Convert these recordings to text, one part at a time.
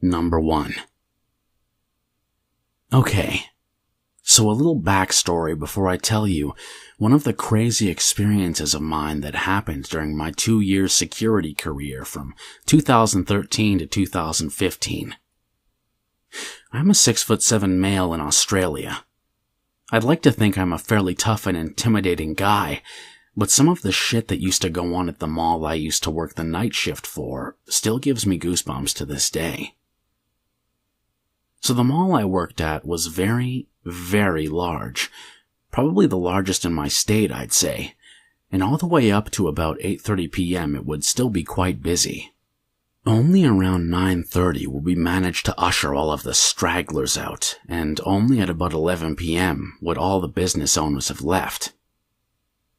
Number 1. Okay, so a little backstory before I tell you one of the crazy experiences of mine that happened during my 2-year security career from 2013 to 2015. I'm a 6'7" male in Australia. I'd like to think I'm a fairly tough and intimidating guy, but some of the shit that used to go on at the mall I used to work the night shift for still gives me goosebumps to this day. So the mall I worked at was very, very large, probably the largest in my state, I'd say, and all the way up to about 8:30 p.m. it would still be quite busy. Only around 9:30 would we manage to usher all of the stragglers out, and only at about 11 p.m. would all the business owners have left.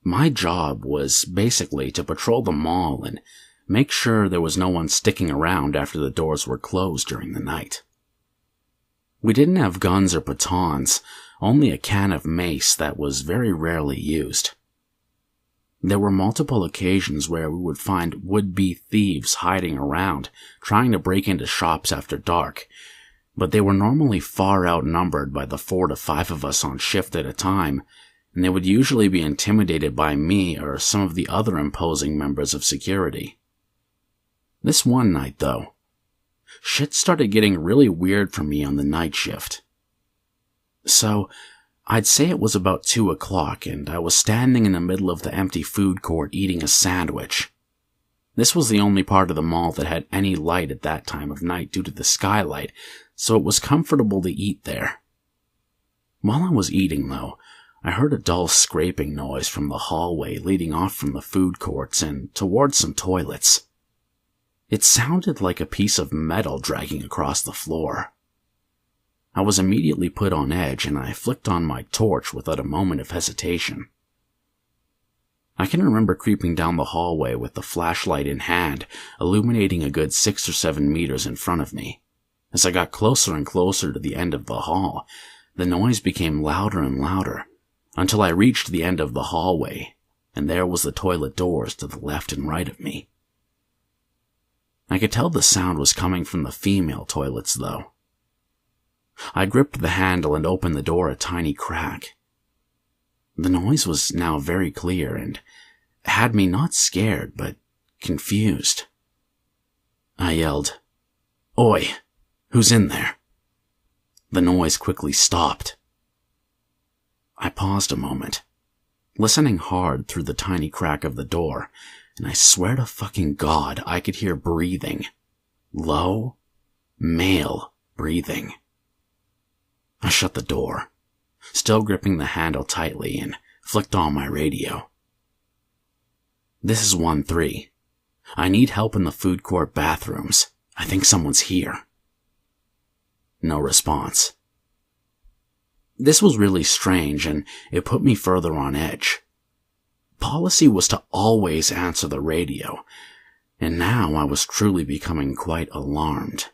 My job was basically to patrol the mall and make sure there was no one sticking around after the doors were closed during the night. We didn't have guns or batons, only a can of mace that was very rarely used. There were multiple occasions where we would find would-be thieves hiding around, trying to break into shops after dark, but they were normally far outnumbered by the 4 to 5 of us on shift at a time, and they would usually be intimidated by me or some of the other imposing members of security. This one night, though, shit started getting really weird for me on the night shift. So, I'd say it was about 2 o'clock and I was standing in the middle of the empty food court eating a sandwich. This was the only part of the mall that had any light at that time of night due to the skylight, so it was comfortable to eat there. While I was eating, though, I heard a dull scraping noise from the hallway leading off from the food courts and towards some toilets. It sounded like a piece of metal dragging across the floor. I was immediately put on edge and I flicked on my torch without a moment of hesitation. I can remember creeping down the hallway with the flashlight in hand, illuminating a good 6 or 7 meters in front of me. As I got closer and closer to the end of the hall, the noise became louder and louder, until I reached the end of the hallway, and there was the toilet doors to the left and right of me. I could tell the sound was coming from the female toilets, though. I gripped the handle and opened the door a tiny crack. The noise was now very clear and had me not scared, but confused. I yelled, "Oi, who's in there?" The noise quickly stopped. I paused a moment, listening hard through the tiny crack of the door, and I swear to fucking God I could hear breathing. Low, male breathing. I shut the door, still gripping the handle tightly, and flicked on my radio. "This is 1-3. I need help in the food court bathrooms. I think someone's here." No response. This was really strange, and it put me further on edge. Policy was to always answer the radio, and now I was truly becoming quite alarmed.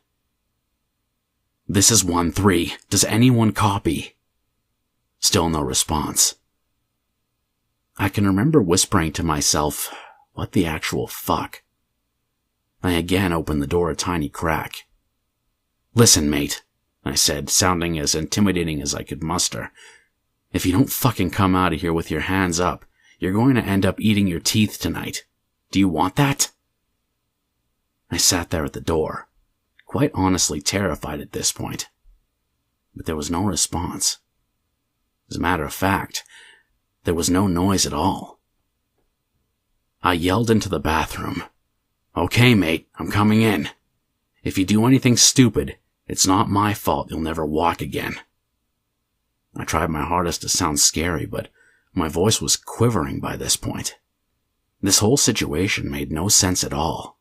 "This is 1-3. Does anyone copy?" Still no response. I can remember whispering to myself, what the actual fuck? I again opened the door a tiny crack. "Listen, mate," I said, sounding as intimidating as I could muster. "If you don't fucking come out of here with your hands up, you're going to end up eating your teeth tonight. Do you want that?" I sat there at the door, quite honestly terrified at this point. But there was no response. As a matter of fact, there was no noise at all. I yelled into the bathroom, "Okay, mate, I'm coming in. If you do anything stupid, it's not my fault you'll never walk again." I tried my hardest to sound scary, but my voice was quivering by this point. This whole situation made no sense at all.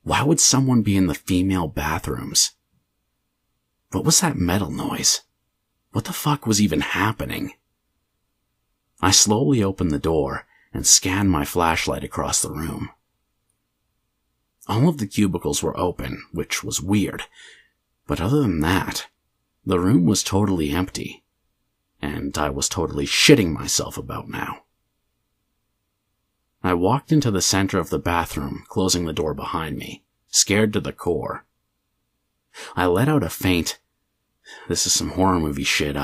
Why would someone be in the female bathrooms? What was that metal noise? What the fuck was even happening? I slowly opened the door and scanned my flashlight across the room. All of the cubicles were open, which was weird, but other than that, the room was totally empty, and I was totally shitting myself about now. I walked into the center of the bathroom, closing the door behind me, scared to the core. I let out a faint, "This is some horror movie shit,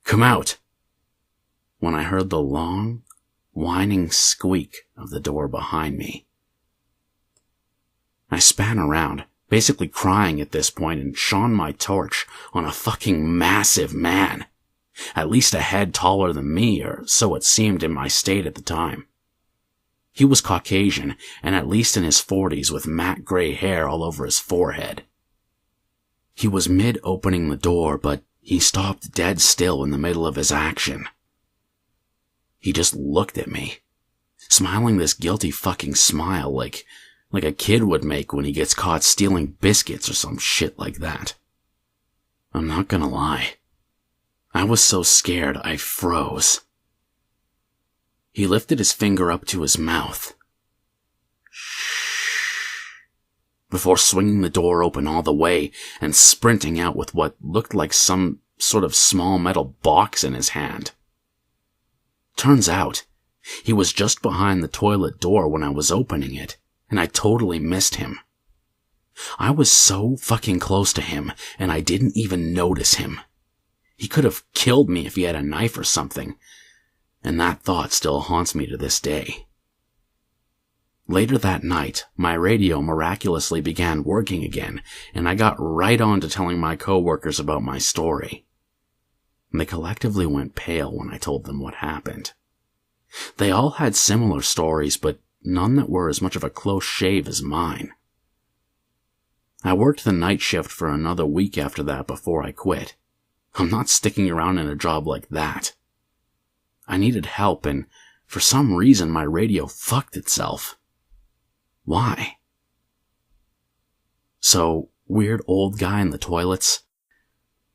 come out," when I heard the long, whining squeak of the door behind me. I span around, basically crying at this point, and shone my torch on a fucking massive man, at least a head taller than me, or so it seemed in my state at the time. He was Caucasian, and at least in his 40s, with matte gray hair all over his forehead. He was mid-opening the door, but he stopped dead still in the middle of his action. He just looked at me, smiling this guilty fucking smile like a kid would make when he gets caught stealing biscuits or some shit like that. I'm not gonna lie. I was so scared I froze. He lifted his finger up to his mouth. Shh. Before swinging the door open all the way and sprinting out with what looked like some sort of small metal box in his hand. Turns out, he was just behind the toilet door when I was opening it, and I totally missed him. I was so fucking close to him, and I didn't even notice him. He could have killed me if he had a knife or something, and that thought still haunts me to this day. Later that night, my radio miraculously began working again, and I got right on to telling my coworkers about my story. They collectively went pale when I told them what happened. They all had similar stories, but none that were as much of a close shave as mine. I worked the night shift for another week after that before I quit. I'm not sticking around in a job like that. I needed help, and for some reason my radio fucked itself. Why? So, weird old guy in the toilets,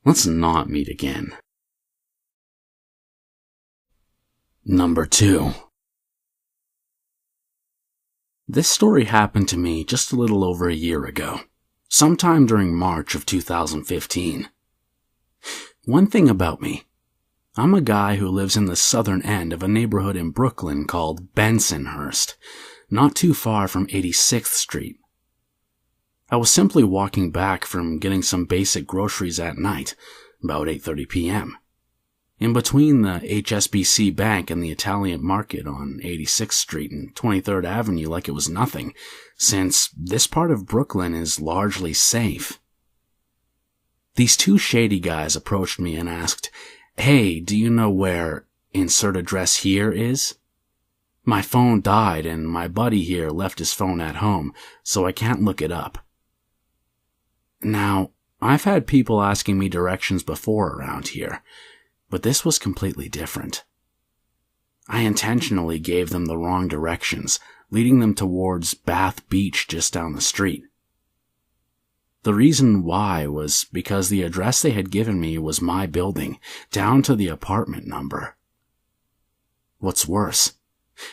let's not meet again. Number 2. This story happened to me just a little over a year ago, sometime during March of 2015. One thing about me, I'm a guy who lives in the southern end of a neighborhood in Brooklyn called Bensonhurst, not too far from 86th Street. I was simply walking back from getting some basic groceries at night, about 8:30 p.m., in between the HSBC Bank and the Italian Market on 86th Street and 23rd Avenue like it was nothing, since this part of Brooklyn is largely safe. These two shady guys approached me and asked, "Hey, do you know where insert address here is? My phone died and my buddy here left his phone at home, so I can't look it up." Now, I've had people asking me directions before around here, but this was completely different. I intentionally gave them the wrong directions, leading them towards Bath Beach just down the street. The reason why was because the address they had given me was my building, down to the apartment number. What's worse,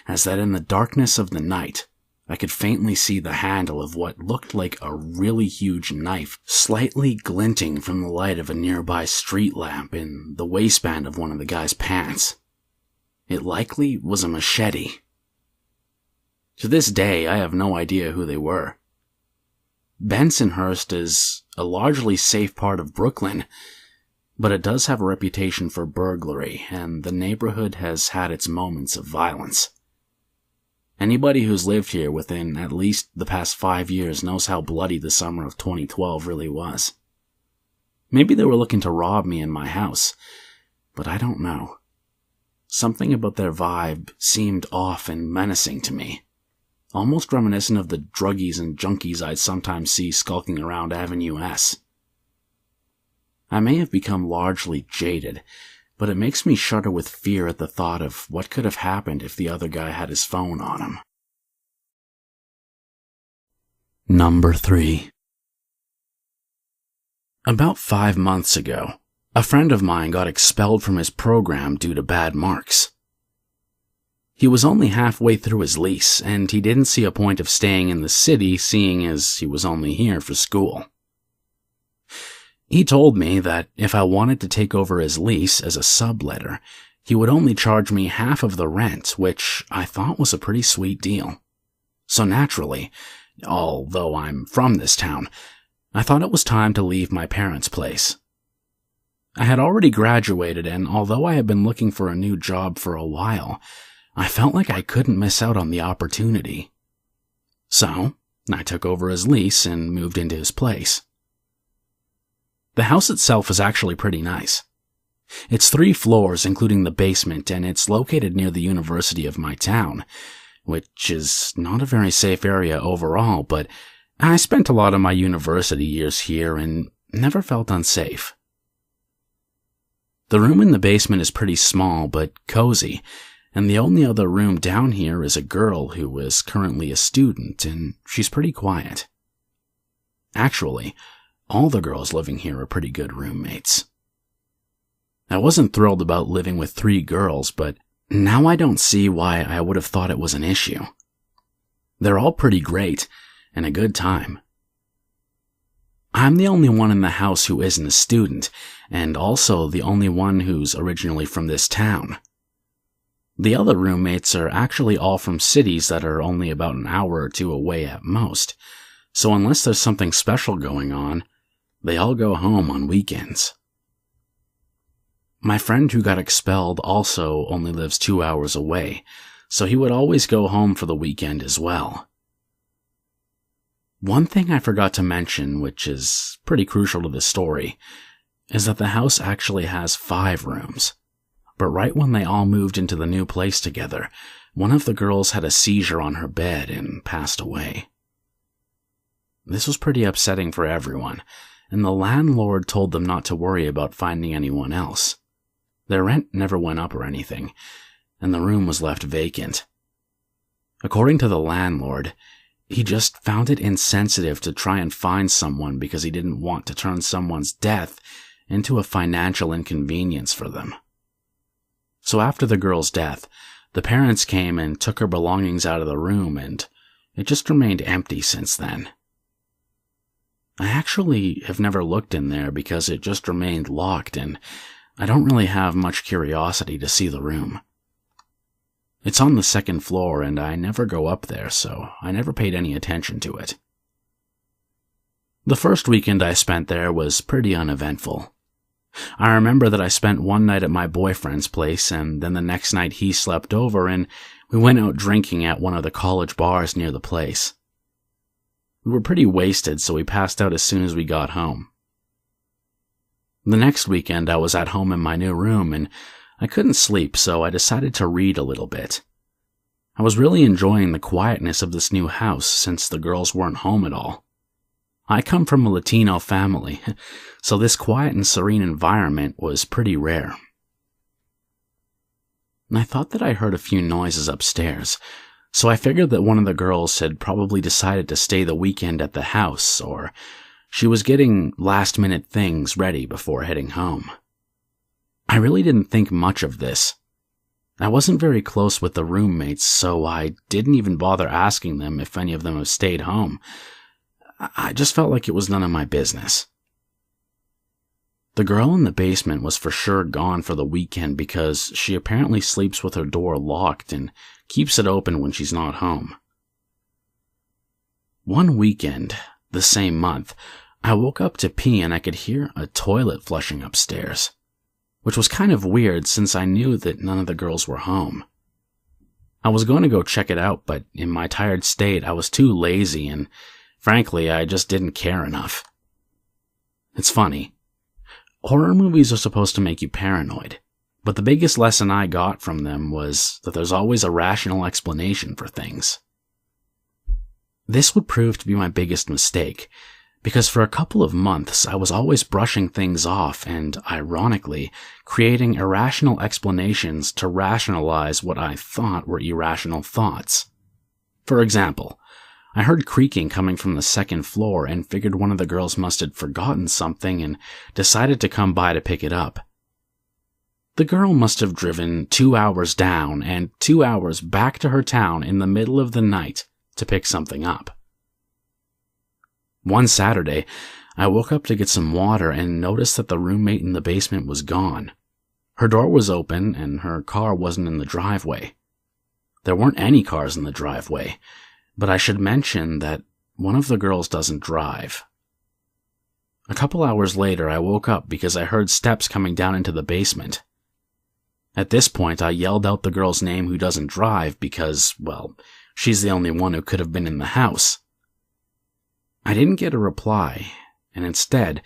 is that in the darkness of the night, I could faintly see the handle of what looked like a really huge knife slightly glinting from the light of a nearby street lamp in the waistband of one of the guy's pants. It likely was a machete. To this day, I have no idea who they were. Bensonhurst is a largely safe part of Brooklyn, but it does have a reputation for burglary, and the neighborhood has had its moments of violence. Anybody who's lived here within at least the past 5 years knows how bloody the summer of 2012 really was. Maybe they were looking to rob me in my house, but I don't know. Something about their vibe seemed off and menacing to me, almost reminiscent of the druggies and junkies I'd sometimes see skulking around Avenue S. I may have become largely jaded, but it makes me shudder with fear at the thought of what could have happened if the other guy had his phone on him. Number 3. About 5 months ago, a friend of mine got expelled from his program due to bad marks. He was only halfway through his lease, and he didn't see a point of staying in the city, seeing as he was only here for school. He told me that if I wanted to take over his lease as a subletter, he would only charge me half of the rent, which I thought was a pretty sweet deal. So naturally, although I'm from this town, I thought it was time to leave my parents' place. I had already graduated, and although I had been looking for a new job for a while, I felt like I couldn't miss out on the opportunity. So, I took over his lease and moved into his place. The house itself is actually pretty nice. It's 3 floors, including the basement, and it's located near the university of my town, which is not a very safe area overall, but I spent a lot of my university years here and never felt unsafe. The room in the basement is pretty small but cozy, and the only other room down here is a girl who is currently a student, and she's pretty quiet. Actually, all the girls living here are pretty good roommates. I wasn't thrilled about living with 3 girls, but now I don't see why I would have thought it was an issue. They're all pretty great, and a good time. I'm the only one in the house who isn't a student, and also the only one who's originally from this town. The other roommates are actually all from cities that are only about an hour or 2 away at most, so unless there's something special going on, they all go home on weekends. My friend who got expelled also only lives 2 hours away, so he would always go home for the weekend as well. One thing I forgot to mention, which is pretty crucial to this story, is that the house actually has 5 rooms. But right when they all moved into the new place together, one of the girls had a seizure on her bed and passed away. This was pretty upsetting for everyone, and the landlord told them not to worry about finding anyone else. Their rent never went up or anything, and the room was left vacant. According to the landlord, he just found it insensitive to try and find someone because he didn't want to turn someone's death into a financial inconvenience for them. So after the girl's death, the parents came and took her belongings out of the room, and it just remained empty since then. I actually have never looked in there because it just remained locked, and I don't really have much curiosity to see the room. It's on the 2nd floor, and I never go up there, so I never paid any attention to it. The first weekend I spent there was pretty uneventful. I remember that I spent one night at my boyfriend's place, and then the next night he slept over, and we went out drinking at one of the college bars near the place. We were pretty wasted, so we passed out as soon as we got home. The next weekend I was at home in my new room, and I couldn't sleep, so I decided to read a little bit. I was really enjoying the quietness of this new house since the girls weren't home at all. I come from a Latino family, so this quiet and serene environment was pretty rare. I thought that I heard a few noises upstairs, so I figured that one of the girls had probably decided to stay the weekend at the house, or she was getting last-minute things ready before heading home. I really didn't think much of this. I wasn't very close with the roommates, so I didn't even bother asking them if any of them have stayed home. I just felt like it was none of my business. The girl in the basement was for sure gone for the weekend because she apparently sleeps with her door locked and keeps it open when she's not home. One weekend, the same month, I woke up to pee and I could hear a toilet flushing upstairs, which was kind of weird since I knew that none of the girls were home. I was going to go check it out, but in my tired state, I was too lazy and, frankly, I just didn't care enough. It's funny. Horror movies are supposed to make you paranoid, but the biggest lesson I got from them was that there's always a rational explanation for things. This would prove to be my biggest mistake, because for a couple of months I was always brushing things off and, ironically, creating irrational explanations to rationalize what I thought were irrational thoughts. For example, I heard creaking coming from the 2nd floor and figured one of the girls must have forgotten something and decided to come by to pick it up. The girl must have driven 2 hours down and 2 hours back to her town in the middle of the night to pick something up. One Saturday, I woke up to get some water and noticed that the roommate in the basement was gone. Her door was open and her car wasn't in the driveway. There weren't any cars in the driveway, but I should mention that one of the girls doesn't drive. A couple hours later, I woke up because I heard steps coming down into the basement. At this point, I yelled out the girl's name who doesn't drive because, well, she's the only one who could have been in the house. I didn't get a reply, and instead,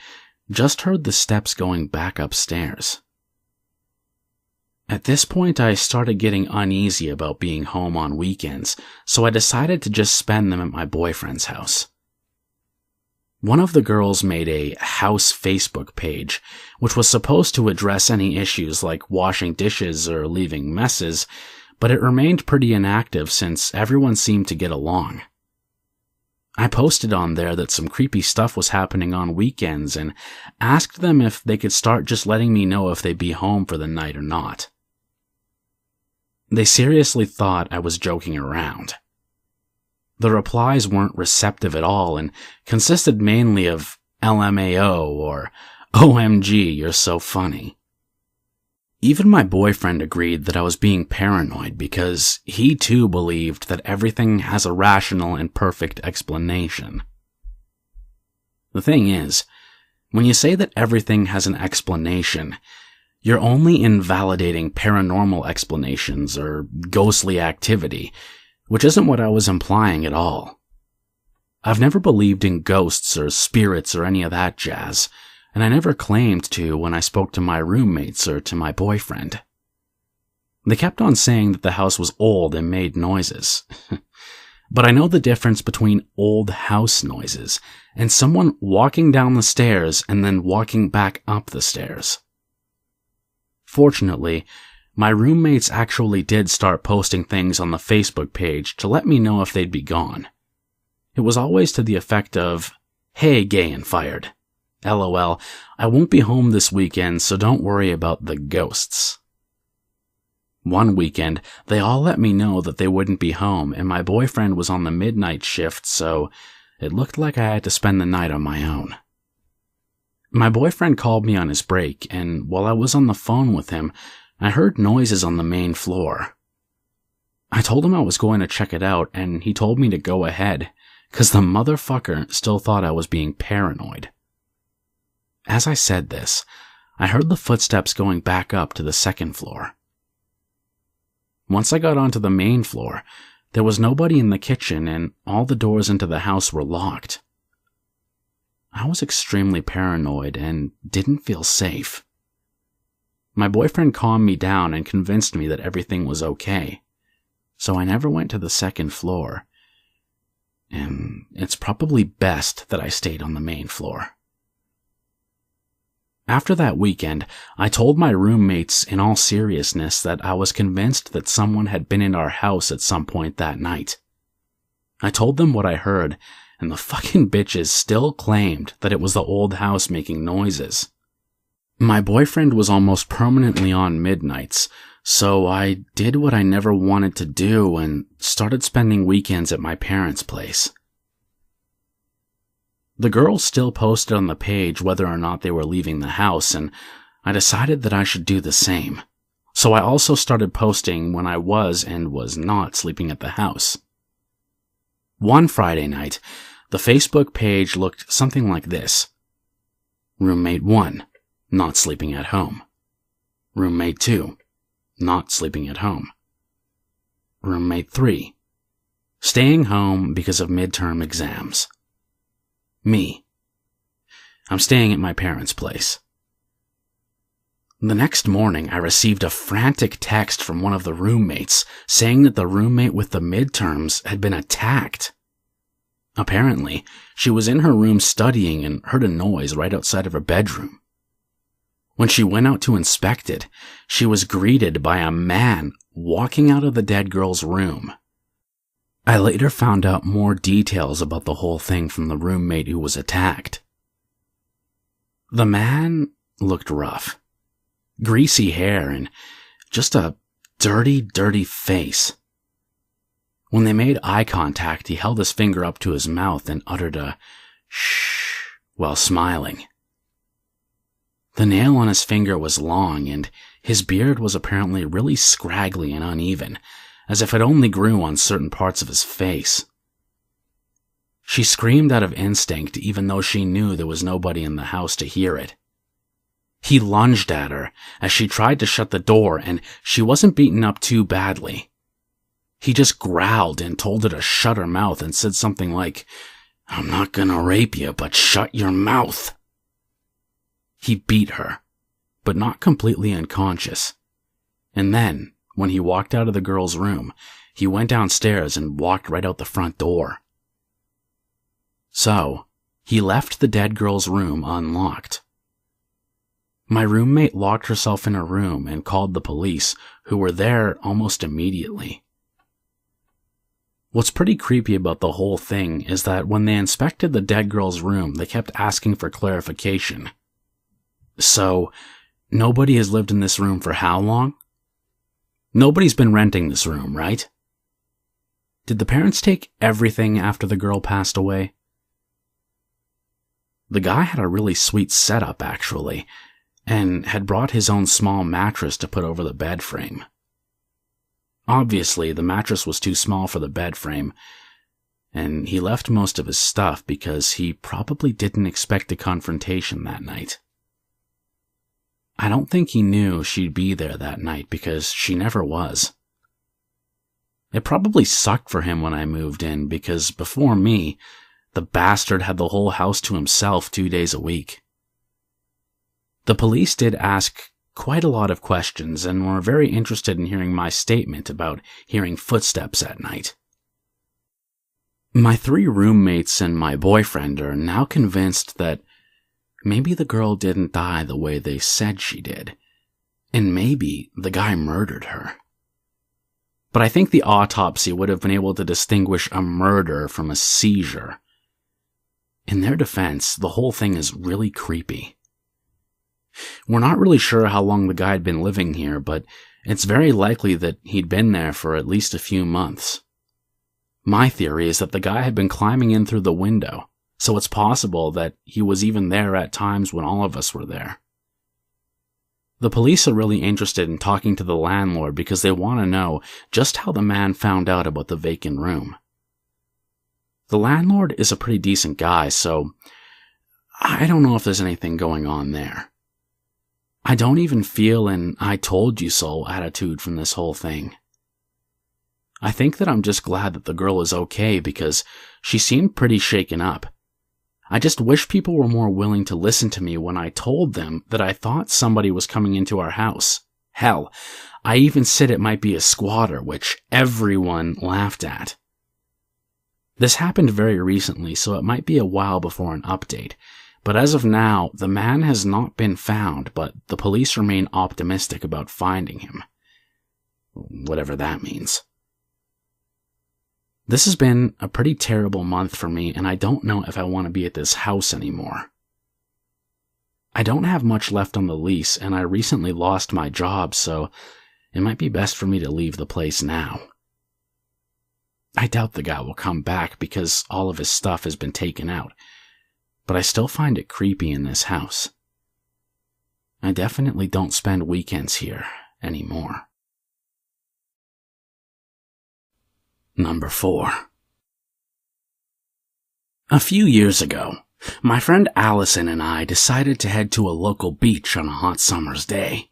just heard the steps going back upstairs. At this point, I started getting uneasy about being home on weekends, so I decided to just spend them at my boyfriend's house. One of the girls made a house Facebook page, which was supposed to address any issues like washing dishes or leaving messes, but it remained pretty inactive since everyone seemed to get along. I posted on there that some creepy stuff was happening on weekends and asked them if they could start just letting me know if they'd be home for the night or not. They seriously thought I was joking around. The replies weren't receptive at all and consisted mainly of LMAO or OMG, you're so funny. Even my boyfriend agreed that I was being paranoid because he too believed that everything has a rational and perfect explanation. The thing is, when you say that everything has an explanation, you're only invalidating paranormal explanations or ghostly activity, which isn't what I was implying at all. I've never believed in ghosts or spirits or any of that jazz, and I never claimed to when I spoke to my roommates or to my boyfriend. They kept on saying that the house was old and made noises. But I know the difference between old house noises and someone walking down the stairs and then walking back up the stairs. Fortunately, my roommates actually did start posting things on the Facebook page to let me know if they'd be gone. It was always to the effect of, "Hey, gay and fired. LOL, I won't be home this weekend, so don't worry about the ghosts." One weekend, they all let me know that they wouldn't be home, and my boyfriend was on the midnight shift, so it looked like I had to spend the night on my own. My boyfriend called me on his break, and while I was on the phone with him, I heard noises on the main floor. I told him I was going to check it out, and he told me to go ahead, 'cause the motherfucker still thought I was being paranoid. As I said this, I heard the footsteps going back up to the second floor. Once I got onto the main floor, there was nobody in the kitchen and all the doors into the house were locked. I was extremely paranoid and didn't feel safe. My boyfriend calmed me down and convinced me that everything was okay, so I never went to the second floor, and it's probably best that I stayed on the main floor. After that weekend, I told my roommates in all seriousness that I was convinced that someone had been in our house at some point that night. I told them what I heard, and the fucking bitches still claimed that it was the old house making noises. My boyfriend was almost permanently on midnights, so I did what I never wanted to do and started spending weekends at my parents' place. The girls still posted on the page whether or not they were leaving the house, and I decided that I should do the same. So I also started posting when I was and was not sleeping at the house. One Friday night, the Facebook page looked something like this. Roommate 1, not sleeping at home. Roommate 2, not sleeping at home. Roommate 3, staying home because of midterm exams. Me. I'm staying at my parents' place. The next morning, I received a frantic text from one of the roommates saying that the roommate with the midterms had been attacked. Apparently, she was in her room studying and heard a noise right outside of her bedroom. When she went out to inspect it, she was greeted by a man walking out of the dead girl's room. I later found out more details about the whole thing from the roommate who was attacked. The man looked rough. Greasy hair and just a dirty, dirty face. When they made eye contact, he held his finger up to his mouth and uttered a shh while smiling. The nail on his finger was long, and his beard was apparently really scraggly and uneven, as if it only grew on certain parts of his face. She screamed out of instinct even though she knew there was nobody in the house to hear it. He lunged at her as she tried to shut the door, and she wasn't beaten up too badly. He just growled and told her to shut her mouth and said something like, "I'm not gonna rape you, but shut your mouth." He beat her, but not completely unconscious. And then, when he walked out of the girl's room, he went downstairs and walked right out the front door. So, he left the dead girl's room unlocked. My roommate locked herself in her room and called the police, who were there almost immediately. What's pretty creepy about the whole thing is that when they inspected the dead girl's room, they kept asking for clarification. So, nobody has lived in this room for how long? Nobody's been renting this room, right? Did the parents take everything after the girl passed away? The guy had a really sweet setup, actually, and had brought his own small mattress to put over the bed frame. Obviously, the mattress was too small for the bed frame, and he left most of his stuff because he probably didn't expect a confrontation that night. I don't think he knew she'd be there that night because she never was. It probably sucked for him when I moved in because before me, the bastard had the whole house to himself 2 days a week. The police did ask quite a lot of questions and were very interested in hearing my statement about hearing footsteps at night. My 3 roommates and my boyfriend are now convinced that maybe the girl didn't die the way they said she did, and maybe the guy murdered her. But I think the autopsy would have been able to distinguish a murder from a seizure. In their defense, the whole thing is really creepy. We're not really sure how long the guy had been living here, but it's very likely that he'd been there for at least a few months. My theory is that the guy had been climbing in through the window, so it's possible that he was even there at times when all of us were there. The police are really interested in talking to the landlord because they want to know just how the man found out about the vacant room. The landlord is a pretty decent guy, so I don't know if there's anything going on there. I don't even feel an "I told you so" attitude from this whole thing. I think that I'm just glad that the girl is okay because she seemed pretty shaken up. I just wish people were more willing to listen to me when I told them that I thought somebody was coming into our house. Hell, I even said it might be a squatter, which everyone laughed at. This happened very recently, so it might be a while before an update. But as of now, the man has not been found, but the police remain optimistic about finding him. Whatever that means. This has been a pretty terrible month for me, and I don't know if I want to be at this house anymore. I don't have much left on the lease, and I recently lost my job, so it might be best for me to leave the place now. I doubt the guy will come back because all of his stuff has been taken out. But I still find it creepy in this house. I definitely don't spend weekends here anymore. Number 4. A few years ago, my friend Allison and I decided to head to a local beach on a hot summer's day.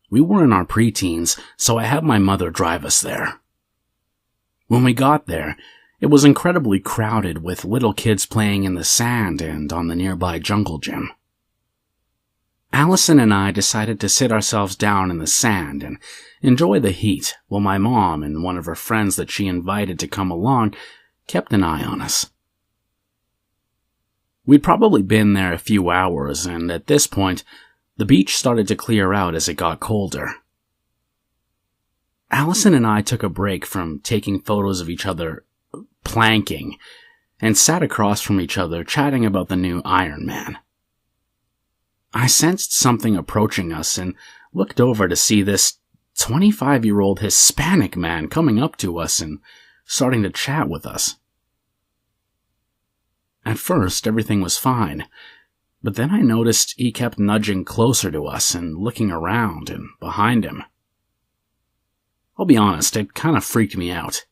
We were in our preteens, so I had my mother drive us there. When we got there, it was incredibly crowded with little kids playing in the sand and on the nearby jungle gym. Allison and I decided to sit ourselves down in the sand and enjoy the heat while my mom and one of her friends that she invited to come along kept an eye on us. We'd probably been there a few hours, and at this point, the beach started to clear out as it got colder. Allison and I took a break from taking photos of each other planking, and sat across from each other chatting about the new Iron Man. I sensed something approaching us and looked over to see this 25-year-old Hispanic man coming up to us and starting to chat with us. At first, everything was fine, but then I noticed he kept nudging closer to us and looking around and behind him. I'll be honest, it kind of freaked me out.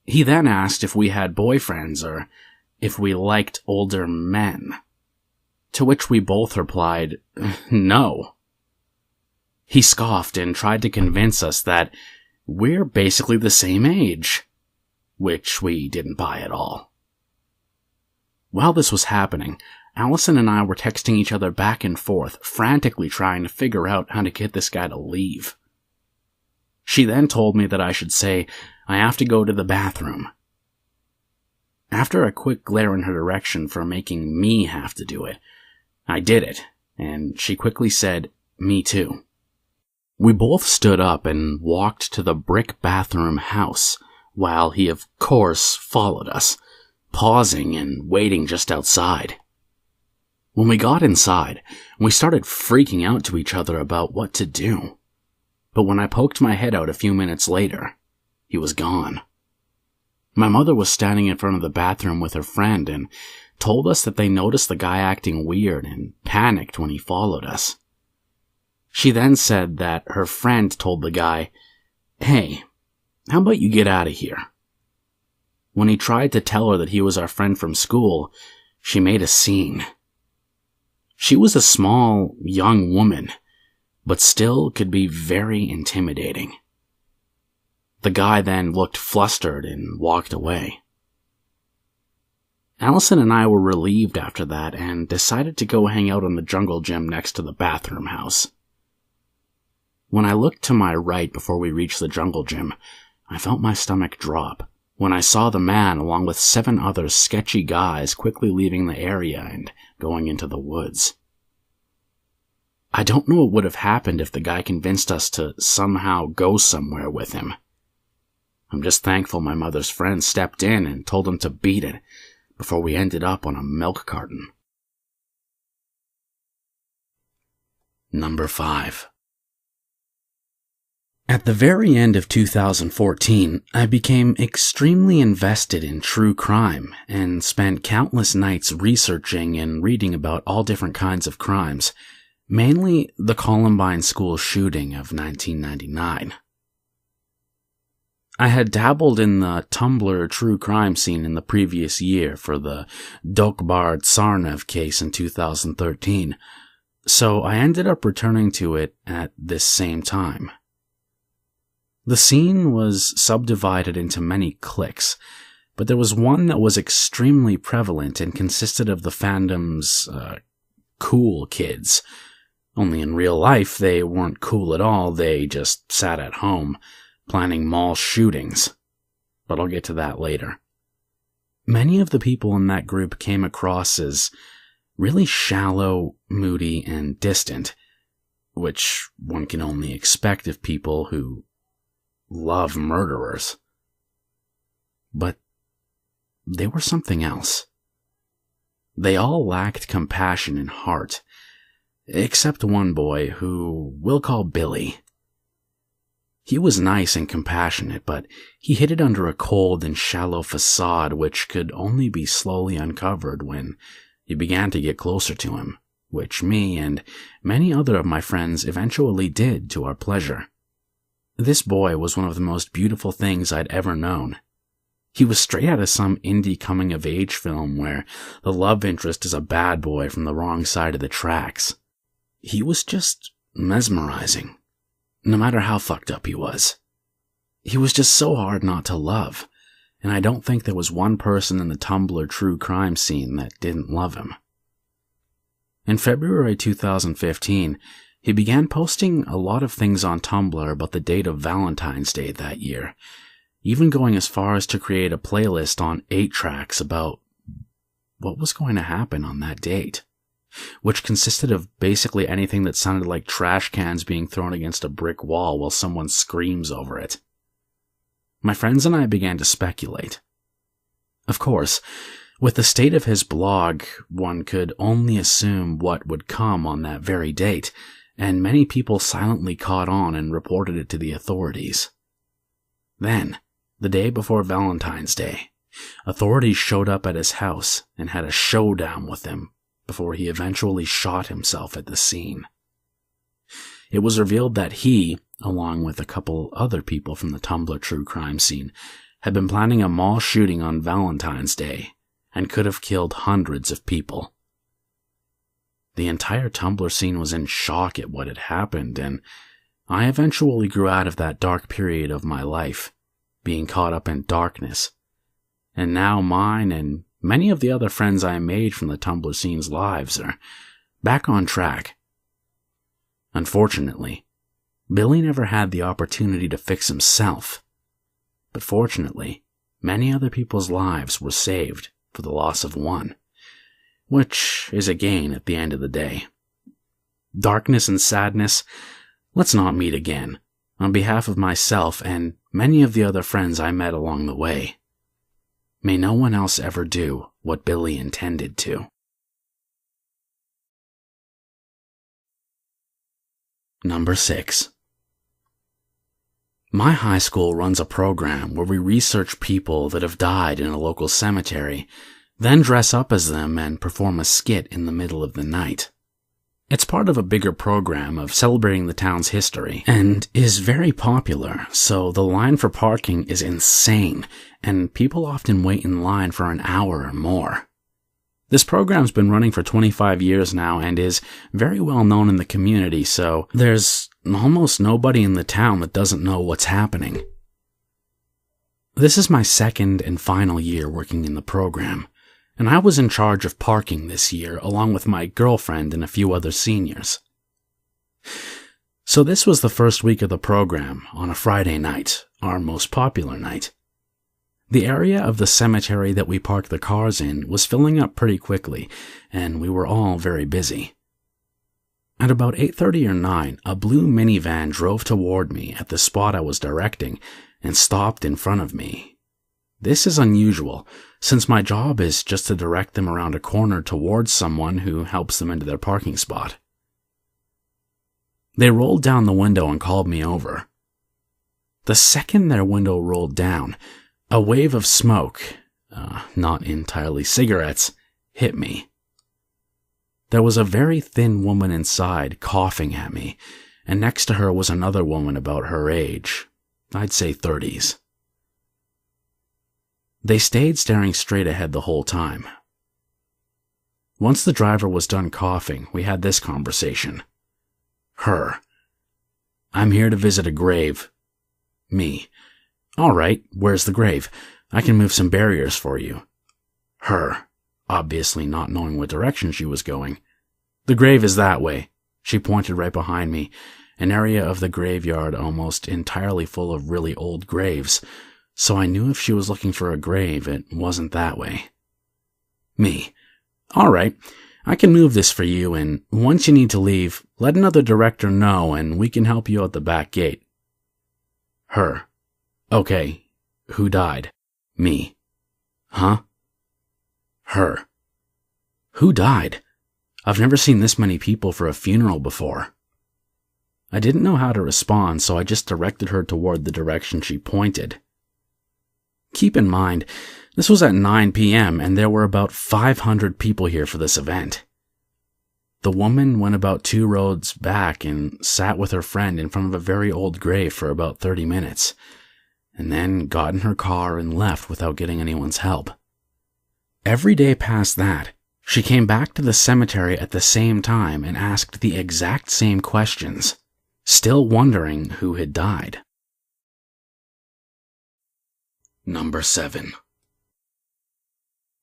He then asked if we had boyfriends or if we liked older men, to which we both replied, no. He scoffed and tried to convince us that we're basically the same age, which we didn't buy at all. While this was happening, Allison and I were texting each other back and forth, frantically trying to figure out how to get this guy to leave. She then told me that I should say, I have to go to the bathroom. After a quick glare in her direction for making me have to do it, I did it, and she quickly said, me too. We both stood up and walked to the brick bathroom house, while he of course followed us, pausing and waiting just outside. When we got inside, we started freaking out to each other about what to do. But when I poked my head out a few minutes later, he was gone. My mother was standing in front of the bathroom with her friend and told us that they noticed the guy acting weird and panicked when he followed us. She then said that her friend told the guy, "Hey, how about you get out of here?" When he tried to tell her that he was our friend from school, she made a scene. She was a small, young woman, but still could be very intimidating. The guy then looked flustered and walked away. Allison and I were relieved after that and decided to go hang out on the jungle gym next to the bathroom house. When I looked to my right before we reached the jungle gym, I felt my stomach drop when I saw the man along with 7 other sketchy guys quickly leaving the area and going into the woods. I don't know what would have happened if the guy convinced us to somehow go somewhere with him. I'm just thankful my mother's friend stepped in and told him to beat it before we ended up on a milk carton. Number 5. At the very end of 2014, I became extremely invested in true crime and spent countless nights researching and reading about all different kinds of crimes, mainly the Columbine school shooting of 1999. I had dabbled in the Tumblr true crime scene in the previous year for the Dokbar Tsarnaev case in 2013, so I ended up returning to it at this same time. The scene was subdivided into many cliques, but there was one that was extremely prevalent and consisted of the fandom's cool kids. Only in real life they weren't cool at all, they just sat at home, planning mall shootings. But I'll get to that later. Many of the people in that group came across as really shallow, moody, and distant, which one can only expect of people who love murderers. But they were something else. They all lacked compassion and heart, except one boy who we'll call Billy. He was nice and compassionate, but he hid it under a cold and shallow facade which could only be slowly uncovered when you began to get closer to him, which me and many other of my friends eventually did to our pleasure. This boy was one of the most beautiful things I'd ever known. He was straight out of some indie coming-of-age film where the love interest is a bad boy from the wrong side of the tracks. He was just mesmerizing, no matter how fucked up he was. He was just so hard not to love, and I don't think there was one person in the Tumblr true crime scene that didn't love him. In February 2015, he began posting a lot of things on Tumblr about the date of Valentine's Day that year, even going as far as to create a playlist on 8 tracks about what was going to happen on that date, which consisted of basically anything that sounded like trash cans being thrown against a brick wall while someone screams over it. My friends and I began to speculate. Of course, with the state of his blog, one could only assume what would come on that very date, and many people silently caught on and reported it to the authorities. Then, the day before Valentine's Day, authorities showed up at his house and had a showdown with him before he eventually shot himself at the scene. It was revealed that he, along with a couple other people from the Tumblr true crime scene, had been planning a mall shooting on Valentine's Day and could have killed hundreds of people. The entire Tumblr scene was in shock at what had happened, and I eventually grew out of that dark period of my life, being caught up in darkness. And now mine and many of the other friends I made from the Tumblr scene's lives are back on track. Unfortunately, Billy never had the opportunity to fix himself, but fortunately, many other people's lives were saved for the loss of one, which is a gain at the end of the day. Darkness and sadness, let's not meet again, on behalf of myself and many of the other friends I met along the way. May no one else ever do what Billy intended to. Number 6. My high school runs a program where we research people that have died in a local cemetery, then dress up as them and perform a skit in the middle of the night. It's part of a bigger program of celebrating the town's history, and is very popular, so the line for parking is insane, and people often wait in line for an hour or more. This program's been running for 25 years now and is very well known in the community, so there's almost nobody in the town that doesn't know what's happening. This is my second and final year working in the program, and I was in charge of parking this year along with my girlfriend and a few other seniors. So this was the first week of the program on a Friday night, our most popular night. The area of the cemetery that we parked the cars in was filling up pretty quickly, and we were all very busy. At about 8:30 or 9, a blue minivan drove toward me at the spot I was directing and stopped in front of me. This is unusual, since my job is just to direct them around a corner towards someone who helps them into their parking spot. They rolled down the window and called me over. The second their window rolled down, a wave of smoke, not entirely cigarettes, hit me. There was a very thin woman inside coughing at me, and next to her was another woman about her age, I'd say 30s. They stayed staring straight ahead the whole time. Once the driver was done coughing, we had this conversation. Her. I'm here to visit a grave. Me. All right, where's the grave? I can move some barriers for you. Her. Obviously not knowing what direction she was going. The grave is that way. She pointed right behind me, an area of the graveyard almost entirely full of really old graves, so I knew if she was looking for a grave, it wasn't that way. Me. All right, I can move this for you, and once you need to leave, let another director know and we can help you out the back gate. Her. Okay, who died? Me. Huh? Her. Who died? I've never seen this many people for a funeral before. I didn't know how to respond, so I just directed her toward the direction she pointed. Keep in mind, this was at 9 p.m. and there were about 500 people here for this event. The woman went about 2 rows back and sat with her friend in front of a very old grave for about 30 minutes, and then got in her car and left without getting anyone's help. Every day past that, she came back to the cemetery at the same time and asked the exact same questions, still wondering who had died. Number 7.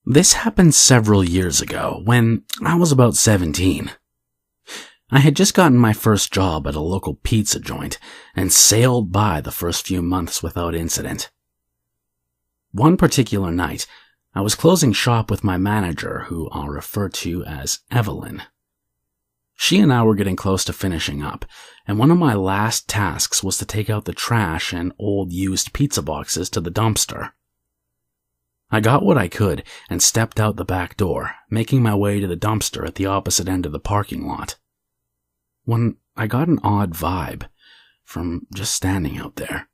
This happened several years ago, when I was about 17. I had just gotten my first job at a local pizza joint and sailed by the first few months without incident. One particular night, I was closing shop with my manager, who I'll refer to as Evelyn. She and I were getting close to finishing up, and one of my last tasks was to take out the trash and old used pizza boxes to the dumpster. I got what I could and stepped out the back door, making my way to the dumpster at the opposite end of the parking lot, when I got an odd vibe from just standing out there.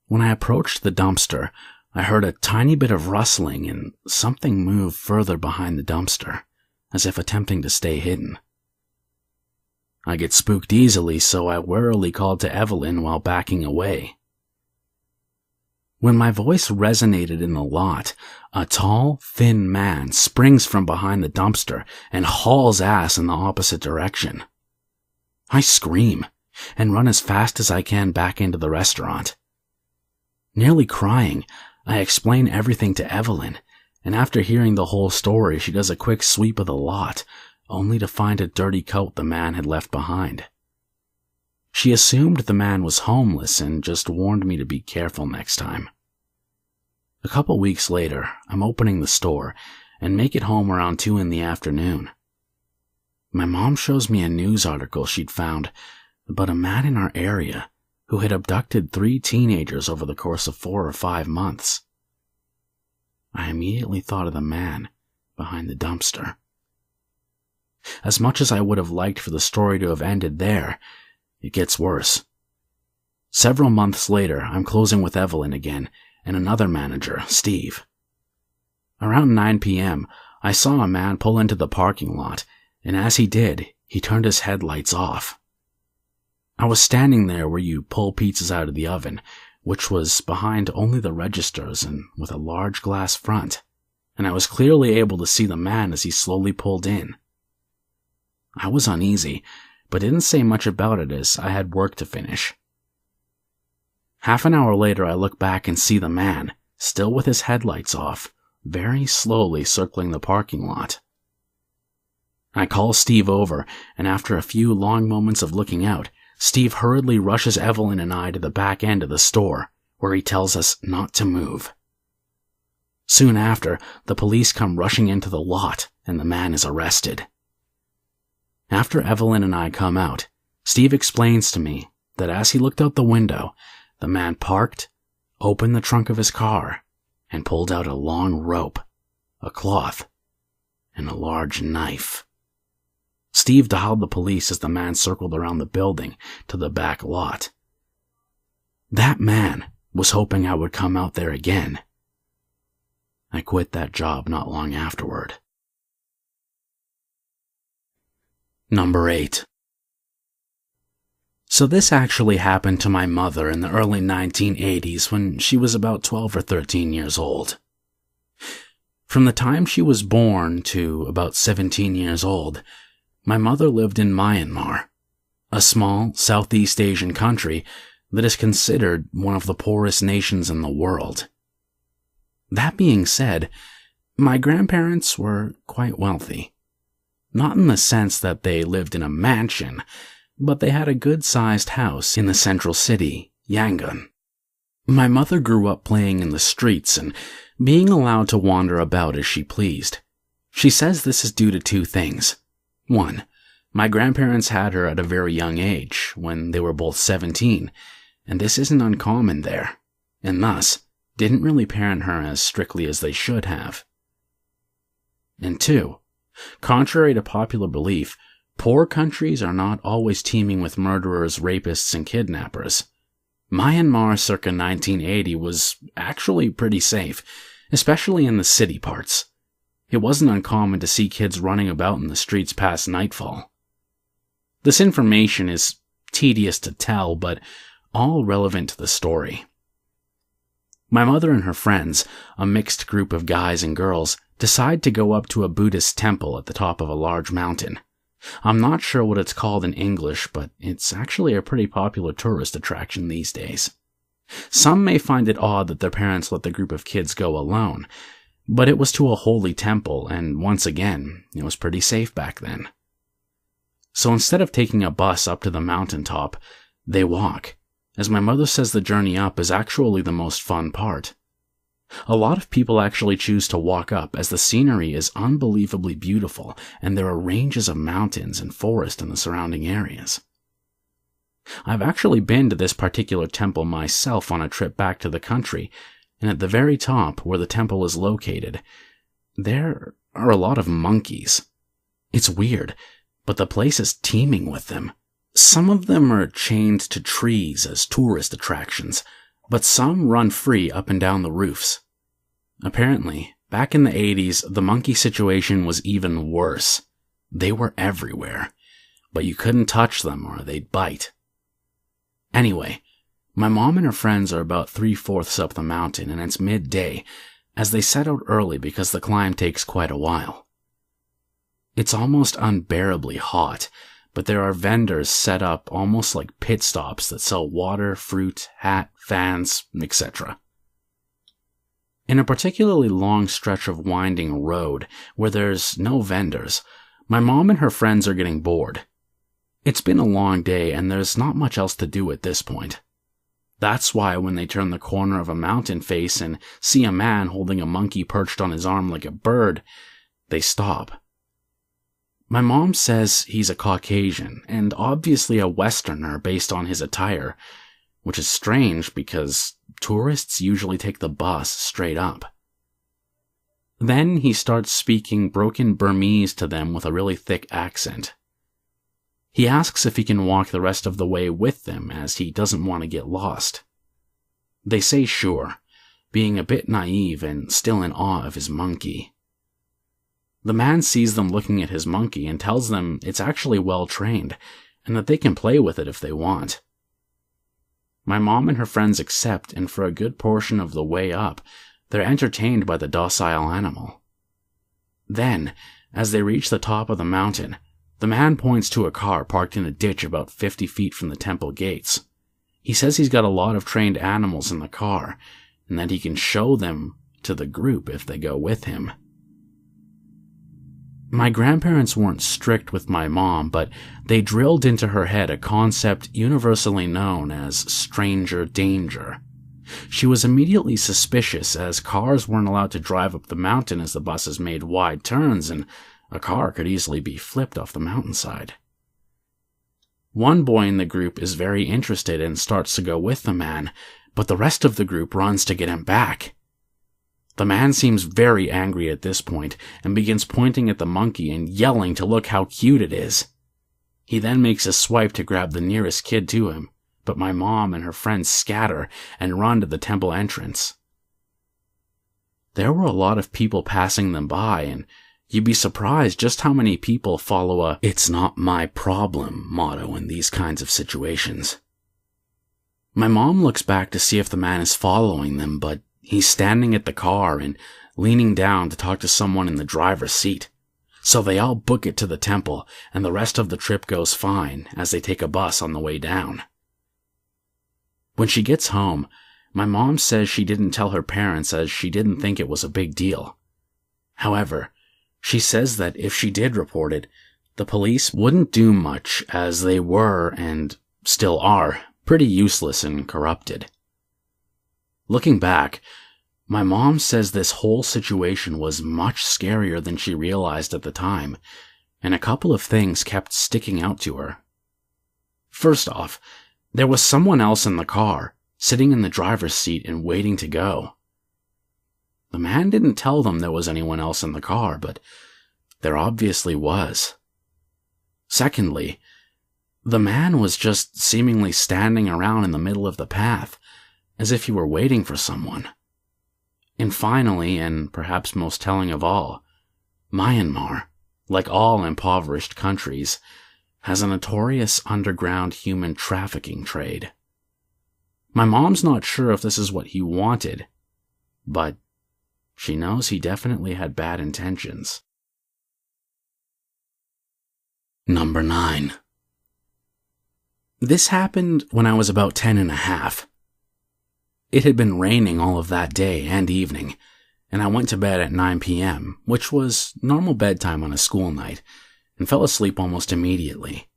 When I approached the dumpster, I heard a tiny bit of rustling and something move further behind the dumpster, as if attempting to stay hidden. I get spooked easily, so I warily called to Evelyn while backing away. When my voice resonated in the lot, a tall, thin man springs from behind the dumpster and hauls ass in the opposite direction. I scream and run as fast as I can back into the restaurant. Nearly crying, I explain everything to Evelyn, and after hearing the whole story, she does a quick sweep of the lot, only to find a dirty coat the man had left behind. She assumed the man was homeless and just warned me to be careful next time. A couple weeks later, I'm opening the store and make it home around 2 in the afternoon. My mom shows me a news article she'd found about a man in our area who had abducted 3 teenagers over the course of 4 or 5 months. I immediately thought of the man behind the dumpster. As much as I would have liked for the story to have ended there, it gets worse. Several months later, I'm closing with Evelyn again and another manager, Steve. Around 9 p.m., I saw a man pull into the parking lot, and as he did, he turned his headlights off. I was standing there where you pull pizzas out of the oven, which was behind only the registers and with a large glass front, and I was clearly able to see the man as he slowly pulled in. I was uneasy, but didn't say much about it as I had work to finish. Half an hour later, I look back and see the man, still with his headlights off, very slowly circling the parking lot. I call Steve over, and after a few long moments of looking out, Steve hurriedly rushes Evelyn and I to the back end of the store, where he tells us not to move. Soon after, the police come rushing into the lot, and the man is arrested. After Evelyn and I come out, Steve explains to me that as he looked out the window, the man parked, opened the trunk of his car, and pulled out a long rope, a cloth, and a large knife. Steve dialed the police as the man circled around the building to the back lot. That man was hoping I would come out there again. I quit that job not long afterward. Number 8. So this actually happened to my mother in the early 1980s when she was about 12 or 13 years old. From the time she was born to about 17 years old, my mother lived in Myanmar, a small Southeast Asian country that is considered one of the poorest nations in the world. That being said, my grandparents were quite wealthy. Not in the sense that they lived in a mansion, but they had a good-sized house in the central city, Yangon. My mother grew up playing in the streets and being allowed to wander about as she pleased. She says this is due to 2 things. 1, my grandparents had her at a very young age, when they were both 17, and this isn't uncommon there, and thus didn't really parent her as strictly as they should have. And 2, contrary to popular belief, poor countries are not always teeming with murderers, rapists, and kidnappers. Myanmar circa 1980 was actually pretty safe, especially in the city parts. It wasn't uncommon to see kids running about in the streets past nightfall. This information is tedious to tell, but all relevant to the story. My mother and her friends, a mixed group of guys and girls, decide to go up to a Buddhist temple at the top of a large mountain. I'm not sure what it's called in English, but it's actually a pretty popular tourist attraction these days. Some may find it odd that their parents let the group of kids go alone, but it was to a holy temple, and once again, it was pretty safe back then. So instead of taking a bus up to the mountaintop, they walk, as my mother says the journey up is actually the most fun part. A lot of people actually choose to walk up as the scenery is unbelievably beautiful and there are ranges of mountains and forest in the surrounding areas. I've actually been to this particular temple myself on a trip back to the country, and at the very top where the temple is located, there are a lot of monkeys. It's weird, but the place is teeming with them. Some of them are chained to trees as tourist attractions, but some run free up and down the roofs. Apparently, back in the 80s, the monkey situation was even worse. They were everywhere, but you couldn't touch them or they'd bite. Anyway, My mom and her friends are about 3/4 up the mountain, and it's midday, as they set out early because the climb takes quite a while. It's almost unbearably hot, but there are vendors set up almost like pit stops that sell water, fruit, hat, fans, etc. In a particularly long stretch of winding road where there's no vendors, my mom and her friends are getting bored. It's been a long day and there's not much else to do at this point. That's why when they turn the corner of a mountain face and see a man holding a monkey perched on his arm like a bird, they stop. My mom says he's a Caucasian, and obviously a Westerner based on his attire, which is strange because tourists usually take the bus straight up. Then he starts speaking broken Burmese to them with a really thick accent. He asks if he can walk the rest of the way with them as he doesn't want to get lost. They say sure, being a bit naive and still in awe of his monkey. The man sees them looking at his monkey and tells them it's actually well trained and that they can play with it if they want. My mom and her friends accept, and for a good portion of the way up, they're entertained by the docile animal. Then, as they reach the top of the mountain, the man points to a car parked in a ditch about 50 feet from the temple gates. He says he's got a lot of trained animals in the car, and that he can show them to the group if they go with him. My grandparents weren't strict with my mom, but they drilled into her head a concept universally known as stranger danger. She was immediately suspicious as cars weren't allowed to drive up the mountain as the buses made wide turns and a car could easily be flipped off the mountainside. One boy in the group is very interested and starts to go with the man, but the rest of the group runs to get him back. The man seems very angry at this point and begins pointing at the monkey and yelling to look how cute it is. He then makes a swipe to grab the nearest kid to him, but my mom and her friends scatter and run to the temple entrance. There were a lot of people passing them by, and you'd be surprised just how many people follow a "it's not my problem" motto in these kinds of situations. My mom looks back to see if the man is following them, but he's standing at the car and leaning down to talk to someone in the driver's seat. So they all book it to the temple, and the rest of the trip goes fine as they take a bus on the way down. When she gets home, my mom says she didn't tell her parents as she didn't think it was a big deal. However, she says that if she did report it, the police wouldn't do much as they were, and still are, pretty useless and corrupted. Looking back, my mom says this whole situation was much scarier than she realized at the time, and a couple of things kept sticking out to her. First off, there was someone else in the car, sitting in the driver's seat and waiting to go. The man didn't tell them there was anyone else in the car, but there obviously was. Secondly, the man was just seemingly standing around in the middle of the path, as if he were waiting for someone. And finally, and perhaps most telling of all, Myanmar, like all impoverished countries, has a notorious underground human trafficking trade. My mom's not sure if this is what he wanted, but she knows he definitely had bad intentions. Number 9. This happened when I was about 10 and a half. It had been raining all of that day and evening, and I went to bed at 9 p.m., which was normal bedtime on a school night, and fell asleep almost immediately.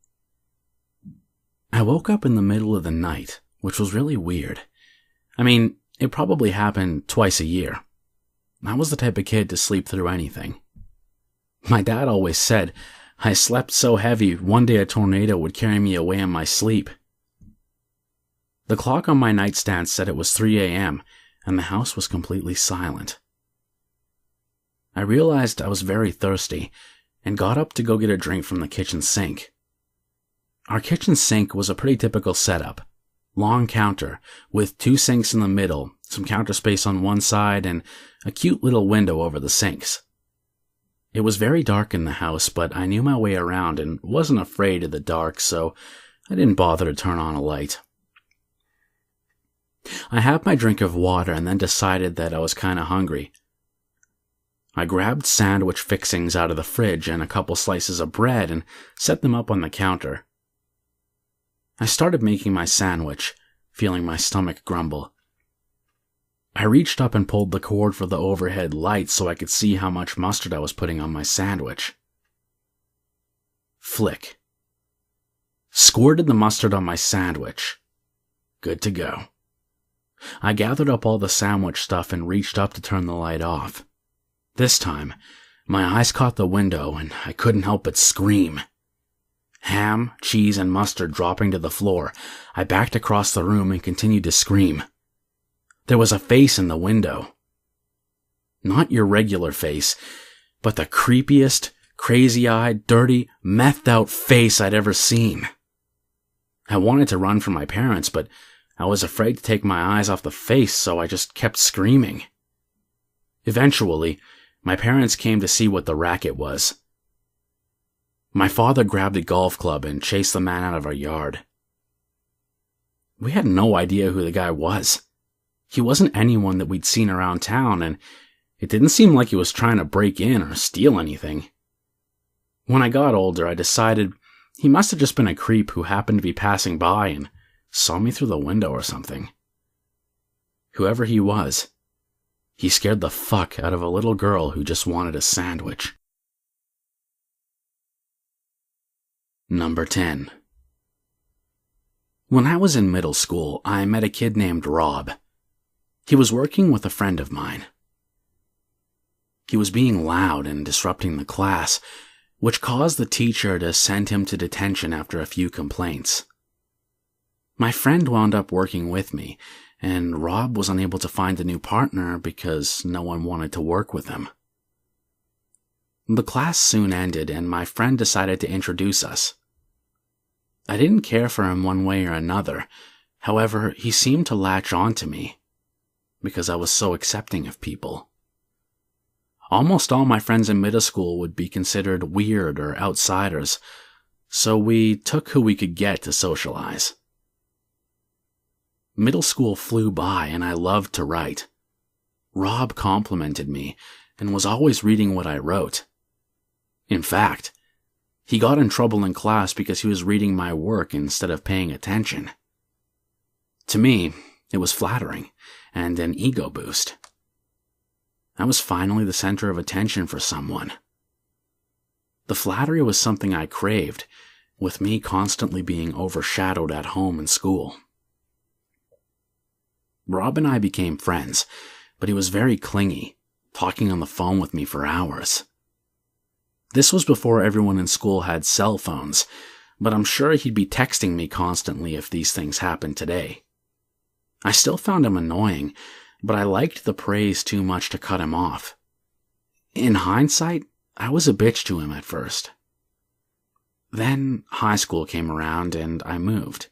I woke up in the middle of the night, which was really weird. I mean, it probably happened twice a year. I was the type of kid to sleep through anything. My dad always said I slept so heavy one day a tornado would carry me away in my sleep. The clock on my nightstand said it was 3 a.m., and the house was completely silent. I realized I was very thirsty, and got up to go get a drink from the kitchen sink. Our kitchen sink was a pretty typical setup. Long counter, with 2 sinks in the middle, some counter space on one side, and a cute little window over the sinks. It was very dark in the house, but I knew my way around and wasn't afraid of the dark, so I didn't bother to turn on a light. I had my drink of water and then decided that I was kinda hungry. I grabbed sandwich fixings out of the fridge and a couple slices of bread and set them up on the counter. I started making my sandwich, feeling my stomach grumble. I reached up and pulled the cord for the overhead light so I could see how much mustard I was putting on my sandwich. Flick. Squirted the mustard on my sandwich. Good to go. I gathered up all the sandwich stuff and reached up to turn the light off. This time, my eyes caught the window and I couldn't help but scream. Ham, cheese, and mustard dropping to the floor, I backed across the room and continued to scream. There was a face in the window. Not your regular face, but the creepiest, crazy-eyed, dirty, methed-out face I'd ever seen. I wanted to run from my parents, but I was afraid to take my eyes off the face, so I just kept screaming. Eventually, my parents came to see what the racket was. My father grabbed a golf club and chased the man out of our yard. We had no idea who the guy was. He wasn't anyone that we'd seen around town, and it didn't seem like he was trying to break in or steal anything. When I got older, I decided he must have just been a creep who happened to be passing by and saw me through the window or something. Whoever he was, he scared the fuck out of a little girl who just wanted a sandwich. Number 10. When I was in middle school, I met a kid named Rob. He was working with a friend of mine. He was being loud and disrupting the class, which caused the teacher to send him to detention after a few complaints. My friend wound up working with me, and Rob was unable to find a new partner because no one wanted to work with him. The class soon ended, and my friend decided to introduce us. I didn't care for him one way or another. However, he seemed to latch on to me because I was so accepting of people. Almost all my friends in middle school would be considered weird or outsiders, so we took who we could get to socialize. Middle school flew by and I loved to write. Rob complimented me and was always reading what I wrote. In fact, he got in trouble in class because he was reading my work instead of paying attention. To me, it was flattering and an ego boost. I was finally the center of attention for someone. The flattery was something I craved, with me constantly being overshadowed at home and school. Rob and I became friends, but he was very clingy, talking on the phone with me for hours. This was before everyone in school had cell phones, but I'm sure he'd be texting me constantly if these things happened today. I still found him annoying, but I liked the praise too much to cut him off. In hindsight, I was a bitch to him at first. Then high school came around and I moved.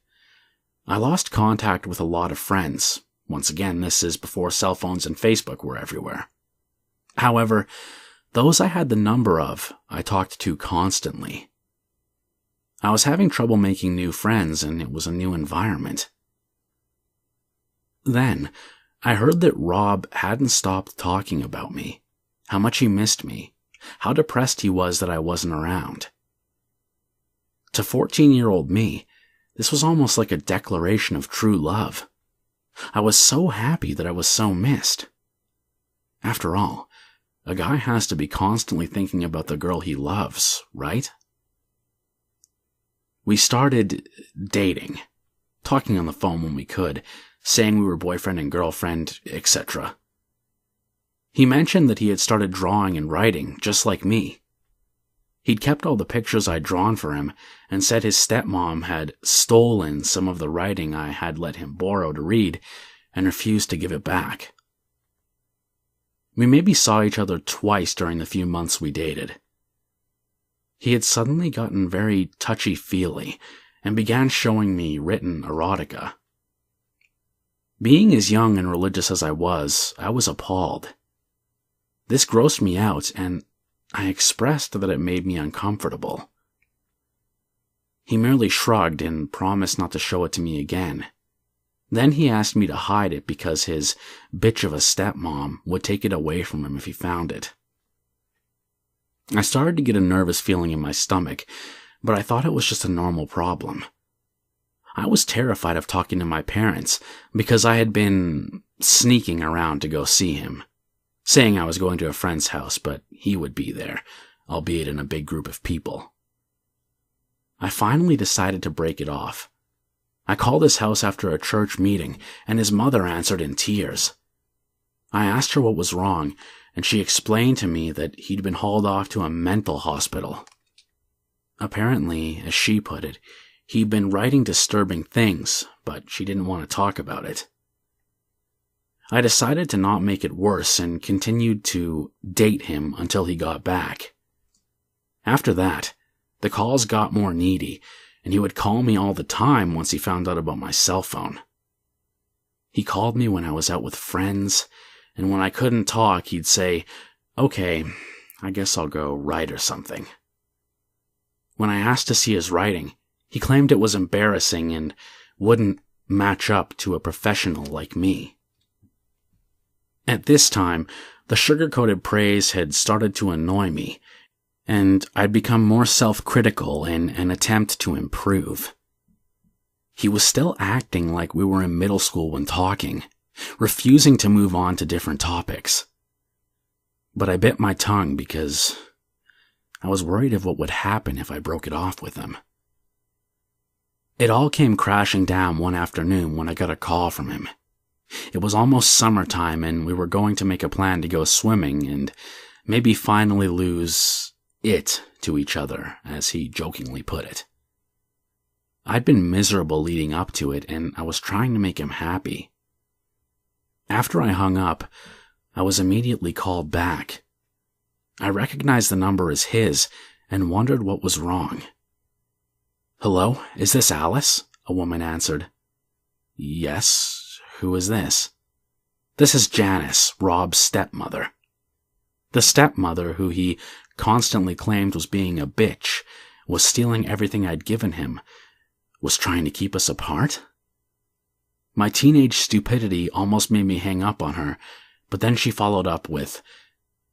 I lost contact with a lot of friends. Once again, this is before cell phones and Facebook were everywhere. However, those I had the number of, I talked to constantly. I was having trouble making new friends and it was a new environment. Then, I heard that Rob hadn't stopped talking about me, how much he missed me, how depressed he was that I wasn't around. To 14-year-old me, this was almost like a declaration of true love. I was so happy that I was so missed. After all, a guy has to be constantly thinking about the girl he loves, right? We started dating, talking on the phone when we could, saying we were boyfriend and girlfriend, etc. He mentioned that he had started drawing and writing, just like me. He'd kept all the pictures I'd drawn for him, and said his stepmom had stolen some of the writing I had let him borrow to read, and refused to give it back. We maybe saw each other twice during the few months we dated. He had suddenly gotten very touchy-feely, and began showing me written erotica. Being as young and religious as I was appalled. This grossed me out, and I expressed that it made me uncomfortable. He merely shrugged and promised not to show it to me again. Then he asked me to hide it because his bitch of a stepmom would take it away from him if he found it. I started to get a nervous feeling in my stomach, but I thought it was just a normal problem. I was terrified of talking to my parents because I had been sneaking around to go see him, saying I was going to a friend's house, but he would be there, albeit in a big group of people. I finally decided to break it off. I called his house after a church meeting, and his mother answered in tears. I asked her what was wrong, and she explained to me that he'd been hauled off to a mental hospital. Apparently, as she put it, he'd been writing disturbing things, but she didn't want to talk about it. I decided to not make it worse and continued to date him until he got back. After that, the calls got more needy, and he would call me all the time once he found out about my cell phone. He called me when I was out with friends, and when I couldn't talk, he'd say, "Okay, I guess I'll go write or something." When I asked to see his writing, he claimed it was embarrassing and wouldn't match up to a professional like me. At this time, the sugar-coated praise had started to annoy me, and I'd become more self-critical in an attempt to improve. He was still acting like we were in middle school when talking, refusing to move on to different topics. But I bit my tongue because I was worried of what would happen if I broke it off with him. It all came crashing down one afternoon when I got a call from him. It was almost summertime and we were going to make a plan to go swimming and maybe finally lose it to each other, as he jokingly put it. I'd been miserable leading up to it and I was trying to make him happy. After I hung up, I was immediately called back. I recognized the number as his and wondered what was wrong. "Hello, is this Alice?" a woman answered. "Yes, who is this?" "This is Janice, Rob's stepmother." The stepmother, who he constantly claimed was being a bitch, was stealing everything I'd given him, was trying to keep us apart? My teenage stupidity almost made me hang up on her, but then she followed up with,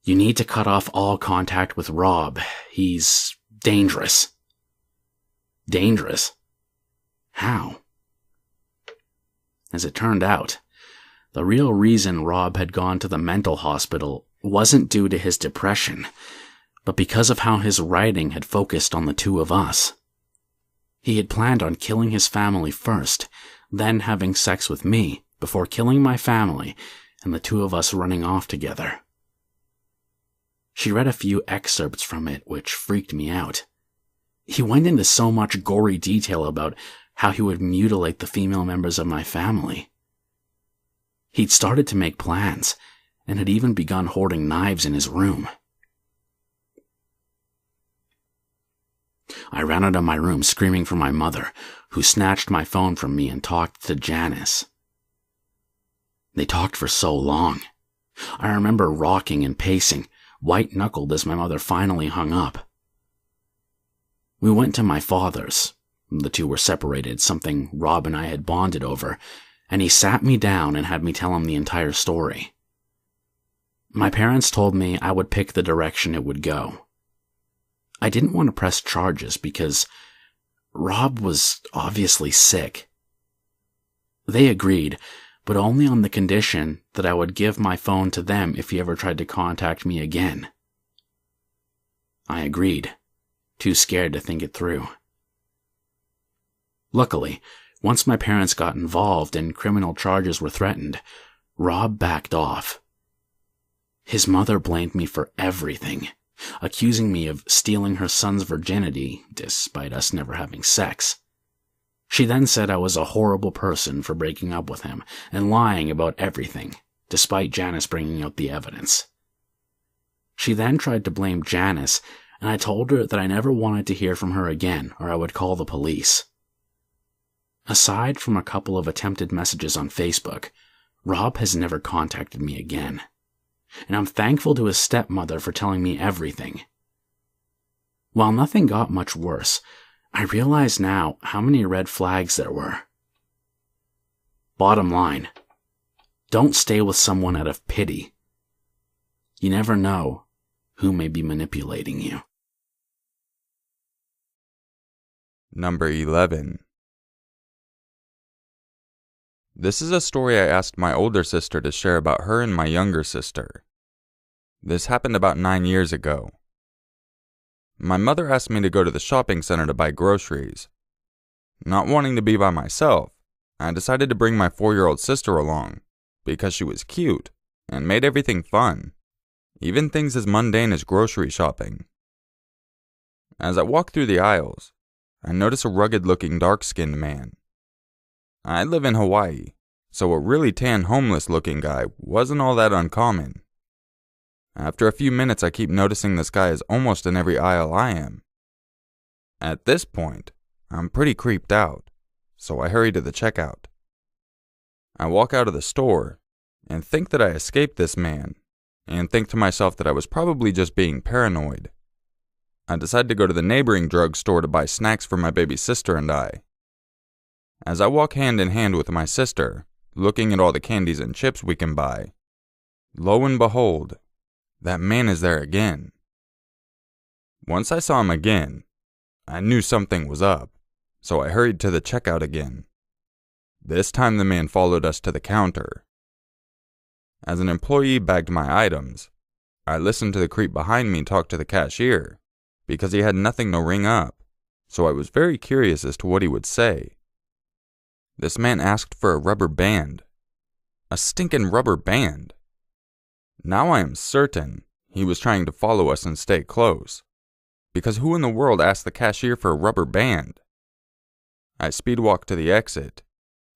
"You need to cut off all contact with Rob. He's dangerous." Dangerous? How? As it turned out, the real reason Rob had gone to the mental hospital wasn't due to his depression, but because of how his writing had focused on the two of us. He had planned on killing his family first, then having sex with me, before killing my family and the two of us running off together. She read a few excerpts from it, which freaked me out. He went into so much gory detail about how he would mutilate the female members of my family. He'd started to make plans, and had even begun hoarding knives in his room. I ran out of my room screaming for my mother, who snatched my phone from me and talked to Janice. They talked for so long. I remember rocking and pacing, white-knuckled as my mother finally hung up. We went to my father's. The two were separated, something Rob and I had bonded over, and he sat me down and had me tell him the entire story. My parents told me I would pick the direction it would go. I didn't want to press charges because Rob was obviously sick. They agreed, but only on the condition that I would give my phone to them if he ever tried to contact me again. I agreed, too scared to think it through. Luckily, once my parents got involved and criminal charges were threatened, Rob backed off. His mother blamed me for everything, accusing me of stealing her son's virginity, despite us never having sex. She then said I was a horrible person for breaking up with him and lying about everything, despite Janice bringing out the evidence. She then tried to blame Janice, and I told her that I never wanted to hear from her again or I would call the police. Aside from a couple of attempted messages on Facebook, Rob has never contacted me again. And I'm thankful to his stepmother for telling me everything. While nothing got much worse, I realize now how many red flags there were. Bottom line, don't stay with someone out of pity. You never know who may be manipulating you. Number 11. This is a story I asked my older sister to share about her and my younger sister. This happened about 9 years ago. My mother asked me to go to the shopping center to buy groceries. Not wanting to be by myself, I decided to bring my 4-year-old sister along because she was cute and made everything fun, even things as mundane as grocery shopping. As I walked through the aisles, I noticed a rugged-looking dark-skinned man. I live in Hawaii, so a really tan homeless-looking guy wasn't all that uncommon. After a few minutes, I keep noticing this guy is almost in every aisle I am. At this point, I'm pretty creeped out, so I hurry to the checkout. I walk out of the store and think that I escaped this man, and think to myself that I was probably just being paranoid. I decide to go to the neighboring drugstore to buy snacks for my baby sister and I. As I walk hand in hand with my sister, looking at all the candies and chips we can buy, lo and behold, that man is there again. Once I saw him again, I knew something was up, so I hurried to the checkout again. This time the man followed us to the counter. As an employee bagged my items, I listened to the creep behind me talk to the cashier, because he had nothing to ring up, so I was very curious as to what he would say. This man asked for a rubber band. A stinking rubber band. Now I am certain he was trying to follow us and stay close, because who in the world asked the cashier for a rubber band? I speed walk to the exit,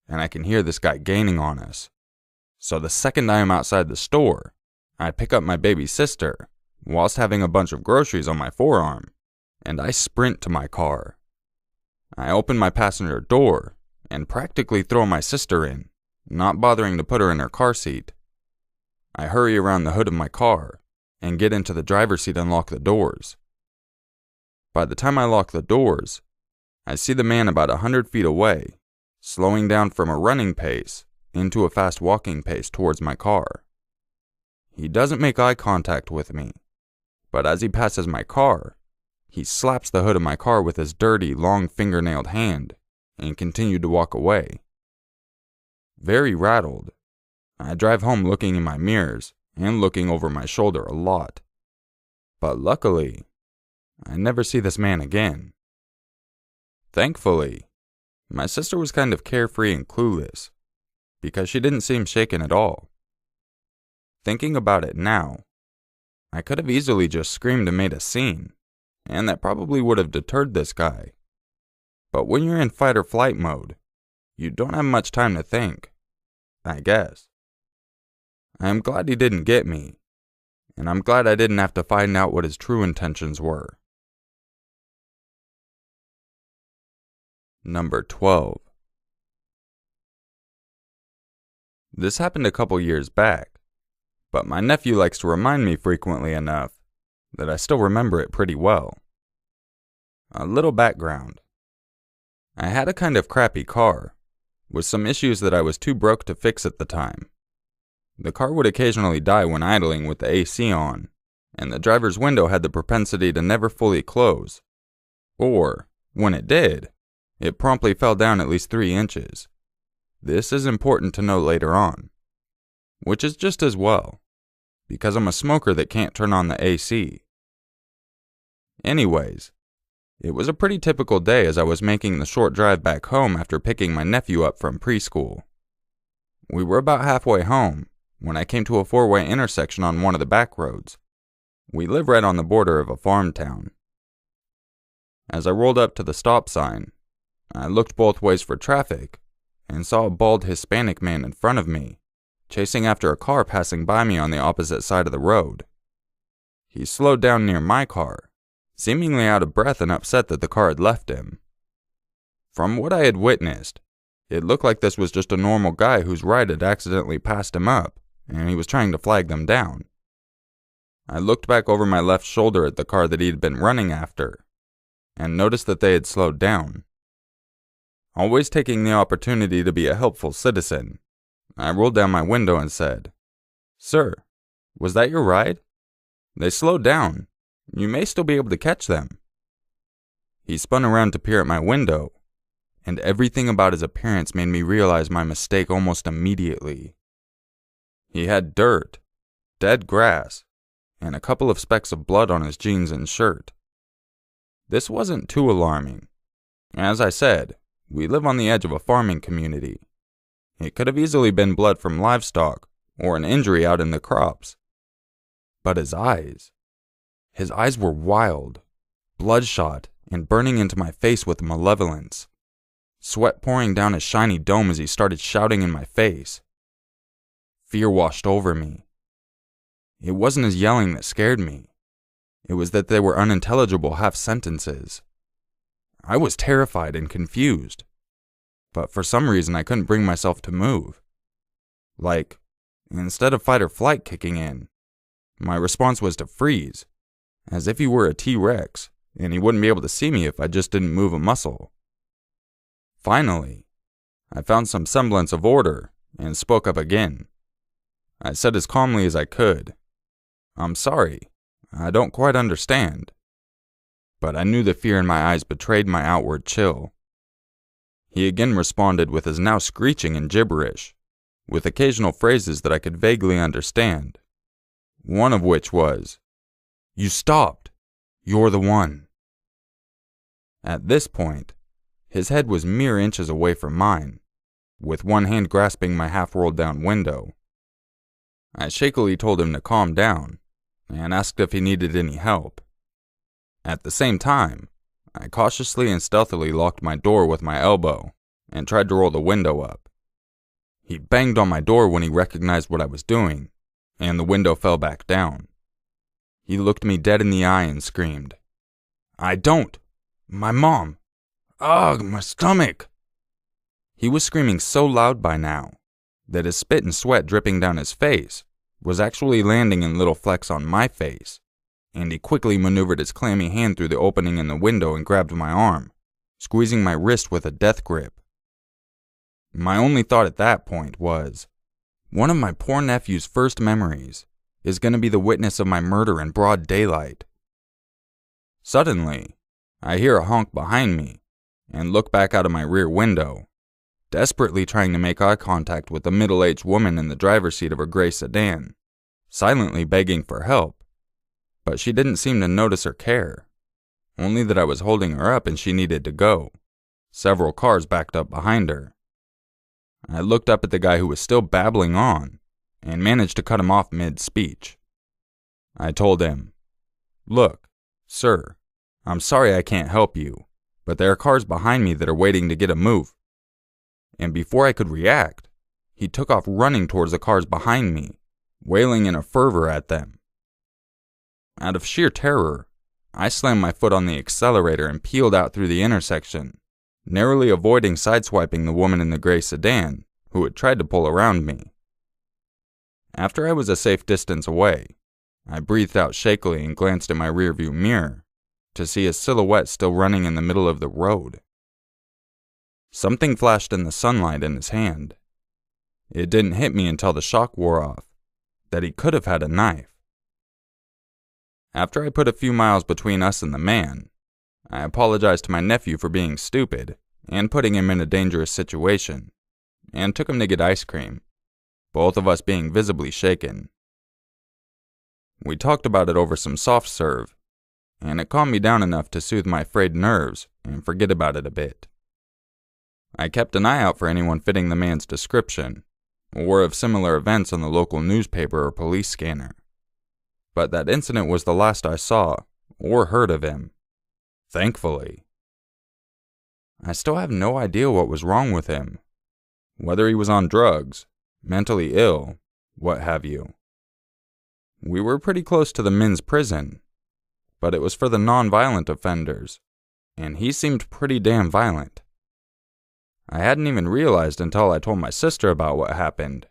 and I can hear this guy gaining on us. So the second I am outside the store, I pick up my baby sister, whilst having a bunch of groceries on my forearm, and I sprint to my car. I open my passenger door and practically throw my sister in, not bothering to put her in her car seat. I hurry around the hood of my car and get into the driver's seat and lock the doors. By the time I lock the doors, I see the man about 100 feet away, slowing down from a running pace into a fast walking pace towards my car. He doesn't make eye contact with me, but as he passes my car, he slaps the hood of my car with his dirty, long fingernailed hand and continued to walk away. Very rattled, I drive home looking in my mirrors and looking over my shoulder a lot. But luckily, I never see this man again. Thankfully, my sister was kind of carefree and clueless, because she didn't seem shaken at all. Thinking about it now, I could have easily just screamed and made a scene, and that probably would have deterred this guy. But when you're in fight or flight mode, you don't have much time to think, I guess. I am glad he didn't get me, and I'm glad I didn't have to find out what his true intentions were. Number 12. This happened a couple years back, but my nephew likes to remind me frequently enough that I still remember it pretty well. A little background. I had a kind of crappy car, with some issues that I was too broke to fix at the time. The car would occasionally die when idling with the AC on, and the driver's window had the propensity to never fully close. Or, when it did, it promptly fell down at least 3 inches. This is important to note later on, which is just as well, because I'm a smoker that can't turn on the AC. Anyways, it was a pretty typical day as I was making the short drive back home after picking my nephew up from preschool. We were about halfway home when I came to a 4-way intersection on one of the back roads. We live right on the border of a farm town. As I rolled up to the stop sign, I looked both ways for traffic and saw a bald Hispanic man in front of me, chasing after a car passing by me on the opposite side of the road. He slowed down near my car, seemingly out of breath and upset that the car had left him. From what I had witnessed, it looked like this was just a normal guy whose ride had accidentally passed him up, and he was trying to flag them down. I looked back over my left shoulder at the car that he had been running after, and noticed that they had slowed down. Always taking the opportunity to be a helpful citizen, I rolled down my window and said, "Sir, was that your ride? They slowed down. You may still be able to catch them." He spun around to peer at my window, and everything about his appearance made me realize my mistake almost immediately. He had dirt, dead grass, and a couple of specks of blood on his jeans and shirt. This wasn't too alarming. As I said, we live on the edge of a farming community. It could have easily been blood from livestock or an injury out in the crops. But his eyes were wild, bloodshot, and burning into my face with malevolence. Sweat pouring down his shiny dome as he started shouting in my face. Fear washed over me. It wasn't his yelling that scared me. It was that they were unintelligible half-sentences. I was terrified and confused, but for some reason I couldn't bring myself to move. Like, instead of fight or flight kicking in, my response was to freeze, as if he were a T-Rex, and he wouldn't be able to see me if I just didn't move a muscle. Finally, I found some semblance of order and spoke up again. I said as calmly as I could, "I'm sorry, I don't quite understand." But I knew the fear in my eyes betrayed my outward chill. He again responded with his now screeching and gibberish, with occasional phrases that I could vaguely understand, one of which was, "You stopped. You're the one." At this point, his head was mere inches away from mine, with one hand grasping my half-rolled down window. I shakily told him to calm down, and asked if he needed any help. At the same time, I cautiously and stealthily locked my door with my elbow, and tried to roll the window up. He banged on my door when he recognized what I was doing, and the window fell back down. He looked me dead in the eye and screamed, "I don't! My mom! Ugh, my stomach!" He was screaming so loud by now that his spit and sweat dripping down his face was actually landing in little flecks on my face, and he quickly maneuvered his clammy hand through the opening in the window and grabbed my arm, squeezing my wrist with a death grip. My only thought at that point was, one of my poor nephew's first memories is going to be the witness of my murder in broad daylight. Suddenly, I hear a honk behind me, and look back out of my rear window, desperately trying to make eye contact with the middle-aged woman in the driver's seat of her gray sedan, silently begging for help, but she didn't seem to notice or care, only that I was holding her up and she needed to go. Several cars backed up behind her. I looked up at the guy who was still babbling on, and managed to cut him off mid-speech. I told him, "Look, sir, I'm sorry I can't help you, but there are cars behind me that are waiting to get a move." And before I could react, he took off running towards the cars behind me, wailing in a fervor at them. Out of sheer terror, I slammed my foot on the accelerator and peeled out through the intersection, narrowly avoiding sideswiping the woman in the gray sedan, who had tried to pull around me. After I was a safe distance away, I breathed out shakily and glanced at my rearview mirror to see his silhouette still running in the middle of the road. Something flashed in the sunlight in his hand. It didn't hit me until the shock wore off, that he could have had a knife. After I put a few miles between us and the man, I apologized to my nephew for being stupid and putting him in a dangerous situation, and took him to get ice cream, both of us being visibly shaken. We talked about it over some soft serve, and it calmed me down enough to soothe my frayed nerves and forget about it a bit. I kept an eye out for anyone fitting the man's description, or of similar events on the local newspaper or police scanner. But that incident was the last I saw or heard of him. Thankfully. I still have no idea what was wrong with him. Whether he was on drugs, mentally ill, what have you. We were pretty close to the men's prison, but it was for the non-violent offenders, and he seemed pretty damn violent. I hadn't even realized until I told my sister about what happened,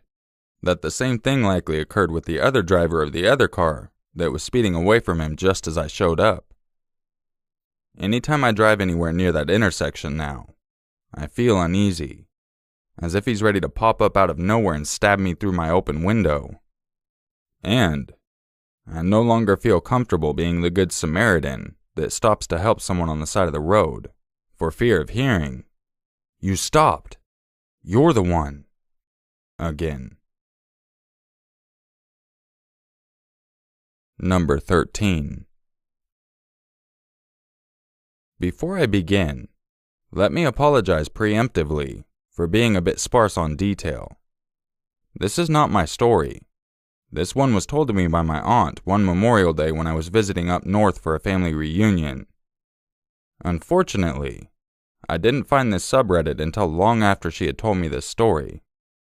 that the same thing likely occurred with the other driver of the other car that was speeding away from him just as I showed up. Anytime I drive anywhere near that intersection now, I feel uneasy, as if he's ready to pop up out of nowhere and stab me through my open window. And I no longer feel comfortable being the good Samaritan that stops to help someone on the side of the road, for fear of hearing, "You stopped. You're the one." Again. Number 13. Before I begin, let me apologize preemptively for being a bit sparse on detail. This is not my story. This one was told to me by my aunt one Memorial Day when I was visiting up north for a family reunion. Unfortunately, I didn't find this subreddit until long after she had told me this story,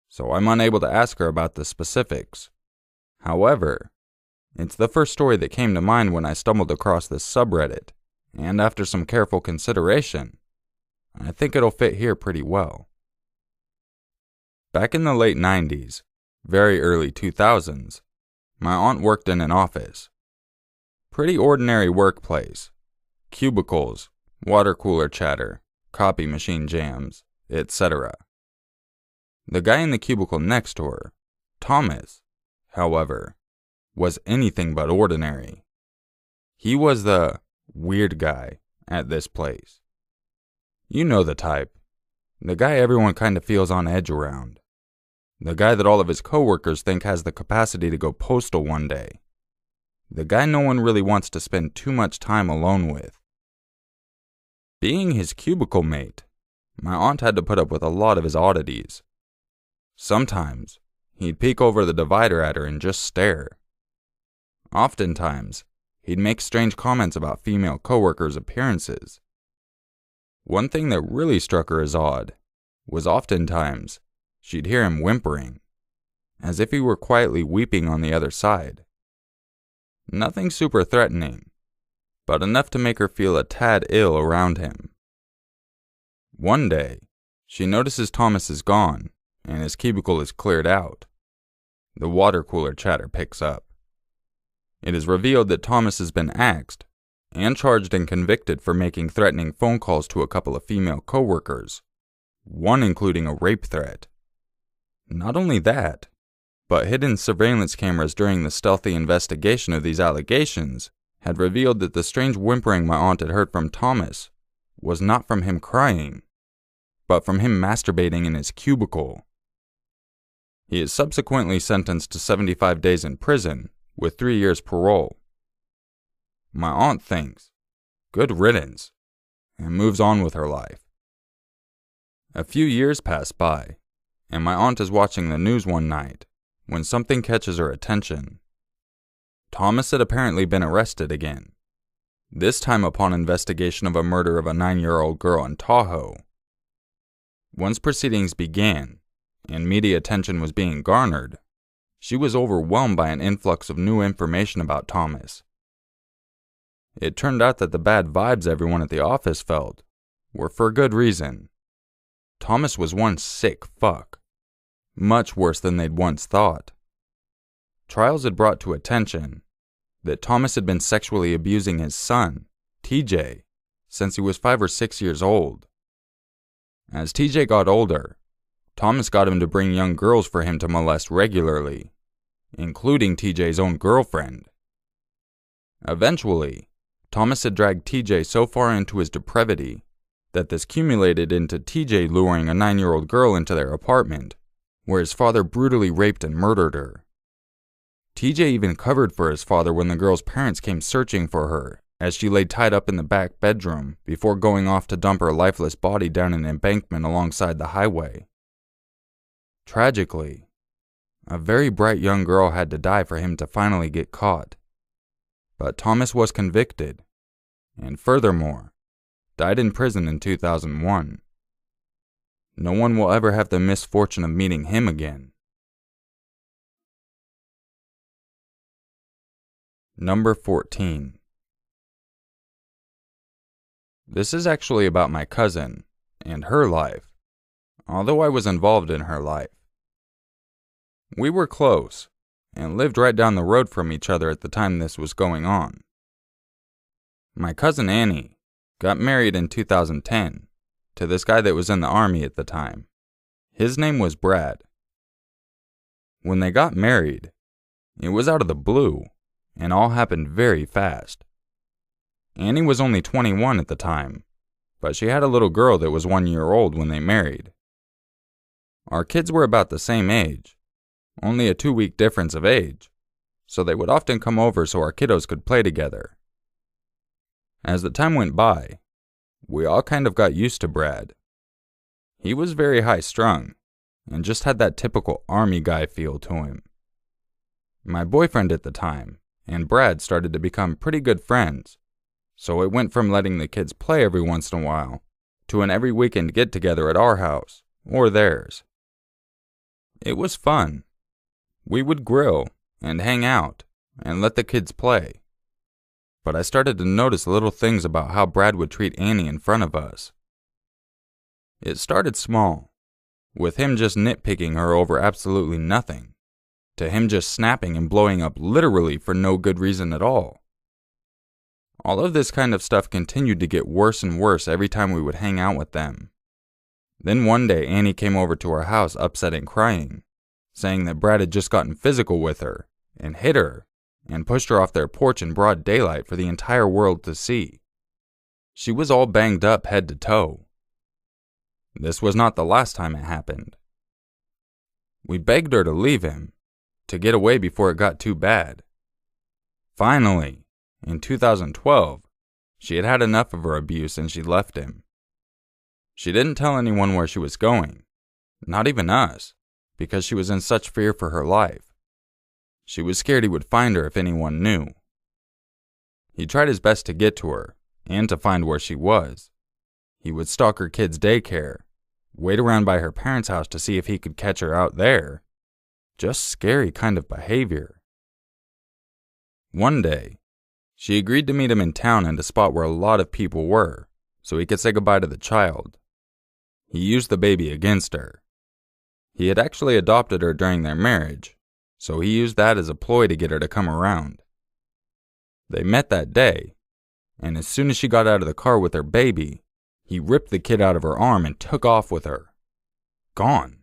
so I'm unable to ask her about the specifics. However, it's the first story that came to mind when I stumbled across this subreddit, and after some careful consideration, I think it'll fit here pretty well. Back in the late 90s, very early 2000s, my aunt worked in an office. Pretty ordinary workplace. Cubicles, water cooler chatter, copy machine jams, etc. The guy in the cubicle next to her, Thomas, however, was anything but ordinary. He was the weird guy at this place. You know the type. The guy everyone kind of feels on edge around. The guy that all of his coworkers think has the capacity to go postal one day. The guy no one really wants to spend too much time alone with. Being his cubicle mate, my aunt had to put up with a lot of his oddities. Sometimes, he'd peek over the divider at her and just stare. Oftentimes, he'd make strange comments about female coworkers' appearances. One thing that really struck her as odd was oftentimes she'd hear him whimpering, as if he were quietly weeping on the other side. Nothing super threatening, but enough to make her feel a tad ill around him. One day, she notices Thomas is gone, and his cubicle is cleared out. The water cooler chatter picks up. It is revealed that Thomas has been axed and charged and convicted for making threatening phone calls to a couple of female coworkers, one including a rape threat. Not only that, but hidden surveillance cameras during the stealthy investigation of these allegations had revealed that the strange whimpering my aunt had heard from Thomas was not from him crying, but from him masturbating in his cubicle. He is subsequently sentenced to 75 days in prison with 3 years parole. My aunt thinks, good riddance, and moves on with her life. A few years pass by, and my aunt is watching the news one night when something catches her attention. Thomas had apparently been arrested again, this time upon investigation of a murder of a 9-year-old girl in Tahoe. Once proceedings began, and media attention was being garnered, she was overwhelmed by an influx of new information about Thomas. It turned out that the bad vibes everyone at the office felt were for good reason. Thomas was one sick fuck, much worse than they'd once thought. Trials had brought to attention that Thomas had been sexually abusing his son, TJ, since he was 5 or 6 years old. As TJ got older, Thomas got him to bring young girls for him to molest regularly, including TJ's own girlfriend. Eventually, Thomas had dragged TJ so far into his depravity that this culminated into TJ luring a 9-year-old girl into their apartment, where his father brutally raped and murdered her. TJ even covered for his father when the girl's parents came searching for her, as she lay tied up in the back bedroom before going off to dump her lifeless body down an embankment alongside the highway. Tragically, a very bright young girl had to die for him to finally get caught. But Thomas was convicted, and furthermore, died in prison in 2001. No one will ever have the misfortune of meeting him again. Number 14. This is actually about my cousin and her life, although I was involved in her life. We were close and lived right down the road from each other at the time this was going on. My cousin Annie got married in 2010 to this guy that was in the army at the time. His name was Brad. When they got married, it was out of the blue, and all happened very fast. Annie was only 21 at the time, but she had a little girl that was 1 year old when they married. Our kids were about the same age, only a 2-week difference of age, so they would often come over so our kiddos could play together. As the time went by, we all kind of got used to Brad. He was very high-strung, and just had that typical army guy feel to him. My boyfriend at the time and Brad started to become pretty good friends, so it went from letting the kids play every once in a while to an every weekend get-together at our house, or theirs. It was fun. We would grill and hang out and let the kids play. But I started to notice little things about how Brad would treat Annie in front of us. It started small, with him just nitpicking her over absolutely nothing, to him just snapping and blowing up literally for no good reason at all. All of this kind of stuff continued to get worse and worse every time we would hang out with them. Then one day Annie came over to our house upset and crying, saying that Brad had just gotten physical with her and hit her and pushed her off their porch in broad daylight for the entire world to see. She was all banged up head to toe. This was not the last time it happened. We begged her to leave him, to get away before it got too bad. Finally, in 2012, she had had enough of her abuse and she left him. She didn't tell anyone where she was going, not even us, because she was in such fear for her life. She was scared he would find her if anyone knew. He tried his best to get to her and to find where she was. He would stalk her kids' daycare, wait around by her parents' house to see if he could catch her out there. Just scary kind of behavior. One day, she agreed to meet him in town in a spot where a lot of people were, so he could say goodbye to the child. He used the baby against her. He had actually adopted her during their marriage, so he used that as a ploy to get her to come around. They met that day, and as soon as she got out of the car with her baby, he ripped the kid out of her arm and took off with her. Gone.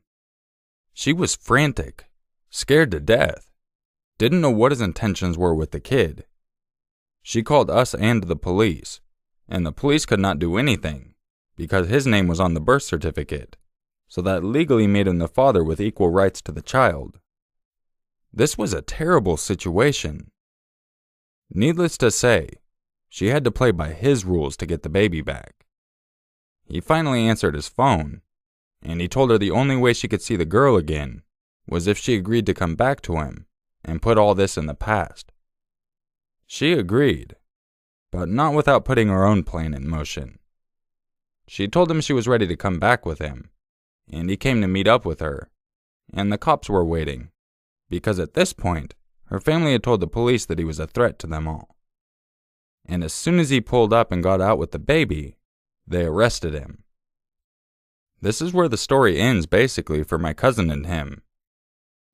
She was frantic, scared to death, didn't know what his intentions were with the kid. She called us and the police, and the police could not do anything because his name was on the birth certificate, so that legally made him the father with equal rights to the child. This was a terrible situation. Needless to say, she had to play by his rules to get the baby back. He finally answered his phone, and he told her the only way she could see the girl again was if she agreed to come back to him and put all this in the past. She agreed, but not without putting her own plan in motion. She told him she was ready to come back with him, and he came to meet up with her, and the cops were waiting, because at this point, her family had told the police that he was a threat to them all. And as soon as he pulled up and got out with the baby, they arrested him. This is where the story ends basically for my cousin and him.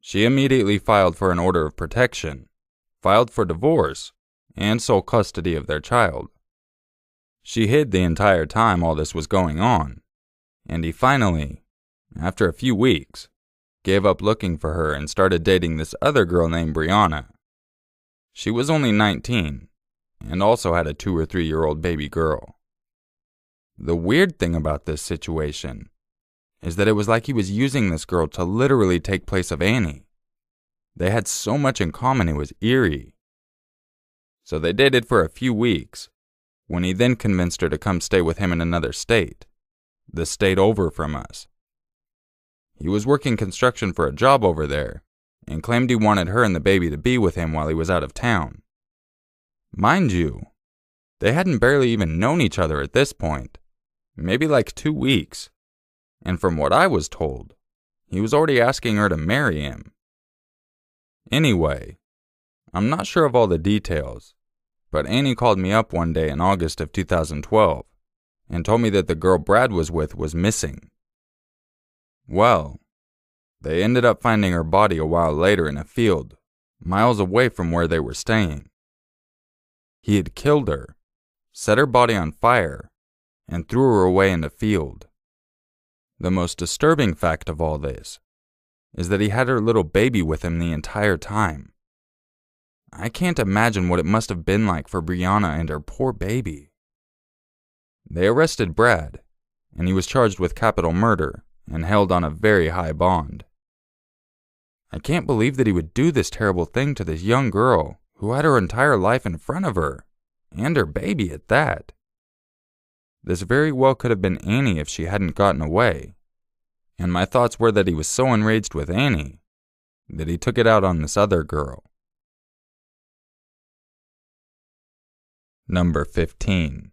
She immediately filed for an order of protection, filed for divorce, and sole custody of their child. She hid the entire time all this was going on, and he finally, after a few weeks, gave up looking for her and started dating this other girl named Brianna. She was only 19, and also had a 2 or 3 year old baby girl. The weird thing about this situation is that it was like he was using this girl to literally take place of Annie. They had so much in common it was eerie. So they dated for a few weeks, when he then convinced her to come stay with him in another state, the state over from us. He was working construction for a job over there, and claimed he wanted her and the baby to be with him while he was out of town. Mind you, they hadn't barely even known each other at this point, maybe like 2 weeks, and from what I was told, he was already asking her to marry him. Anyway, I'm not sure of all the details, but Annie called me up one day in August of 2012 and told me that the girl Brad was with was missing. Well, they ended up finding her body a while later in a field, miles away from where they were staying. He had killed her, set her body on fire, and threw her away in the field. The most disturbing fact of all this is that he had her little baby with him the entire time. I can't imagine what it must have been like for Brianna and her poor baby. They arrested Brad, and he was charged with capital murder and held on a very high bond. I can't believe that he would do this terrible thing to this young girl who had her entire life in front of her, and her baby at that. This very well could have been Annie if she hadn't gotten away, and my thoughts were that he was so enraged with Annie that he took it out on this other girl. Number 15.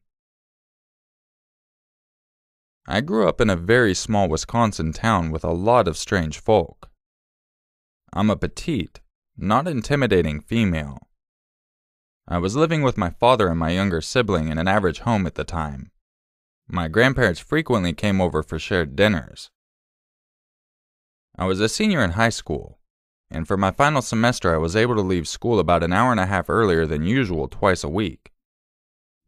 I grew up in a very small Wisconsin town with a lot of strange folk. I'm a petite, not intimidating female. I was living with my father and my younger sibling in an average home at the time. My grandparents frequently came over for shared dinners. I was a senior in high school, and for my final semester I was able to leave school about an hour and a half earlier than usual twice a week.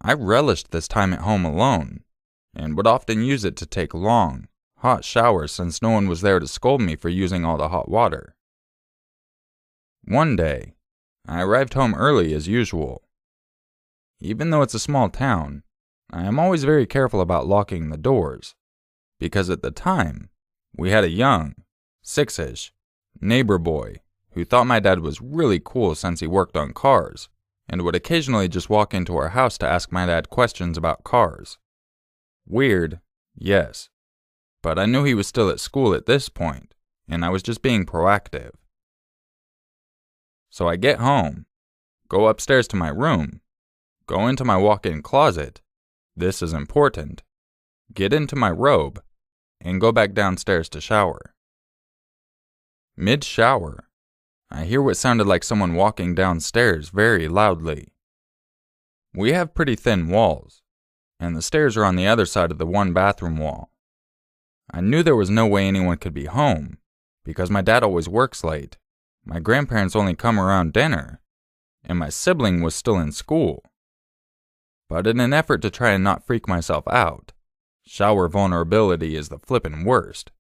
I relished this time at home alone, and would often use it to take long, hot showers since no one was there to scold me for using all the hot water. One day, I arrived home early as usual. Even though it's a small town, I am always very careful about locking the doors, because at the time, we had a young, 6-ish, neighbor boy who thought my dad was really cool since he worked on cars, and would occasionally just walk into our house to ask my dad questions about cars. Weird, yes, but I knew he was still at school at this point, and I was just being proactive. So I get home, go upstairs to my room, go into my walk-in closet, this is important, get into my robe, and go back downstairs to shower. Mid-shower, I hear what sounded like someone walking downstairs very loudly. We have pretty thin walls, and the stairs are on the other side of the one bathroom wall. I knew there was no way anyone could be home, because my dad always works late, my grandparents only come around dinner, and my sibling was still in school. But in an effort to try and not freak myself out, shower vulnerability is the flippin' worst,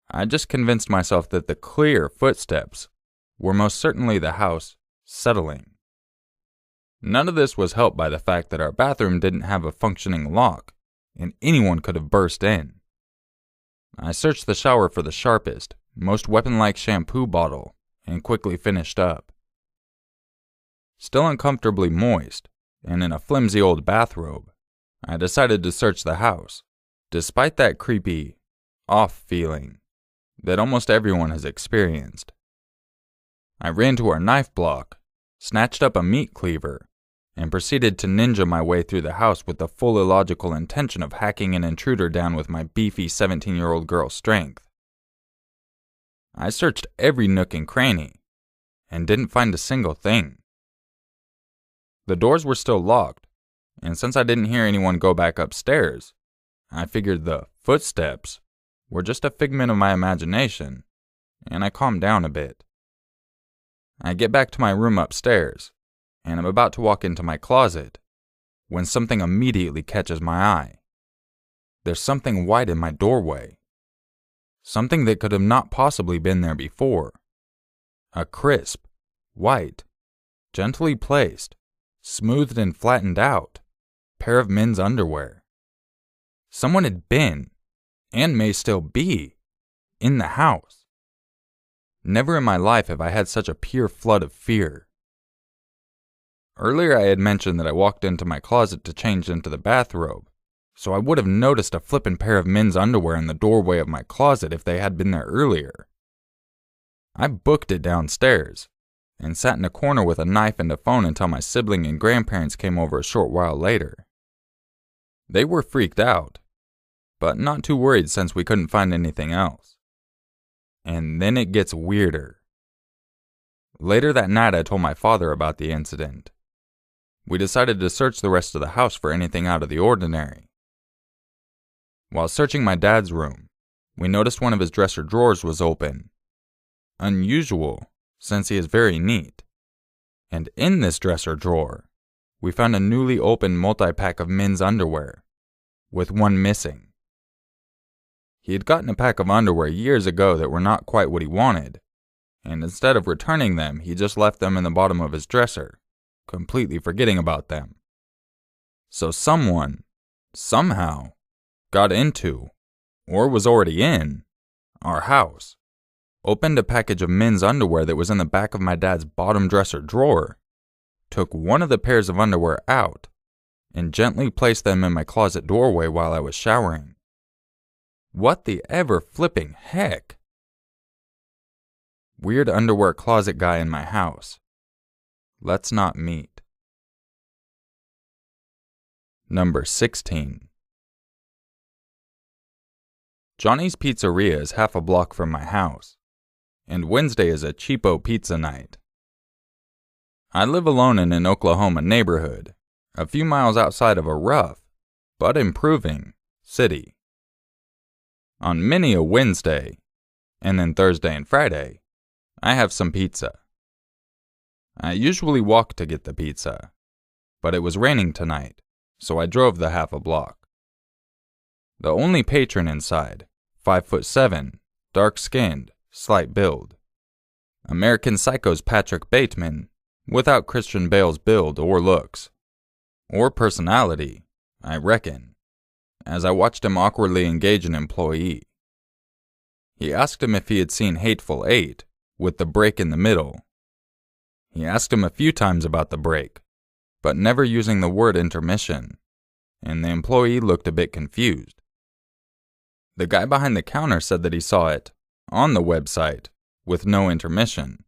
I just convinced myself that the clear footsteps were most certainly the house settling. None of this was helped by the fact that our bathroom didn't have a functioning lock, and anyone could have burst in. I searched the shower for the sharpest, most weapon-like shampoo bottle, and quickly finished up. Still uncomfortably moist, and in a flimsy old bathrobe, I decided to search the house, despite that creepy, off feeling that almost everyone has experienced. I ran to our knife block, snatched up a meat cleaver, and proceeded to ninja my way through the house with the full illogical intention of hacking an intruder down with my beefy 17-year-old girl's strength. I searched every nook and cranny, and didn't find a single thing. The doors were still locked, and since I didn't hear anyone go back upstairs, I figured the footsteps were just a figment of my imagination, and I calmed down a bit. I get back to my room upstairs, and I'm about to walk into my closet, when something immediately catches my eye. There's something white in my doorway. Something that could have not possibly been there before. A crisp, white, gently placed, smoothed and flattened out pair of men's underwear. Someone had been, and may still be, in the house. Never in my life have I had such a pure flood of fear. Earlier I had mentioned that I walked into my closet to change into the bathrobe, so I would have noticed a flippin' pair of men's underwear in the doorway of my closet if they had been there earlier. I booked it downstairs, and sat in a corner with a knife and a phone until my sibling and grandparents came over a short while later. They were freaked out, but not too worried since we couldn't find anything else. And then it gets weirder. Later that night I told my father about the incident. We decided to search the rest of the house for anything out of the ordinary. While searching my dad's room, we noticed one of his dresser drawers was open. Unusual, since he is very neat. And in this dresser drawer, we found a newly opened multi-pack of men's underwear, with one missing. He had gotten a pack of underwear years ago that were not quite what he wanted, and instead of returning them, he just left them in the bottom of his dresser, completely forgetting about them. So someone, somehow, got into, or was already in, our house, opened a package of men's underwear that was in the back of my dad's bottom dresser drawer, took one of the pairs of underwear out, and gently placed them in my closet doorway while I was showering. What the ever-flipping heck? Weird underwear closet guy in my house. Let's not meet. Number 16. Johnny's Pizzeria is half a block from my house, and Wednesday is a cheapo pizza night. I live alone in an Oklahoma neighborhood, a few miles outside of a rough, but improving, city. On many a Wednesday, and then Thursday and Friday, I have some pizza. I usually walk to get the pizza, but it was raining tonight, so I drove the half a block. The only patron inside, 5'7", dark-skinned, slight build. American Psycho's Patrick Bateman, without Christian Bale's build or looks. Or personality, I reckon, as I watched him awkwardly engage an employee. He asked him if he had seen Hateful Eight, with the break in the middle. He asked him a few times about the break, but never using the word intermission, and the employee looked a bit confused. The guy behind the counter said that he saw it, on the website, with no intermission.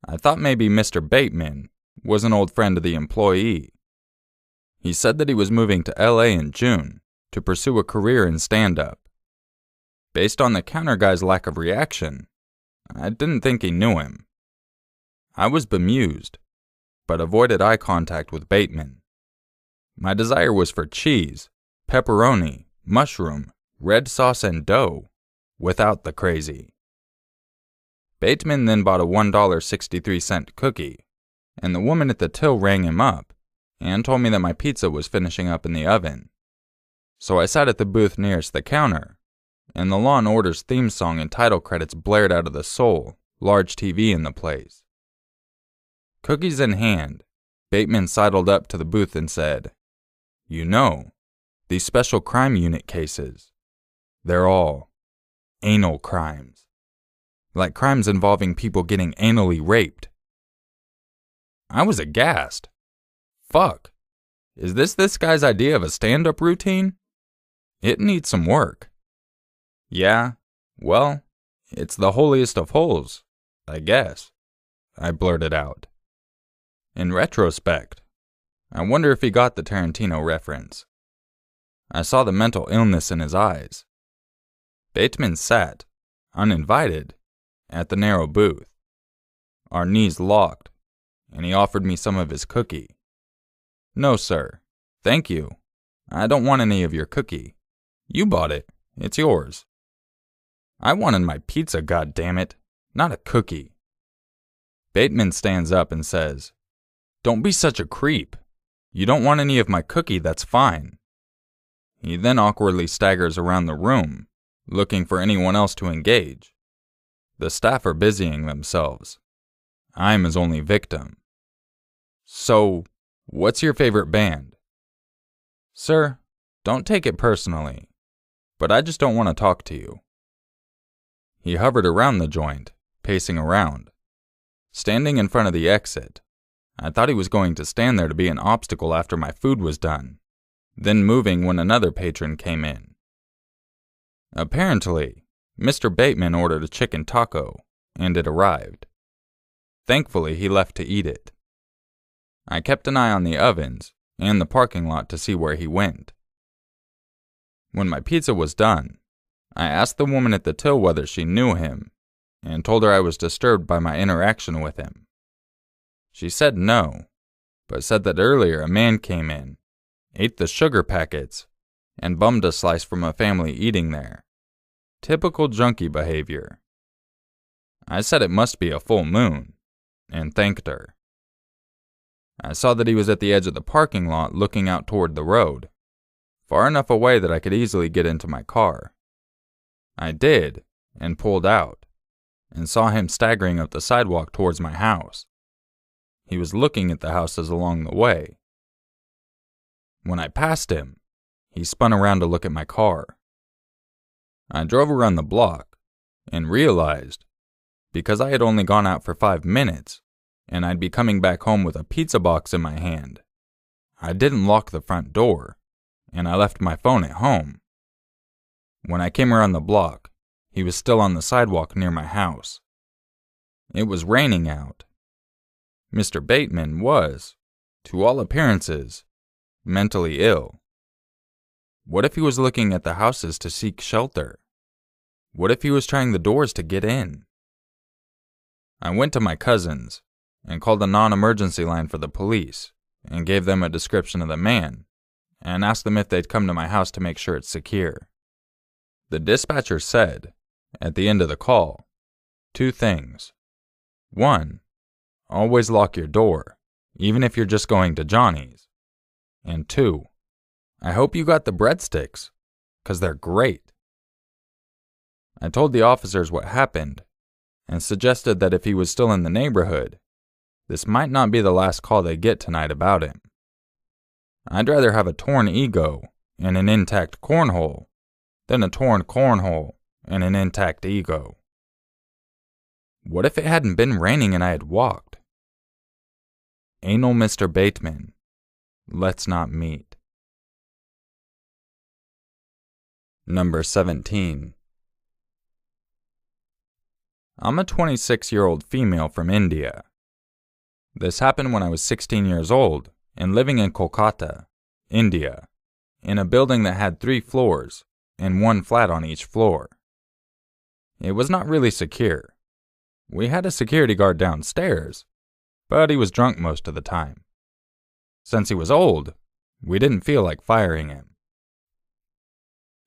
I thought maybe Mr. Bateman was an old friend of the employee. He said that he was moving to LA in June to pursue a career in stand-up. Based on the counter guy's lack of reaction, I didn't think he knew him. I was bemused, but avoided eye contact with Bateman. My desire was for cheese, pepperoni, mushroom, red sauce, and dough, without the crazy. Bateman then bought a $1.63 cookie, and the woman at the till rang him up and told me that my pizza was finishing up in the oven. So I sat at the booth nearest the counter, and the Law & Order's theme song and title credits blared out of the sole, large TV in the place. Cookies in hand, Bateman sidled up to the booth and said, "You know, these special crime unit cases, they're all anal crimes. Like crimes involving people getting anally raped." I was aghast. Fuck. Is this guy's idea of a stand-up routine? It needs some work. Yeah, well, it's the holiest of holes, I guess, I blurted out. In retrospect, I wonder if he got the Tarantino reference. I saw the mental illness in his eyes. Bateman sat, uninvited, at the narrow booth. Our knees locked, and he offered me some of his cookie. "No, sir. Thank you. I don't want any of your cookie. You bought it. It's yours." I wanted my pizza, goddammit, not a cookie. Bateman stands up and says, "Don't be such a creep. You don't want any of my cookie, that's fine." He then awkwardly staggers around the room, looking for anyone else to engage. The staff are busying themselves. I'm his only victim. "So, what's your favorite band?" "Sir, don't take it personally, but I just don't want to talk to you." He hovered around the joint, pacing around. Standing in front of the exit, I thought he was going to stand there to be an obstacle after my food was done, then moving when another patron came in. Apparently, Mr. Bateman ordered a chicken taco, and it arrived. Thankfully, he left to eat it. I kept an eye on the ovens and the parking lot to see where he went. When my pizza was done, I asked the woman at the till whether she knew him, and told her I was disturbed by my interaction with him. She said no, but said that earlier a man came in, ate the sugar packets, and bummed a slice from a family eating there. Typical junkie behavior. I said it must be a full moon, and thanked her. I saw that he was at the edge of the parking lot looking out toward the road, far enough away that I could easily get into my car. I did, and pulled out, and saw him staggering up the sidewalk towards my house. He was looking at the houses along the way. When I passed him, he spun around to look at my car. I drove around the block and realized, because I had only gone out for 5 minutes and I'd be coming back home with a pizza box in my hand, I didn't lock the front door, and I left my phone at home. When I came around the block, he was still on the sidewalk near my house. It was raining out. Mr. Bateman was, to all appearances, mentally ill. What if he was looking at the houses to seek shelter? What if he was trying the doors to get in? I went to my cousin's and called the non-emergency line for the police and gave them a description of the man and asked them if they'd come to my house to make sure it's secure. The dispatcher said, at the end of the call, 2 things. 1, always lock your door, even if you're just going to Johnny's. And 2, I hope you got the breadsticks, 'cause they're great. I told the officers what happened and suggested that if he was still in the neighborhood, this might not be the last call they get tonight about him. I'd rather have a torn ego and an intact cornhole than a torn cornhole and an intact ego. What if it hadn't been raining and I had walked? Anal Mr. Bateman, let's not meet. Number 17. I'm a 26-year-old female from India. This happened when I was 16 years old and living in Kolkata, India, in a building that had 3 floors and 1 flat on each floor. It was not really secure. We had a security guard downstairs, but he was drunk most of the time. Since he was old, we didn't feel like firing him.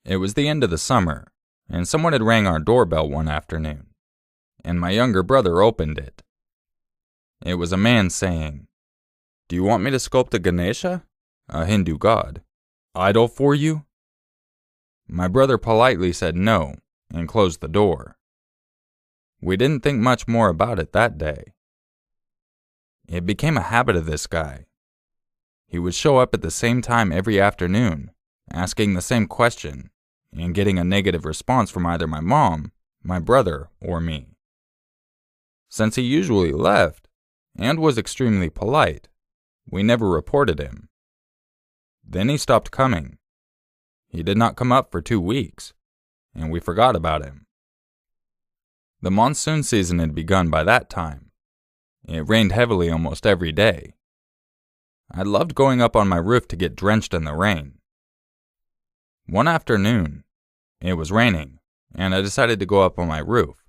It was the end of the summer, and someone had rang our doorbell one afternoon, and my younger brother opened it. It was a man saying, "Do you want me to sculpt a Ganesha, a Hindu god, idol for you?" My brother politely said no and closed the door. We didn't think much more about it that day. It became a habit of this guy. He would show up at the same time every afternoon, asking the same question, and getting a negative response from either my mom, my brother, or me. Since he usually left, and was extremely polite, we never reported him. Then he stopped coming. He did not come up for 2 weeks, and we forgot about him. The monsoon season had begun by that time. It rained heavily almost every day. I loved going up on my roof to get drenched in the rain. One afternoon, it was raining, and I decided to go up on my roof.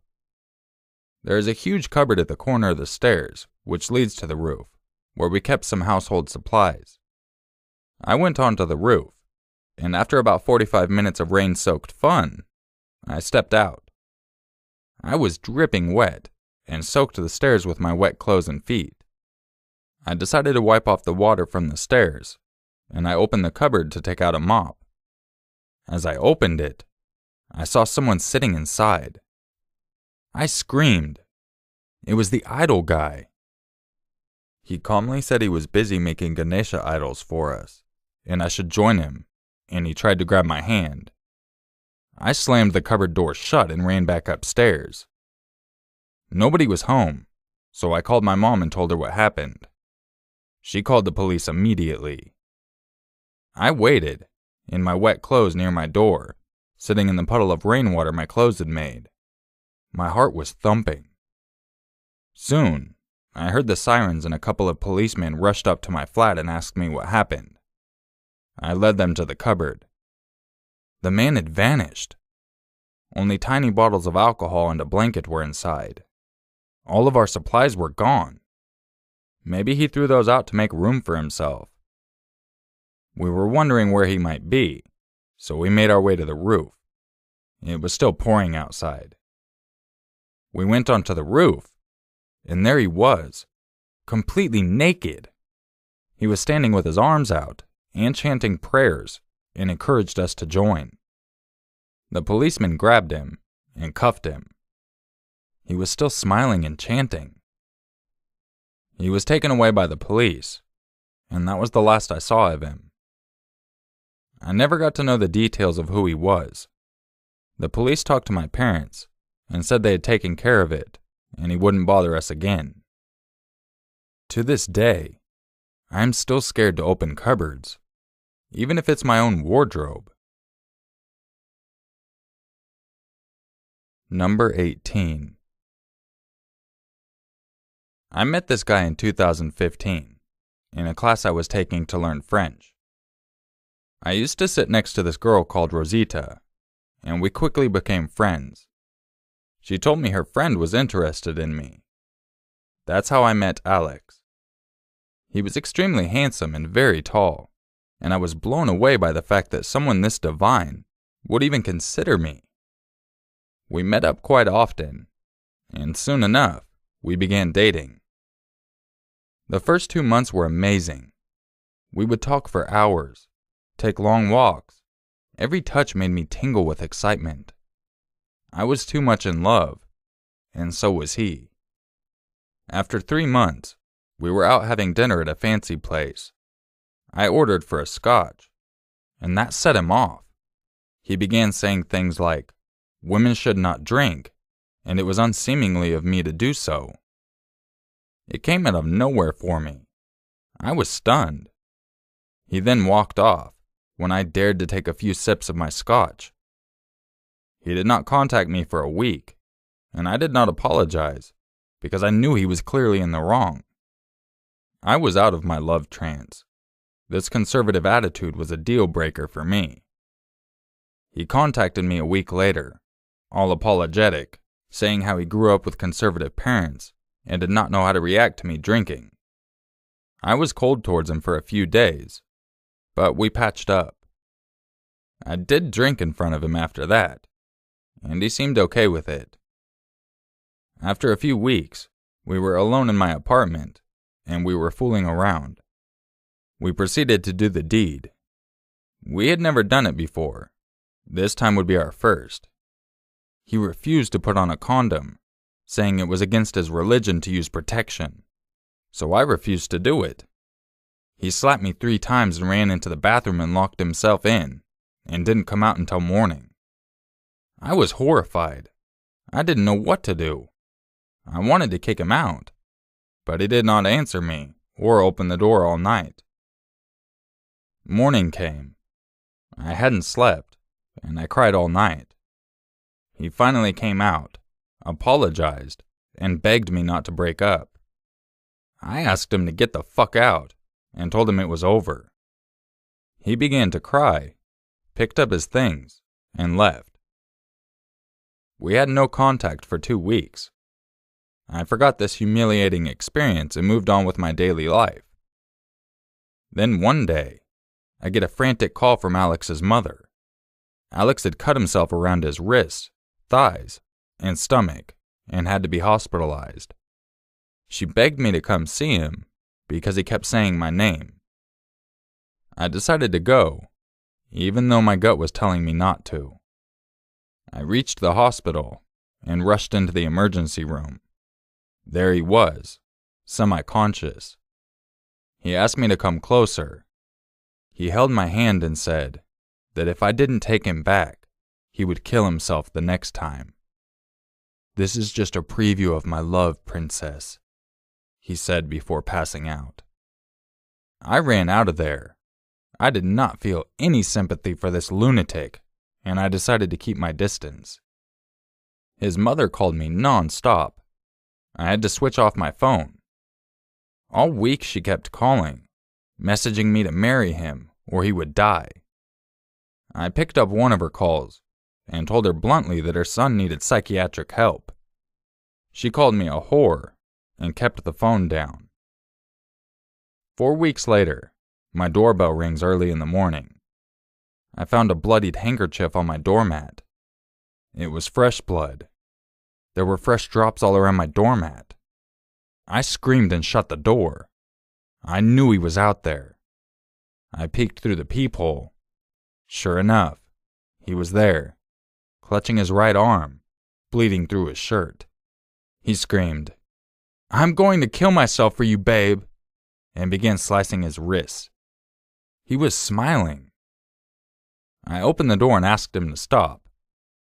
There is a huge cupboard at the corner of the stairs, which leads to the roof, where we kept some household supplies. I went onto the roof, and after about 45 minutes of rain-soaked fun, I stepped out. I was dripping wet and soaked the stairs with my wet clothes and feet. I decided to wipe off the water from the stairs, and I opened the cupboard to take out a mop. As I opened it, I saw someone sitting inside. I screamed. It was the idol guy. He calmly said he was busy making Ganesha idols for us, and I should join him, and he tried to grab my hand. I slammed the cupboard door shut and ran back upstairs. Nobody was home, so I called my mom and told her what happened. She called the police immediately. I waited, in my wet clothes near my door, sitting in the puddle of rainwater my clothes had made. My heart was thumping. Soon, I heard the sirens and a couple of policemen rushed up to my flat and asked me what happened. I led them to the cupboard. The man had vanished. Only tiny bottles of alcohol and a blanket were inside. All of our supplies were gone. Maybe he threw those out to make room for himself. We were wondering where he might be, so we made our way to the roof. It was still pouring outside. We went onto the roof, and there he was, completely naked. He was standing with his arms out and chanting prayers and encouraged us to join. The policeman grabbed him and cuffed him. He was still smiling and chanting. He was taken away by the police, and that was the last I saw of him. I never got to know the details of who he was. The police talked to my parents and said they had taken care of it and he wouldn't bother us again. To this day, I am still scared to open cupboards, even if it's my own wardrobe. Number 18. I met this guy in 2015 in a class I was taking to learn French. I used to sit next to this girl called Rosita, and we quickly became friends. She told me her friend was interested in me. That's how I met Alex. He was extremely handsome and very tall, and I was blown away by the fact that someone this divine would even consider me. We met up quite often, and soon enough, we began dating. The first 2 months were amazing. We would talk for hours, take long walks. Every touch made me tingle with excitement. I was too much in love, and so was he. After 3 months, we were out having dinner at a fancy place. I ordered for a scotch, and that set him off. He began saying things like, women should not drink, and it was unseemly of me to do so. It came out of nowhere for me. I was stunned. He then walked off when I dared to take a few sips of my scotch. He did not contact me for a week, and I did not apologize because I knew he was clearly in the wrong. I was out of my love trance. This conservative attitude was a deal breaker for me. He contacted me a week later, all apologetic, saying how he grew up with conservative parents and did not know how to react to me drinking. I was cold towards him for a few days, but we patched up. I did drink in front of him after that, and he seemed okay with it. After a few weeks, we were alone in my apartment, and we were fooling around. We proceeded to do the deed. We had never done it before. This time would be our first. He refused to put on a condom, saying it was against his religion to use protection, so I refused to do it. He slapped me 3 times and ran into the bathroom and locked himself in, and didn't come out until morning. I was horrified. I didn't know what to do. I wanted to kick him out, but he did not answer me or open the door all night. Morning came. I hadn't slept, and I cried all night. He finally came out, apologized, and begged me not to break up. I asked him to get the fuck out, and told him it was over. He began to cry, picked up his things, and left. We had no contact for 2 weeks. I forgot this humiliating experience and moved on with my daily life. Then one day, I get a frantic call from Alex's mother. Alex had cut himself around his wrists, thighs, and stomach, and had to be hospitalized. She begged me to come see him because he kept saying my name. I decided to go, even though my gut was telling me not to. I reached the hospital and rushed into the emergency room. There he was, semi-conscious. He asked me to come closer. He held my hand and said that if I didn't take him back, he would kill himself the next time. "This is just a preview of my love, princess," he said before passing out. I ran out of there. I did not feel any sympathy for this lunatic, and I decided to keep my distance. His mother called me non-stop. I had to switch off my phone. All week she kept calling, messaging me to marry him or he would die. I picked up one of her calls and told her bluntly that her son needed psychiatric help. She called me a whore and kept the phone down. 4 weeks later, my doorbell rings early in the morning. I found a bloodied handkerchief on my doormat. It was fresh blood. There were fresh drops all around my doormat. I screamed and shut the door. I knew he was out there. I peeked through the peephole. Sure enough, he was there, clutching his right arm, bleeding through his shirt. He screamed, "I'm going to kill myself for you, babe," and began slicing his wrists. He was smiling. I opened the door and asked him to stop.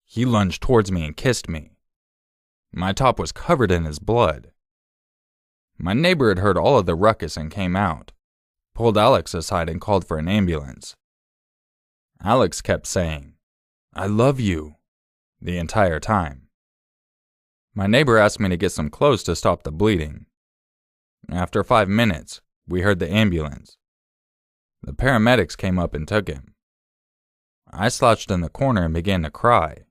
He lunged towards me and kissed me. My top was covered in his blood. My neighbor had heard all of the ruckus and came out, pulled Alex aside and called for an ambulance. Alex kept saying, "I love you," the entire time. My neighbor asked me to get some clothes to stop the bleeding. After 5 minutes, we heard the ambulance. The paramedics came up and took him. I slouched in the corner and began to cry.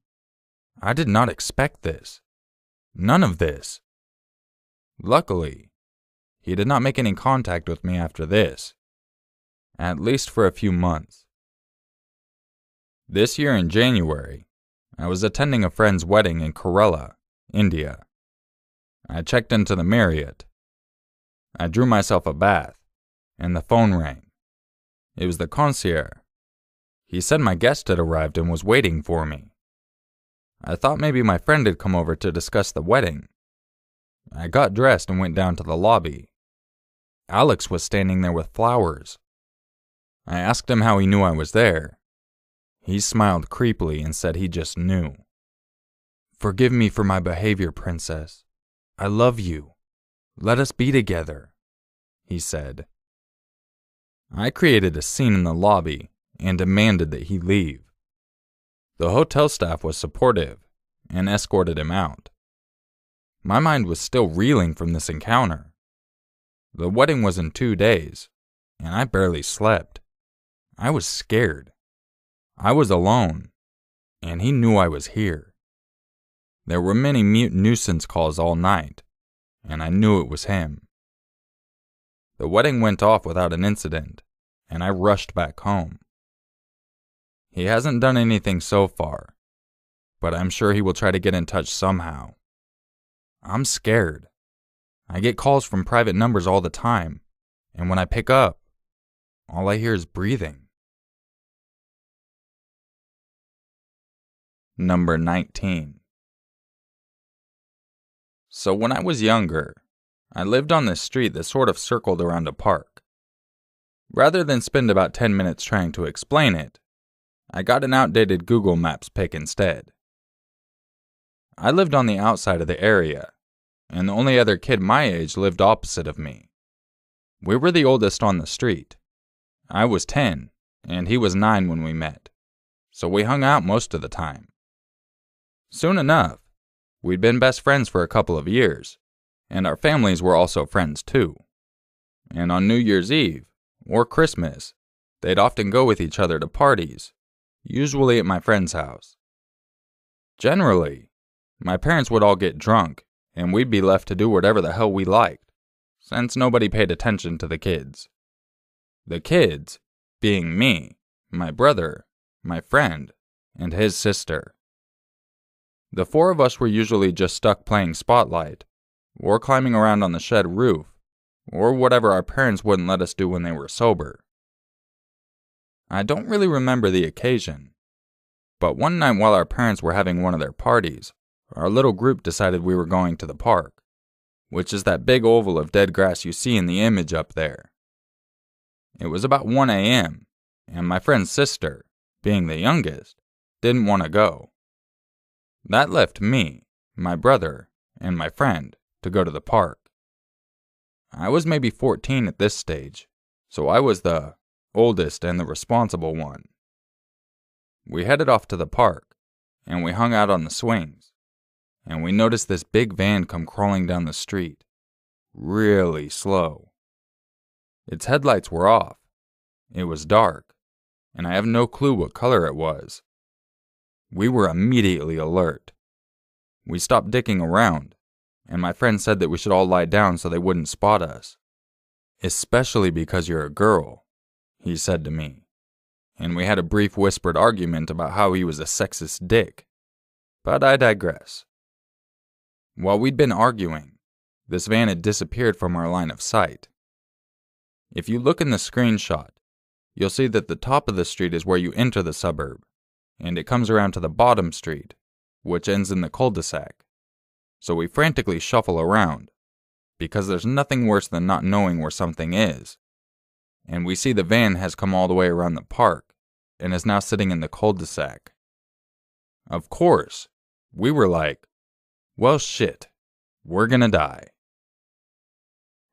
I did not expect this. None of this. Luckily, he did not make any contact with me after this, at least for a few months. This year in January, I was attending a friend's wedding in Kerala, India. I checked into the Marriott. I drew myself a bath, and the phone rang. It was the concierge. He said my guest had arrived and was waiting for me. I thought maybe my friend had come over to discuss the wedding. I got dressed and went down to the lobby. Alex was standing there with flowers. I asked him how he knew I was there. He smiled creepily and said he just knew. "Forgive me for my behavior, princess. I love you. Let us be together," he said. I created a scene in the lobby and demanded that he leave. The hotel staff was supportive and escorted him out. My mind was still reeling from this encounter. The wedding was in 2 days, and I barely slept. I was scared. I was alone, and he knew I was here. There were many mute nuisance calls all night, and I knew it was him. The wedding went off without an incident, and I rushed back home. He hasn't done anything so far, but I'm sure he will try to get in touch somehow. I'm scared. I get calls from private numbers all the time, and when I pick up, all I hear is breathing. Number 19. So when I was younger, I lived on this street that sort of circled around a park. Rather than spend about 10 minutes trying to explain it, I got an outdated Google Maps pic instead. I lived on the outside of the area, and the only other kid my age lived opposite of me. We were the oldest on the street. I was 10, and he was 9 when we met, so we hung out most of the time. Soon enough, we'd been best friends for a couple of years, and our families were also friends too. And on New Year's Eve, or Christmas, they'd often go with each other to parties, usually at my friend's house. Generally, my parents would all get drunk, and we'd be left to do whatever the hell we liked, since nobody paid attention to the kids. The kids being me, my brother, my friend, and his sister. The 4 of us were usually just stuck playing Spotlight, or climbing around on the shed roof, or whatever our parents wouldn't let us do when they were sober. I don't really remember the occasion, but one night while our parents were having one of their parties, our little group decided we were going to the park, which is that big oval of dead grass you see in the image up there. It was about 1 a.m., and my friend's sister, being the youngest, didn't want to go. That left me, my brother, and my friend to go to the park. I was maybe 14 at this stage, so I was the oldest and the responsible one. We headed off to the park, and we hung out on the swings, and we noticed this big van come crawling down the street, really slow. Its headlights were off. It was dark, and I have no clue what color it was. We were immediately alert. We stopped dicking around, and my friend said that we should all lie down so they wouldn't spot us. "Especially because you're a girl," he said to me, and we had a brief whispered argument about how he was a sexist dick. But I digress. While we'd been arguing, this van had disappeared from our line of sight. If you look in the screenshot, you'll see that the top of the street is where you enter the suburb, and it comes around to the bottom street, which ends in the cul-de-sac. So we frantically shuffle around, because there's nothing worse than not knowing where something is. And we see the van has come all the way around the park, and is now sitting in the cul-de-sac. Of course, we were like, well shit, we're gonna die.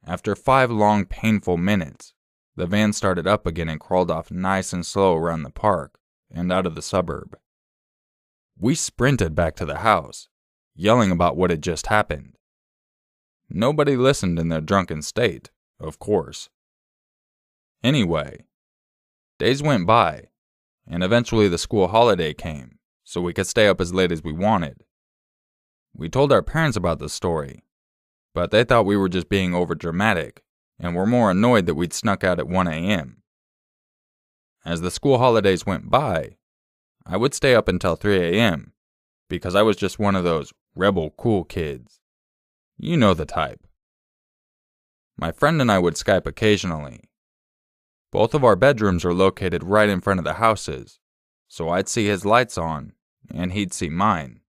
After 5 long painful minutes, the van started up again and crawled off nice and slow around the park and out of the suburb. We sprinted back to the house, yelling about what had just happened. Nobody listened in their drunken state, of course. Anyway, days went by, and eventually the school holiday came, so we could stay up as late as we wanted. We told our parents about the story, but they thought we were just being overdramatic, and were more annoyed that we'd snuck out at 1 a.m. As the school holidays went by, I would stay up until 3 a.m., because I was just one of those rebel cool kids. You know the type. My friend and I would Skype occasionally. Both of our bedrooms are located right in front of the houses, so I'd see his lights on, and he'd see mine,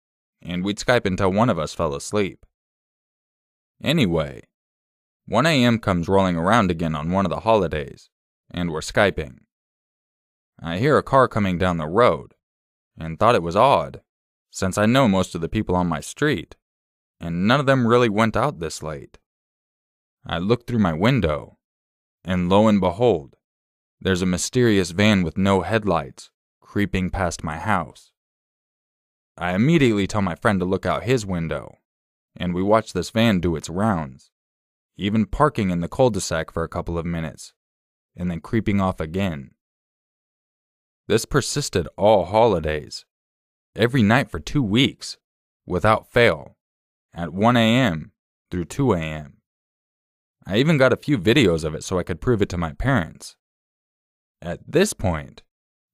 and we'd Skype until one of us fell asleep. Anyway, 1 a.m. comes rolling around again on one of the holidays, and we're Skyping. I hear a car coming down the road, and thought it was odd, since I know most of the people on my street, and none of them really went out this late. I looked through my window, and lo and behold, there's a mysterious van with no headlights creeping past my house. I immediately tell my friend to look out his window, and we watch this van do its rounds, even parking in the cul-de-sac for a couple of minutes, and then creeping off again. This persisted all holidays, every night for 2 weeks, without fail, at 1 a.m. through 2 a.m. I even got a few videos of it so I could prove it to my parents. At this point,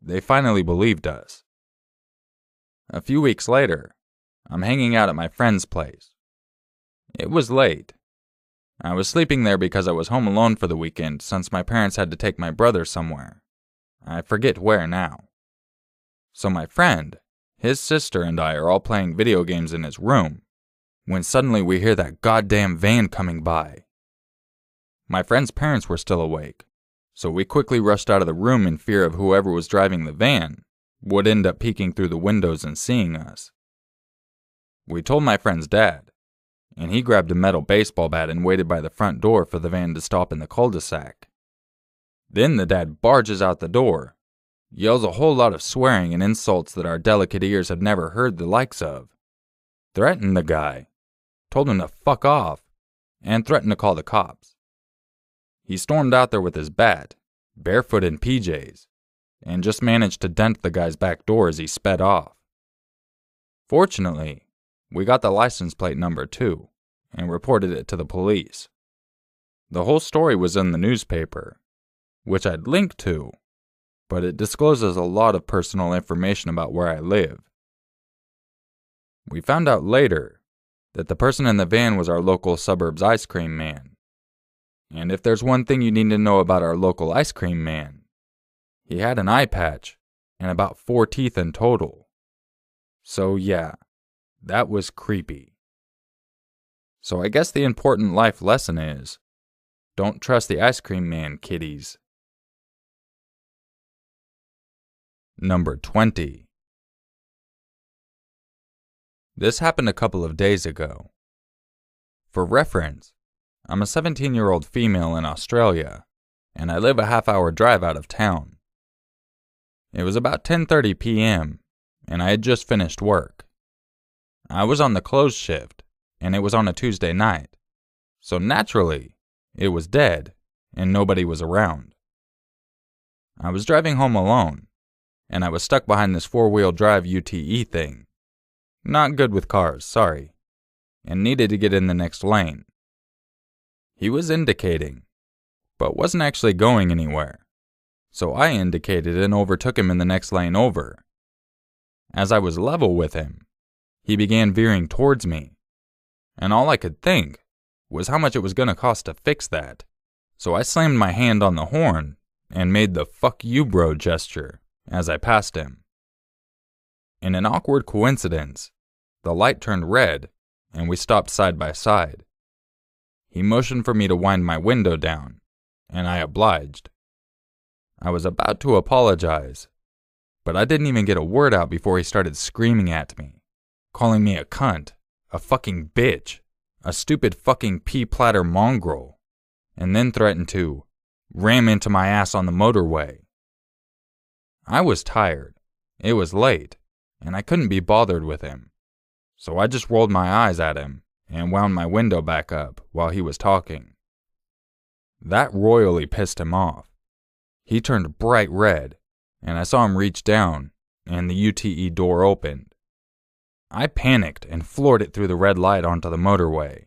they finally believed us. A few weeks later, I'm hanging out at my friend's place. It was late. I was sleeping there because I was home alone for the weekend since my parents had to take my brother somewhere. I forget where now. So my friend, his sister, and I are all playing video games in his room, when suddenly we hear that goddamn van coming by. My friend's parents were still awake, so we quickly rushed out of the room in fear of whoever was driving the van would end up peeking through the windows and seeing us. We told my friend's dad, and he grabbed a metal baseball bat and waited by the front door for the van to stop in the cul-de-sac. Then the dad barges out the door, yells a whole lot of swearing and insults that our delicate ears had never heard the likes of, threatened the guy, told him to fuck off, and threatened to call the cops. He stormed out there with his bat, barefoot in PJs, and just managed to dent the guy's back door as he sped off. Fortunately, we got the license plate number too, and reported it to the police. The whole story was in the newspaper, which I'd link to, but it discloses a lot of personal information about where I live. We found out later that the person in the van was our local suburbs ice cream man. And if there's one thing you need to know about our local ice cream man, he had an eye patch and about 4 teeth in total. So yeah, that was creepy. So I guess the important life lesson is, don't trust the ice cream man, kiddies. Number 20. This happened a couple of days ago. For reference, I'm a 17-year-old female in Australia, and I live a half-hour drive out of town. It was about 10:30 p.m., and I had just finished work. I was on the close shift, and it was on a Tuesday night, so naturally, it was dead, and nobody was around. I was driving home alone, and I was stuck behind this 4-wheel drive UTE thing. Not good with cars, sorry, and needed to get in the next lane. He was indicating, but wasn't actually going anywhere, so I indicated and overtook him in the next lane over. As I was level with him, he began veering towards me, and all I could think was how much it was going to cost to fix that, so I slammed my hand on the horn and made the "fuck you bro" gesture as I passed him. In an awkward coincidence, the light turned red, and we stopped side by side. He motioned for me to wind my window down, and I obliged. I was about to apologize, but I didn't even get a word out before he started screaming at me, calling me a cunt, a fucking bitch, a stupid fucking pea-platter mongrel, and then threatened to ram into my ass on the motorway. I was tired. It was late, and I couldn't be bothered with him, so I just rolled my eyes at him and wound my window back up while he was talking. That royally pissed him off. He turned bright red, and I saw him reach down, and the UTE door opened. I panicked and floored it through the red light onto the motorway.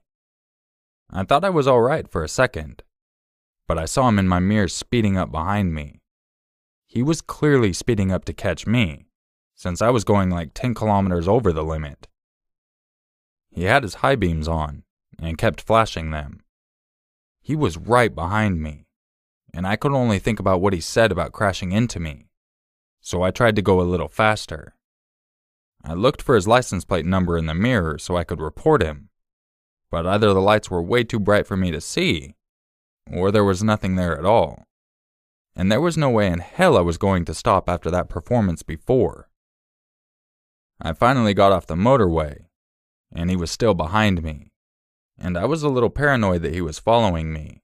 I thought I was all right for a second, but I saw him in my mirror speeding up behind me. He was clearly speeding up to catch me, since I was going like 10 kilometers over the limit. He had his high beams on, and kept flashing them. He was right behind me, and I could only think about what he said about crashing into me, so I tried to go a little faster. I looked for his license plate number in the mirror so I could report him, but either the lights were way too bright for me to see, or there was nothing there at all. And there was no way in hell I was going to stop after that performance before. I finally got off the motorway, and he was still behind me, and I was a little paranoid that he was following me,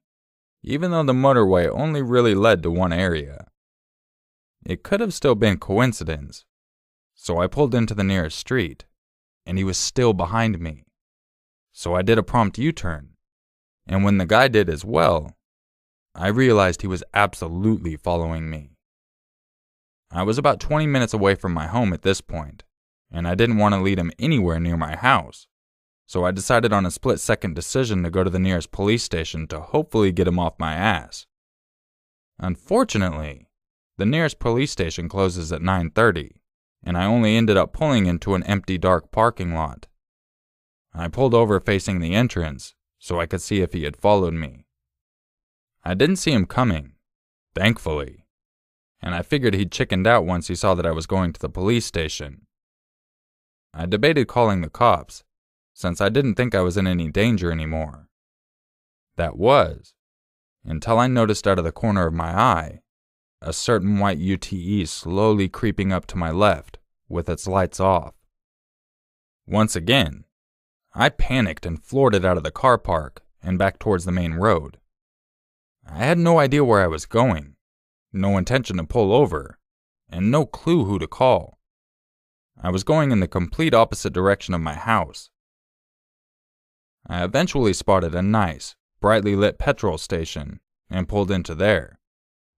even though the motorway only really led to one area. It could have still been coincidence, so I pulled into the nearest street, and he was still behind me. So I did a prompt U-turn, and when the guy did as well, I realized he was absolutely following me. I was about 20 minutes away from my home at this point, and I didn't want to lead him anywhere near my house, so I decided on a split-second decision to go to the nearest police station to hopefully get him off my ass. Unfortunately, the nearest police station closes at 9:30, and I only ended up pulling into an empty dark parking lot. I pulled over facing the entrance so I could see if he had followed me. I didn't see him coming, thankfully, and I figured he'd chickened out once he saw that I was going to the police station. I debated calling the cops, since I didn't think I was in any danger anymore. That was, until I noticed out of the corner of my eye, a certain white UTE slowly creeping up to my left with its lights off. Once again, I panicked and floored it out of the car park and back towards the main road. I had no idea where I was going, no intention to pull over, and no clue who to call. I was going in the complete opposite direction of my house. I eventually spotted a nice, brightly lit petrol station and pulled into there,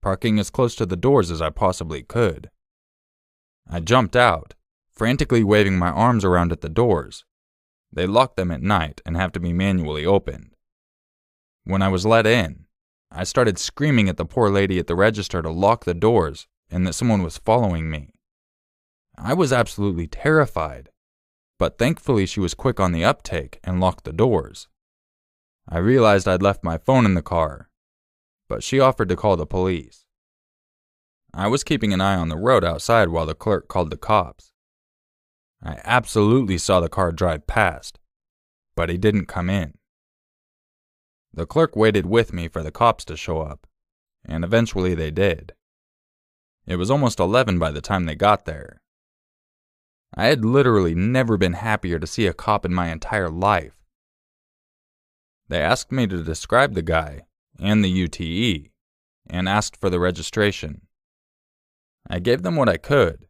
parking as close to the doors as I possibly could. I jumped out, frantically waving my arms around at the doors. They lock them at night and have to be manually opened. When I was let in, I started screaming at the poor lady at the register to lock the doors and that someone was following me. I was absolutely terrified, but thankfully she was quick on the uptake and locked the doors. I realized I'd left my phone in the car, but she offered to call the police. I was keeping an eye on the road outside while the clerk called the cops. I absolutely saw the car drive past, but he didn't come in. The clerk waited with me for the cops to show up, and eventually they did. It was almost 11 by the time they got there. I had literally never been happier to see a cop in my entire life. They asked me to describe the guy and the UTE, and asked for the registration. I gave them what I could,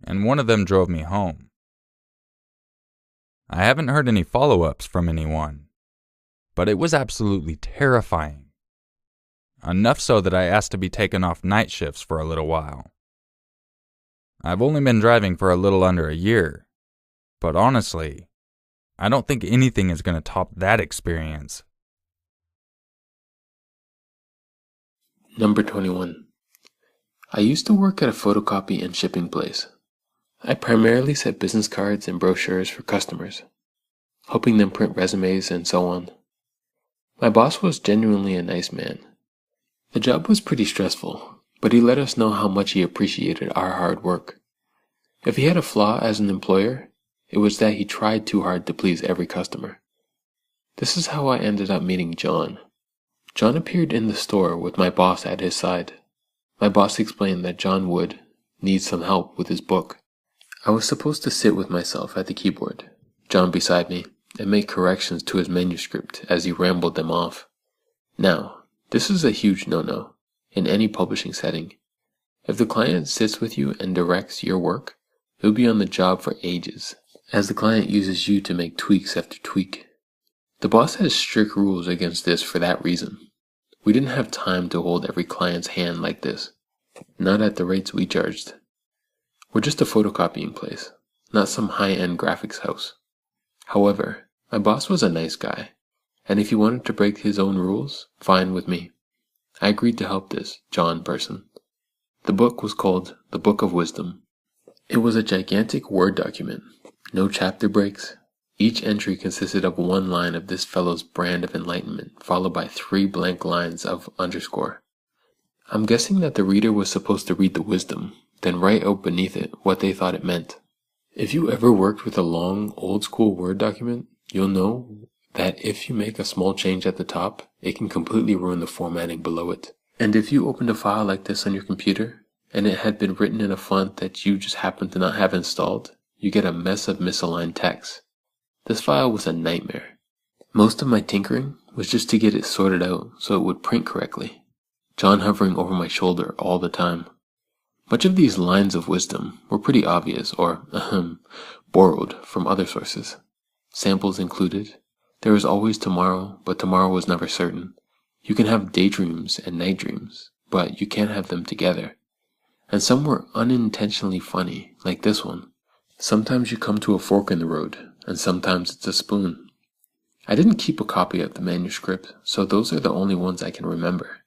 and one of them drove me home. I haven't heard any follow-ups from anyone, but it was absolutely terrifying. Enough so that I asked to be taken off night shifts for a little while. I've only been driving for a little under a year, but honestly, I don't think anything is going to top that experience. Number 21. I used to work at a photocopy and shipping place. I primarily set business cards and brochures for customers, helping them print resumes and so on. My boss was genuinely a nice man. The job was pretty stressful, but he let us know how much he appreciated our hard work. If he had a flaw as an employer, It was that he tried too hard to please every customer. This is how I ended up meeting John. John appeared in the store with my boss at his side. My boss explained that John would need some help with his book. I was supposed to sit with myself at the keyboard, John beside me, and make corrections to his manuscript as he rambled them off. Now, this is a huge no-no in any publishing setting. If the client sits with you and directs your work, you'll be on the job for ages, as the client uses you to make tweaks after tweak. The boss has strict rules against this for that reason. We didn't have time to hold every client's hand like this, not at the rates we charged. We're just a photocopying place, not some high-end graphics house. However, my boss was a nice guy, and if he wanted to break his own rules, fine with me. I agreed to help this John person. The book was called The Book of Wisdom. It was a gigantic Word document, no chapter breaks. Each entry consisted of one line of this fellow's brand of enlightenment, followed by 3 blank lines of underscore. I'm guessing that the reader was supposed to read the wisdom, then write out beneath it what they thought it meant. If you ever worked with a long, old-school Word document, you'll know that if you make a small change at the top, it can completely ruin the formatting below it. And if you opened a file like this on your computer, and it had been written in a font that you just happened to not have installed, you get a mess of misaligned text. This file was a nightmare. Most of my tinkering was just to get it sorted out so it would print correctly, John hovering over my shoulder all the time. Much of these lines of wisdom were pretty obvious or, borrowed from other sources. Samples included, there is always tomorrow, but tomorrow was never certain. You can have daydreams and night dreams, but you can't have them together. And some were unintentionally funny, like this one. Sometimes you come to a fork in the road, and sometimes it's a spoon. I didn't keep a copy of the manuscript, so those are the only ones I can remember.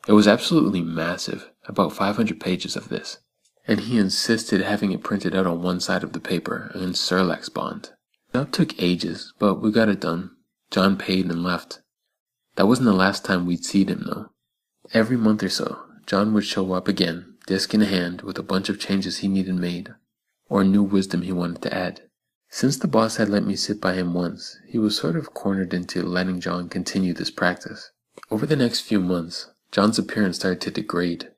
It was absolutely massive, about 500 pages of this, and he insisted having it printed out on one side of the paper in Surlax bond. The job took ages, but we got it done. John paid and left. That wasn't the last time we'd seen him though. Every month or so, John would show up again, disc in hand, with a bunch of changes he needed made, or new wisdom he wanted to add. Since the boss had let me sit by him once, he was sort of cornered into letting John continue this practice. Over the next few months, John's appearance started to degrade.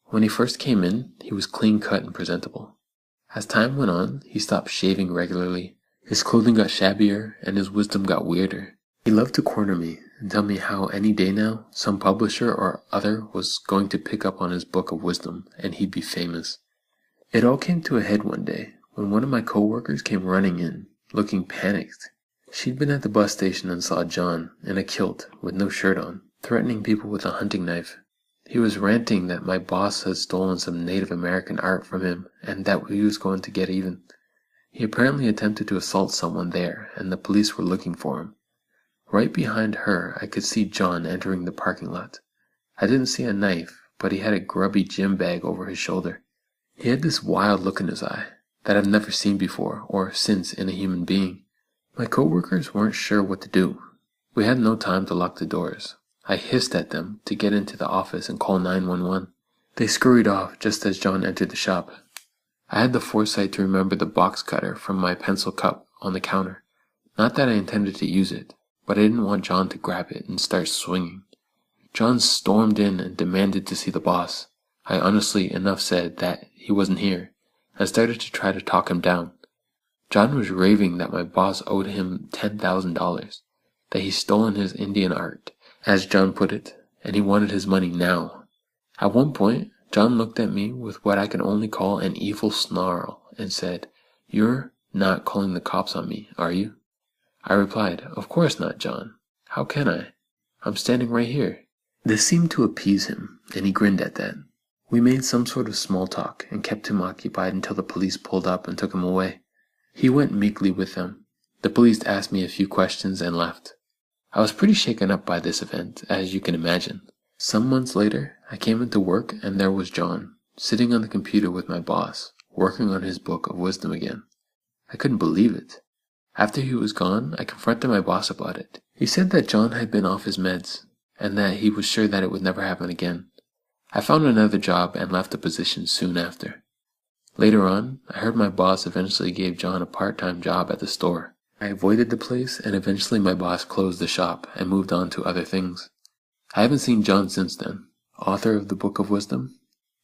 When he first came in, he was clean-cut and presentable. As time went on, he stopped shaving regularly, his clothing got shabbier, and his wisdom got weirder. He loved to corner me and tell me how any day now, some publisher or other was going to pick up on his book of wisdom, and he'd be famous. It all came to a head one day, when one of my co-workers came running in, looking panicked. She'd been at the bus station and saw John, in a kilt, with no shirt on, threatening people with a hunting knife. He was ranting that my boss had stolen some Native American art from him, and that he was going to get even. He apparently attempted to assault someone there, and the police were looking for him. Right behind her, I could see John entering the parking lot. I didn't see a knife, but he had a grubby gym bag over his shoulder. He had this wild look in his eye that I've never seen before or since in a human being. My co-workers weren't sure what to do. We had no time to lock the doors. I hissed at them to get into the office and call 911. They scurried off just as John entered the shop. I had the foresight to remember the box cutter from my pencil cup on the counter. Not that I intended to use it, but I didn't want John to grab it and start swinging. John stormed in and demanded to see the boss. I honestly enough said that he wasn't here, and started to try to talk him down. John was raving that my boss owed him $10,000, that he'd stolen his Indian art, as John put it, and he wanted his money now. At one point, John looked at me with what I can only call an evil snarl and said, "You're not calling the cops on me, are you?" I replied, "Of course not, John. How can I? I'm standing right here." This seemed to appease him, and he grinned at that. We made some sort of small talk and kept him occupied until the police pulled up and took him away. He went meekly with them. The police asked me a few questions and left. I was pretty shaken up by this event, as you can imagine. Some months later, I came into work and there was John, sitting on the computer with my boss, working on his book of wisdom again. I couldn't believe it. After he was gone, I confronted my boss about it. He said that John had been off his meds, and that he was sure that it would never happen again. I found another job and left the position soon after. Later on, I heard my boss eventually gave John a part-time job at the store. I avoided the place, and eventually my boss closed the shop and moved on to other things. I haven't seen John since then. Author of the Book of Wisdom?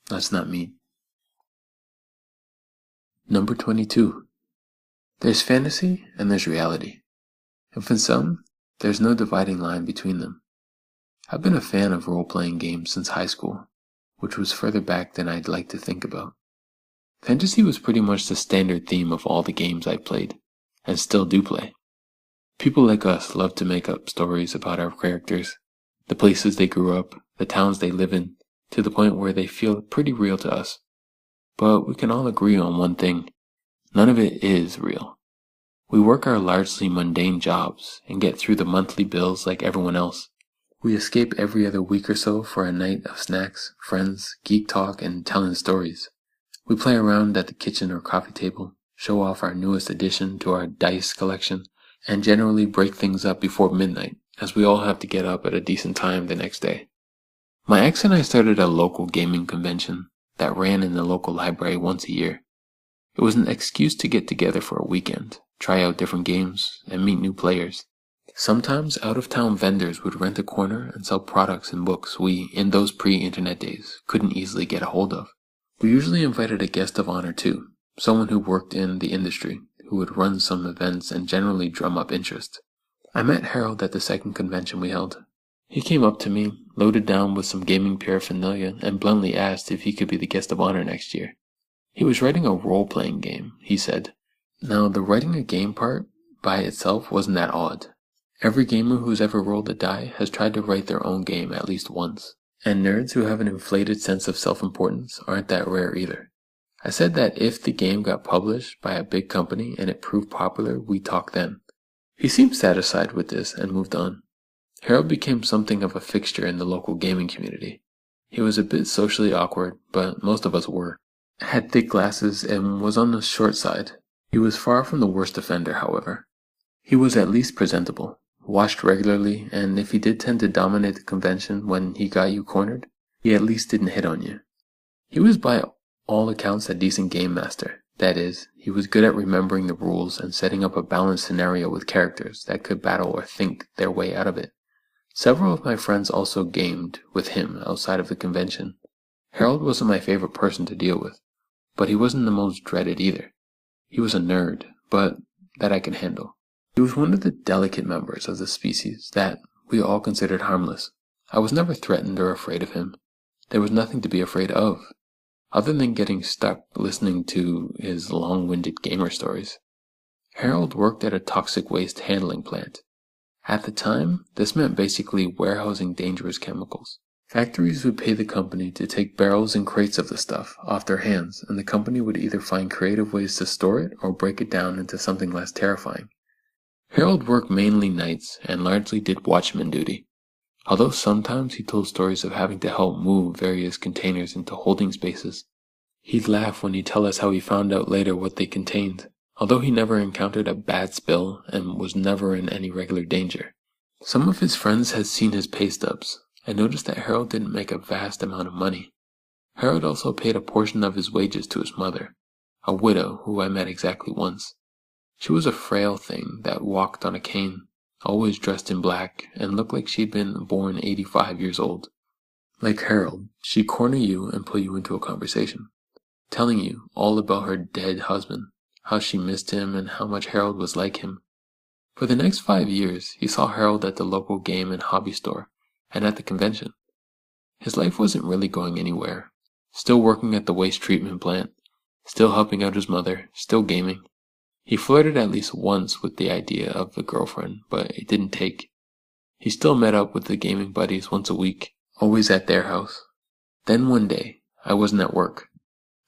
That's not me. Number 22. There's fantasy and there's reality. And for some, there's no dividing line between them. I've been a fan of role-playing games since high school, which was further back than I'd like to think about. Fantasy was pretty much the standard theme of all the games I played, and still do play. People like us love to make up stories about our characters, the places they grew up, the towns they live in, to the point where they feel pretty real to us. But we can all agree on one thing: none of it is real. We work our largely mundane jobs and get through the monthly bills like everyone else. We escape every other week or so for a night of snacks, friends, geek talk, and telling stories. We play around at the kitchen or coffee table, show off our newest addition to our dice collection, and generally break things up before midnight, as we all have to get up at a decent time the next day. My ex and I started a local gaming convention that ran in the local library once a year. It was an excuse to get together for a weekend, try out different games, and meet new players. Sometimes out-of-town vendors would rent a corner and sell products and books we, in those pre-internet days, couldn't easily get a hold of. We usually invited a guest of honor too, someone who worked in the industry, who would run some events and generally drum up interest. I met Harold at the second convention we held. He came up to me, loaded down with some gaming paraphernalia, and bluntly asked if he could be the guest of honor next year. He was writing a role-playing game, he said. Now, the writing a game part by itself wasn't that odd. Every gamer who's ever rolled a die has tried to write their own game at least once. And nerds who have an inflated sense of self-importance aren't that rare either. I said that if the game got published by a big company and it proved popular, we'd talk then. He seemed satisfied with this and moved on. Harold became something of a fixture in the local gaming community. He was a bit socially awkward, but most of us were. Had thick glasses and was on the short side. He was far from the worst offender, however. He was at least presentable, watched regularly, and if he did tend to dominate the convention when he got you cornered, he at least didn't hit on you. He was by all accounts a decent game master. That is, he was good at remembering the rules and setting up a balanced scenario with characters that could battle or think their way out of it. Several of my friends also gamed with him outside of the convention. Harold wasn't my favorite person to deal with, but he wasn't the most dreaded either. He was a nerd, but that I could handle. He was one of the delicate members of the species that we all considered harmless. I was never threatened or afraid of him. There was nothing to be afraid of, other than getting stuck listening to his long-winded gamer stories. Harold worked at a toxic waste handling plant. At the time, this meant basically warehousing dangerous chemicals. Factories would pay the company to take barrels and crates of the stuff off their hands, and the company would either find creative ways to store it or break it down into something less terrifying. Harold worked mainly nights and largely did watchman duty, although sometimes he told stories of having to help move various containers into holding spaces. He'd laugh when he'd tell us how he found out later what they contained, although he never encountered a bad spill and was never in any regular danger. Some of his friends had seen his pay stubs and noticed that Harold didn't make a vast amount of money. Harold also paid a portion of his wages to his mother, a widow who I met exactly once. She was a frail thing that walked on a cane, always dressed in black, and looked like she'd been born 85 years old. Like Harold, she'd corner you and pull you into a conversation, telling you all about her dead husband, how she missed him, and how much Harold was like him. For the next 5 years, he saw Harold at the local game and hobby store, and at the convention. His life wasn't really going anywhere. Still working at the waste treatment plant, still helping out his mother, still gaming. He flirted at least once with the idea of a girlfriend, but it didn't take. He still met up with the gaming buddies once a week, always at their house. Then one day, I wasn't at work.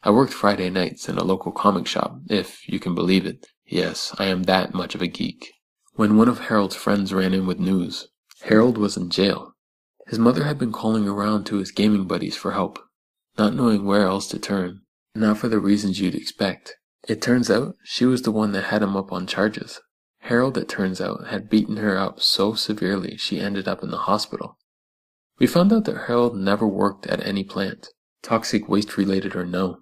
I worked Friday nights in a local comic shop, if you can believe it. Yes, I am that much of a geek. When one of Harold's friends ran in with news, Harold was in jail. His mother had been calling around to his gaming buddies for help, not knowing where else to turn, not for the reasons you'd expect. It turns out she was the one that had him up on charges. Harold, it turns out, had beaten her up so severely she ended up in the hospital. We found out that Harold never worked at any plant, toxic waste related or no.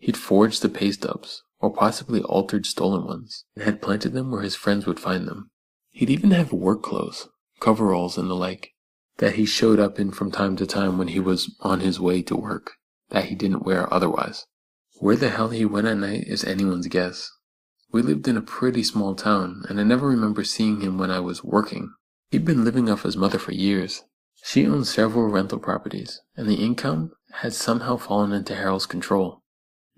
He'd forged the pay stubs, or possibly altered stolen ones, and had planted them where his friends would find them. He'd even have work clothes, coveralls and the like, that he showed up in from time to time when he was on his way to work, that he didn't wear otherwise. Where the hell he went at night is anyone's guess. We lived in a pretty small town, and I never remember seeing him when I was working. He'd been living off his mother for years. She owned several rental properties, and the income had somehow fallen into Harold's control.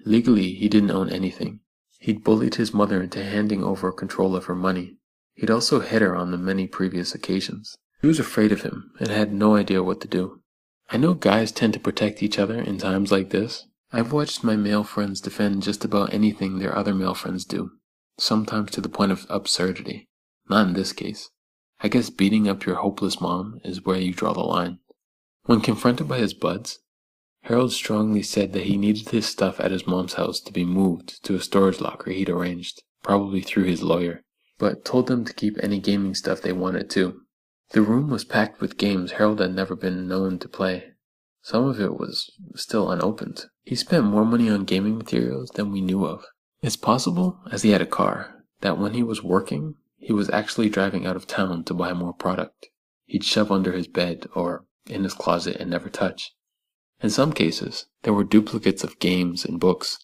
Legally, he didn't own anything. He'd bullied his mother into handing over control of her money. He'd also hit her on the many previous occasions. She was afraid of him, and had no idea what to do. I know guys tend to protect each other in times like this. I've watched my male friends defend just about anything their other male friends do, sometimes to the point of absurdity. Not in this case. I guess beating up your hopeless mom is where you draw the line. When confronted by his buds, Harold strongly said that he needed his stuff at his mom's house to be moved to a storage locker he'd arranged, probably through his lawyer, but told them to keep any gaming stuff they wanted too. The room was packed with games Harold had never been known to play. Some of it was still unopened. He spent more money on gaming materials than we knew of. It's possible, as he had a car, that when he was working, he was actually driving out of town to buy more product. He'd shove under his bed or in his closet and never touch. In some cases, there were duplicates of games and books.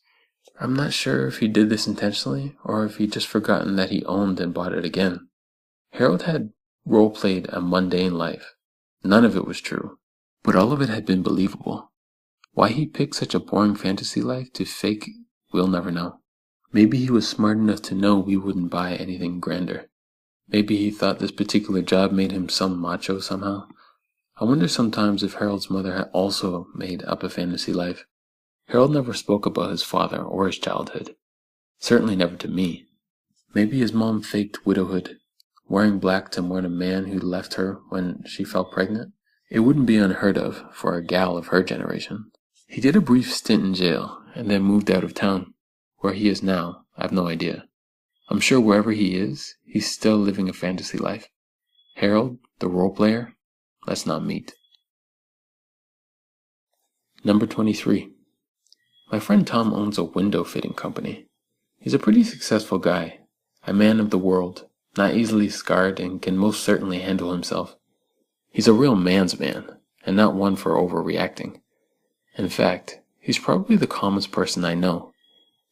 I'm not sure if he did this intentionally or if he'd just forgotten that he owned and bought it again. Harold had role-played a mundane life. None of it was true, but all of it had been believable. Why he picked such a boring fantasy life to fake, we'll never know. Maybe he was smart enough to know we wouldn't buy anything grander. Maybe he thought this particular job made him some macho somehow. I wonder sometimes if Harold's mother had also made up a fantasy life. Harold never spoke about his father or his childhood. Certainly never to me. Maybe his mom faked widowhood, wearing black to mourn a man who left her when she fell pregnant. It wouldn't be unheard of for a gal of her generation. He did a brief stint in jail, and then moved out of town. Where he is now, I have no idea. I'm sure wherever he is, he's still living a fantasy life. Harold, the role player, let's not meet. Number 23. My friend Tom owns a window fitting company. He's a pretty successful guy, a man of the world, not easily scarred, and can most certainly handle himself. He's a real man's man, and not one for overreacting. In fact, he's probably the calmest person I know.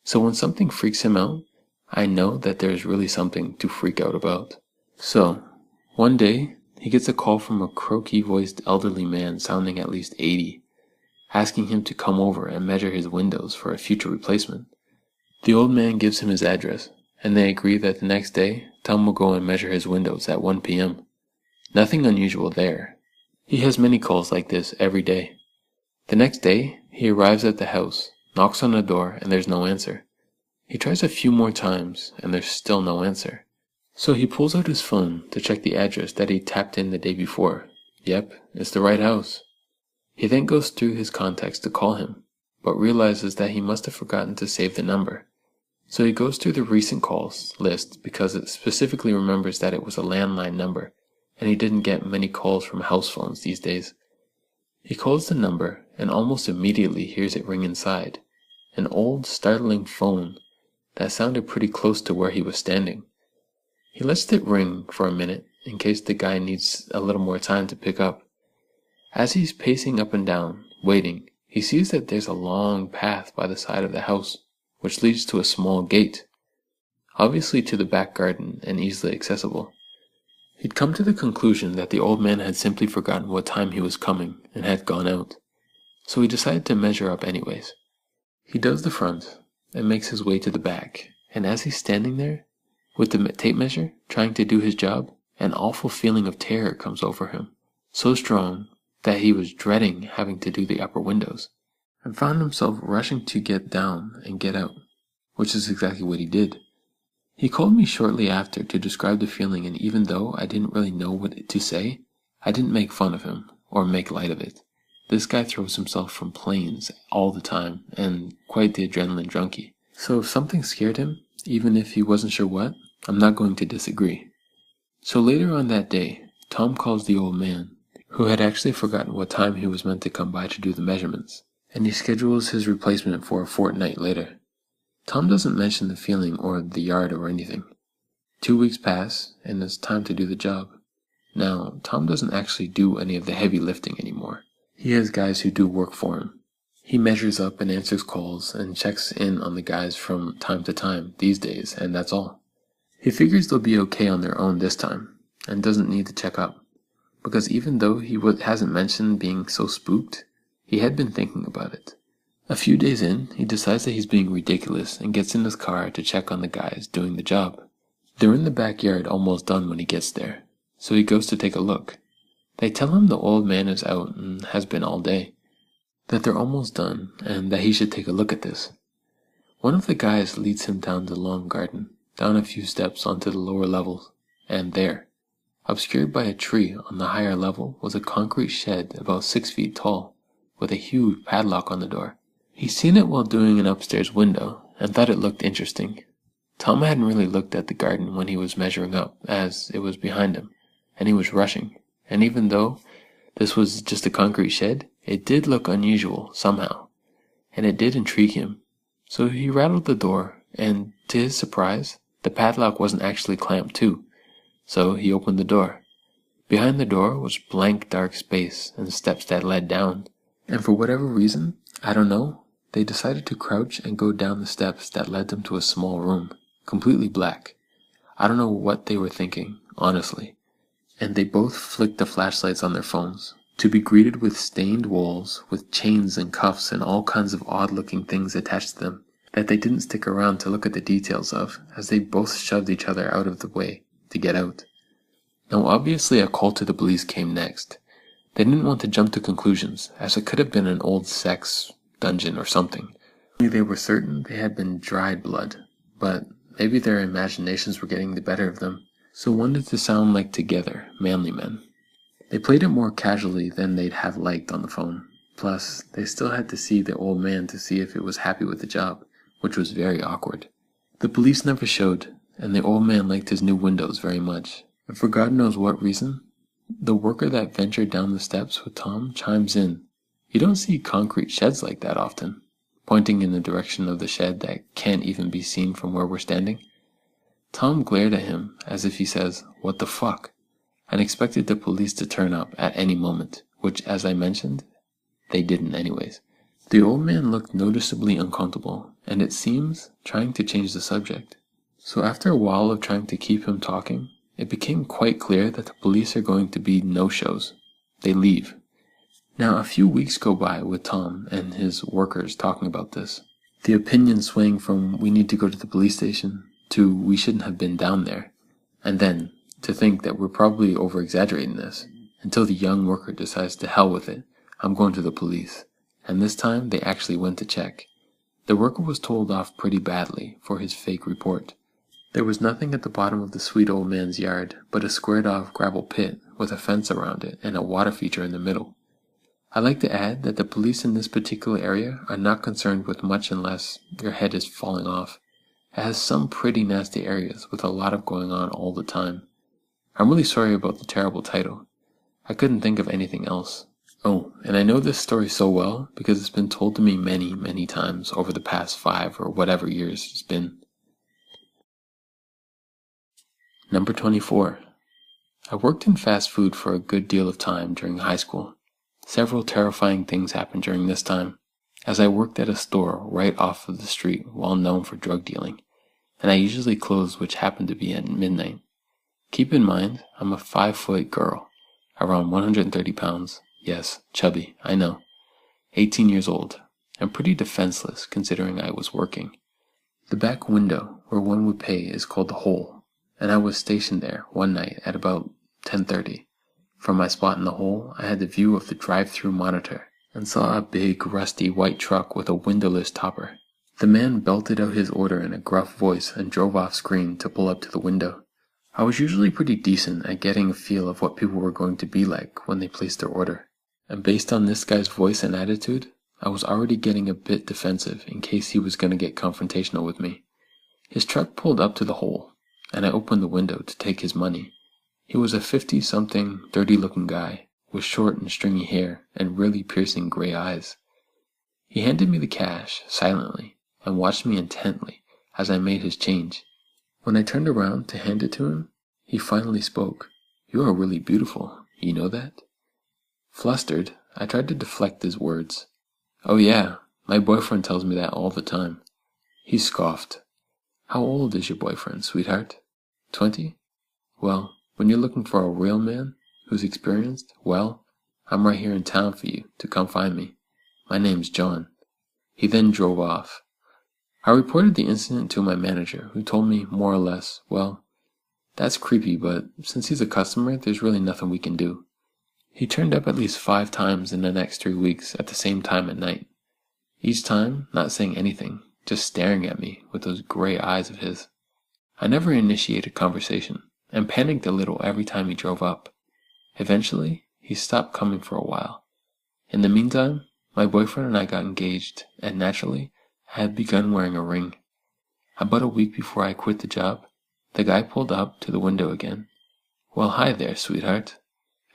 So when something freaks him out, I know that there's really something to freak out about. So, one day, he gets a call from a croaky-voiced elderly man sounding at least 80, asking him to come over and measure his windows for a future replacement. The old man gives him his address, and they agree that the next day, Tom will go and measure his windows at 1 p.m. Nothing unusual there. He has many calls like this every day. The next day, he arrives at the house, knocks on the door, and there's no answer. He tries a few more times, and there's still no answer. So he pulls out his phone to check the address that he tapped in the day before. Yep, it's the right house. He then goes through his contacts to call him, but realizes that he must have forgotten to save the number. So he goes through the recent calls list because it specifically remembers that it was a landline number, and he didn't get many calls from house phones these days. He calls the number and almost immediately hears it ring inside. An old, startling phone that sounded pretty close to where he was standing. He lets it ring for a minute in case the guy needs a little more time to pick up. As he's pacing up and down, waiting, he sees that there's a long path by the side of the house, which leads to a small gate, obviously to the back garden and easily accessible. He'd come to the conclusion that the old man had simply forgotten what time he was coming and had gone out, so he decided to measure up anyways. He does the front and makes his way to the back, and as he's standing there, with the tape measure, trying to do his job, an awful feeling of terror comes over him, so strong that he was dreading having to do the upper windows, and found himself rushing to get down and get out, which is exactly what he did. He called me shortly after to describe the feeling, and even though I didn't really know what to say, I didn't make fun of him or make light of it. This guy throws himself from planes all the time, and quite the adrenaline junkie. So if something scared him, even if he wasn't sure what, I'm not going to disagree. So later on that day, Tom calls the old man, who had actually forgotten what time he was meant to come by to do the measurements, and he schedules his replacement for a fortnight later. Tom doesn't mention the feeling or the yard or anything. 2 weeks pass, and it's time to do the job. Now, Tom doesn't actually do any of the heavy lifting anymore. He has guys who do work for him. He measures up and answers calls and checks in on the guys from time to time these days, and that's all. He figures they'll be okay on their own this time, and doesn't need to check up. Because even though he hasn't mentioned being so spooked, he had been thinking about it. A few days in, he decides that he's being ridiculous and gets in his car to check on the guys doing the job. They're in the backyard almost done when he gets there, so he goes to take a look. They tell him the old man is out and has been all day, that they're almost done and that he should take a look at this. One of the guys leads him down the long garden, down a few steps onto the lower levels, and there, obscured by a tree on the higher level, was a concrete shed about 6 feet tall, with a huge padlock on the door. He'd seen it while doing an upstairs window, and thought it looked interesting. Tom hadn't really looked at the garden when he was measuring up, as it was behind him, and he was rushing, and even though this was just a concrete shed, it did look unusual somehow, and it did intrigue him. So he rattled the door, and to his surprise, the padlock wasn't actually clamped too. So he opened the door. Behind the door was blank dark space and steps that led down, and for whatever reason, I don't know, they decided to crouch and go down the steps that led them to a small room, completely black. I don't know what they were thinking, honestly. And they both flicked the flashlights on their phones, to be greeted with stained walls, with chains and cuffs and all kinds of odd-looking things attached to them, that they didn't stick around to look at the details of, as they both shoved each other out of the way to get out. Now obviously a call to the police came next. They didn't want to jump to conclusions, as it could have been an old sex dungeon or something. They were certain they had been dried blood, but maybe their imaginations were getting the better of them, so wanted to sound like together, manly men. They played it more casually than they'd have liked on the phone. Plus, they still had to see the old man to see if it was happy with the job, which was very awkward. The police never showed, and the old man liked his new windows very much. And for God knows what reason, the worker that ventured down the steps with Tom chimes in. You don't see concrete sheds like that often, pointing in the direction of the shed that can't even be seen from where we're standing. Tom glared at him as if he says, "What the fuck?" and expected the police to turn up at any moment, which, as I mentioned, they didn't anyways. The old man looked noticeably uncomfortable, and it seems trying to change the subject. So after a while of trying to keep him talking, it became quite clear that the police are going to be no-shows. They leave. Now a few weeks go by with Tom and his workers talking about this. The opinion swaying from "we need to go to the police station" to "we shouldn't have been down there," and then to think that we're probably over-exaggerating this, until the young worker decides to hell with it, I'm going to the police. And this time they actually went to check. The worker was told off pretty badly for his fake report. There was nothing at the bottom of the sweet old man's yard but a squared-off gravel pit with a fence around it and a water feature in the middle. I'd like to add that the police in this particular area are not concerned with much unless your head is falling off. It has some pretty nasty areas with a lot of going on all the time. I'm really sorry about the terrible title. I couldn't think of anything else. Oh, and I know this story so well because it's been told to me many, many times over the past 5 or whatever years it's been. Number 24. I worked in fast food for a good deal of time during high school. Several terrifying things happened during this time, as I worked at a store right off of the street well known for drug dealing, and I usually closed, which happened to be at midnight. Keep in mind, I'm a 5-foot girl, around 130 pounds, yes, chubby, I know, 18 years old, and pretty defenseless considering I was working. The back window, where one would pay, is called the hole, and I was stationed there one night at about 10:30. From my spot in the hole, I had the view of the drive-through monitor, and saw a big, rusty white truck with a windowless topper. The man belted out his order in a gruff voice and drove off screen to pull up to the window. I was usually pretty decent at getting a feel of what people were going to be like when they placed their order, and based on this guy's voice and attitude, I was already getting a bit defensive in case he was going to get confrontational with me. His truck pulled up to the hole, and I opened the window to take his money. He was a 50-something, dirty-looking guy, with short and stringy hair and really piercing gray eyes. He handed me the cash silently and watched me intently as I made his change. When I turned around to hand it to him, he finally spoke. "You are really beautiful, you know that?" Flustered, I tried to deflect his words. "Oh yeah, my boyfriend tells me that all the time." He scoffed. "How old is your boyfriend, sweetheart? 20? Well, when you're looking for a real man who's experienced, well, I'm right here in town for you to come find me. My name's John." He then drove off. I reported the incident to my manager, who told me more or less, "Well, that's creepy, but since he's a customer, there's really nothing we can do." He turned up at least 5 times in the next 3 weeks at the same time at night. Each time, not saying anything, just staring at me with those gray eyes of his. I never initiated conversation, and panicked a little every time he drove up. Eventually, he stopped coming for a while. In the meantime, my boyfriend and I got engaged, and naturally, I had begun wearing a ring. About a week before I quit the job, the guy pulled up to the window again. "Well, hi there, sweetheart.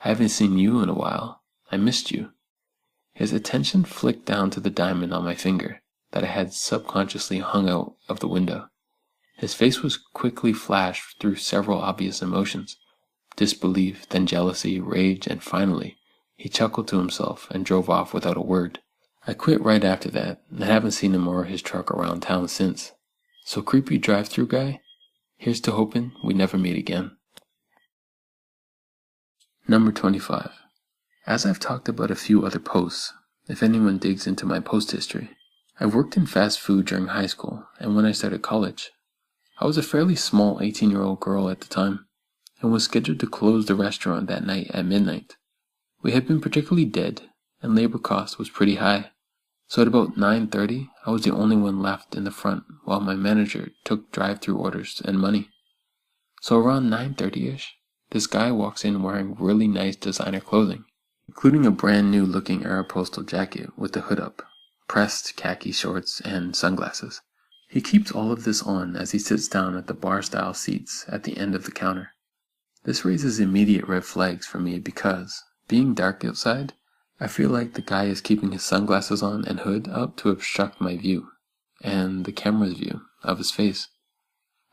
I haven't seen you in a while. I missed you." His attention flicked down to the diamond on my finger that I had subconsciously hung out of the window. His face was quickly flashed through several obvious emotions: disbelief, then jealousy, rage, and finally, he chuckled to himself and drove off without a word. I quit right after that, and haven't seen him or his truck around town since. So creepy drive-through guy, here's to hoping we never meet again. Number 25. As I've talked about a few other posts, if anyone digs into my post history, I worked in fast food during high school and when I started college. I was a fairly small 18-year-old girl at the time, and was scheduled to close the restaurant that night at midnight. We had been particularly dead, and labor cost was pretty high, so at about 9:30 I was the only one left in the front while my manager took drive-through orders and money. So around 9:30ish, this guy walks in wearing really nice designer clothing, including a brand new looking Aeropostale jacket with the hood up, pressed khaki shorts, and sunglasses. He keeps all of this on as he sits down at the bar-style seats at the end of the counter. This raises immediate red flags for me because, being dark outside, I feel like the guy is keeping his sunglasses on and hood up to obstruct my view, and the camera's view, of his face.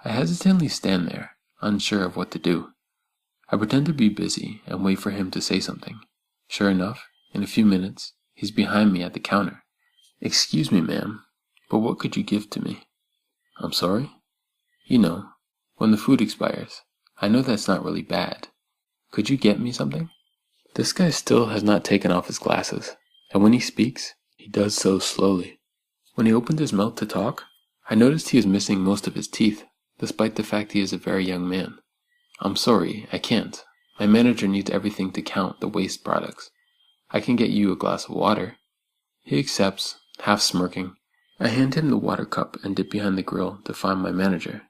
I hesitantly stand there, unsure of what to do. I pretend to be busy and wait for him to say something. Sure enough, in a few minutes, he's behind me at the counter. "Excuse me, ma'am, but what could you give to me?" "I'm sorry?" "You know, when the food expires. I know that's not really bad. Could you get me something?" This guy still has not taken off his glasses, and when he speaks, he does so slowly. When he opened his mouth to talk, I noticed he is missing most of his teeth, despite the fact he is a very young man. "I'm sorry, I can't. My manager needs everything to count the waste products. I can get you a glass of water." He accepts, half smirking. I hand him the water cup and dip behind the grill to find my manager.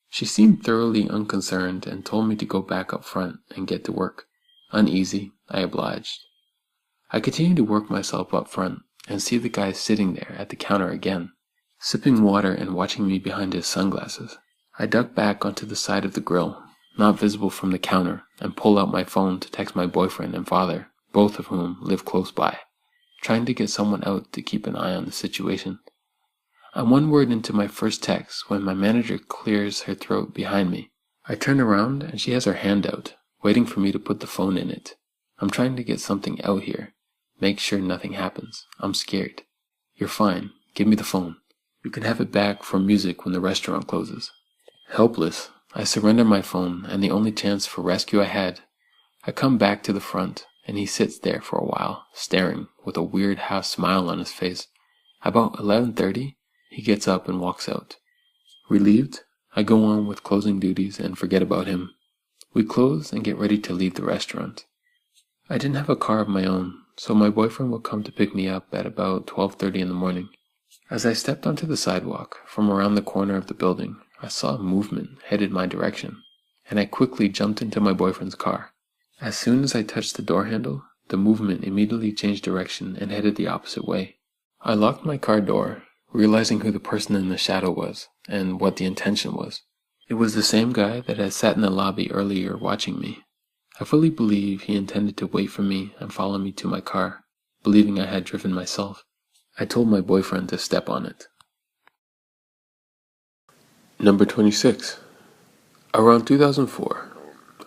She seemed thoroughly unconcerned and told me to go back up front and get to work. Uneasy, I obliged. I continue to work myself up front and see the guy sitting there at the counter again, sipping water and watching me behind his sunglasses. I duck back onto the side of the grill, not visible from the counter, and pull out my phone to text my boyfriend and father, both of whom live close by, trying to get someone out to keep an eye on the situation. I'm one word into my first text when my manager clears her throat behind me. I turn around and she has her hand out, waiting for me to put the phone in it. I'm trying to get something out here. Make sure nothing happens. I'm scared. "You're fine. Give me the phone. You can have it back for music when the restaurant closes." Helpless, I surrender my phone and the only chance for rescue I had. I come back to the front, and he sits there for a while, staring, with a weird half smile on his face. About 11:30, he gets up and walks out. Relieved, I go on with closing duties and forget about him. We close and get ready to leave the restaurant. I didn't have a car of my own, so my boyfriend would come to pick me up at about 12:30 in the morning. As I stepped onto the sidewalk from around the corner of the building, I saw a movement headed my direction, and I quickly jumped into my boyfriend's car. As soon as I touched the door handle, the movement immediately changed direction and headed the opposite way. I locked my car door, realizing who the person in the shadow was, and what the intention was. It was the same guy that had sat in the lobby earlier watching me. I fully believe he intended to wait for me and follow me to my car, believing I had driven myself. I told my boyfriend to step on it. Number 26. Around 2004,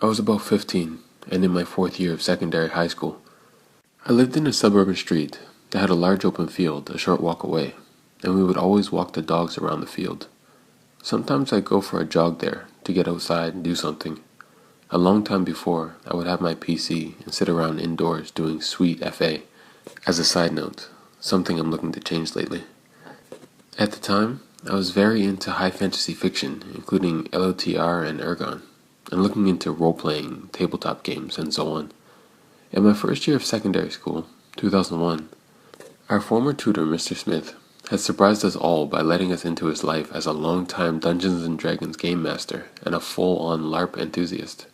I was about 15 and in my 4th year of secondary high school. I lived in a suburban street that had a large open field a short walk away, and we would always walk the dogs around the field. Sometimes I'd go for a jog there to get outside and do something. A long time before, I would have my PC and sit around indoors doing sweet FA. As a side note, something I'm looking to change lately. At the time, I was very into high fantasy fiction, including LOTR and Ergon, and looking into role-playing, tabletop games, and so on. In my first year of secondary school, 2001, our former tutor, Mr. Smith, had surprised us all by letting us into his life as a long-time Dungeons & Dragons game master and a full-on LARP enthusiast.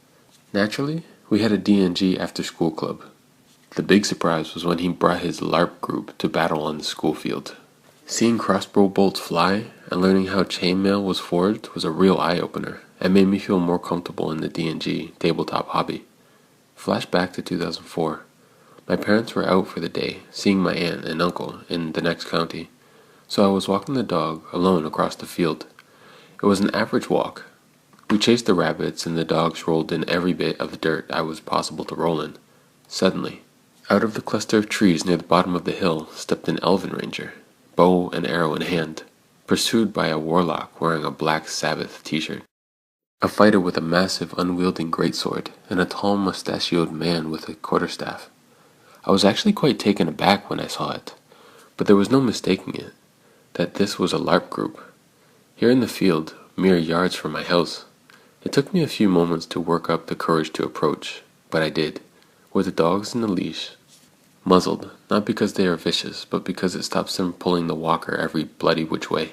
Naturally, we had a D&G after-school club. The big surprise was when he brought his LARP group to battle on the school field. Seeing crossbow bolts fly and learning how chainmail was forged was a real eye-opener and made me feel more comfortable in the D&G tabletop hobby. Flash back to 2004. My parents were out for the day, seeing my aunt and uncle in the next county, so I was walking the dog alone across the field. It was an average walk. We chased the rabbits and the dogs rolled in every bit of dirt I was possible to roll in. Suddenly, out of the cluster of trees near the bottom of the hill stepped an elven ranger, bow and arrow in hand, pursued by a warlock wearing a Black Sabbath t-shirt. A fighter with a massive, unwielding greatsword, and a tall, mustachioed man with a quarterstaff. I was actually quite taken aback when I saw it, but there was no mistaking it, that this was a LARP group. Here in the field, mere yards from my house. It took me a few moments to work up the courage to approach, but I did, with the dogs in a leash, muzzled, not because they are vicious, but because it stops them pulling the walker every bloody which way.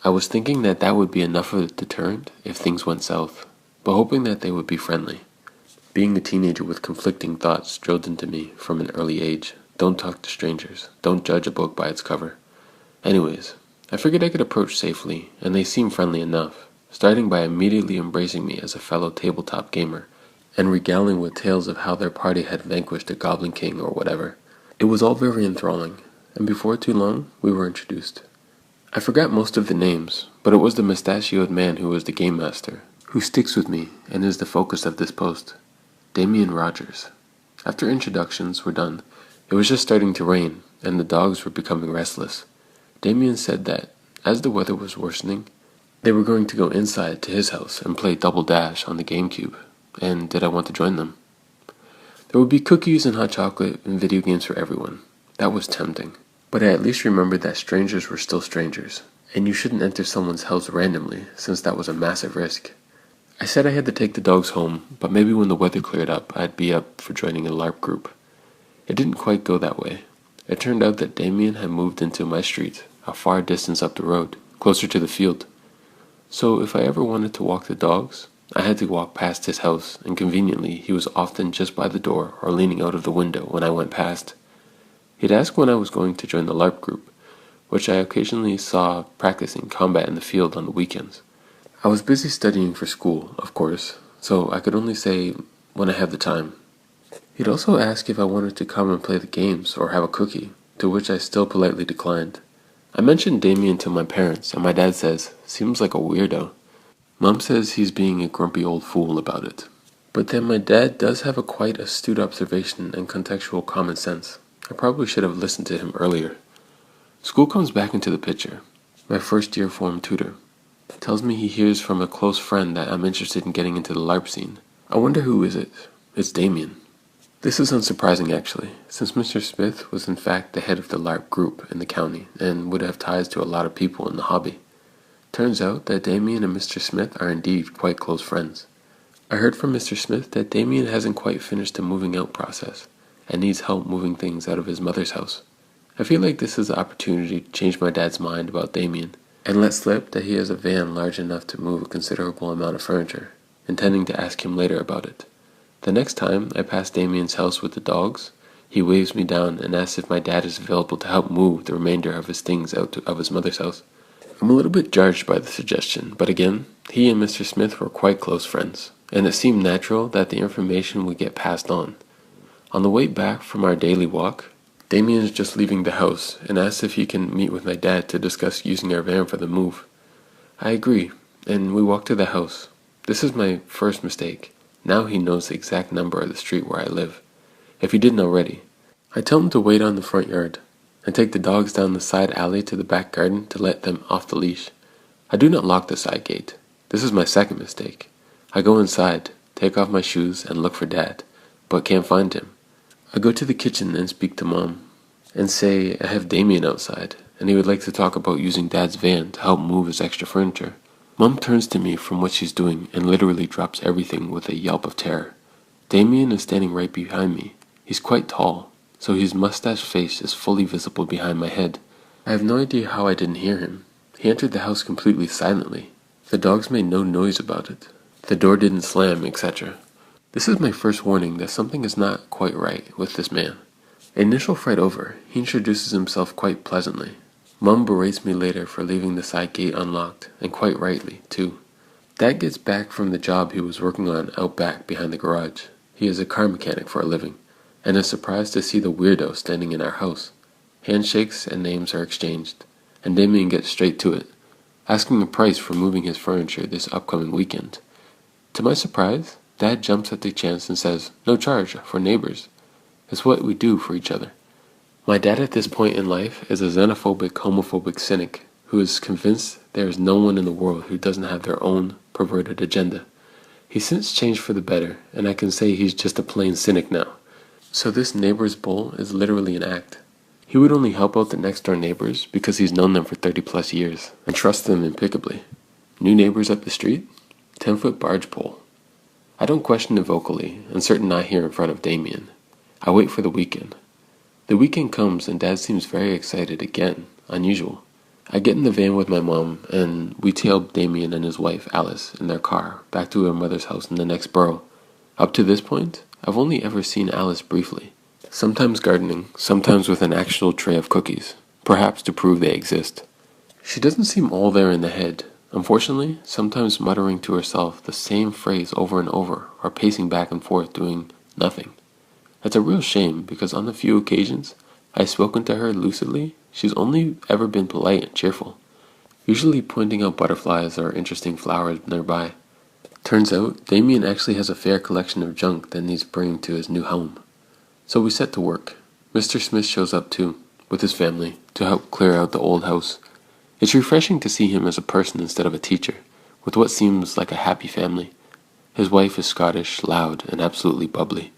I was thinking that would be enough of a deterrent if things went south, but hoping that they would be friendly. Being a teenager with conflicting thoughts drilled into me from an early age. Don't talk to strangers. Don't judge a book by its cover. Anyways, I figured I could approach safely, and they seemed friendly enough, starting by immediately embracing me as a fellow tabletop gamer, and regaling with tales of how their party had vanquished a Goblin King or whatever. It was all very enthralling, and before too long, we were introduced. I forgot most of the names, but it was the mustachioed man who was the game master, who sticks with me and is the focus of this post. Damian Rogers. After introductions were done, it was just starting to rain, and the dogs were becoming restless. Damian said that, as the weather was worsening, they were going to go inside to his house and play Double Dash on the GameCube, and did I want to join them? There would be cookies and hot chocolate and video games for everyone. That was tempting. But I at least remembered that strangers were still strangers, and you shouldn't enter someone's house randomly, since that was a massive risk. I said I had to take the dogs home, but maybe when the weather cleared up, I'd be up for joining a LARP group. It didn't quite go that way. It turned out that Damien had moved into my street, a far distance up the road, closer to the field. So if I ever wanted to walk the dogs, I had to walk past his house, and conveniently, he was often just by the door or leaning out of the window when I went past. He'd ask when I was going to join the LARP group, which I occasionally saw practicing combat in the field on the weekends. I was busy studying for school, of course, so I could only say when I had the time. He'd also ask if I wanted to come and play the games or have a cookie, to which I still politely declined. I mentioned Damien to my parents, and my dad says, seems like a weirdo. Mom says he's being a grumpy old fool about it. But then my dad does have a quite astute observation and contextual common sense. I probably should have listened to him earlier. School comes back into the picture. My first year form tutor tells me he hears from a close friend that I'm interested in getting into the LARP scene. I wonder who is it? It's Damien. This is unsurprising actually, since Mr. Smith was in fact the head of the LARP group in the county and would have ties to a lot of people in the hobby. Turns out that Damien and Mr. Smith are indeed quite close friends. I heard from Mr. Smith that Damien hasn't quite finished the moving out process and needs help moving things out of his mother's house. I feel like this is the opportunity to change my dad's mind about Damien and let slip that he has a van large enough to move a considerable amount of furniture, intending to ask him later about it. The next time I pass Damien's house with the dogs, he waves me down and asks if my dad is available to help move the remainder of his things out of his mother's house. I'm a little bit jarred by the suggestion, but again, he and Mr. Smith were quite close friends, and it seemed natural that the information would get passed on. On the way back from our daily walk, Damien's just leaving the house and asks if he can meet with my dad to discuss using our van for the move. I agree, and we walk to the house. This is my first mistake. Now he knows the exact number of the street where I live, if he didn't already. I tell him to wait on the front yard and take the dogs down the side alley to the back garden to let them off the leash. I do not lock the side gate. This is my second mistake. I go inside, take off my shoes, and look for Dad, but can't find him. I go to the kitchen and speak to Mom, and say I have Damien outside, and he would like to talk about using Dad's van to help move his extra furniture. Mom turns to me from what she's doing and literally drops everything with a yelp of terror. Damien is standing right behind me. He's quite tall, so his mustache face is fully visible behind my head. I have no idea how I didn't hear him. He entered the house completely silently. The dogs made no noise about it. The door didn't slam, etc. This is my first warning that something is not quite right with this man. Initial fright over, he introduces himself quite pleasantly. Mum berates me later for leaving the side gate unlocked, and quite rightly, too. Dad gets back from the job he was working on out back behind the garage. He is a car mechanic for a living, and is surprised to see the weirdo standing in our house. Handshakes and names are exchanged, and Damien gets straight to it, asking a price for moving his furniture this upcoming weekend. To my surprise, Dad jumps at the chance and says, "No charge, for neighbors." It's what we do for each other. My dad at this point in life is a xenophobic, homophobic cynic who is convinced there is no one in the world who doesn't have their own perverted agenda. He's since changed for the better, and I can say he's just a plain cynic now. So this neighbor's bull is literally an act. He would only help out the next door neighbors because he's known them for 30 plus years and trusts them impeccably. New neighbors up the street? 10-foot barge pole. I don't question it vocally, and certain not here in front of Damien. I wait for the weekend. The weekend comes and Dad seems very excited again, unusual. I get in the van with my mom and we tail Damien and his wife, Alice, in their car back to her mother's house in the next borough. Up to this point, I've only ever seen Alice briefly. Sometimes gardening, sometimes with an actual tray of cookies, perhaps to prove they exist. She doesn't seem all there in the head. Unfortunately, sometimes muttering to herself the same phrase over and over or pacing back and forth doing nothing. It's a real shame because on the few occasions I've spoken to her lucidly, she's only ever been polite and cheerful, usually pointing out butterflies or interesting flowers nearby. Turns out, Damien actually has a fair collection of junk that needs bringing to his new home. So we set to work. Mr. Smith shows up too, with his family, to help clear out the old house. It's refreshing to see him as a person instead of a teacher, with what seems like a happy family. His wife is Scottish, loud, and absolutely bubbly,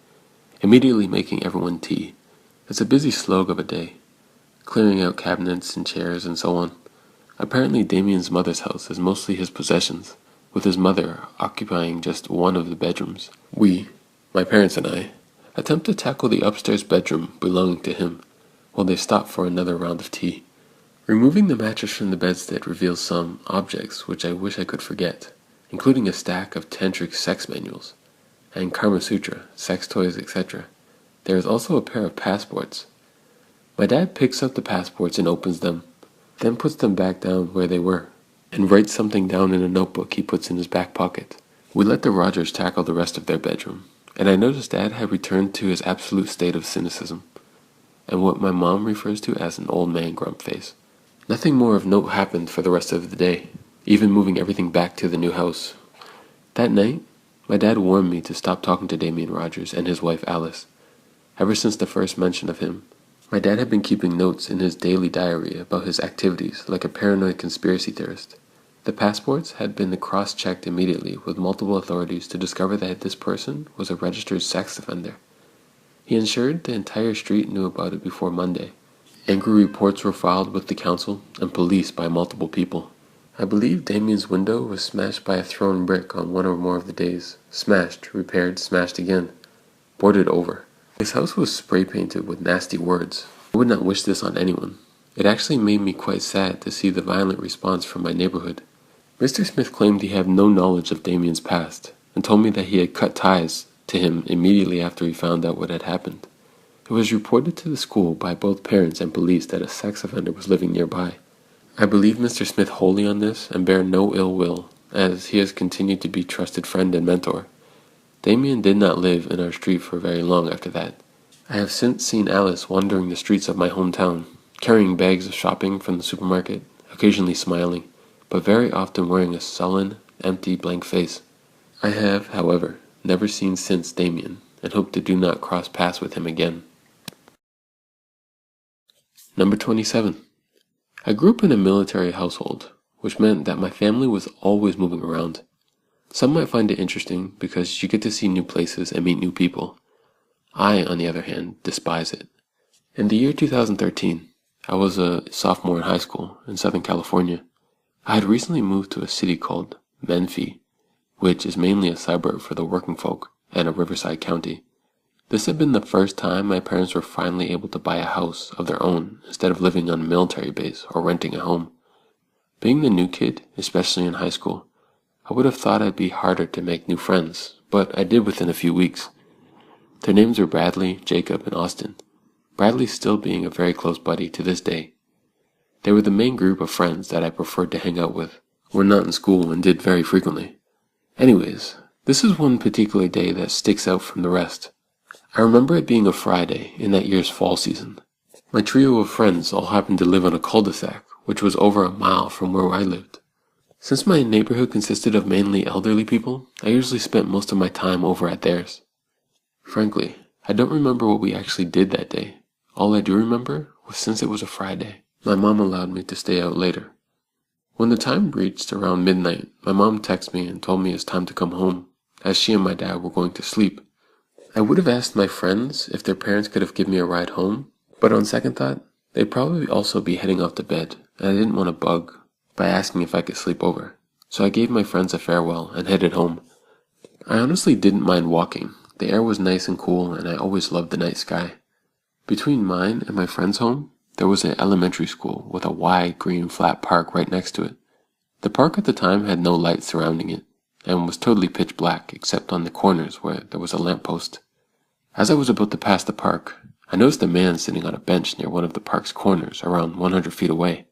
immediately making everyone tea. It's a busy slog of a day, clearing out cabinets and chairs and so on. Apparently Damien's mother's house is mostly his possessions, with his mother occupying just one of the bedrooms. We, my parents and I, attempt to tackle the upstairs bedroom belonging to him, while they stop for another round of tea. Removing the mattress from the bedstead reveals some objects which I wish I could forget, including a stack of tantric sex manuals, and Kama Sutra, sex toys, etc. There is also a pair of passports. My dad picks up the passports and opens them, then puts them back down where they were, and writes something down in a notebook he puts in his back pocket. We let the Rogers tackle the rest of their bedroom, and I noticed Dad had returned to his absolute state of cynicism, and what my mom refers to as an old man grump face. Nothing more of note happened for the rest of the day, even moving everything back to the new house. That night, my dad warned me to stop talking to Damien Rogers and his wife Alice. Ever since the first mention of him, my dad had been keeping notes in his daily diary about his activities like a paranoid conspiracy theorist. The passports had been cross-checked immediately with multiple authorities to discover that this person was a registered sex offender. He ensured the entire street knew about it before Monday. Angry reports were filed with the council and police by multiple people. I believe Damien's window was smashed by a thrown brick on one or more of the days. Smashed, repaired, smashed again. Boarded over. His house was spray painted with nasty words. I would not wish this on anyone. It actually made me quite sad to see the violent response from my neighborhood. Mr. Smith claimed he had no knowledge of Damien's past, and told me that he had cut ties to him immediately after he found out what had happened. It was reported to the school by both parents and police that a sex offender was living nearby. I believe Mr. Smith wholly on this and bear no ill will, as he has continued to be trusted friend and mentor. Damien did not live in our street for very long after that. I have since seen Alice wandering the streets of my hometown, carrying bags of shopping from the supermarket, occasionally smiling, but very often wearing a sullen, empty, blank face. I have, however, never seen since Damien, and hope to do not cross paths with him again. Number 27. I grew up in a military household, which meant that my family was always moving around. Some might find it interesting because you get to see new places and meet new people. I, on the other hand, despise it. In the year 2013, I was a sophomore in high school in Southern California. I had recently moved to a city called Menifee, which is mainly a suburb for the working folk and a riverside county. This had been the first time my parents were finally able to buy a house of their own instead of living on a military base or renting a home. Being the new kid, especially in high school, I would have thought I'd be harder to make new friends, but I did within a few weeks. Their names were Bradley, Jacob, and Austin, Bradley still being a very close buddy to this day. They were the main group of friends that I preferred to hang out with when not in school and did very frequently. Anyways, this is one particular day that sticks out from the rest. I remember it being a Friday in that year's fall season. My trio of friends all happened to live on a cul-de-sac, which was over a mile from where I lived. Since my neighborhood consisted of mainly elderly people, I usually spent most of my time over at theirs. Frankly, I don't remember what we actually did that day. All I do remember was since it was a Friday, my mom allowed me to stay out later. When the time reached around midnight, my mom texted me and told me it's time to come home, as she and my dad were going to sleep. I would have asked my friends if their parents could have given me a ride home, but on second thought, they'd probably also be heading off to bed, and I didn't want to bug by asking if I could sleep over. So I gave my friends a farewell and headed home. I honestly didn't mind walking. The air was nice and cool, and I always loved the night sky. Between mine and my friend's home, there was an elementary school with a wide green flat park right next to it. The park at the time had no lights surrounding it, and was totally pitch black except on the corners where there was a lamppost. As I was about to pass the park, I noticed a man sitting on a bench near one of the park's corners around 100 feet away.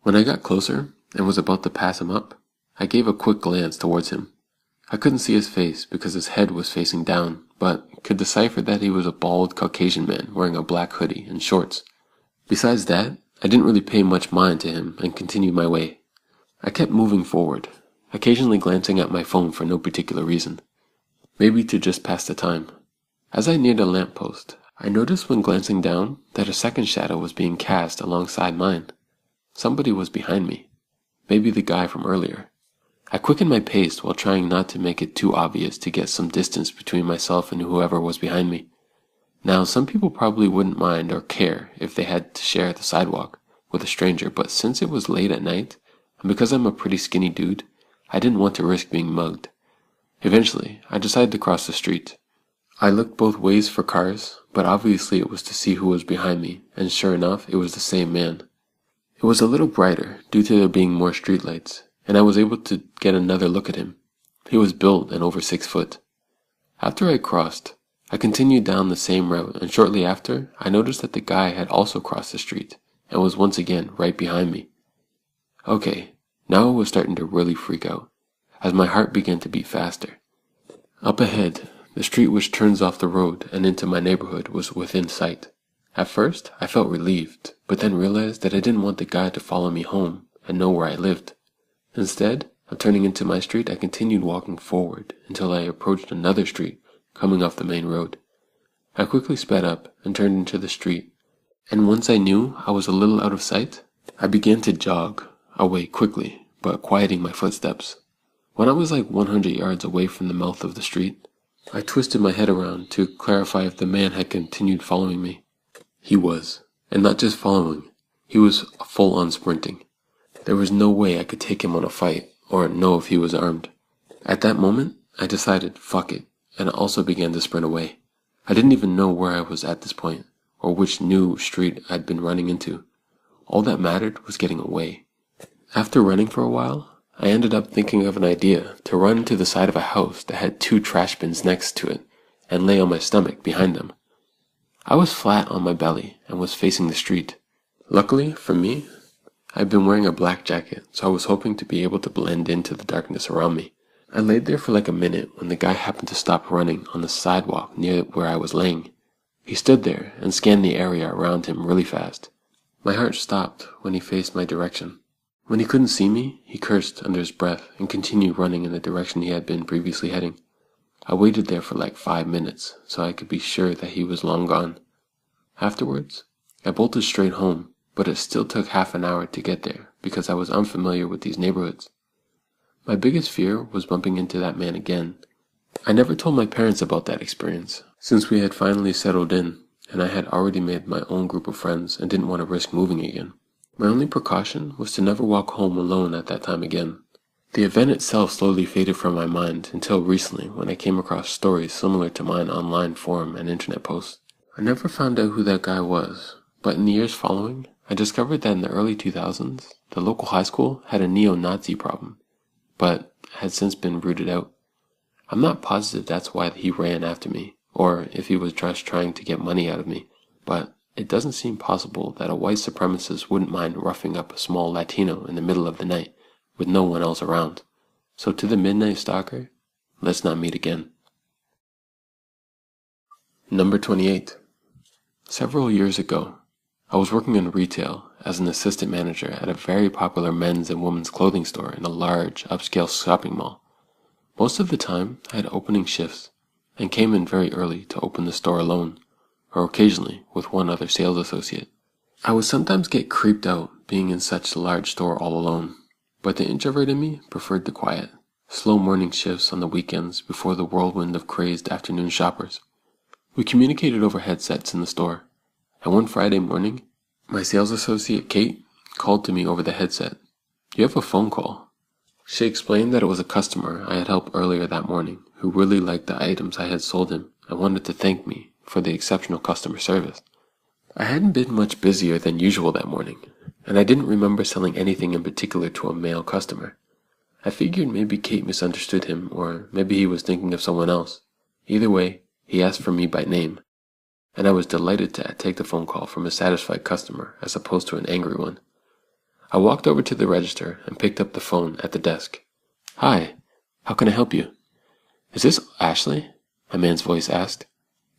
When I got closer and was about to pass him up, I gave a quick glance towards him. I couldn't see his face because his head was facing down, but could decipher that he was a bald Caucasian man wearing a black hoodie and shorts. Besides that, I didn't really pay much mind to him and continued my way. I kept moving forward, occasionally glancing at my phone for no particular reason, maybe to just pass the time. As I neared a lamppost, I noticed when glancing down that a second shadow was being cast alongside mine. Somebody was behind me, maybe the guy from earlier. I quickened my pace while trying not to make it too obvious to get some distance between myself and whoever was behind me. Now, some people probably wouldn't mind or care if they had to share the sidewalk with a stranger, but since it was late at night, and because I'm a pretty skinny dude, I didn't want to risk being mugged. Eventually, I decided to cross the street. I looked both ways for cars, but obviously it was to see who was behind me, and sure enough, it was the same man. It was a little brighter due to there being more streetlights, and I was able to get another look at him. He was built and over 6 foot. After I crossed, I continued down the same route, and shortly after, I noticed that the guy had also crossed the street, and was once again right behind me. Okay, now I was starting to really freak out, as my heart began to beat faster. Up ahead, the street which turns off the road and into my neighborhood was within sight. At first, I felt relieved, but then realized that I didn't want the guy to follow me home and know where I lived. Instead of turning into my street, I continued walking forward until I approached another street coming off the main road. I quickly sped up and turned into the street, and once I knew I was a little out of sight, I began to jog away quickly, but quieting my footsteps. When I was like 100 yards away from the mouth of the street, I twisted my head around to clarify if the man had continued following me. He was, and not just following, he was full-on sprinting. There was no way I could take him on a fight, or know if he was armed. At that moment, I decided, fuck it, and I also began to sprint away. I didn't even know where I was at this point, or which new street I'd been running into. All that mattered was getting away. After running for a while, I ended up thinking of an idea to run to the side of a house that had 2 trash bins next to it, and lay on my stomach behind them. I was flat on my belly and was facing the street. Luckily for me, I'd been wearing a black jacket, so I was hoping to be able to blend into the darkness around me. I laid there for like a minute when the guy happened to stop running on the sidewalk near where I was laying. He stood there and scanned the area around him really fast. My heart stopped when he faced my direction. When he couldn't see me, he cursed under his breath and continued running in the direction he had been previously heading. I waited there for like 5 minutes so I could be sure that he was long gone. Afterwards, I bolted straight home, but it still took half an hour to get there because I was unfamiliar with these neighborhoods. My biggest fear was bumping into that man again. I never told my parents about that experience, since we had finally settled in, and I had already made my own group of friends and didn't want to risk moving again. My only precaution was to never walk home alone at that time again. The event itself slowly faded from my mind until recently when I came across stories similar to mine online forum and internet posts. I never found out who that guy was, but in the years following, I discovered that in the early 2000s, the local high school had a neo-Nazi problem, but had since been rooted out. I'm not positive that's why he ran after me, or if he was just trying to get money out of me, but it doesn't seem possible that a white supremacist wouldn't mind roughing up a small Latino in the middle of the night, with no one else around. So to the Midnight Stalker, let's not meet again. Number 28. Several years ago, I was working in retail as an assistant manager at a very popular men's and women's clothing store in a large, upscale shopping mall. Most of the time, I had opening shifts and came in very early to open the store alone, or occasionally with one other sales associate. I would sometimes get creeped out being in such a large store all alone, but the introvert in me preferred the quiet, slow morning shifts on the weekends before the whirlwind of crazed afternoon shoppers. We communicated over headsets in the store, and one Friday morning, my sales associate Kate called to me over the headset. "You have a phone call." She explained that it was a customer I had helped earlier that morning who really liked the items I had sold him and wanted to thank me for the exceptional customer service. I hadn't been much busier than usual that morning, and I didn't remember selling anything in particular to a male customer. I figured maybe Kate misunderstood him, or maybe he was thinking of someone else. Either way, he asked for me by name, and I was delighted to take the phone call from a satisfied customer as opposed to an angry one. I walked over to the register and picked up the phone at the desk. "Hi, how can I help you?" "Is this Ashley?" a man's voice asked.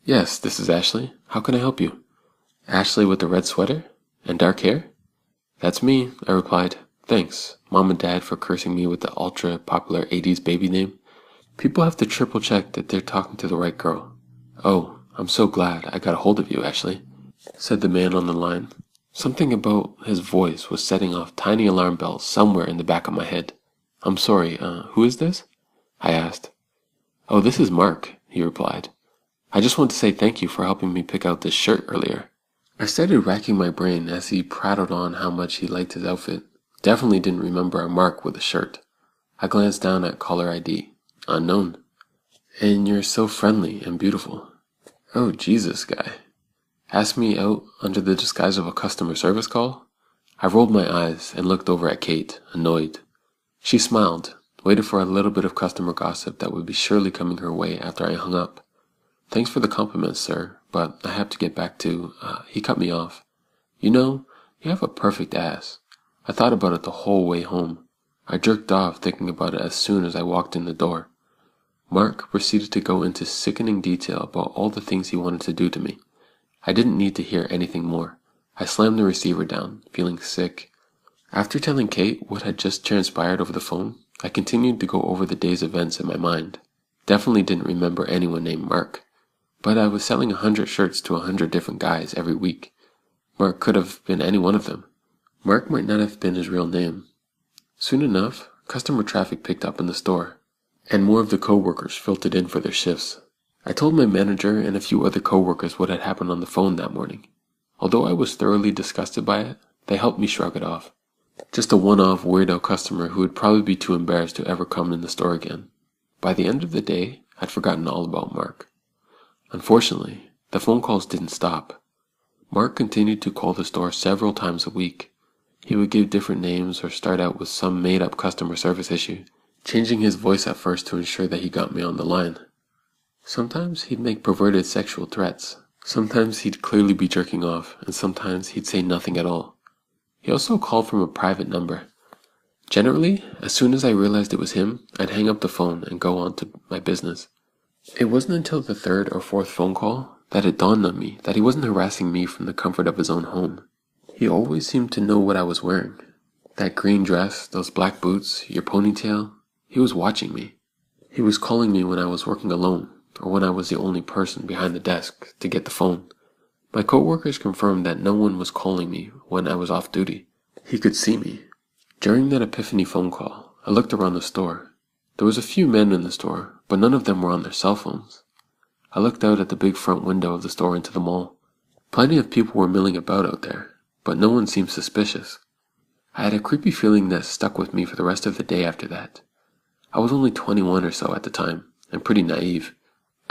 "Yes, this is Ashley. How can I help you?" "Ashley with the red sweater and dark hair?" "That's me," I replied. "Thanks, Mom and Dad, for cursing me with the ultra-popular 80s baby name. People have to triple check that they're talking to the right girl." "Oh, I'm so glad I got a hold of you, Ashley," said the man on the line. Something about his voice was setting off tiny alarm bells somewhere in the back of my head. "I'm sorry, who is this?" I asked. "Oh, this is Mark," he replied. "I just want to say thank you for helping me pick out this shirt earlier." I started racking my brain as he prattled on how much he liked his outfit. Definitely didn't remember a Mark with a shirt. I glanced down at caller ID. Unknown. "And you're so friendly and beautiful." Oh, Jesus, guy. Asked me out under the disguise of a customer service call? I rolled my eyes and looked over at Kate, annoyed. She smiled, waited for a little bit of customer gossip that would be surely coming her way after I hung up. "Thanks for the compliments, sir, but I have to get back to..." He cut me off. "You know, you have a perfect ass." I thought about it the whole way home. I jerked off thinking about it as soon as I walked in the door. Mark proceeded to go into sickening detail about all the things he wanted to do to me. I didn't need to hear anything more. I slammed the receiver down, feeling sick. After telling Kate what had just transpired over the phone, I continued to go over the day's events in my mind. Definitely didn't remember anyone named Mark, but I was selling 100 shirts to 100 different guys every week. Mark could have been any one of them. Mark might not have been his real name. Soon enough, customer traffic picked up in the store, and more of the co-workers filtered in for their shifts. I told my manager and a few other co-workers what had happened on the phone that morning. Although I was thoroughly disgusted by it, they helped me shrug it off. Just a one-off weirdo customer who would probably be too embarrassed to ever come in the store again. By the end of the day, I'd forgotten all about Mark. Unfortunately, the phone calls didn't stop. Mark continued to call the store several times a week. He would give different names or start out with some made-up customer service issue, changing his voice at first to ensure that he got me on the line. Sometimes he'd make perverted sexual threats. Sometimes he'd clearly be jerking off, and sometimes he'd say nothing at all. He also called from a private number. Generally, as soon as I realized it was him, I'd hang up the phone and go on to my business. It wasn't until the third or fourth phone call that it dawned on me that he wasn't harassing me from the comfort of his own home. He always seemed to know what I was wearing. That green dress, those black boots, your ponytail. He was watching me. He was calling me when I was working alone, or when I was the only person behind the desk to get the phone. My coworkers confirmed that no one was calling me when I was off duty. He could see me. During that epiphany phone call, I looked around the store. There was a few men in the store, but none of them were on their cell phones. I looked out at the big front window of the store into the mall. Plenty of people were milling about out there, but no one seemed suspicious. I had a creepy feeling that stuck with me for the rest of the day after that. I was only 21 or so at the time, and pretty naive.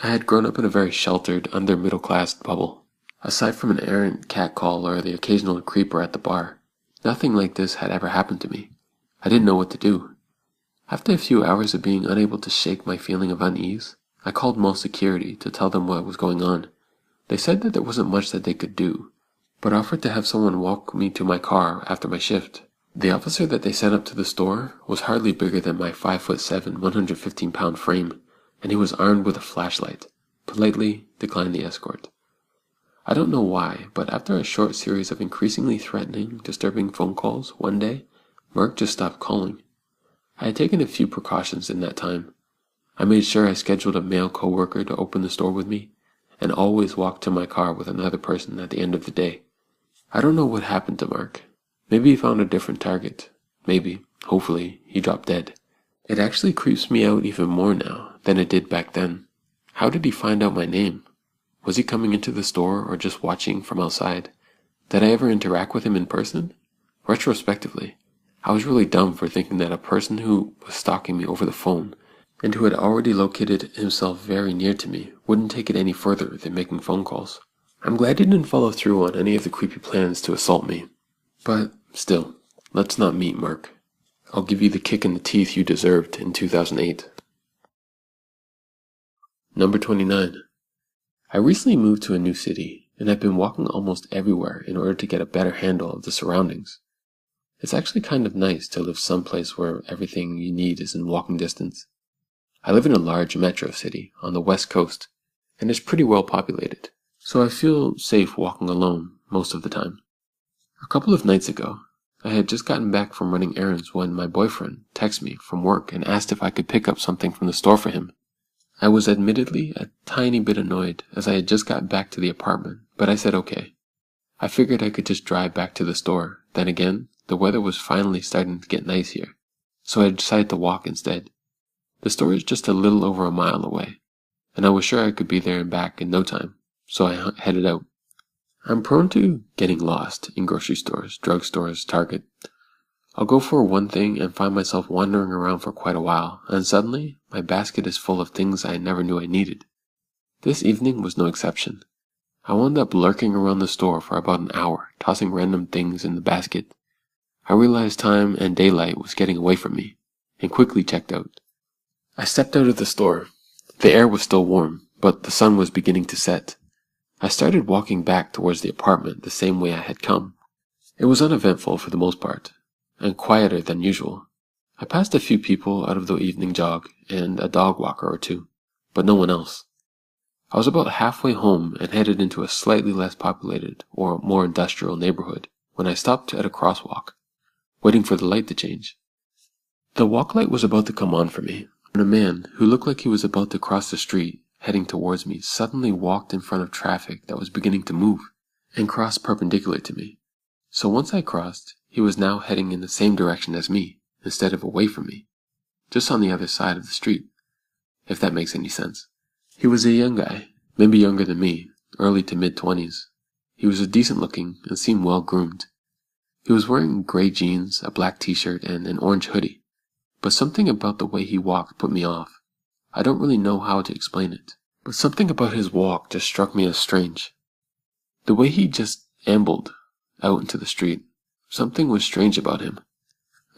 I had grown up in a very sheltered, under-middle-class bubble. Aside from an errant catcall or the occasional creeper at the bar, nothing like this had ever happened to me. I didn't know what to do. After a few hours of being unable to shake my feeling of unease, I called mall security to tell them what was going on. They said that there wasn't much that they could do, but offered to have someone walk me to my car after my shift. The officer that they sent up to the store was hardly bigger than my 5'7", 115-pound frame, and he was armed with a flashlight. Politely declined the escort. I don't know why, but after a short series of increasingly threatening, disturbing phone calls, one day, Mark just stopped calling. I had taken a few precautions in that time. I made sure I scheduled a male coworker to open the store with me, and always walked to my car with another person at the end of the day. I don't know what happened to Mark. Maybe he found a different target. Maybe, hopefully, he dropped dead. It actually creeps me out even more now than it did back then. How did he find out my name? Was he coming into the store or just watching from outside? Did I ever interact with him in person? Retrospectively, I was really dumb for thinking that a person who was stalking me over the phone and who had already located himself very near to me wouldn't take it any further than making phone calls. I'm glad he didn't follow through on any of the creepy plans to assault me. But still, let's not meet Mark. I'll give you the kick in the teeth you deserved in 2008. Number 29. I recently moved to a new city, and I've been walking almost everywhere in order to get a better handle of the surroundings. It's actually kind of nice to live someplace where everything you need is in walking distance. I live in a large metro city on the west coast, and it's pretty well populated, so I feel safe walking alone most of the time. A couple of nights ago, I had just gotten back from running errands when my boyfriend texted me from work and asked if I could pick up something from the store for him. I was admittedly a tiny bit annoyed as I had just got back to the apartment, but I said okay. I figured I could just drive back to the store. Then again, the weather was finally starting to get nice here, so I decided to walk instead. The store is just a little over a mile away, and I was sure I could be there and back in no time, so I headed out. I'm prone to getting lost in grocery stores, drugstores, Target. I'll go for one thing and find myself wandering around for quite a while, and suddenly, my basket is full of things I never knew I needed. This evening was no exception. I wound up lurking around the store for about an hour, tossing random things in the basket. I realized time and daylight was getting away from me, and quickly checked out. I stepped out of the store. The air was still warm, but the sun was beginning to set. I started walking back towards the apartment the same way I had come. It was uneventful for the most part, and quieter than usual. I passed a few people out of the evening jog, and a dog walker or two, but no one else. I was about halfway home and headed into a slightly less populated or more industrial neighborhood when I stopped at a crosswalk, waiting for the light to change. The walk light was about to come on for me, when a man who looked like he was about to cross the street heading towards me suddenly walked in front of traffic that was beginning to move and crossed perpendicular to me. So once I crossed, he was now heading in the same direction as me, instead of away from me, just on the other side of the street, if that makes any sense. He was a young guy, maybe younger than me, early to mid-20s. He was decent looking and seemed well groomed. He was wearing gray jeans, a black t-shirt, and an orange hoodie, but something about the way he walked put me off. I don't really know how to explain it, but something about his walk just struck me as strange. The way he just ambled out into the street, something was strange about him.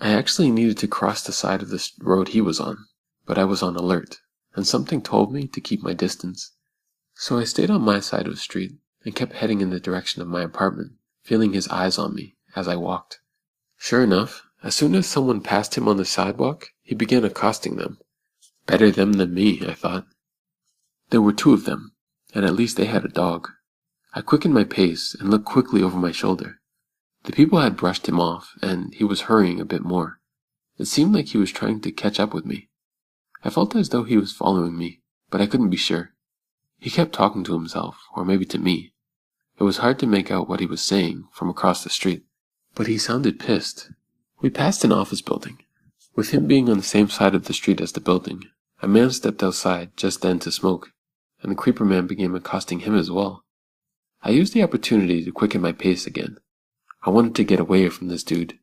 I actually needed to cross the side of the road he was on, but I was on alert, and something told me to keep my distance. So I stayed on my side of the street and kept heading in the direction of my apartment, feeling his eyes on me as I walked. Sure enough, as soon as someone passed him on the sidewalk, he began accosting them. Better them than me, I thought. There were two of them, and at least they had a dog. I quickened my pace and looked quickly over my shoulder. The people had brushed him off, and he was hurrying a bit more. It seemed like he was trying to catch up with me. I felt as though he was following me, but I couldn't be sure. He kept talking to himself, or maybe to me. It was hard to make out what he was saying from across the street, but he sounded pissed. We passed an office building. With him being on the same side of the street as the building, a man stepped outside just then to smoke, and the creeper man began accosting him as well. I used the opportunity to quicken my pace again. I wanted to get away from this dude.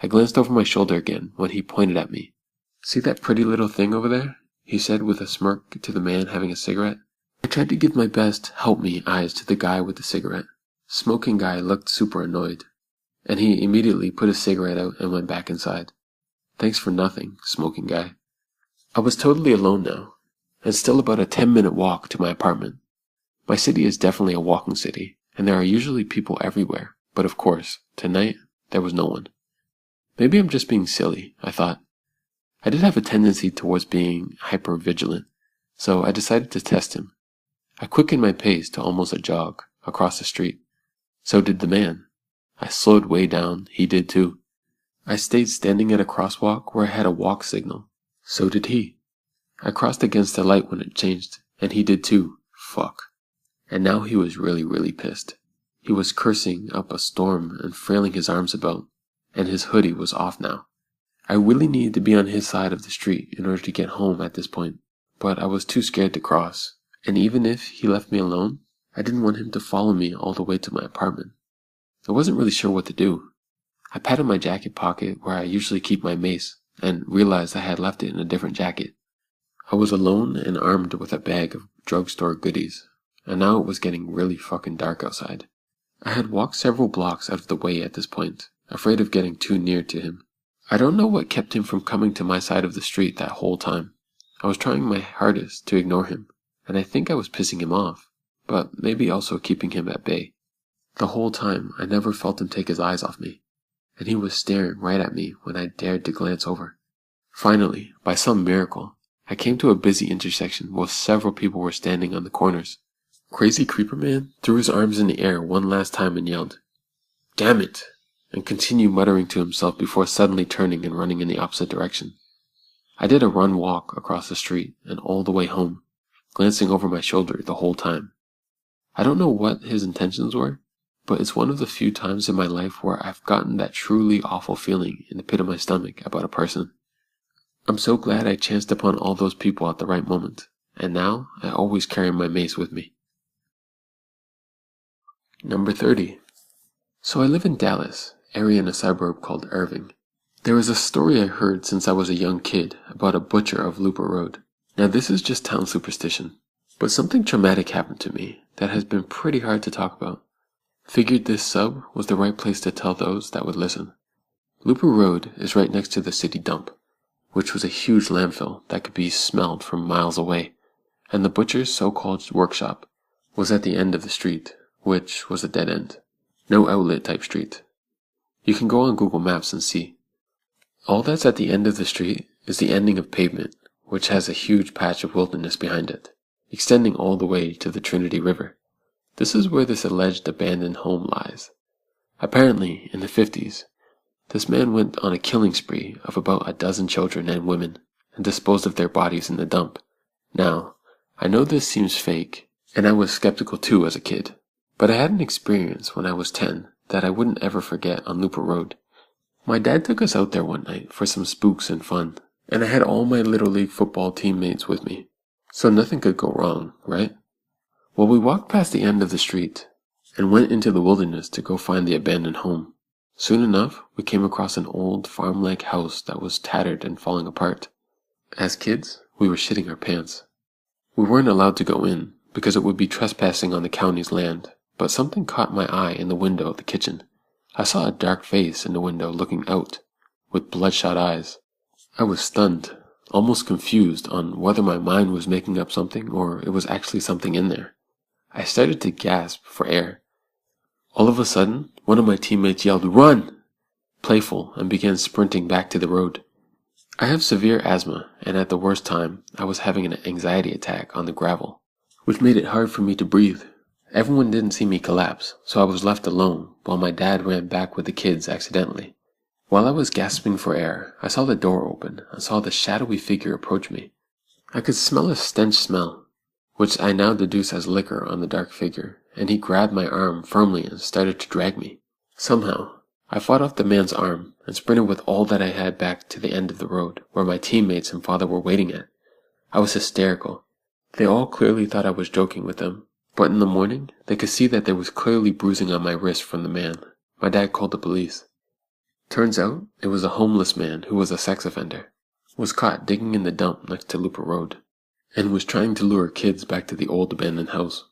I glanced over my shoulder again when he pointed at me. "See that pretty little thing over there?" he said with a smirk to the man having a cigarette. I tried to give my best help me eyes to the guy with the cigarette. Smoking guy looked super annoyed, and he immediately put his cigarette out and went back inside. Thanks for nothing, smoking guy. I was totally alone now, and still about a 10-minute walk to my apartment. My city is definitely a walking city, and there are usually people everywhere, but of course, tonight, there was no one. Maybe I'm just being silly, I thought. I did have a tendency towards being hyper-vigilant, so I decided to test him. I quickened my pace to almost a jog across the street. So did the man. I slowed way down, he did too. I stayed standing at a crosswalk where I had a walk signal. So did he. I crossed against the light when it changed, and he did too. Fuck. And now he was really pissed. He was cursing up a storm and flailing his arms about, and his hoodie was off now. I really needed to be on his side of the street in order to get home at this point, but I was too scared to cross, and even if he left me alone, I didn't want him to follow me all the way to my apartment. I wasn't really sure what to do. I patted my jacket pocket where I usually keep my mace, and realized I had left it in a different jacket. I was alone and armed with a bag of drugstore goodies, and now it was getting really fucking dark outside. I had walked several blocks out of the way at this point, afraid of getting too near to him. I don't know what kept him from coming to my side of the street that whole time. I was trying my hardest to ignore him, and I think I was pissing him off, but maybe also keeping him at bay. The whole time, I never felt him take his eyes off me, and he was staring right at me when I dared to glance over. Finally, by some miracle, I came to a busy intersection where several people were standing on the corners. Crazy Creeper Man threw his arms in the air one last time and yelled, "Damn it!" and continued muttering to himself before suddenly turning and running in the opposite direction. I did a run walk across the street and all the way home, glancing over my shoulder the whole time. I don't know what his intentions were, but it's one of the few times in my life where I've gotten that truly awful feeling in the pit of my stomach about a person. I'm so glad I chanced upon all those people at the right moment, and now I always carry my mace with me. Number 30. So I live in Dallas, area in a suburb called Irving. There is a story I heard since I was a young kid about a butcher of Looper Road. Now this is just town superstition, but something traumatic happened to me that has been pretty hard to talk about. Figured this sub was the right place to tell those that would listen. Looper Road is right next to the city dump, which was a huge landfill that could be smelled from miles away, and the butcher's so-called workshop was at the end of the street, which was a dead end. No outlet type street. You can go on Google Maps and see. All that's at the end of the street is the ending of pavement, which has a huge patch of wilderness behind it, extending all the way to the Trinity River. This is where this alleged abandoned home lies. Apparently, in the 50s, this man went on a killing spree of about a dozen children and women and disposed of their bodies in the dump. Now, I know this seems fake, and I was skeptical too as a kid, but I had an experience when I was 10 that I wouldn't ever forget on Looper Road. My dad took us out there one night for some spooks and fun, and I had all my Little League football teammates with me, so nothing could go wrong, right? Well, we walked past the end of the street and went into the wilderness to go find the abandoned home. Soon enough, we came across an old farm-like house that was tattered and falling apart. As kids, we were shitting our pants. We weren't allowed to go in because it would be trespassing on the county's land, but something caught my eye in the window of the kitchen. I saw a dark face in the window looking out, with bloodshot eyes. I was stunned, almost confused on whether my mind was making up something or it was actually something in there. I started to gasp for air. All of a sudden, one of my teammates yelled, "Run!" playful, and began sprinting back to the road. I have severe asthma, and at the worst time, I was having an anxiety attack on the gravel. which made it hard for me to breathe. Everyone didn't see me collapse, so I was left alone while my dad ran back with the kids accidentally. While I was gasping for air, I saw the door open and saw the shadowy figure approach me. I could smell a stench smell, which I now deduce as liquor on the dark figure, and he grabbed my arm firmly and started to drag me. Somehow, I fought off the man's arm and sprinted with all that I had back to the end of the road, where my teammates and father were waiting at. I was hysterical. They all clearly thought I was joking with them, but in the morning, they could see that there was clearly bruising on my wrist from the man. My dad called the police. Turns out, it was a homeless man who was a sex offender, was caught digging in the dump next to Looper Road, and was trying to lure kids back to the old abandoned house,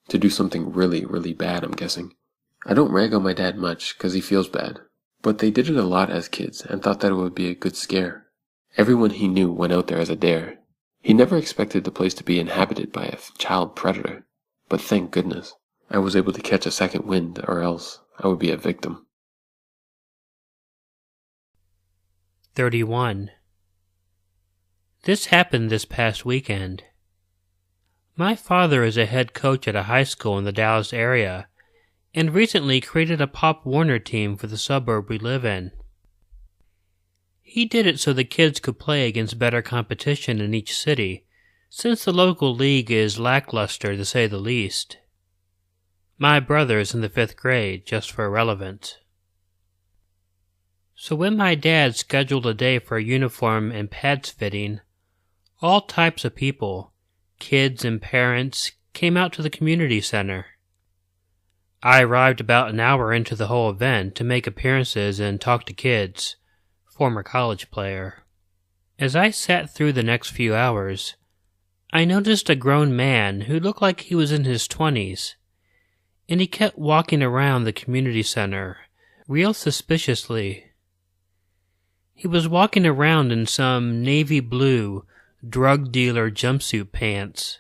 to do something really, really bad, I'm guessing. I don't rag on my dad much, cause he feels bad, but they did it a lot as kids and thought that it would be a good scare. Everyone he knew went out there as a dare. He never expected the place to be inhabited by a child predator, but thank goodness, I was able to catch a second wind, or else I would be a victim. 31. This happened this past weekend. My father is a head coach at a high school in the Dallas area, and recently created a Pop Warner team for the suburb we live in. He did it so the kids could play against better competition in each city, since the local league is lackluster to say the least. My brother is in the 5th grade, just for relevance. So when my dad scheduled a day for a uniform and pads fitting, all types of people, kids and parents, came out to the community center. I arrived about an hour into the whole event to make appearances and talk to kids, former college player. As I sat through the next few hours, I noticed a grown man who looked like he was in his 20s, and he kept walking around the community center, real suspiciously. He was walking around in some navy blue drug dealer jumpsuit pants,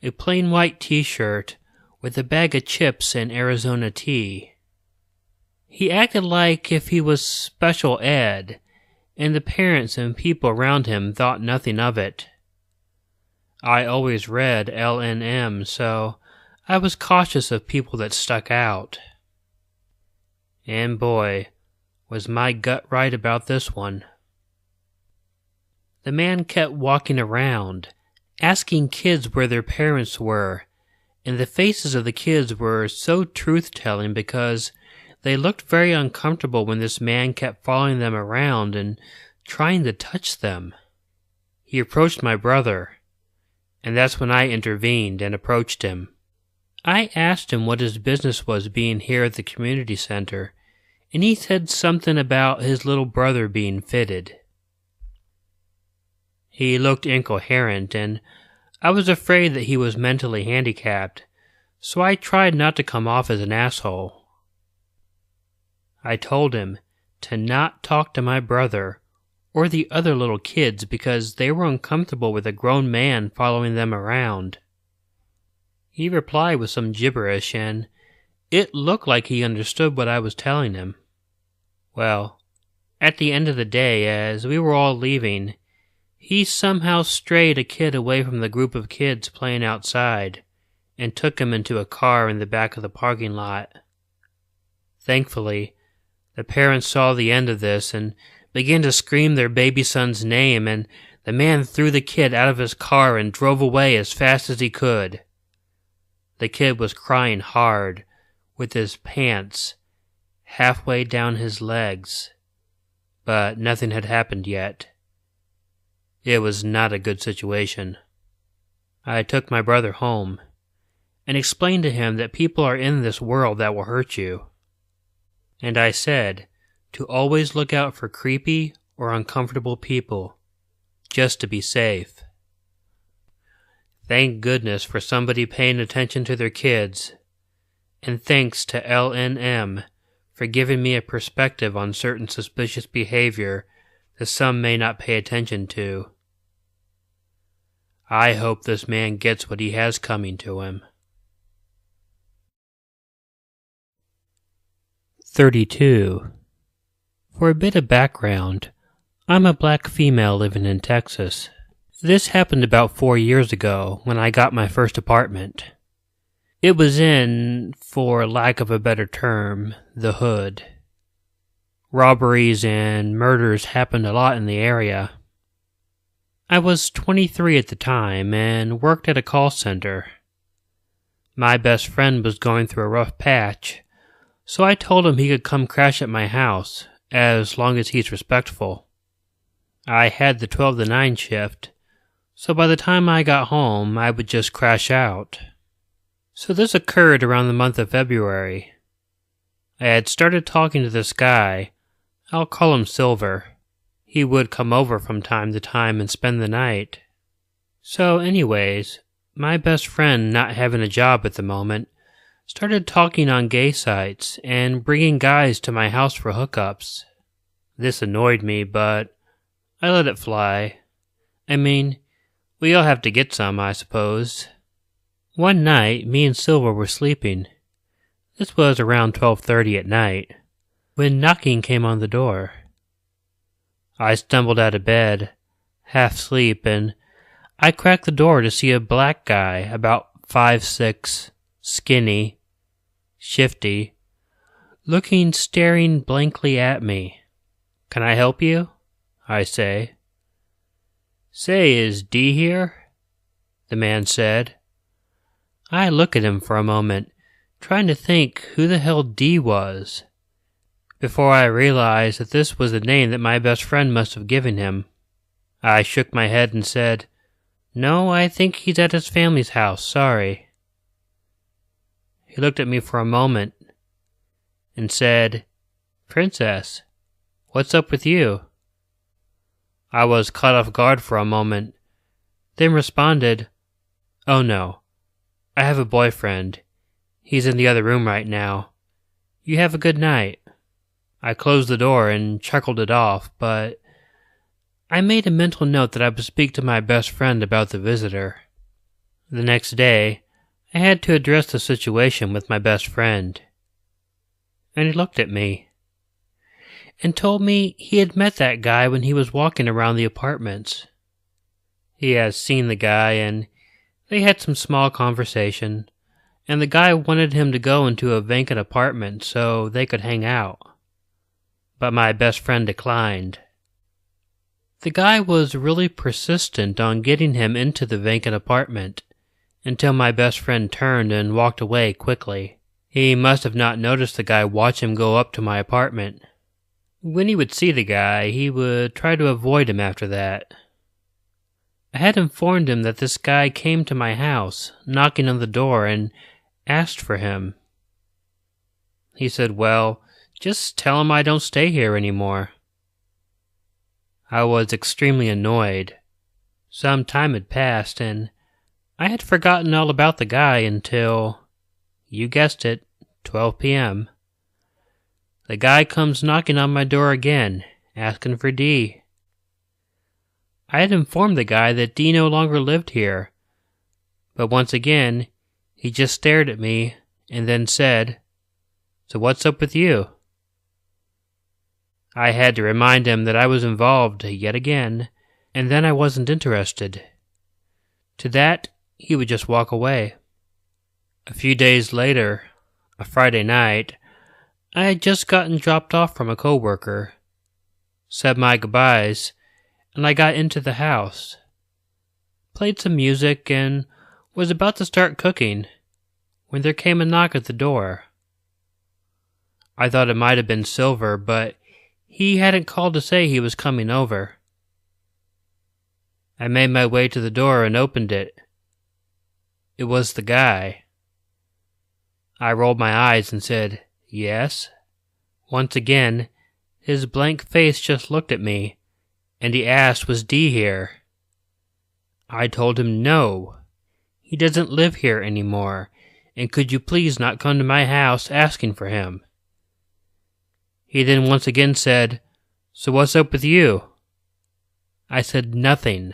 a plain white t-shirt with a bag of chips and Arizona tea. He acted like if he was special ed, and the parents and people around him thought nothing of it. I always read L&M, so I was cautious of people that stuck out. And boy, was my gut right about this one. The man kept walking around, asking kids where their parents were, and the faces of the kids were so truth-telling because they looked very uncomfortable when this man kept following them around and trying to touch them. He approached my brother, and that's when I intervened and approached him. I asked him what his business was being here at the community center, and he said something about his little brother being fitted. He looked incoherent, and I was afraid that he was mentally handicapped, so I tried not to come off as an asshole. I told him to not talk to my brother or the other little kids because they were uncomfortable with a grown man following them around. He replied with some gibberish, and it looked like he understood what I was telling him. Well, at the end of the day, as we were all leaving, he somehow strayed a kid away from the group of kids playing outside and took him into a car in the back of the parking lot. Thankfully, the parents saw the end of this and began to scream their baby son's name, and the man threw the kid out of his car and drove away as fast as he could. The kid was crying hard, with his pants halfway down his legs, but nothing had happened yet. It was not a good situation. I took my brother home and explained to him that people are in this world that will hurt you. And I said to always look out for creepy or uncomfortable people, just to be safe. Thank goodness for somebody paying attention to their kids, and thanks to L&M for giving me a perspective on certain suspicious behavior that some may not pay attention to. I hope this man gets what he has coming to him. 32. For a bit of background, I'm a black female living in Texas. This happened about 4 years ago when I got my first apartment. It was in, for lack of a better term, the hood. Robberies and murders happened a lot in the area. I was 23 at the time and worked at a call center. My best friend was going through a rough patch, so I told him he could come crash at my house, as long as he's respectful. I had the 12 to 9 shift, so by the time I got home, I would just crash out. So this occurred around the month of February. I had started talking to this guy. I'll call him Silver. He would come over from time to time and spend the night. So anyways, my best friend, not having a job at the moment, started talking on gay sites and bringing guys to my house for hookups. This annoyed me, but I let it fly. I mean, we all have to get some, I suppose. One night, me and Silver were sleeping. This was around 12:30 at night, when knocking came on the door. I stumbled out of bed, half asleep, and I cracked the door to see a black guy, about 5'6", skinny, shifty, staring blankly at me. "Can I help you?" I say. "Say, is D here?" the man said. I look at him for a moment, trying to think who the hell D was, before I realized that this was the name that my best friend must have given him. I shook my head and said, "No, I think he's at his family's house, sorry." He looked at me for a moment and said, "Princess, what's up with you?" I was caught off guard for a moment, then responded, "Oh no, I have a boyfriend. He's in the other room right now. You have a good night." I closed the door and chuckled it off, but I made a mental note that I would speak to my best friend about the visitor. The next day, I had to address the situation with my best friend. And he looked at me and told me he had met that guy when he was walking around the apartments. He has seen the guy and they had some small conversation, and the guy wanted him to go into a vacant apartment so they could hang out. But my best friend declined. The guy was really persistent on getting him into the vacant apartment until my best friend turned and walked away quickly. He must have not noticed the guy watch him go up to my apartment. When he would see the guy, he would try to avoid him after that. I had informed him that this guy came to my house, knocking on the door, and asked for him. He said, "Well, just tell him I don't stay here anymore." I was extremely annoyed. Some time had passed, and I had forgotten all about the guy until, you guessed it, 12 p.m. The guy comes knocking on my door again, asking for D. I had informed the guy that D no longer lived here, but once again, he just stared at me and then said, "So what's up with you?" I had to remind him that I was involved yet again, and then I wasn't interested. To that, he would just walk away. A few days later, a Friday night, I had just gotten dropped off from a coworker, said my goodbyes, and I got into the house, played some music, and was about to start cooking when there came a knock at the door. I thought it might have been Silver, but he hadn't called to say he was coming over. I made my way to the door and opened it. It was the guy. I rolled my eyes and said, "Yes?" Once again, his blank face just looked at me, and he asked, "Was D here?" I told him no. He doesn't live here anymore, and could you please not come to my house asking for him? He then once again said, "So what's up with you?" I said, "Nothing.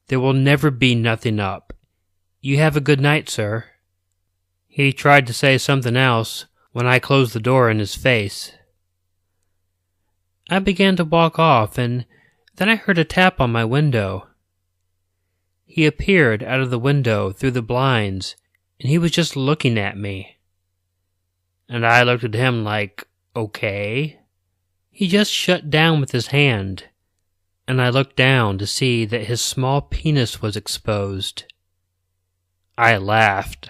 There will never be nothing up. You have a good night, sir." He tried to say something else when I closed the door in his face. I began to walk off, and then I heard a tap on my window. He appeared out of the window through the blinds, and he was just looking at me. And I looked at him like, okay. He just shut down with his hand, and I looked down to see that his small penis was exposed. I laughed.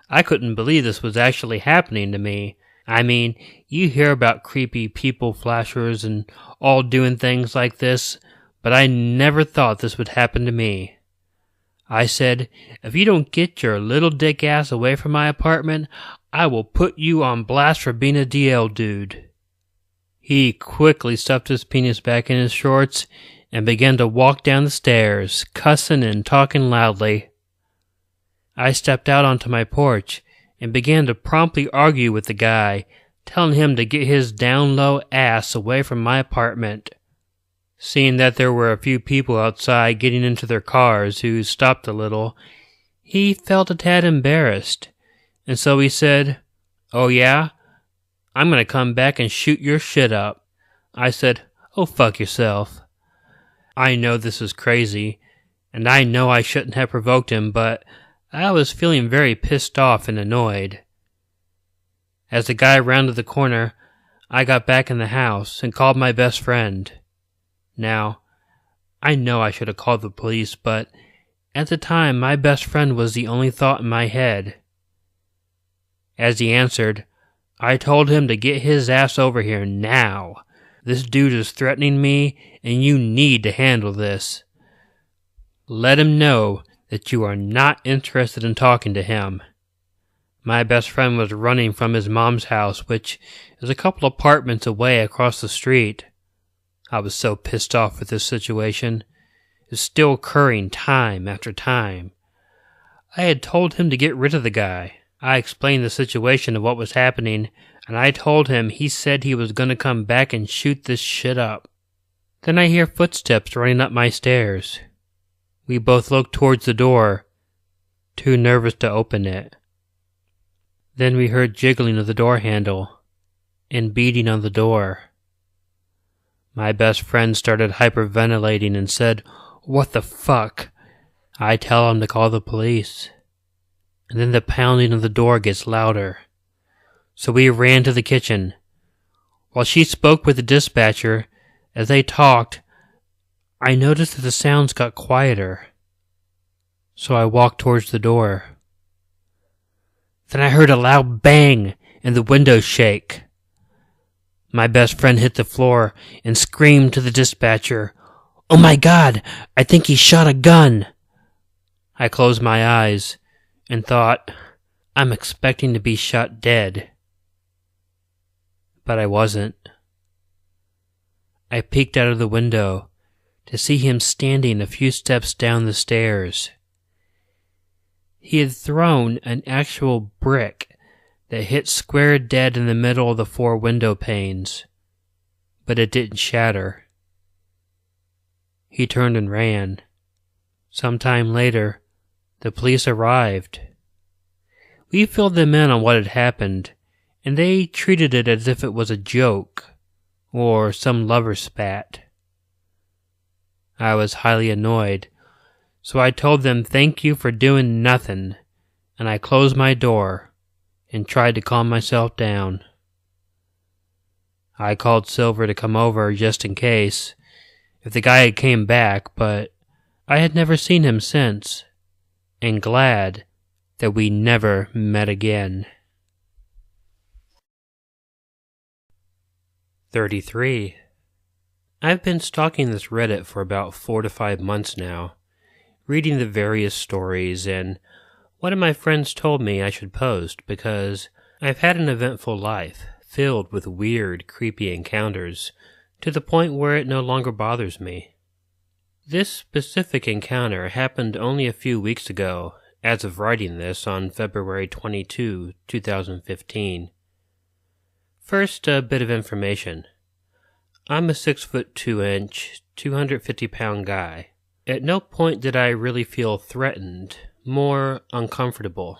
I couldn't believe this was actually happening to me. I mean, you hear about creepy people flashers and all doing things like this, but I never thought this would happen to me. I said, if you don't get your little dick ass away from my apartment, I will put you on blast for being a DL dude. He quickly stuffed his penis back in his shorts and began to walk down the stairs, cussing and talking loudly. I stepped out onto my porch and began to promptly argue with the guy, telling him to get his down-low ass away from my apartment. Seeing that there were a few people outside getting into their cars who stopped a little, he felt a tad embarrassed, and so he said, "Oh yeah? I'm gonna come back and shoot your shit up." I said, "Oh fuck yourself." I know this is crazy, and I know I shouldn't have provoked him, but I was feeling very pissed off and annoyed. As the guy rounded the corner, I got back in the house and called my best friend. Now, I know I should have called the police, but at the time my best friend was the only thought in my head. As he answered, I told him to get his ass over here now. This dude is threatening me, and you need to handle this. Let him know that you are not interested in talking to him. My best friend was running from his mom's house, which is a couple apartments away across the street. I was so pissed off with this situation. It's still occurring time after time. I had told him to get rid of the guy. I explained the situation of what was happening, and I told him he said he was going to come back and shoot this shit up. Then I hear footsteps running up my stairs. We both look towards the door, too nervous to open it. Then we heard jiggling of the door handle and beating on the door. My best friend started hyperventilating and said, "What the fuck?" I tell him to call the police. And then the pounding of the door gets louder. So we ran to the kitchen. While she spoke with the dispatcher, as they talked, I noticed that the sounds got quieter. So I walked towards the door. Then I heard a loud bang and the window shake. My best friend hit the floor and screamed to the dispatcher, "Oh my God, I think he shot a gun." I closed my eyes and thought, I'm expecting to be shot dead. But I wasn't. I peeked out of the window to see him standing a few steps down the stairs. He had thrown an actual brick that hit square dead in the middle of the 4 window panes, but it didn't shatter. He turned and ran. Sometime later, the police arrived. We filled them in on what had happened, and they treated it as if it was a joke or some lover spat. I was highly annoyed, so I told them thank you for doing nothing, and I closed my door and tried to calm myself down. I called Silver to come over just in case, if the guy had came back, but I had never seen him since, and glad that we never met again. 33. I've been stalking this Reddit for about 4 to 5 months now, reading the various stories, and one of my friends told me I should post because I've had an eventful life filled with weird, creepy encounters to the point where it no longer bothers me. This specific encounter happened only a few weeks ago, as of writing this on February 22, 2015. First, a bit of information. I'm a 6'2", 250-pound guy. At no point did I really feel threatened, more uncomfortable.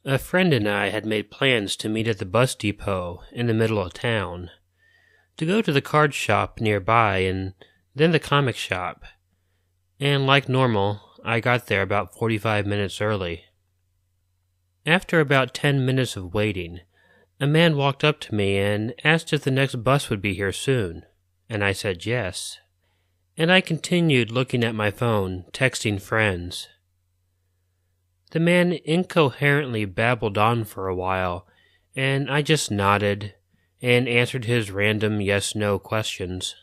A friend and I had made plans to meet at the bus depot in the middle of town, to go to the card shop nearby and then the comic shop, and like normal, I got there about 45 minutes early. After about 10 minutes of waiting, a man walked up to me and asked if the next bus would be here soon, and I said yes. And I continued looking at my phone, texting friends. The man incoherently babbled on for a while, and I just nodded and answered his random yes-no questions.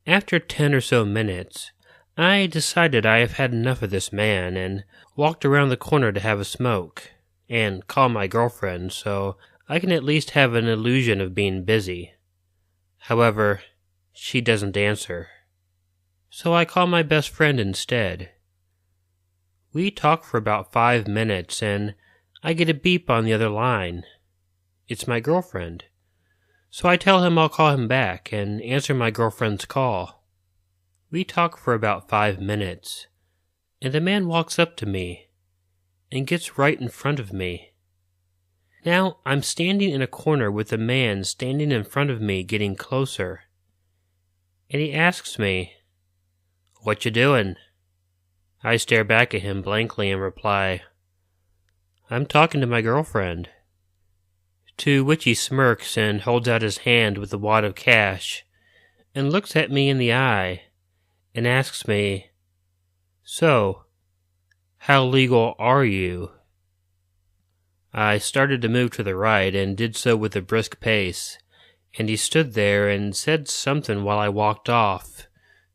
After 10 or so minutes, I decided I have had enough of this man and walked around the corner to have a smoke and call my girlfriend so I can at least have an illusion of being busy. However, she doesn't answer. So I call my best friend instead. We talk for about 5 minutes and I get a beep on the other line. It's my girlfriend. So I tell him I'll call him back and answer my girlfriend's call. We talk for about 5 minutes, and the man walks up to me and gets right in front of me. Now I'm standing in a corner with a man standing in front of me getting closer, and he asks me, "What you doing?" I stare back at him blankly and reply, "I'm talking to my girlfriend." To which he smirks and holds out his hand with a wad of cash and looks at me in the eye and asks me, "So, how legal are you?" I started to move to the right and did so with a brisk pace, and he stood there and said something while I walked off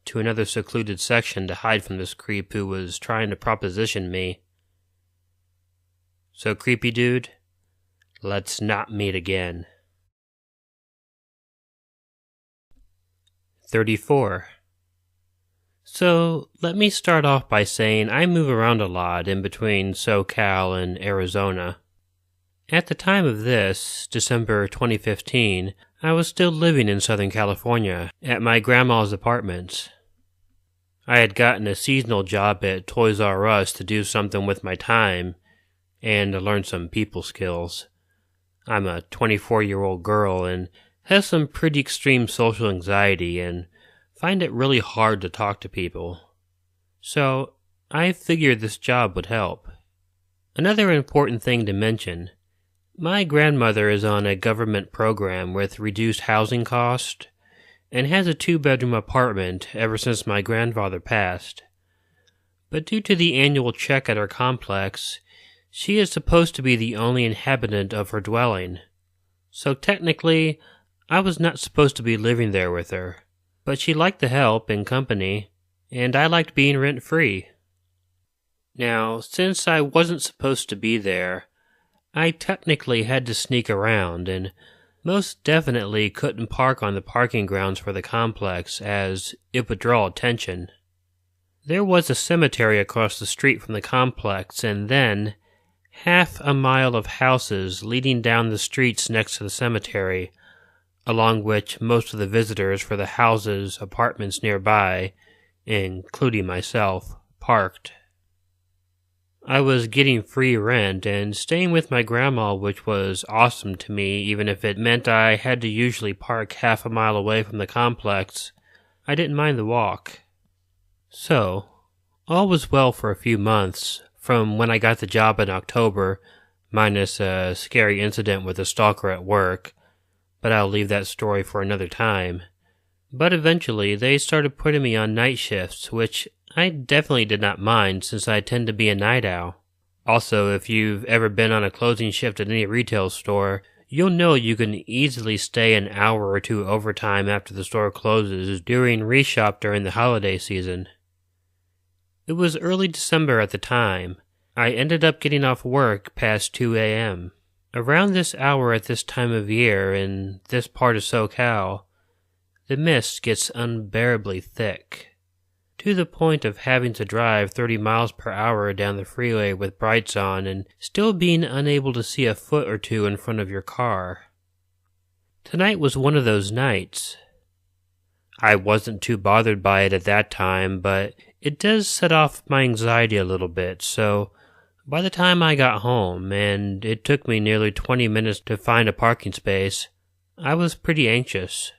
to another secluded section to hide from this creep who was trying to proposition me. So creepy dude, let's not meet again. 34. So, let me start off by saying I move around a lot in between SoCal and Arizona. At the time of this, December 2015, I was still living in Southern California at my grandma's apartments. I had gotten a seasonal job at Toys R Us to do something with my time and to learn some people skills. I'm a 24-year-old girl and have some pretty extreme social anxiety and find it really hard to talk to people. So, I figured this job would help. Another important thing to mention, my grandmother is on a government program with reduced housing cost and has a 2-bedroom apartment ever since my grandfather passed. But due to the annual check at her complex, she is supposed to be the only inhabitant of her dwelling. So technically, I was not supposed to be living there with her. But she liked the help and company, and I liked being rent-free. Now, since I wasn't supposed to be there, I technically had to sneak around, and most definitely couldn't park on the parking grounds for the complex, as it would draw attention. There was a cemetery across the street from the complex, and then half a mile of houses leading down the streets next to the cemetery, along which most of the visitors for the houses, apartments nearby, including myself, parked. I was getting free rent and staying with my grandma, which was awesome to me, even if it meant I had to usually park half a mile away from the complex. I didn't mind the walk. So, all was well for a few months, from when I got the job in October, minus a scary incident with a stalker at work, but I'll leave that story for another time. But eventually, they started putting me on night shifts, which I definitely did not mind since I tend to be a night owl. Also, if you've ever been on a closing shift at any retail store, you'll know you can easily stay an hour or two overtime after the store closes during reshop during the holiday season. It was early December at the time. I ended up getting off work past 2 a.m. Around this hour at this time of year in this part of SoCal, the mist gets unbearably thick, to the point of having to drive 30 miles per hour down the freeway with brights on and still being unable to see a foot or two in front of your car. Tonight was one of those nights. I wasn't too bothered by it at that time, but it does set off my anxiety a little bit, so by the time I got home, and it took me nearly 20 minutes to find a parking space, I was pretty anxious.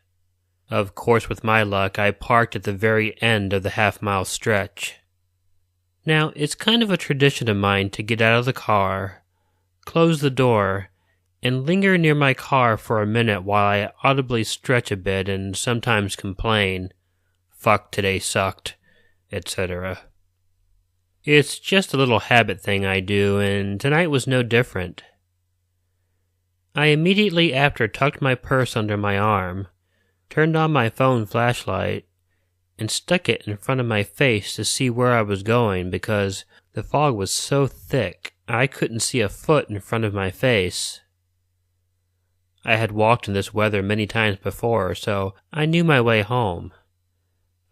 Of course, with my luck, I parked at the very end of the half-mile stretch. Now, it's kind of a tradition of mine to get out of the car, close the door, and linger near my car for a minute while I audibly stretch a bit and sometimes complain, "Fuck, today sucked," etc. It's just a little habit thing I do, and tonight was no different. I immediately after tucked my purse under my arm, turned on my phone flashlight, and stuck it in front of my face to see where I was going because the fog was so thick I couldn't see a foot in front of my face. I had walked in this weather many times before, so I knew my way home.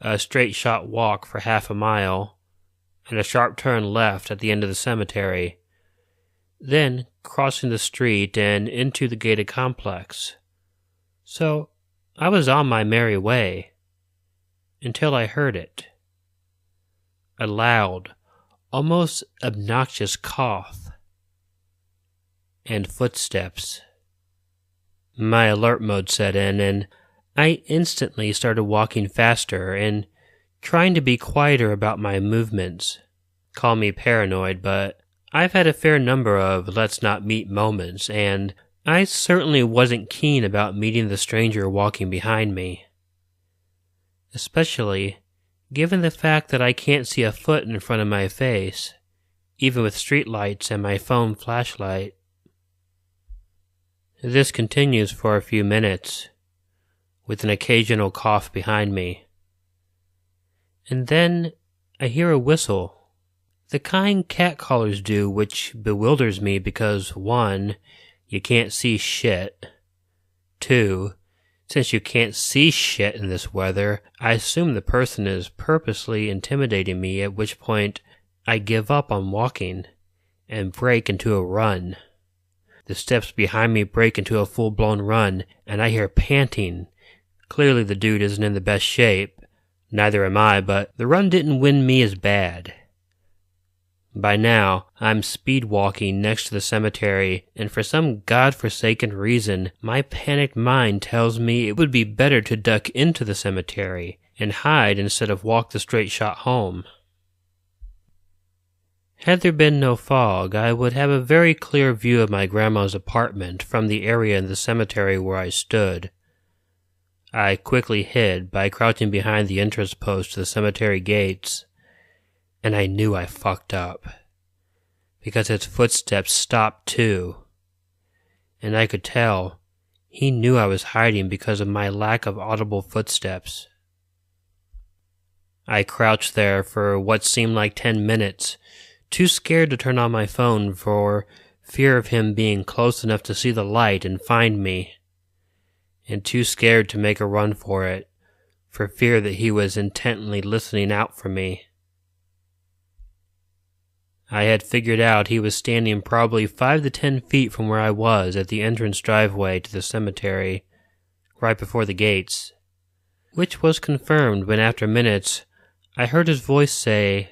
A straight shot walk for half a mile, and a sharp turn left at the end of the cemetery, then crossing the street and into the gated complex. So I was on my merry way, until I heard it. A loud, almost obnoxious cough, and footsteps. My alert mode set in, and I instantly started walking faster and trying to be quieter about my movements. Call me paranoid, but I've had a fair number of let's not meet moments, and I certainly wasn't keen about meeting the stranger walking behind me. Especially given the fact that I can't see a foot in front of my face, even with streetlights and my phone flashlight. This continues for a few minutes, with an occasional cough behind me. And then I hear a whistle, the kind catcallers do, which bewilders me because 1, you can't see shit. 2, since you can't see shit in this weather, I assume the person is purposely intimidating me, at which point I give up on walking and break into a run. The steps behind me break into a full-blown run, and I hear panting. Clearly the dude isn't in the best shape. Neither am I, but the run didn't win me as bad. By now, I'm speed walking next to the cemetery, and for some godforsaken reason, my panicked mind tells me it would be better to duck into the cemetery and hide instead of walk the straight shot home. Had there been no fog, I would have a very clear view of my grandma's apartment from the area in the cemetery where I stood. I quickly hid by crouching behind the entrance post to the cemetery gates, and I knew I fucked up, because his footsteps stopped too, and I could tell he knew I was hiding because of my lack of audible footsteps. I crouched there for what seemed like 10 minutes, too scared to turn on my phone for fear of him being close enough to see the light and find me, and too scared to make a run for it, for fear that he was intently listening out for me. I had figured out he was standing probably 5 to 10 feet from where I was at the entrance driveway to the cemetery, right before the gates, which was confirmed when after minutes I heard his voice say,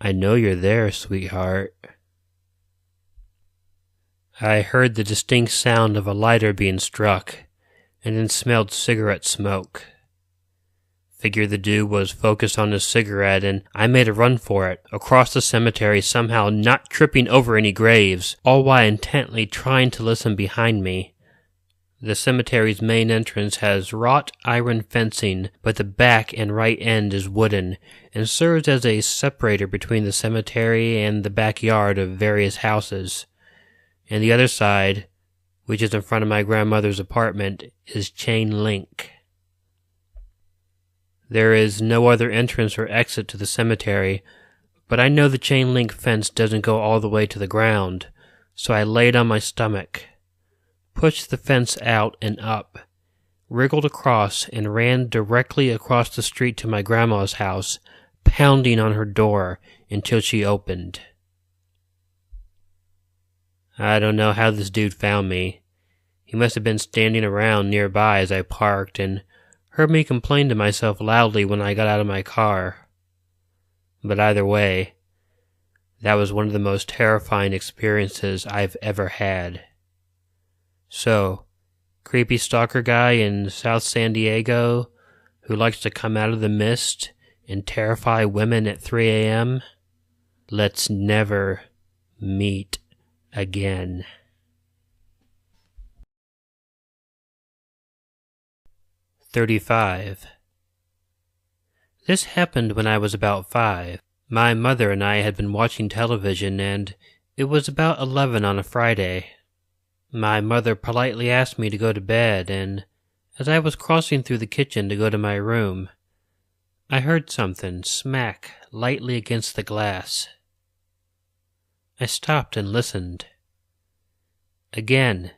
"I know you're there, sweetheart." I heard the distinct sound of a lighter being struck, and then smelled cigarette smoke. Figured the dude was focused on his cigarette, and I made a run for it, across the cemetery, somehow not tripping over any graves, all while intently trying to listen behind me. The cemetery's main entrance has wrought iron fencing, but the back and right end is wooden, and serves as a separator between the cemetery and the backyard of various houses. And the other side, which is in front of my grandmother's apartment, is chain link. There is no other entrance or exit to the cemetery, but I know the chain link fence doesn't go all the way to the ground, so I laid on my stomach, pushed the fence out and up, wriggled across, and ran directly across the street to my grandma's house, pounding on her door until she opened. I don't know how this dude found me. He must have been standing around nearby as I parked and heard me complain to myself loudly when I got out of my car. But either way, that was one of the most terrifying experiences I've ever had. So, creepy stalker guy in South San Diego who likes to come out of the mist and terrify women at 3 a.m., let's never meet again. "35. This happened when I was about 5. My mother and I had been watching television, and it was about 11 on a Friday. My mother politely asked me to go to bed, and as I was crossing through the kitchen to go to my room, I heard something smack lightly against the glass. I stopped and listened. Again,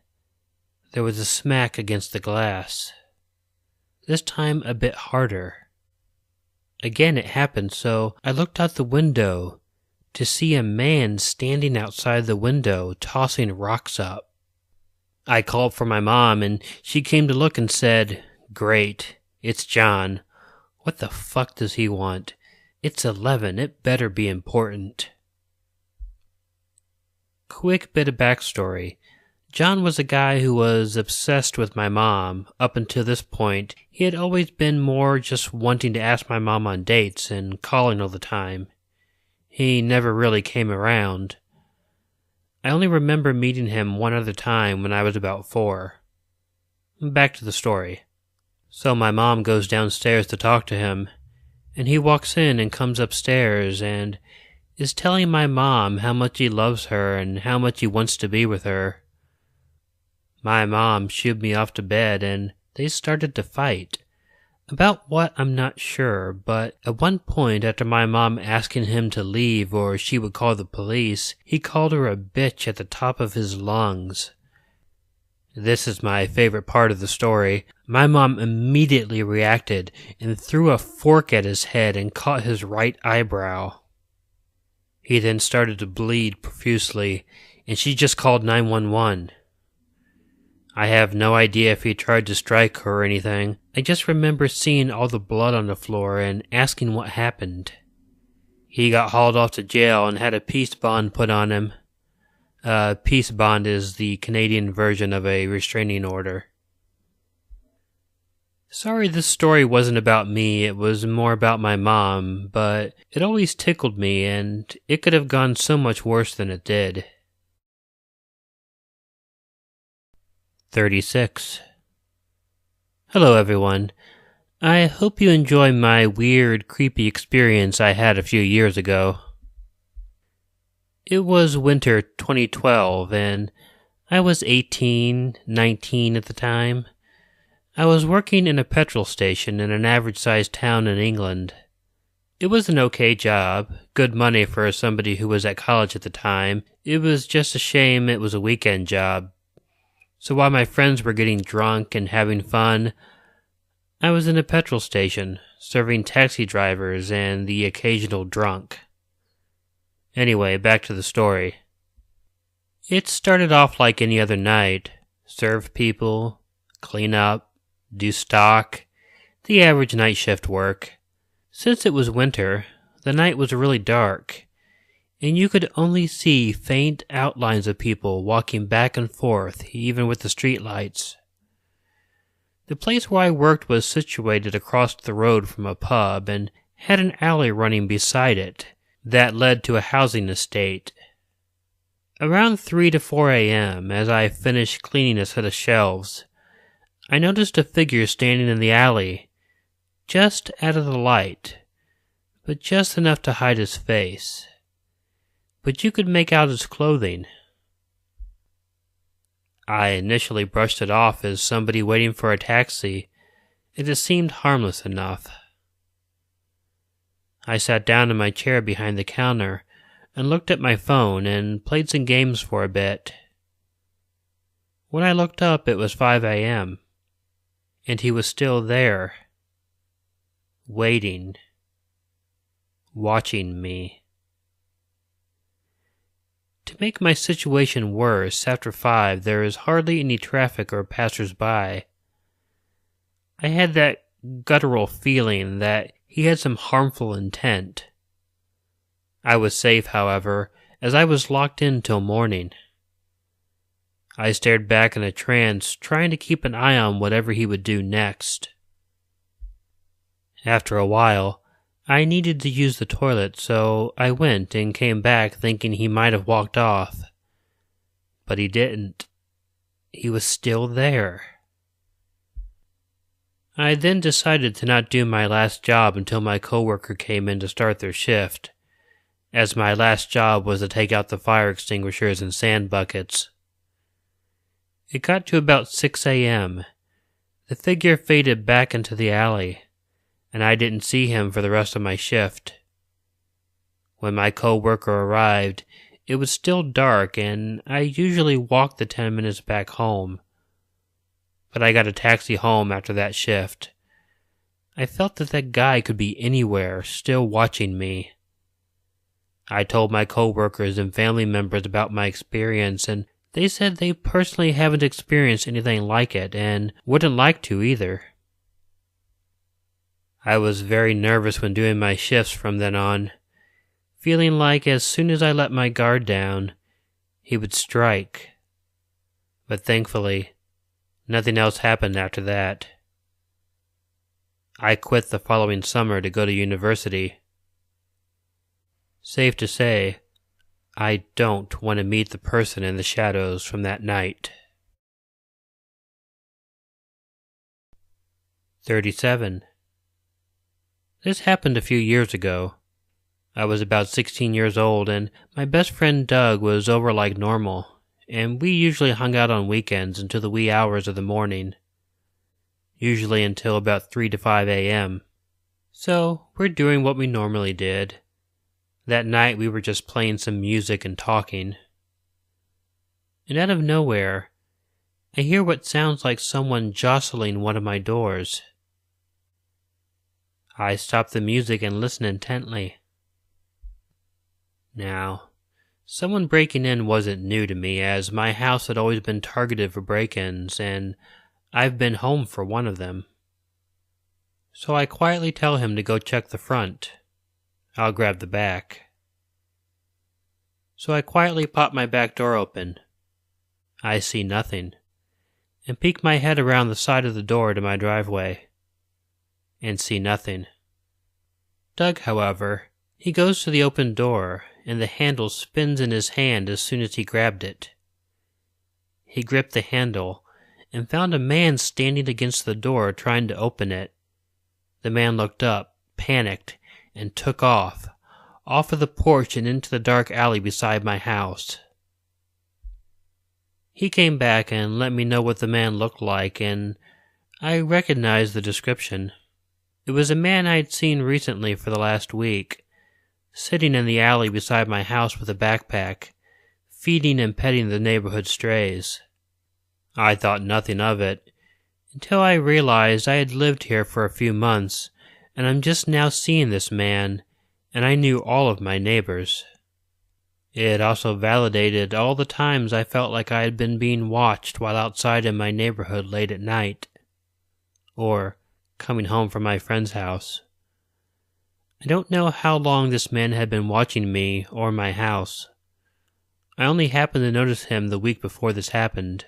there was a smack against the glass. This time a bit harder. Again it happened, so I looked out the window to see a man standing outside the window tossing rocks up. I called for my mom, and she came to look and said, 'Great, it's John. What the fuck does he want? It's 11, it better be important.' Quick bit of backstory. John was a guy who was obsessed with my mom. Up until this point, he had always been more just wanting to ask my mom on dates and calling all the time. He never really came around. I only remember meeting him one other time when I was about 4. Back to the story. So my mom goes downstairs to talk to him, and he walks in and comes upstairs and is telling my mom how much he loves her and how much he wants to be with her. My mom shooed me off to bed, and they started to fight. About what, I'm not sure, but at one point after my mom asking him to leave or she would call the police, he called her a bitch at the top of his lungs. This is my favorite part of the story. My mom immediately reacted and threw a fork at his head and caught his right eyebrow. He then started to bleed profusely, and she just called 911. I have no idea if he tried to strike her or anything. I just remember seeing all the blood on the floor and asking what happened. He got hauled off to jail and had a peace bond put on him. Peace bond is the Canadian version of a restraining order. Sorry this story wasn't about me, it was more about my mom, but it always tickled me and it could have gone so much worse than it did. 36. Hello everyone. I hope you enjoy my weird, creepy experience I had a few years ago. It was winter 2012 and I was 18, 19 at the time. I was working in a petrol station in an average-sized town in England. It was an okay job, good money for somebody who was at college at the time. It was just a shame it was a weekend job. So while my friends were getting drunk and having fun, I was in a petrol station, serving taxi drivers and the occasional drunk. Anyway, back to the story. It started off like any other night. Serve people, clean up, do stock, the average night shift work. Since it was winter, the night was really dark, and you could only see faint outlines of people walking back and forth, even with the street lights. The place where I worked was situated across the road from a pub and had an alley running beside it that led to a housing estate. Around 3 to 4 a.m., as I finished cleaning a set of shelves, I noticed a figure standing in the alley, just out of the light, but just enough to hide his face. But you could make out his clothing. I initially brushed it off as somebody waiting for a taxi, and it seemed harmless enough. I sat down in my chair behind the counter and looked at my phone and played some games for a bit. When I looked up, it was 5 a.m., and he was still there, waiting, watching me. To make my situation worse, after 5, there is hardly any traffic or passers-by. I had that guttural feeling that he had some harmful intent. I was safe, however, as I was locked in till morning. I stared back in a trance, trying to keep an eye on whatever he would do next. After a while, I needed to use the toilet, so I went and came back thinking he might have walked off. But he didn't. He was still there. I then decided to not do my last job until my coworker came in to start their shift, as my last job was to take out the fire extinguishers and sand buckets. It got to about 6 a.m. The figure faded back into the alley, and I didn't see him for the rest of my shift. When my coworker arrived, it was still dark, and I usually walked the 10 minutes back home. But I got a taxi home after that shift. I felt that guy could be anywhere, still watching me. I told my coworkers and family members about my experience, and they said they personally haven't experienced anything like it, and wouldn't like to either. I was very nervous when doing my shifts from then on, feeling like as soon as I let my guard down, he would strike. But thankfully, nothing else happened after that. I quit the following summer to go to university. Safe to say, I don't want to meet the person in the shadows from that night. 37. This happened a few years ago. I was about 16 years old, and my best friend Doug was over like normal, and we usually hung out on weekends until the wee hours of the morning, usually until about 3 to 5 a.m. So we're doing what we normally did. That night we were just playing some music and talking. And out of nowhere, I hear what sounds like someone jostling one of my doors. I stop the music and listen intently. Now, someone breaking in wasn't new to me, as my house had always been targeted for break-ins, and I've been home for one of them. So I quietly tell him to go check the front. I'll grab the back. So I quietly pop my back door open. I see nothing, and peek my head around the side of the door to my driveway, and see nothing. Doug, however, he goes to the open door, and the handle spins in his hand as soon as he grabbed it. He gripped the handle and found a man standing against the door trying to open it. The man looked up, panicked, and took off of the porch and into the dark alley beside my house. He came back and let me know what the man looked like, and I recognized the description. It was a man I'd seen recently for the last week, sitting in the alley beside my house with a backpack, feeding and petting the neighborhood strays. I thought nothing of it, until I realized I had lived here for a few months, and I'm just now seeing this man, and I knew all of my neighbors. It also validated all the times I felt like I had been being watched while outside in my neighborhood late at night, or coming home from my friend's house. I don't know how long this man had been watching me or my house. I only happened to notice him the week before this happened.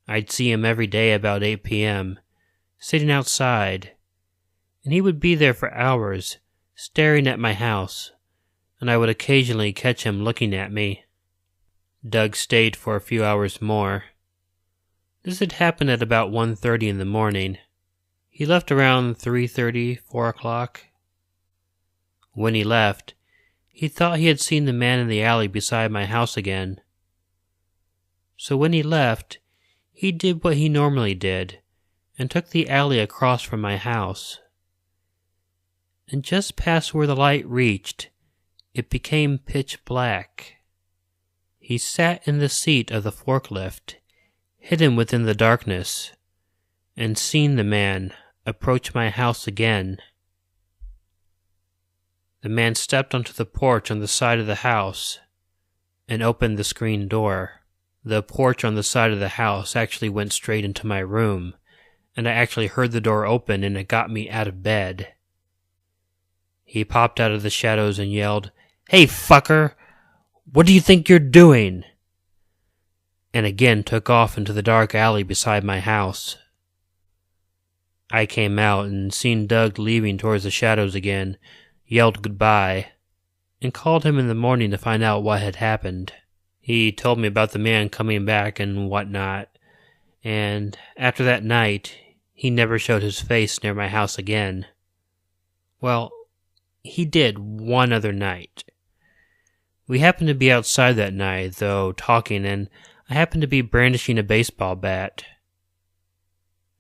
I'd see him every day about 8 p.m., sitting outside, and he would be there for hours, staring at my house, and I would occasionally catch him looking at me. Doug stayed for a few hours more. This had happened at about 1:30 in the morning. He left around 3:30, 4 o'clock. When he left, he thought he had seen the man in the alley beside my house again. So when he left, he did what he normally did, and took the alley across from my house. And just past where the light reached, it became pitch black. He sat in the seat of the forklift, hidden within the darkness, and seen the man approach my house again. The man stepped onto the porch on the side of the house and opened the screen door. The porch on the side of the house actually went straight into my room, and I actually heard the door open, and it got me out of bed. He popped out of the shadows and yelled, "Hey, fucker! What do you think you're doing?" And again took off into the dark alley beside my house. I came out and seen Doug leaving towards the shadows again, yelled goodbye, and called him in the morning to find out what had happened. He told me about the man coming back and whatnot, and after that night, he never showed his face near my house again. Well, he did one other night. We happened to be outside that night, though, talking, and I happened to be brandishing a baseball bat.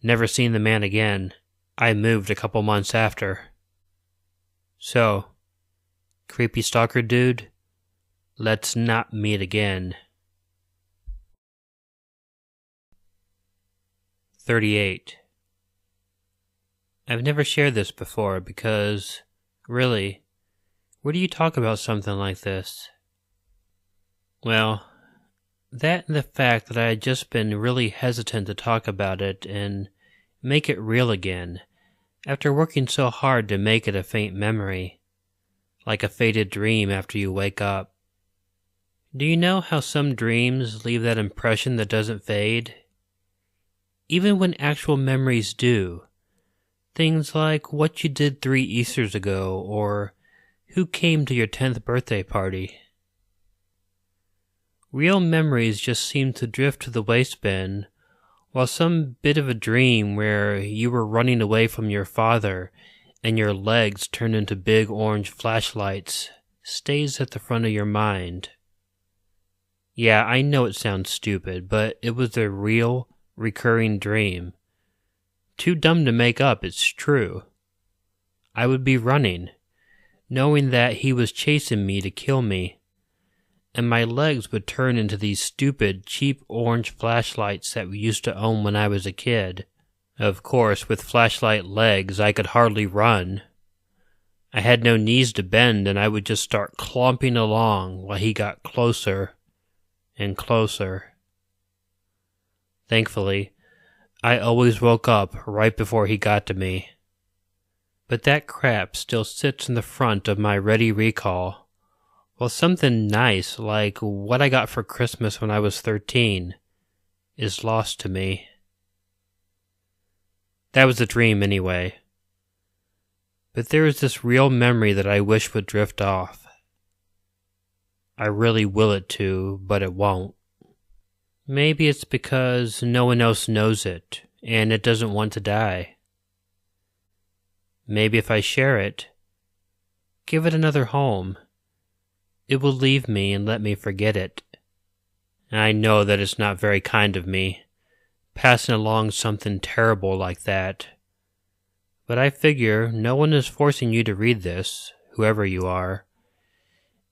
Never seen the man again. I moved a couple months after. So, creepy stalker dude, let's not meet again. 38. I've never shared this before because, really, where do you talk about something like this? Well, that and the fact that I had just been really hesitant to talk about it and make it real again, after working so hard to make it a faint memory, like a faded dream after you wake up. Do you know how some dreams leave that impression that doesn't fade? Even when actual memories do. Things like what you did 3 Easters ago, or who came to your 10th birthday party. Real memories just seem to drift to the waste bin, while some bit of a dream where you were running away from your father and your legs turned into big orange flashlights stays at the front of your mind. Yeah, I know it sounds stupid, but it was a real, recurring dream. Too dumb to make up, it's true. I would be running, knowing that he was chasing me to kill me, and my legs would turn into these stupid, cheap orange flashlights that we used to own when I was a kid. Of course, with flashlight legs, I could hardly run. I had no knees to bend, and I would just start clomping along while he got closer and closer. Thankfully, I always woke up right before he got to me. But that crap still sits in the front of my ready recall, while something nice like what I got for Christmas when I was 13 is lost to me. That was a dream anyway. But there is this real memory that I wish would drift off. I really will it to, but it won't. Maybe it's because no one else knows it, and it doesn't want to die. Maybe if I share it, give it another home, it will leave me and let me forget it. I know that it's not very kind of me, passing along something terrible like that. But I figure no one is forcing you to read this, whoever you are.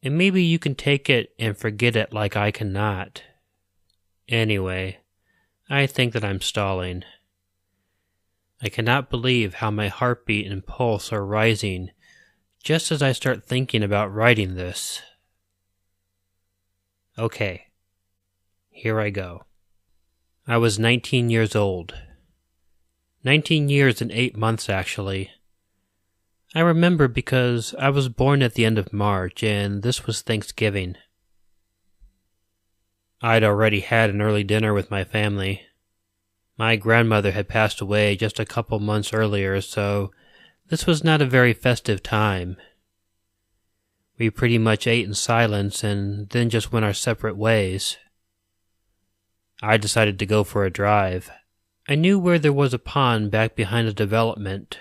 And maybe you can take it and forget it like I cannot. Anyway, I think that I'm stalling. I cannot believe how my heartbeat and pulse are rising just as I start thinking about writing this. Okay, here I go. I was 19 years old. 19 years and 8 months, actually. I remember because I was born at the end of March, and this was Thanksgiving. I'd already had an early dinner with my family. My grandmother had passed away just a couple months earlier, so this was not a very festive time. We pretty much ate in silence and then just went our separate ways. I decided to go for a drive. I knew where there was a pond back behind a development.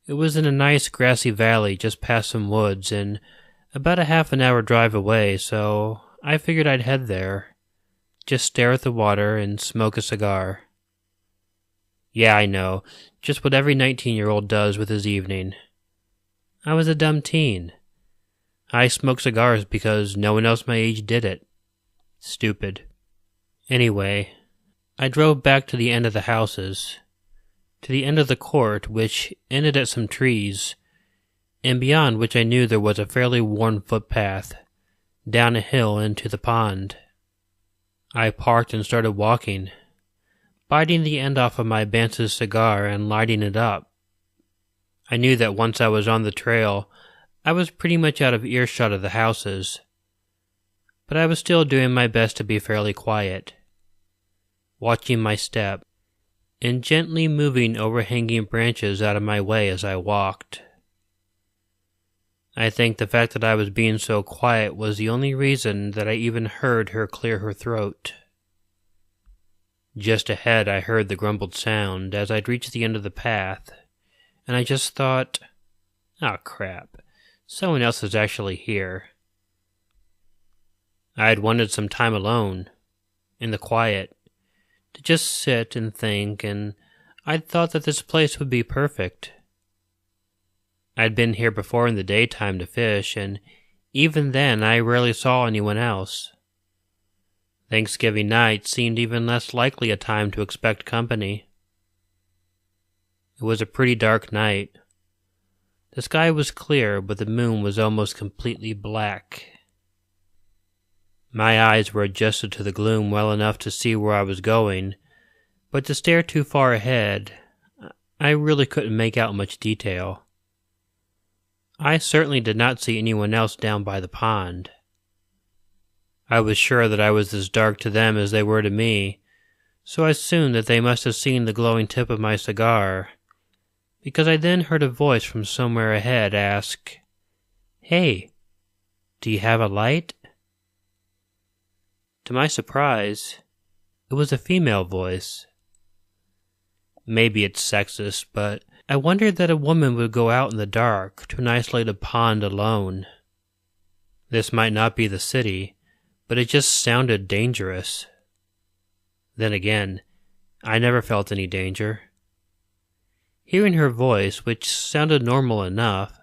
It was in a nice grassy valley just past some woods and about a half an hour drive away, so I figured I'd head there, just stare at the water and smoke a cigar. Yeah, I know, just what every 19-year-old does with his evening. I was a dumb teen. I smoked cigars because no one else my age did it. Stupid. Anyway, I drove back to the end of the houses, to the end of the court, which ended at some trees, and beyond which I knew there was a fairly worn footpath, down a hill into the pond. I parked and started walking, biting the end off of my Bance's cigar and lighting it up. I knew that once I was on the trail, I was pretty much out of earshot of the houses, but I was still doing my best to be fairly quiet, watching my step, and gently moving overhanging branches out of my way as I walked. I think the fact that I was being so quiet was the only reason that I even heard her clear her throat. Just ahead I heard the grumbled sound as I'd reached the end of the path, and I just thought, oh crap, someone else is actually here. I had wanted some time alone, in the quiet, to just sit and think, and I'd thought that this place would be perfect. I'd been here before in the daytime to fish, and even then I rarely saw anyone else. Thanksgiving night seemed even less likely a time to expect company. It was a pretty dark night. The sky was clear, but the moon was almost completely black. My eyes were adjusted to the gloom well enough to see where I was going, but to stare too far ahead, I really couldn't make out much detail. I certainly did not see anyone else down by the pond. I was sure that I was as dark to them as they were to me, so I assumed that they must have seen the glowing tip of my cigar, because I then heard a voice from somewhere ahead ask, "Hey, do you have a light?" To my surprise, it was a female voice. Maybe it's sexist, but I wondered that a woman would go out in the dark to an isolated pond alone. This might not be the city, but it just sounded dangerous. Then again, I never felt any danger. Hearing her voice, which sounded normal enough,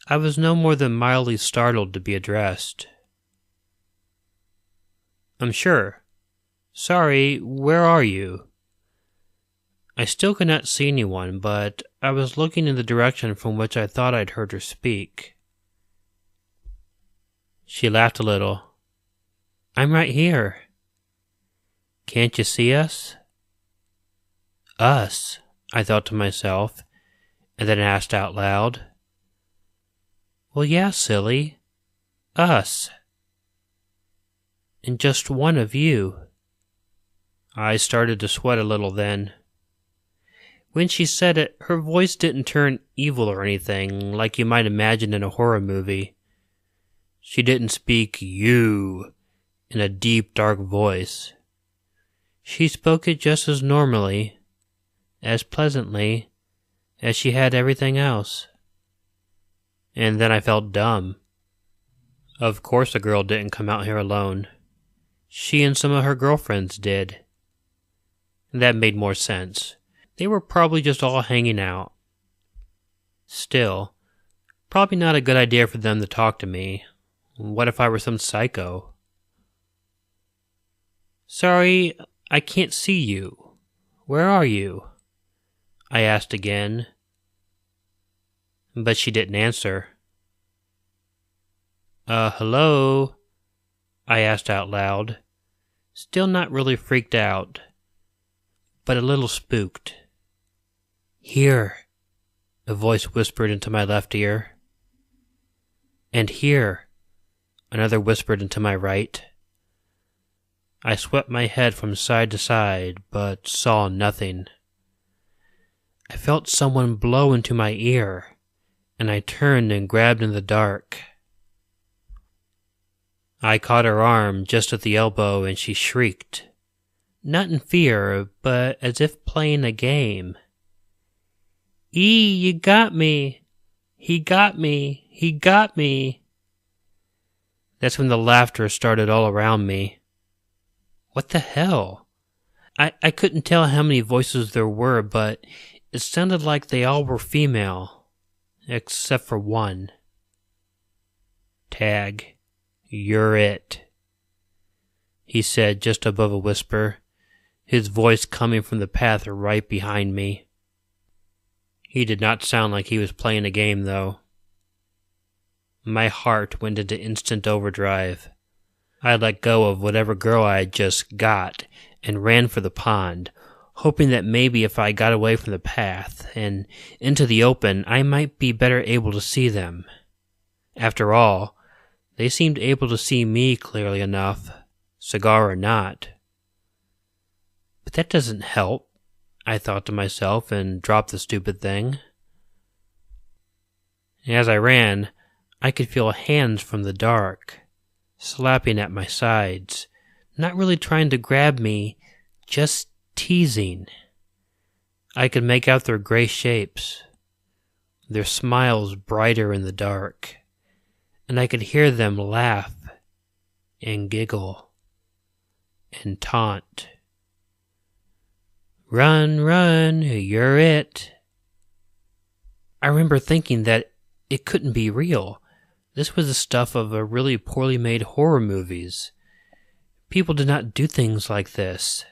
I was no more than mildly startled to be addressed. "I'm sure. Sorry, where are you?" I still could not see anyone, but I was looking in the direction from which I thought I'd heard her speak. She laughed a little. "I'm right here." "Can't you see us?" "Us," I thought to myself, and then asked out loud. "Well, yeah, silly. Us. And just one of you." I started to sweat a little then. When she said it, her voice didn't turn evil or anything, like you might imagine in a horror movie. She didn't speak "you" in a deep, dark voice. She spoke it just as normally, as pleasantly, as she had everything else. And then I felt dumb. Of course the girl didn't come out here alone. She and some of her girlfriends did. That made more sense. They were probably just all hanging out. Still, probably not a good idea for them to talk to me. What if I were some psycho? "Sorry, I can't see you. Where are you?" I asked again. But she didn't answer. Hello?" I asked out loud, still not really freaked out, but a little spooked. "Here," a voice whispered into my left ear. "And here," another whispered into my right. I swept my head from side to side, but saw nothing. I felt someone blow into my ear, and I turned and grabbed in the dark. I caught her arm just at the elbow, and she shrieked, not in fear, but as if playing a game. You got me! He got me! He got me!" That's when the laughter started all around me. What the hell? I couldn't tell how many voices there were, but it sounded like they all were female, except for one. "Tag, you're it," he said just above a whisper, his voice coming from the path right behind me. He did not sound like he was playing a game, though. My heart went into instant overdrive. I let go of whatever girl I had just got and ran for the pond, hoping that maybe if I got away from the path and into the open, I might be better able to see them. After all, they seemed able to see me clearly enough, cigar or not. But that doesn't help. I thought to myself, and dropped the stupid thing. As I ran, I could feel hands from the dark, slapping at my sides, not really trying to grab me, just teasing. I could make out their gray shapes, their smiles brighter in the dark, and I could hear them laugh and giggle and taunt. Run, run, you're it. I remember thinking that it couldn't be real. This was the stuff of a really poorly made horror movies. People did not do things like this.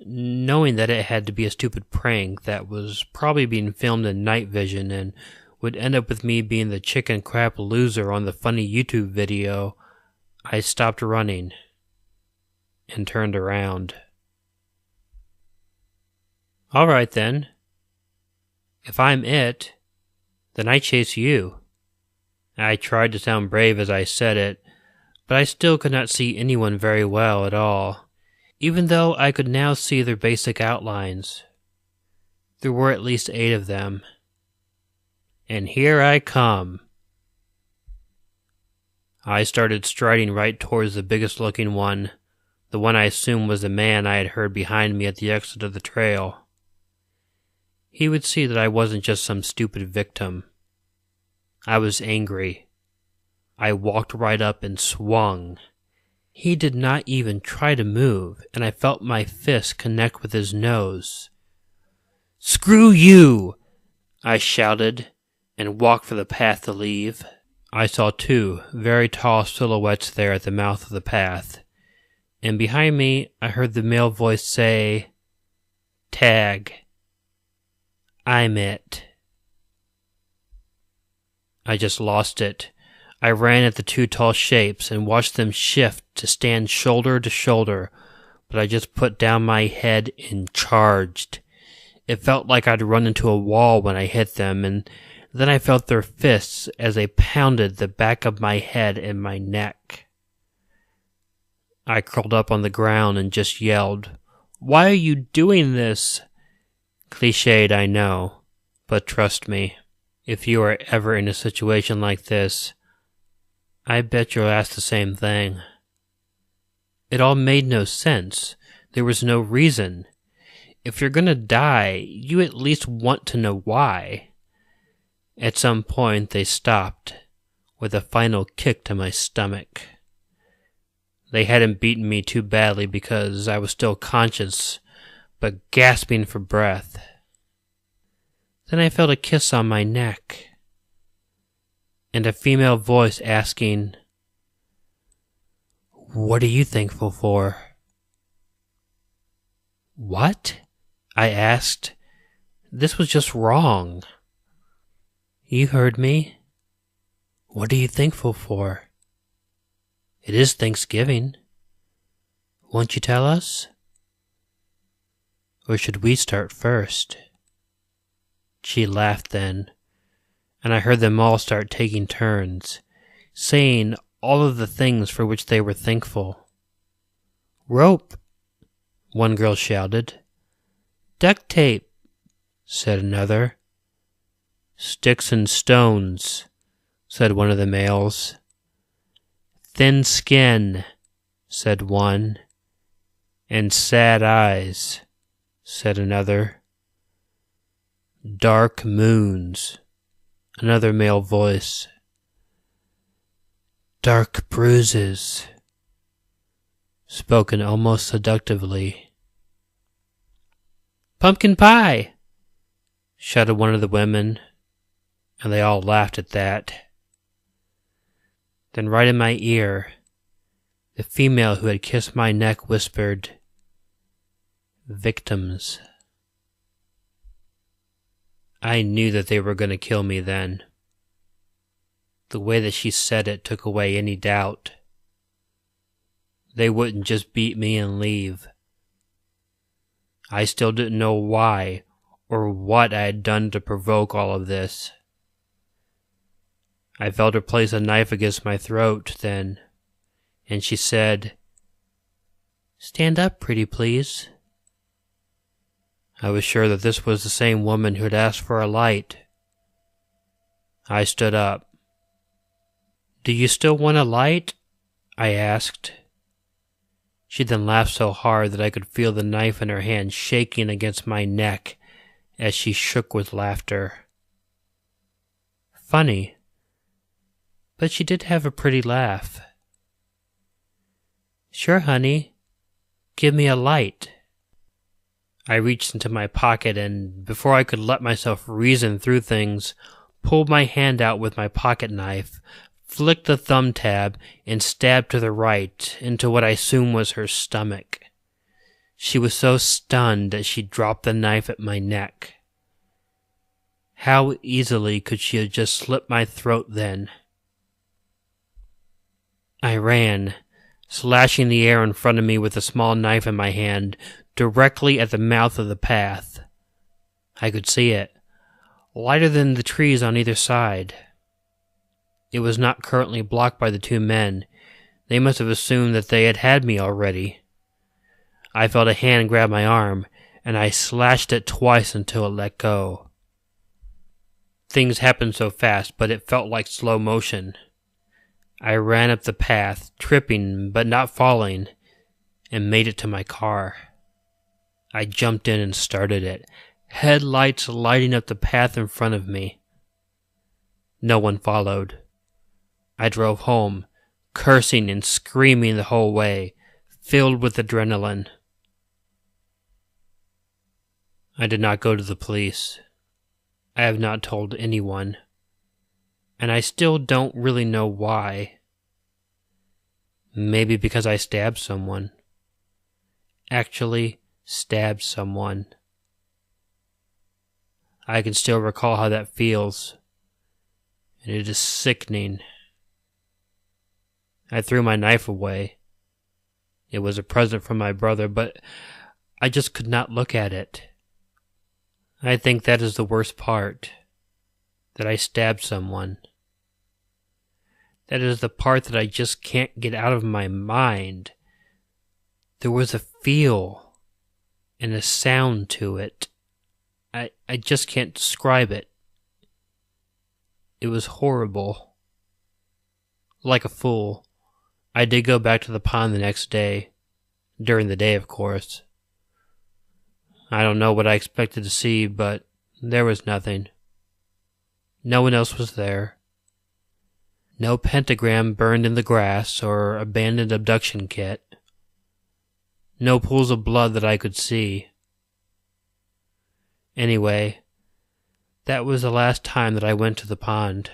Knowing that it had to be a stupid prank that was probably being filmed in night vision and would end up with me being the chicken crap loser on the funny YouTube video, I stopped running and turned around. All right then. If I'm it, then I chase you. I tried to sound brave as I said it, but I still could not see anyone very well at all, even though I could now see their basic outlines. There were at least 8 of them. And here I come. I started striding right towards the biggest looking one, the one I assumed was the man I had heard behind me at the exit of the trail. He would see that I wasn't just some stupid victim. I was angry. I walked right up and swung. He did not even try to move, and I felt my fist connect with his nose. "Screw you!" I shouted, and walked for the path to leave. I saw 2 very tall silhouettes there at the mouth of the path, and behind me I heard the male voice say, "Tag. I'm it." I just lost it. I ran at the 2 tall shapes and watched them shift to stand shoulder to shoulder, but I just put down my head and charged. It felt like I'd run into a wall when I hit them, and then I felt their fists as they pounded the back of my head and my neck. I curled up on the ground and just yelled, "Why are you doing this?" Cliched, I know, but trust me, if you are ever in a situation like this, I bet you'll ask the same thing. It all made no sense. There was no reason. If you're gonna die, you at least want to know why. At some point, they stopped, with a final kick to my stomach. They hadn't beaten me too badly because I was still conscious, but gasping for breath. Then I felt a kiss on my neck, and a female voice asking, "What are you thankful for?" "What?" I asked. This was just wrong. "You heard me. What are you thankful for? It is Thanksgiving. Won't you tell us? Or should we start first?" She laughed then, and I heard them all start taking turns, saying all of the things for which they were thankful. "Rope," one girl shouted. "Duct tape," said another. "Sticks and stones," said one of the males. "Thin skin," said one. "And sad eyes," said another. "Dark moons," another male voice. "Dark bruises," spoken almost seductively. "Pumpkin pie," shouted one of the women, and they all laughed at that. Then right in my ear, the female who had kissed my neck whispered, "Victims." I knew that they were going to kill me then. The way that she said it took away any doubt. They wouldn't just beat me and leave. I still didn't know why or what I had done to provoke all of this. I felt her place a knife against my throat then, and she said, "Stand up, pretty please." I was sure that this was the same woman who had asked for a light. I stood up. "Do you still want a light?" I asked. She then laughed so hard that I could feel the knife in her hand shaking against my neck as she shook with laughter. Funny, but she did have a pretty laugh. "Sure, honey. Give me a light." I reached into my pocket and, before I could let myself reason through things, pulled my hand out with my pocket knife, flicked the thumb tab, and stabbed to the right into what I assumed was her stomach. She was so stunned that she dropped the knife at my neck. How easily could she have just slit my throat then? I ran, slashing the air in front of me with a small knife in my hand, directly at the mouth of the path. I could see it, lighter than the trees on either side. It was not currently blocked by the two men. They must have assumed that they had had me already. I felt a hand grab my arm, and I slashed it twice until it let go. Things happened so fast, but it felt like slow motion. I ran up the path, tripping but not falling, and made it to my car. I jumped in and started it, headlights lighting up the path in front of me. No one followed. I drove home, cursing and screaming the whole way, filled with adrenaline. I did not go to the police. I have not told anyone. And I still don't really know why. Maybe because I stabbed someone. Actually, stabbed someone. I can still recall how that feels. And it is sickening. I threw my knife away. It was a present from my brother, but I just could not look at it. I think that is the worst part. That I stabbed someone. That is the part that I just can't get out of my mind. There was a feel and a sound to it. I just can't describe it. It was horrible. Like a fool, I did go back to the pond the next day. During the day, of course. I don't know what I expected to see, but there was nothing. No one else was there. No pentagram burned in the grass or abandoned abduction kit. No pools of blood that I could see. Anyway, that was the last time that I went to the pond.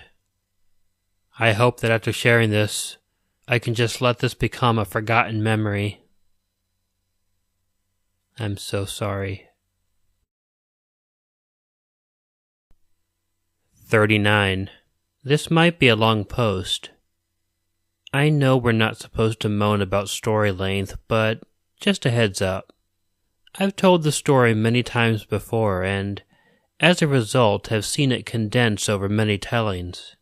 I hope that after sharing this, I can just let this become a forgotten memory. I'm so sorry. 39. This might be a long post. I know we're not supposed to moan about story length, but just a heads up. I've told the story many times before, and as a result have seen it condensed over many tellings.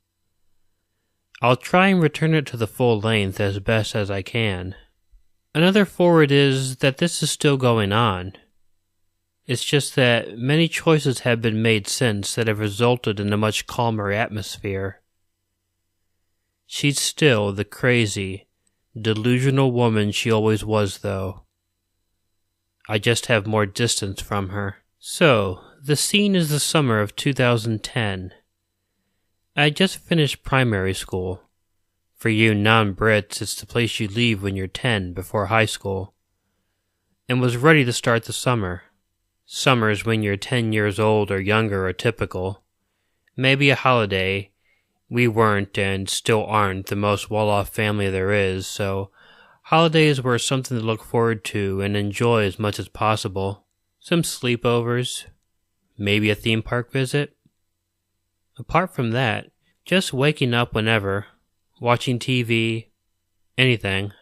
I'll try and return it to the full length as best as I can. Another forward is that this is still going on. It's just that many choices have been made since that have resulted in a much calmer atmosphere. She's still the crazy, delusional woman she always was, though. I just have more distance from her. So, the scene is the summer of 2010. I had just finished primary school. For you non-Brits, it's the place you leave when you're 10 before high school. And was ready to start the summer. Summers when you're 10 years old or younger are typical. Maybe a holiday. We weren't and still aren't the most well-off family there is, so holidays were something to look forward to and enjoy as much as possible. Some sleepovers. Maybe a theme park visit. Apart from that, just waking up whenever, watching TV, anything.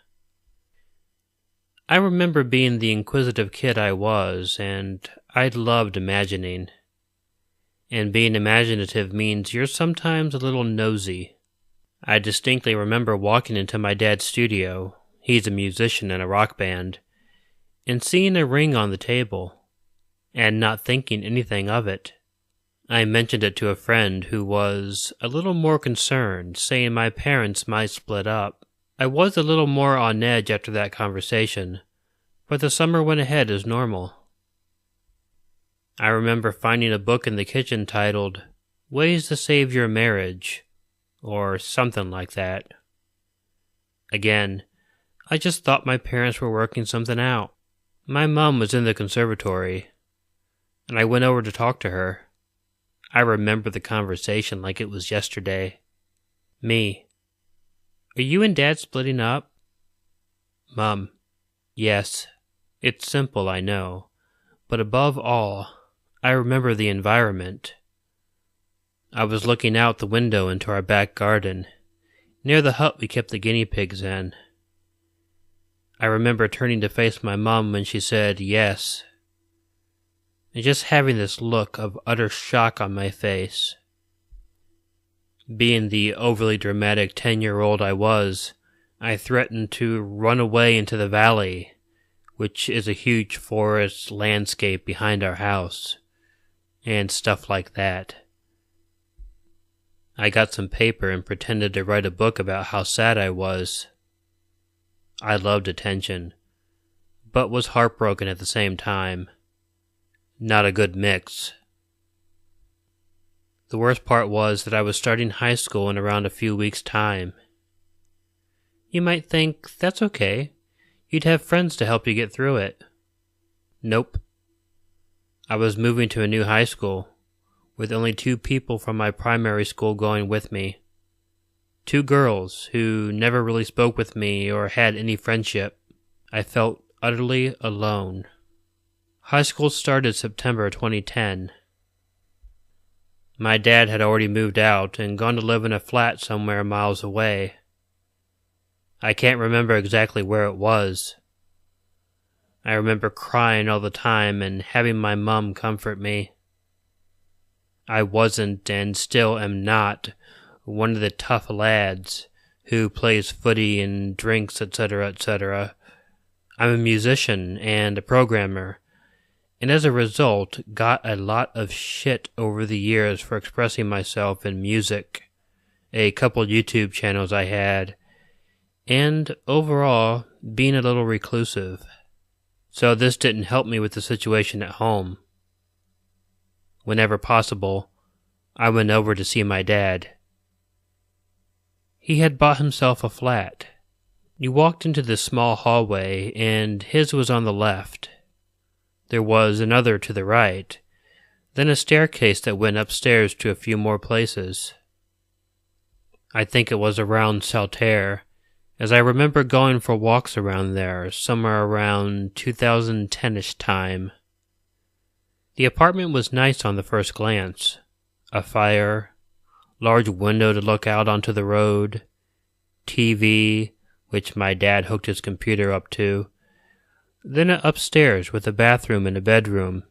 I remember being the inquisitive kid I was, and I loved imagining. And being imaginative means you're sometimes a little nosy. I distinctly remember walking into my dad's studio, he's a musician in a rock band, and seeing a ring on the table. and not thinking anything of it. I mentioned it to a friend who was a little more concerned, saying my parents might split up. I was a little more on edge after that conversation, but the summer went ahead as normal. I remember finding a book in the kitchen titled Ways to Save Your Marriage, or something like that. Again, I just thought my parents were working something out. My mom was in the conservatory, and I went over to talk to her. I remember the conversation like it was yesterday. Me: "Are you and Dad splitting up?" Mom: "Yes. It's simple, I know. But above all, I remember the environment. I was looking out the window into our back garden, near the hut we kept the guinea pigs in. I remember turning to face my mom when she said yes, and just having this look of utter shock on my face. Being the overly dramatic 10-year-old I was, I threatened to run away into the valley, which is a huge forest landscape behind our house, and stuff like that. I got some paper and pretended to write a book about how sad I was. I loved attention, but was heartbroken at the same time. Not a good mix. The worst part was that I was starting high school in around a few weeks' time. You might think, that's okay. You'd have friends to help you get through it. Nope. I was moving to a new high school, with only 2 people from my primary school going with me. 2 girls who never really spoke with me or had any friendship. I felt utterly alone. High school started September 2010. My dad had already moved out and gone to live in a flat somewhere miles away. I can't remember exactly where it was. I remember crying all the time and having my mom comfort me. I wasn't, and still am not, one of the tough lads who plays footy and drinks, etc., etc. I'm a musician and a programmer, and as a result got a lot of shit over the years for expressing myself in music, a couple YouTube channels I had, and overall being a little reclusive. So this didn't help me with the situation at home. Whenever possible, I went over to see my dad. He had bought himself a flat. You walked into this small hallway, and his was on the left. There was another to the right, then a staircase that went upstairs to a few more places. I think it was around Saltaire, as I remember going for walks around there somewhere around 2010-ish time. The apartment was nice on the first glance. A fire, large window to look out onto the road, TV, which my dad hooked his computer up to, then an upstairs with a bathroom and a bedroom,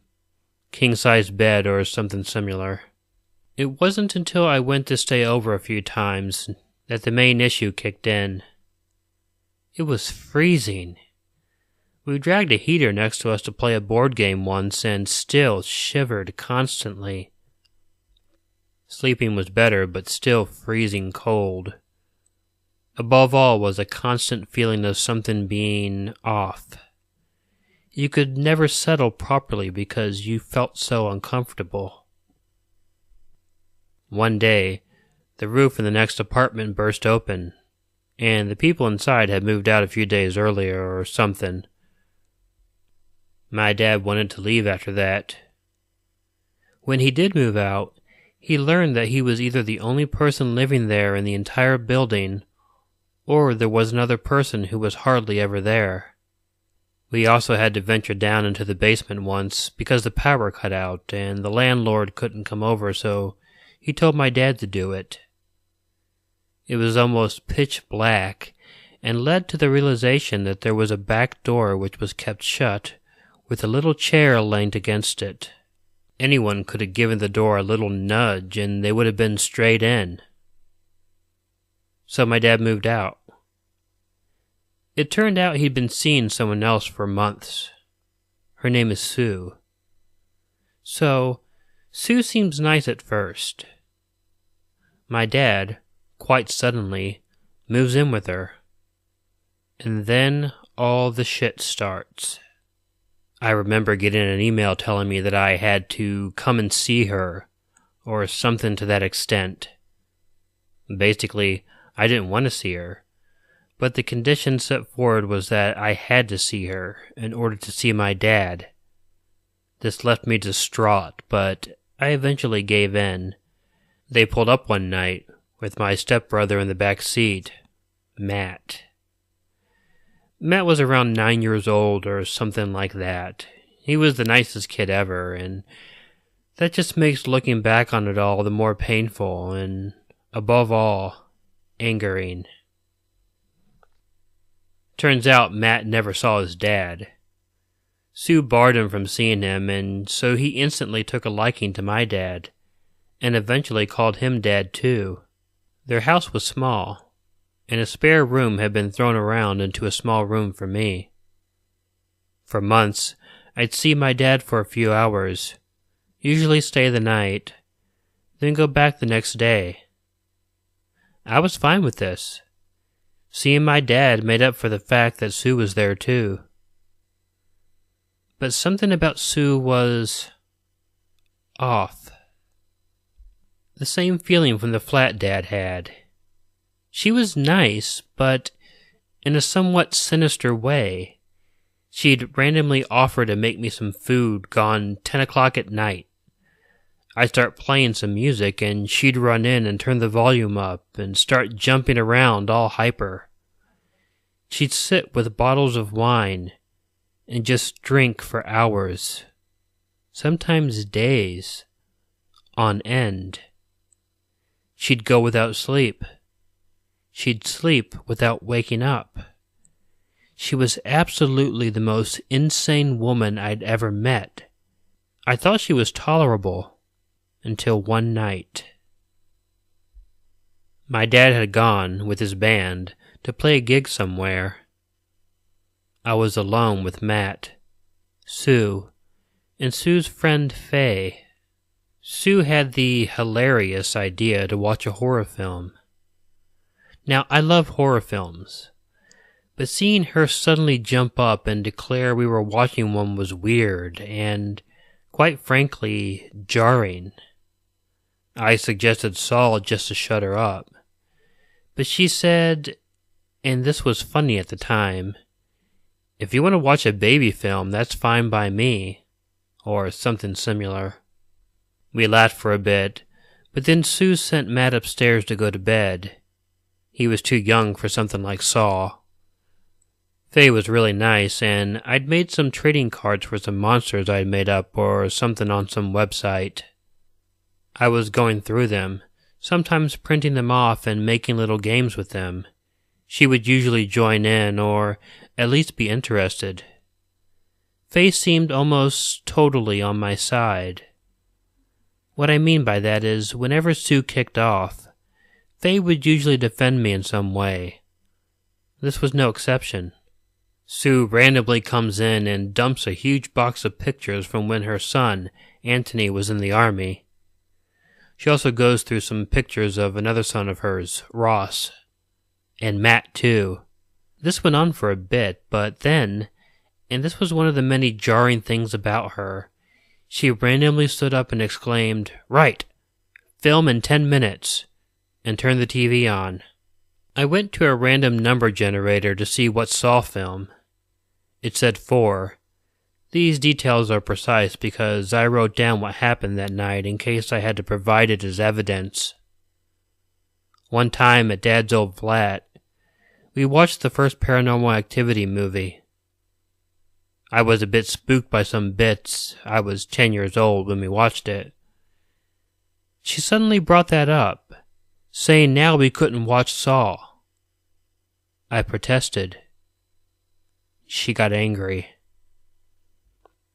king-size bed or something similar. It wasn't until I went to stay over a few times that the main issue kicked in. It was freezing. We dragged a heater next to us to play a board game once and still shivered constantly. Sleeping was better, but still freezing cold. Above all was a constant feeling of something being off. You could never settle properly because you felt so uncomfortable. One day, the roof in the next apartment burst open, and the people inside had moved out a few days earlier or something. My dad wanted to leave after that. When he did move out, he learned that he was either the only person living there in the entire building, or there was another person who was hardly ever there. We also had to venture down into the basement once because the power cut out and the landlord couldn't come over, so he told my dad to do it. It was almost pitch black and led to the realization that there was a back door which was kept shut with a little chair leaned against it. Anyone could have given the door a little nudge and they would have been straight in. So my dad moved out. It turned out he'd been seeing someone else for months. Her name is Sue. So, Sue seems nice at first. My dad, quite suddenly, moves in with her. And then all the shit starts. I remember getting an email telling me that I had to come and see her, or something to that extent. Basically, I didn't want to see her, but the condition set forward was that I had to see her in order to see my dad. This left me distraught, but I eventually gave in. They pulled up one night, with my stepbrother in the back seat, Matt. Matt was around 9 years old or something like that. He was the nicest kid ever, and that just makes looking back on it all the more painful and, above all, angering. Turns out Matt never saw his dad. Sue barred him from seeing him, and so he instantly took a liking to my dad, and eventually called him Dad too. Their house was small, and a spare room had been thrown around into a small room for me. For months, I'd see my dad for a few hours, usually stay the night, then go back the next day. I was fine with this. Seeing my dad made up for the fact that Sue was there too. But something about Sue was off. The same feeling from the flat Dad had. She was nice, but in a somewhat sinister way. She'd randomly offer to make me some food gone 10 o'clock at night. I'd start playing some music and she'd run in and turn the volume up and start jumping around all hyper. She'd sit with bottles of wine and just drink for hours, sometimes days, on end. She'd go without sleep. She'd sleep without waking up. She was absolutely the most insane woman I'd ever met. I thought she was tolerable until one night. My dad had gone with his band to play a gig somewhere. I was alone with Matt, Sue, and Sue's friend Faye. Sue had the hilarious idea to watch a horror film. Now, I love horror films, but seeing her suddenly jump up and declare we were watching one was weird and, quite frankly, jarring. I suggested Saul just to shut her up, but she said, and this was funny at the time, "If you want to watch a baby film, that's fine by me," or something similar. We laughed for a bit, but then Sue sent Matt upstairs to go to bed. He was too young for something like Saw. Faye was really nice, and I'd made some trading cards for some monsters I'd made up or something on some website. I was going through them, sometimes printing them off and making little games with them. She would usually join in, or at least be interested. Faye seemed almost totally on my side. What I mean by that is, whenever Sue kicked off, Faye would usually defend me in some way. This was no exception. Sue randomly comes in and dumps a huge box of pictures from when her son, Anthony, was in the army. She also goes through some pictures of another son of hers, Ross, and Matt too. This went on for a bit, but then, and this was one of the many jarring things about her, she randomly stood up and exclaimed, "Right! Film in 10 minutes!" and turned the TV on. I went to a random number generator to see what Saw film. It said 4. These details are precise because I wrote down what happened that night in case I had to provide it as evidence. One time at Dad's old flat, we watched the first Paranormal Activity movie. I was a bit spooked by some bits. I was 10 years old when we watched it. She suddenly brought that up, saying now we couldn't watch Saw. I protested. She got angry.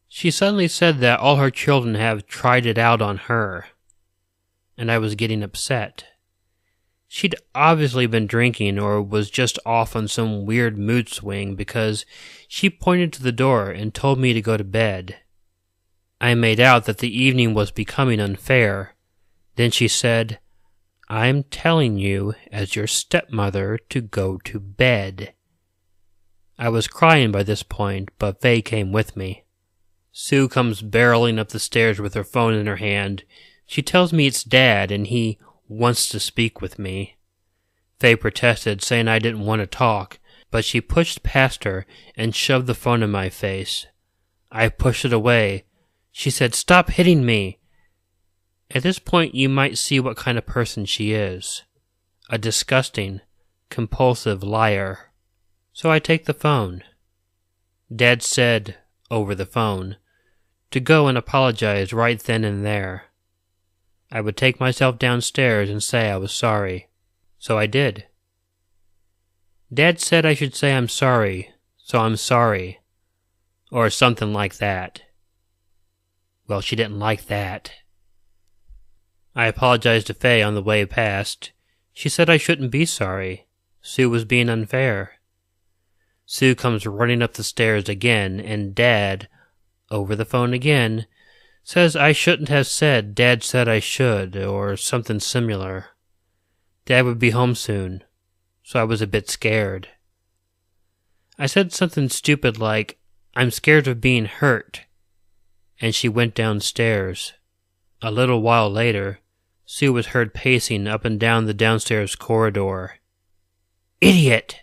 She suddenly said that all her children have tried it out on her, and I was getting upset. She'd obviously been drinking or was just off on some weird mood swing because she pointed to the door and told me to go to bed. I made out that the evening was becoming unfair. Then she said, "I'm telling you, as your stepmother, to go to bed." I was crying by this point, but Faye came with me. Sue comes barreling up the stairs with her phone in her hand. She tells me it's Dad and he wants to speak with me. Faye protested, saying I didn't want to talk, but she pushed past her and shoved the phone in my face. I pushed it away. She said, "Stop hitting me." At this point, you might see what kind of person she is. A disgusting, compulsive liar. So I take the phone. Dad said, over the phone, to go and apologize right then and there. I would take myself downstairs and say I was sorry. So I did. Dad said I should say I'm sorry, so I'm sorry. Or something like that. Well, she didn't like that. I apologized to Faye on the way past. She said I shouldn't be sorry. Sue was being unfair. Sue comes running up the stairs again, and Dad, over the phone again, says I shouldn't have said Dad said I should, or something similar. Dad would be home soon, so I was a bit scared. I said something stupid like, "I'm scared of being hurt," and she went downstairs. A little while later, Sue was heard pacing up and down the downstairs corridor. "Idiot!"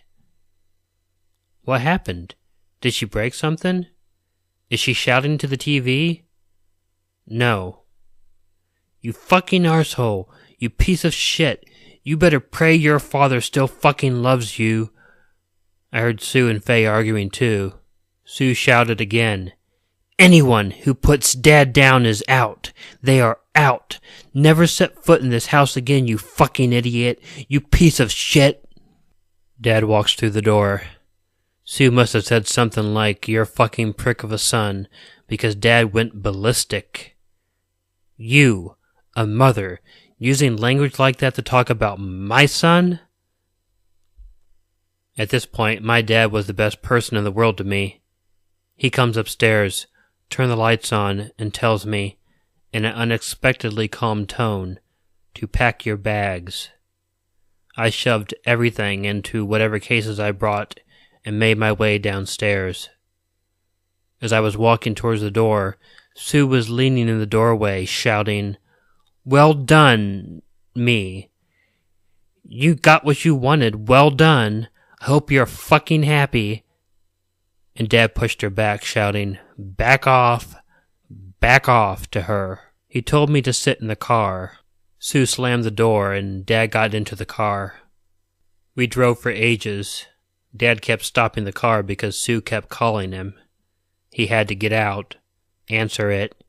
What happened? Did she break something? Is she shouting to the TV? No. "You fucking arsehole! You piece of shit! You better pray your father still fucking loves you!" I heard Sue and Faye arguing too. Sue shouted again. "Anyone who puts Dad down is out. They are out. Never set foot in this house again, you fucking idiot. You piece of shit." Dad walks through the door. Sue must have said something like, "You're a fucking prick of a son," because Dad went ballistic. You, a mother, using language like that to talk about my son? At this point, my dad was the best person in the world to me. He comes upstairs, turns the lights on, and tells me, in an unexpectedly calm tone, to pack your bags. I shoved everything into whatever cases I brought and made my way downstairs. As I was walking towards the door, Sue was leaning in the doorway, shouting, "Well done, me. You got what you wanted. Well done. I hope you're fucking happy." And Dad pushed her back, shouting, back off," to her. He told me to sit in the car. Sue slammed the door, and Dad got into the car. We drove for ages. Dad kept stopping the car because Sue kept calling him. He had to get out, answer it,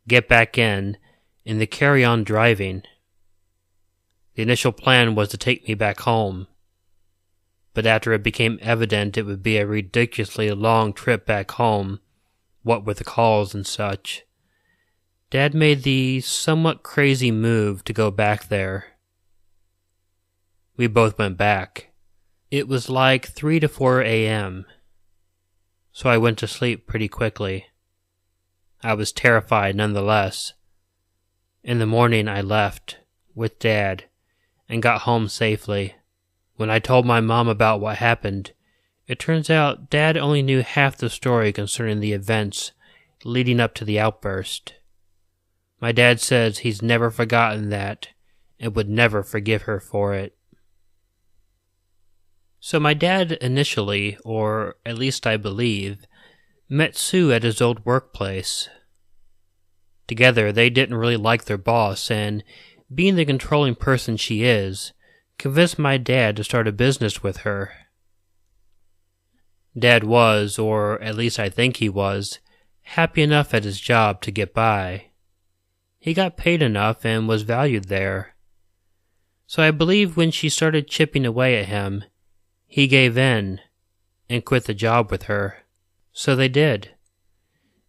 get back in, and then carry on driving. The initial plan was to take me back home, but after it became evident it would be a ridiculously long trip back home, what with the calls and such, Dad made the somewhat crazy move to go back there. We both went back. It was like 3 to 4 a.m., so I went to sleep pretty quickly. I was terrified nonetheless. In the morning I left, with Dad, and got home safely. When I told my mom about what happened, it turns out Dad only knew half the story concerning the events leading up to the outburst. My dad says he's never forgotten that and would never forgive her for it. So my dad initially, or at least I believe, met Sue at his old workplace. Together, they didn't really like their boss, and being the controlling person she is, convinced my dad to start a business with her. Dad was, or at least I think he was, happy enough at his job to get by. He got paid enough and was valued there. So I believe when she started chipping away at him, he gave in and quit the job with her. So they did.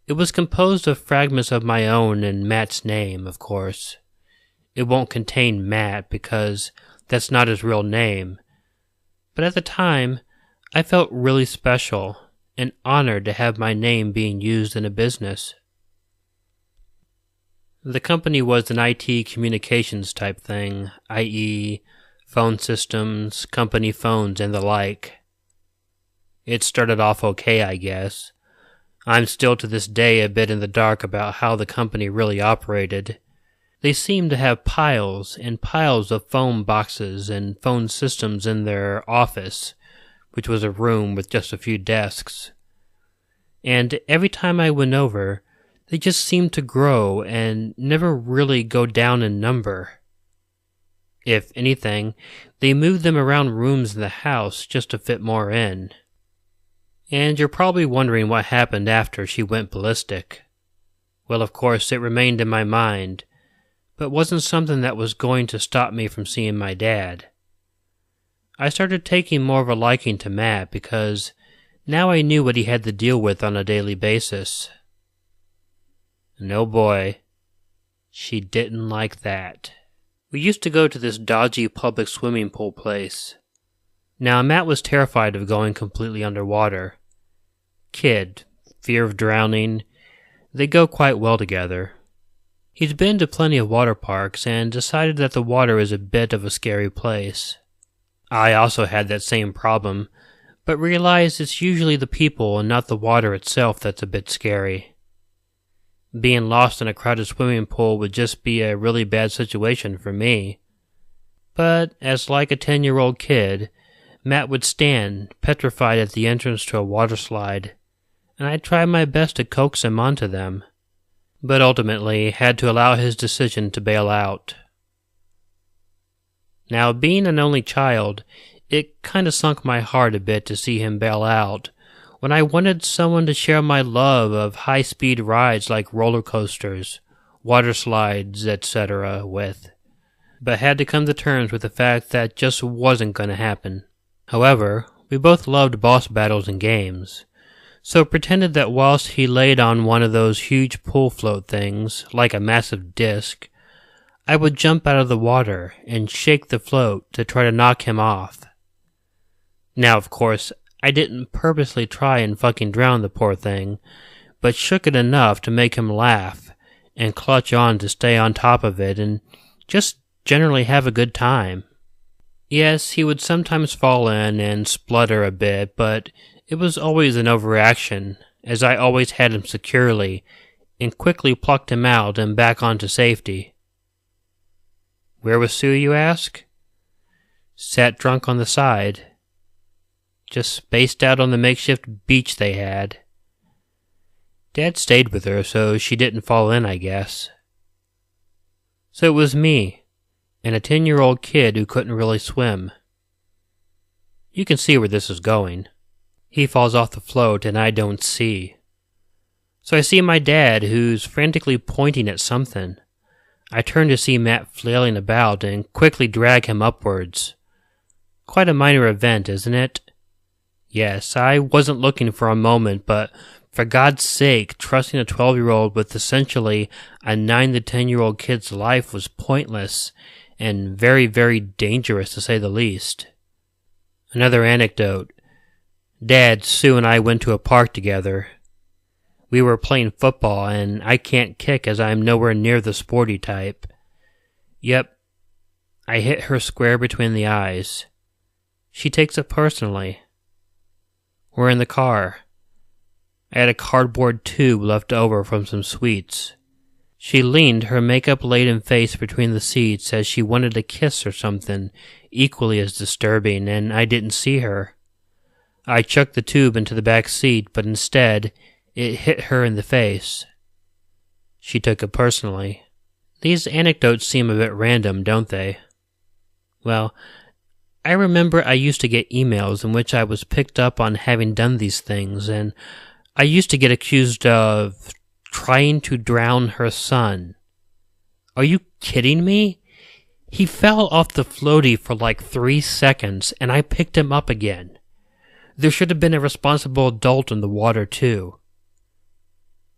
It was composed of fragments of my own and Matt's name, of course. It won't contain Matt because that's not his real name. But at the time, I felt really special and honored to have my name being used in a business. The company was an IT communications type thing, i.e., phone systems, company phones, and the like. It started off okay, I guess. I'm still to this day a bit in the dark about how the company really operated. They seemed to have piles and piles of phone boxes and phone systems in their office, which was a room with just a few desks. And every time I went over, they just seemed to grow and never really go down in number. If anything, they moved them around rooms in the house just to fit more in. And you're probably wondering what happened after she went ballistic. Well, of course, it remained in my mind, but wasn't something that was going to stop me from seeing my dad. I started taking more of a liking to Matt because now I knew what he had to deal with on a daily basis. And oh boy, she didn't like that. We used to go to this dodgy public swimming pool place. Now, Matt was terrified of going completely underwater. Kid, fear of drowning, they go quite well together. He's been to plenty of water parks and decided that the water is a bit of a scary place. I also had that same problem, but realized it's usually the people and not the water itself that's a bit scary. Being lost in a crowded swimming pool would just be a really bad situation for me. But, as like a 10-year-old kid, Matt would stand, petrified at the entrance to a water slide, and I tried my best to coax him onto them, but ultimately had to allow his decision to bail out. Now, being an only child, it kinda sunk my heart a bit to see him bail out, when I wanted someone to share my love of high-speed rides like roller coasters, water slides, etc. with, but had to come to terms with the fact that just wasn't going to happen. However, we both loved boss battles and games, so pretended that whilst he laid on one of those huge pool float things, like a massive disc, I would jump out of the water and shake the float to try to knock him off. Now, of course, I didn't purposely try and fucking drown the poor thing, but shook it enough to make him laugh and clutch on to stay on top of it and just generally have a good time. Yes, he would sometimes fall in and splutter a bit, but it was always an overreaction, as I always had him securely and quickly plucked him out and back onto safety. Where was Sue, you ask? Sat drunk on the side. Just spaced out on the makeshift beach they had. Dad stayed with her, so she didn't fall in, I guess. So it was me, and a 10-year-old kid who couldn't really swim. You can see where this is going. He falls off the float and I don't see. So I see my dad, who's frantically pointing at something. I turn to see Matt flailing about and quickly drag him upwards. Quite a minor event, isn't it? Yes, I wasn't looking for a moment, but for God's sake, trusting a 12-year-old with essentially a 9 to 10-year-old kid's life was pointless and very, very dangerous to say the least. Another anecdote. Dad, Sue, and I went to a park together. We were playing football, and I can't kick as I'm nowhere near the sporty type. Yep, I hit her square between the eyes. She takes it personally. We're in the car. I had a cardboard tube left over from some sweets. She leaned her makeup-laden face between the seats as she wanted a kiss or something equally as disturbing, and I didn't see her. I chucked the tube into the back seat, but instead, it hit her in the face. She took it personally. These anecdotes seem a bit random, don't they? Well, I remember I used to get emails in which I was picked up on having done these things, and I used to get accused of trying to drown her son. Are you kidding me? He fell off the floaty for like 3 seconds, and I picked him up again. There should have been a responsible adult in the water, too.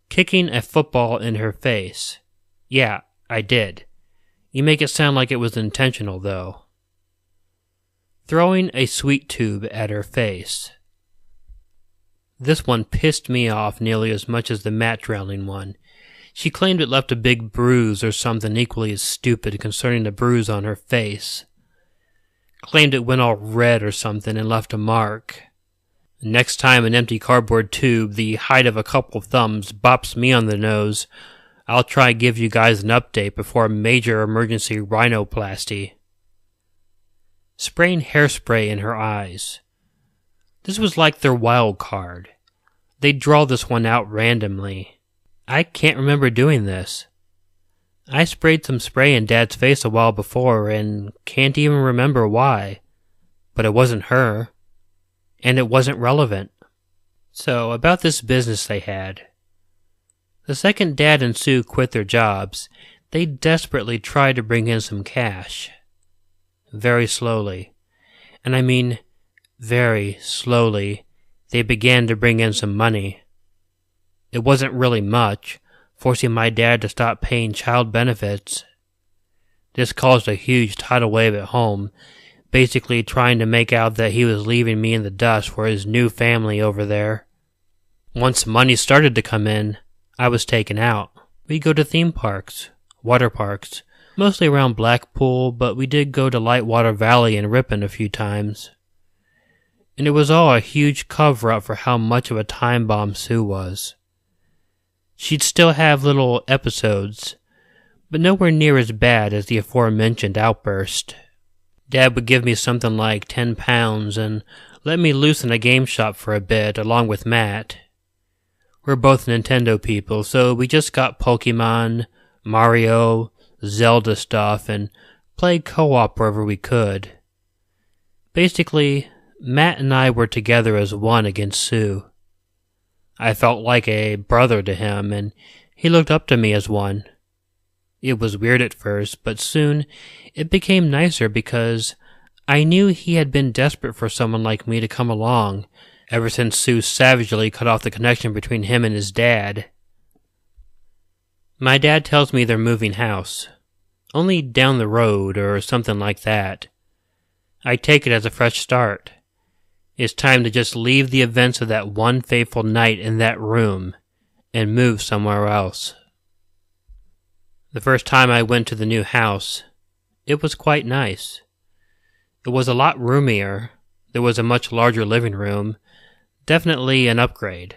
Kicking a football in her face. Yeah, I did. You make it sound like it was intentional, though. Throwing a sweet tube at her face. This one pissed me off nearly as much as the Matt drowning one. She claimed it left a big bruise or something equally as stupid concerning the bruise on her face. Claimed it went all red or something and left a mark. Next time an empty cardboard tube the height of a couple thumbs bops me on the nose, I'll try to give you guys an update before a major emergency rhinoplasty. Spraying hairspray in her eyes. This was like their wild card. They'd draw this one out randomly. I can't remember doing this. I sprayed some spray in Dad's face a while before and can't even remember why. But it wasn't her. And it wasn't relevant. So, about this business they had. The second Dad and Sue quit their jobs, they desperately tried to bring in some cash. Very slowly. And I mean, very slowly, they began to bring in some money. It wasn't really much, forcing my dad to stop paying child benefits. This caused a huge tidal wave at home, basically trying to make out that he was leaving me in the dust for his new family over there. Once money started to come in, I was taken out. We'd go to theme parks, water parks, mostly around Blackpool, but we did go to Lightwater Valley and Ripon a few times. And it was all a huge cover-up for how much of a time bomb Sue was. She'd still have little episodes, but nowhere near as bad as the aforementioned outburst. Dad would give me something like £10 and let me loose in a game shop for a bit, along with Matt. We're both Nintendo people, so we just got Pokemon, Mario, Zelda stuff, and played co-op wherever we could. Basically, Matt and I were together as one against Sue. I felt like a brother to him, and he looked up to me as one. It was weird at first, but soon it became nicer because I knew he had been desperate for someone like me to come along, ever since Sue savagely cut off the connection between him and his dad. My dad tells me they're moving house. Only down the road, or something like that. I take it as a fresh start. It's time to just leave the events of that one fateful night in that room and move somewhere else. The first time I went to the new house, it was quite nice. It was a lot roomier. There was a much larger living room. Definitely an upgrade.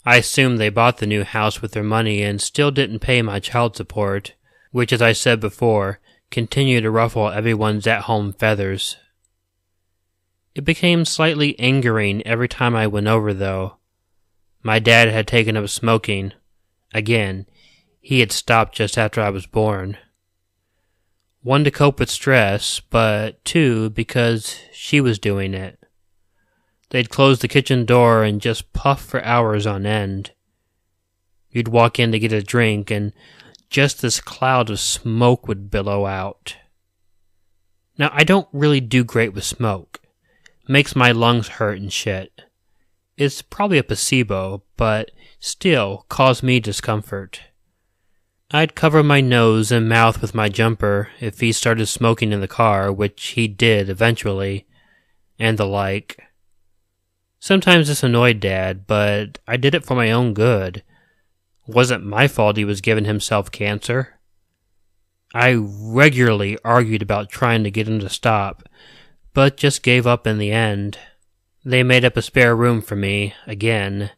I assumed they bought the new house with their money and still didn't pay my child support, which, as I said before, continued to ruffle everyone's at-home feathers. It became slightly angering every time I went over, though. My dad had taken up smoking. Again, he had stopped just after I was born. One, to cope with stress, but two, because she was doing it. They'd close the kitchen door and just puff for hours on end. You'd walk in to get a drink, and just this cloud of smoke would billow out. Now, I don't really do great with smoke. Makes my lungs hurt and shit. It's probably a placebo, but still caused me discomfort. I'd cover my nose and mouth with my jumper if he started smoking in the car, which he did eventually, and the like. Sometimes this annoyed Dad, but I did it for my own good. It wasn't my fault he was giving himself cancer. I regularly argued about trying to get him to stop, but just gave up in the end. They made up a spare room for me, again,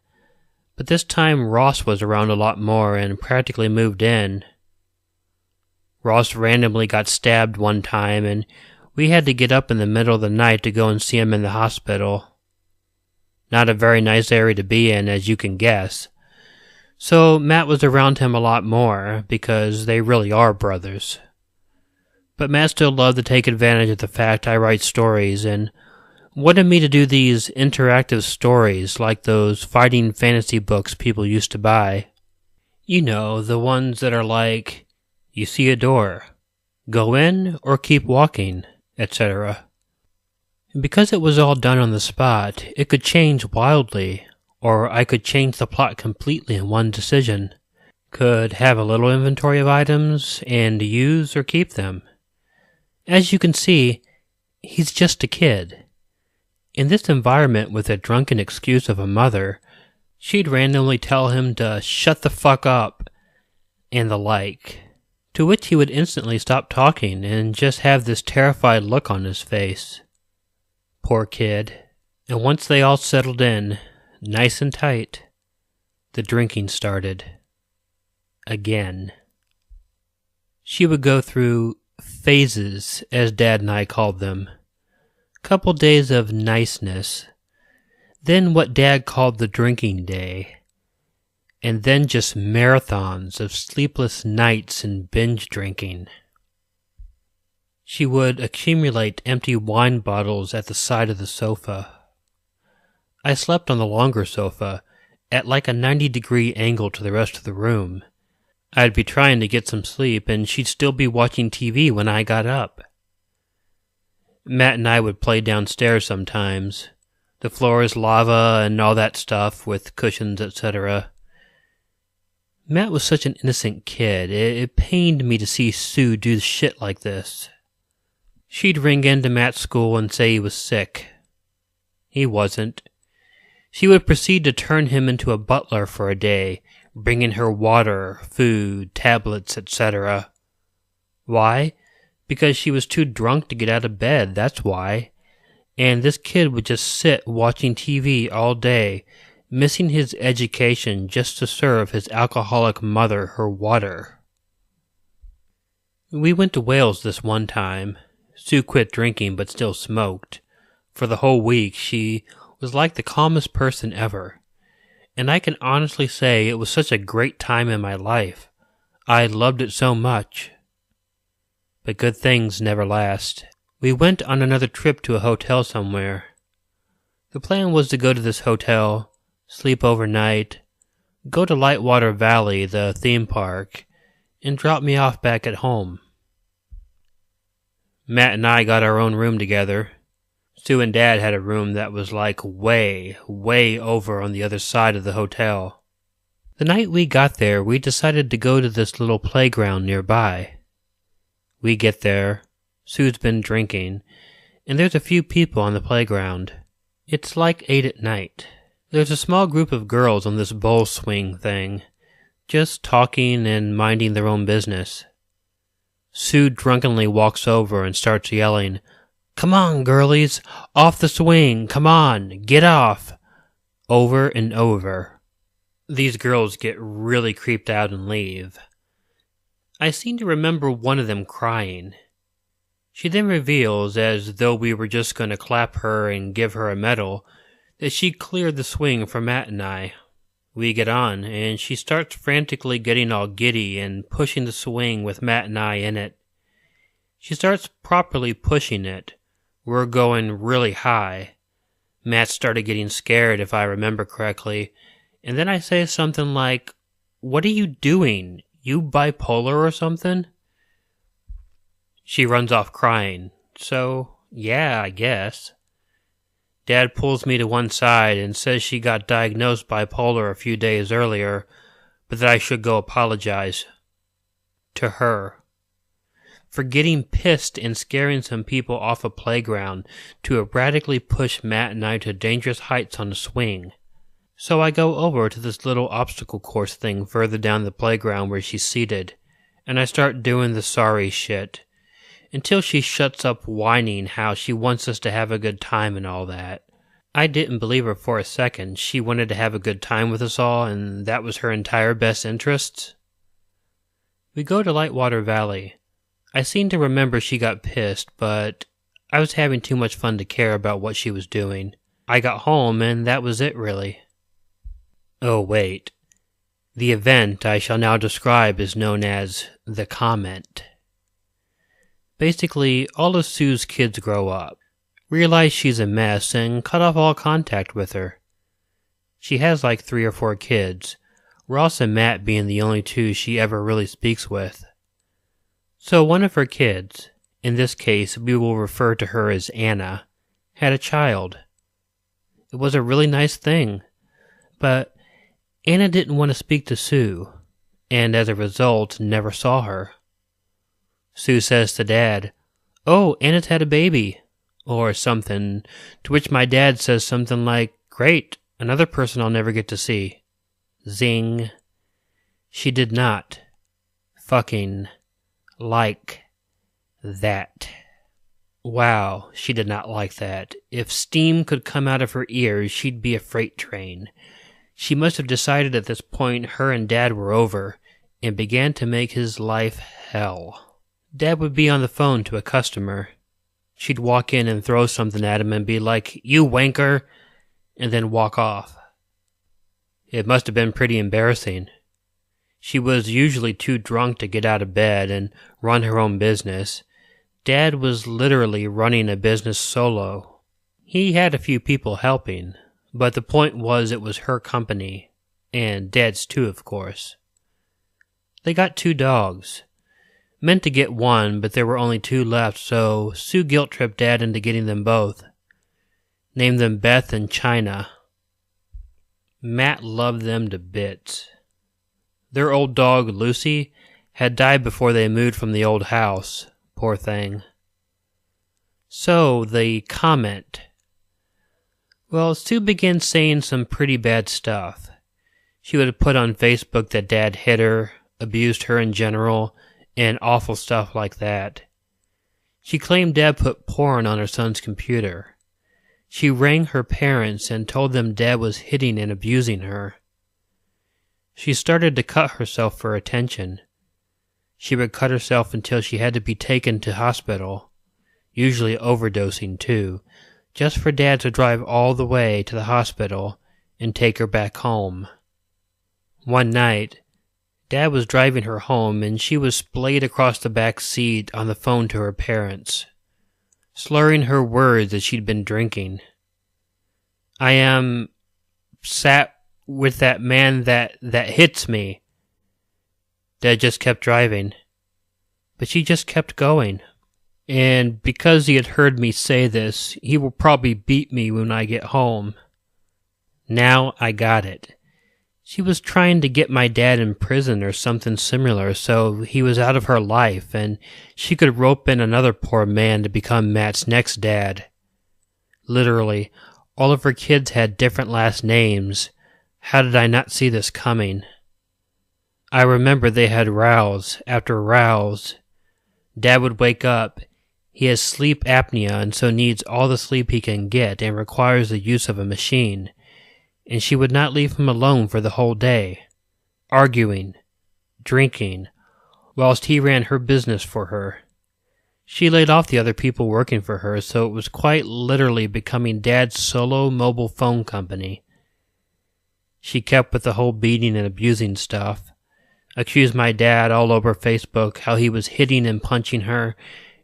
but this time Ross was around a lot more and practically moved in. Ross randomly got stabbed one time, and we had to get up in the middle of the night to go and see him in the hospital. Not a very nice area to be in, as you can guess. So Matt was around him a lot more, because they really are brothers. But Matt still loved to take advantage of the fact I write stories and wanted me to do these interactive stories like those fighting fantasy books people used to buy. You know, the ones that are like, you see a door, go in or keep walking, etc. And because it was all done on the spot, it could change wildly, or I could change the plot completely in one decision. Could have a little inventory of items and use or keep them. As you can see, he's just a kid. In this environment with a drunken excuse of a mother, she'd randomly tell him to shut the fuck up. and the like, to which he would instantly stop talking and just have this terrified look on his face. Poor kid. And once they all settled in, nice and tight, the drinking started. Again. She would go through phases, as Dad and I called them. Couple days of niceness, then what Dad called the drinking day, and then just marathons of sleepless nights and binge drinking. She would accumulate empty wine bottles at the side of the sofa. I slept on the longer sofa, at like a 90-degree angle to the rest of the room. I'd be trying to get some sleep, and she'd still be watching TV when I got up. Matt and I would play downstairs sometimes. The floor is lava and all that stuff with cushions, etc. Matt was such an innocent kid. It pained me to see Sue do shit like this. She'd ring into Matt's school and say he was sick. He wasn't. She would proceed to turn him into a butler for a day, bringing her water, food, tablets, etc. Why? Because she was too drunk to get out of bed, that's why. And this kid would just sit watching TV all day, missing his education just to serve his alcoholic mother her water. We went to Wales this one time. Sue quit drinking but still smoked. For the whole week, she was like the calmest person ever. And I can honestly say it was such a great time in my life. I loved it so much. But good things never last. We went on another trip to a hotel somewhere. The plan was to go to this hotel, sleep overnight, go to Lightwater Valley, the theme park, and drop me off back at home. Matt and I got our own room together. Sue and Dad had a room that was like way over on the other side of the hotel. The night we got there, we decided to go to this little playground nearby. We get there, Sue's been drinking, and there's a few people on the playground. It's like 8 at night. There's a small group of girls on this bowl swing thing, just talking and minding their own business. Sue drunkenly walks over and starts yelling, "Come on, girlies! Off the swing! Come on! Get off!" Over and over. These girls get really creeped out and leave. I seem to remember one of them crying. She then reveals, as though we were just going to clap her and give her a medal, that she cleared the swing for Matt and I. We get on, and she starts frantically getting all giddy and pushing the swing with Matt and I in it. She starts properly pushing it. We're going really high. Matt started getting scared, if I remember correctly, and then I say something like, "What are you doing? You bipolar or something?" She runs off crying. So, yeah, I guess. Dad pulls me to one side and says she got diagnosed bipolar a few days earlier, but that I should go apologize. To her. For getting pissed and scaring some people off a playground to erratically push Matt and I to dangerous heights on a swing. So I go over to this little obstacle course thing further down the playground where she's seated, and I start doing the sorry shit, until she shuts up whining how she wants us to have a good time and all that. I didn't believe her for a second. She wanted to have a good time with us all, and that was her entire best interest. We go to Lightwater Valley. I seem to remember she got pissed, but I was having too much fun to care about what she was doing. I got home, and that was it, really. Oh, wait. The event I shall now describe is known as the comment. Basically, all of Sue's kids grow up, realize she's a mess, and cut off all contact with her. She has like 3 or 4 kids, Ross and Matt being the only 2 she ever really speaks with. So one of her kids, in this case we will refer to her as Anna, had a child. It was a really nice thing, but Anna didn't want to speak to Sue, and as a result never saw her. Sue says to Dad, "Oh, Anna's had a baby," or something, to which my dad says something like, "Great, another person I'll never get to see." Zing. She did not. fucking like that. Wow, she did not like that. If steam could come out of her ears, she'd be a freight train. She must have decided at this point her and Dad were over, and began to make his life hell. Dad would be on the phone to a customer. She'd walk in and throw something at him and be like, "You wanker," and then walk off. It must have been pretty embarrassing. She was usually too drunk to get out of bed and run her own business. Dad was literally running a business solo. He had a few people helping, but the point was it was her company, and Dad's too, of course. They got 2 dogs. Meant to get 1, but there were only 2 left, so Sue guilt-tripped Dad into getting them both. Named them Beth and China. Matt loved them to bits. Their old dog, Lucy, had died before they moved from the old house. Poor thing. So, the comment. Well, Sue began saying some pretty bad stuff. She would have put on Facebook that Dad hit her, abused her in general, and awful stuff like that. She claimed Dad put porn on her son's computer. She rang her parents and told them Dad was hitting and abusing her. She started to cut herself for attention. She would cut herself until she had to be taken to hospital, usually overdosing too, just for Dad to drive all the way to the hospital and take her back home. One night, Dad was driving her home and she was splayed across the back seat on the phone to her parents, slurring her words as she'd been drinking. "I am sat with that man that hits me." Dad just kept driving, but she just kept going. "And because he had heard me say this, he will probably beat me when I get home." Now I got it. She was trying to get my dad in prison or something similar, so he was out of her life, and she could rope in another poor man to become Matt's next dad. Literally, all of her kids had different last names. How did I not see this coming? I remember they had rows after rows. Dad would wake up. He has sleep apnea and so needs all the sleep he can get and requires the use of a machine. And she would not leave him alone for the whole day, arguing, drinking, whilst he ran her business for her. She laid off the other people working for her, so it was quite literally becoming Dad's solo mobile phone company. She kept with the whole beating and abusing stuff, accused my dad all over Facebook how he was hitting and punching her,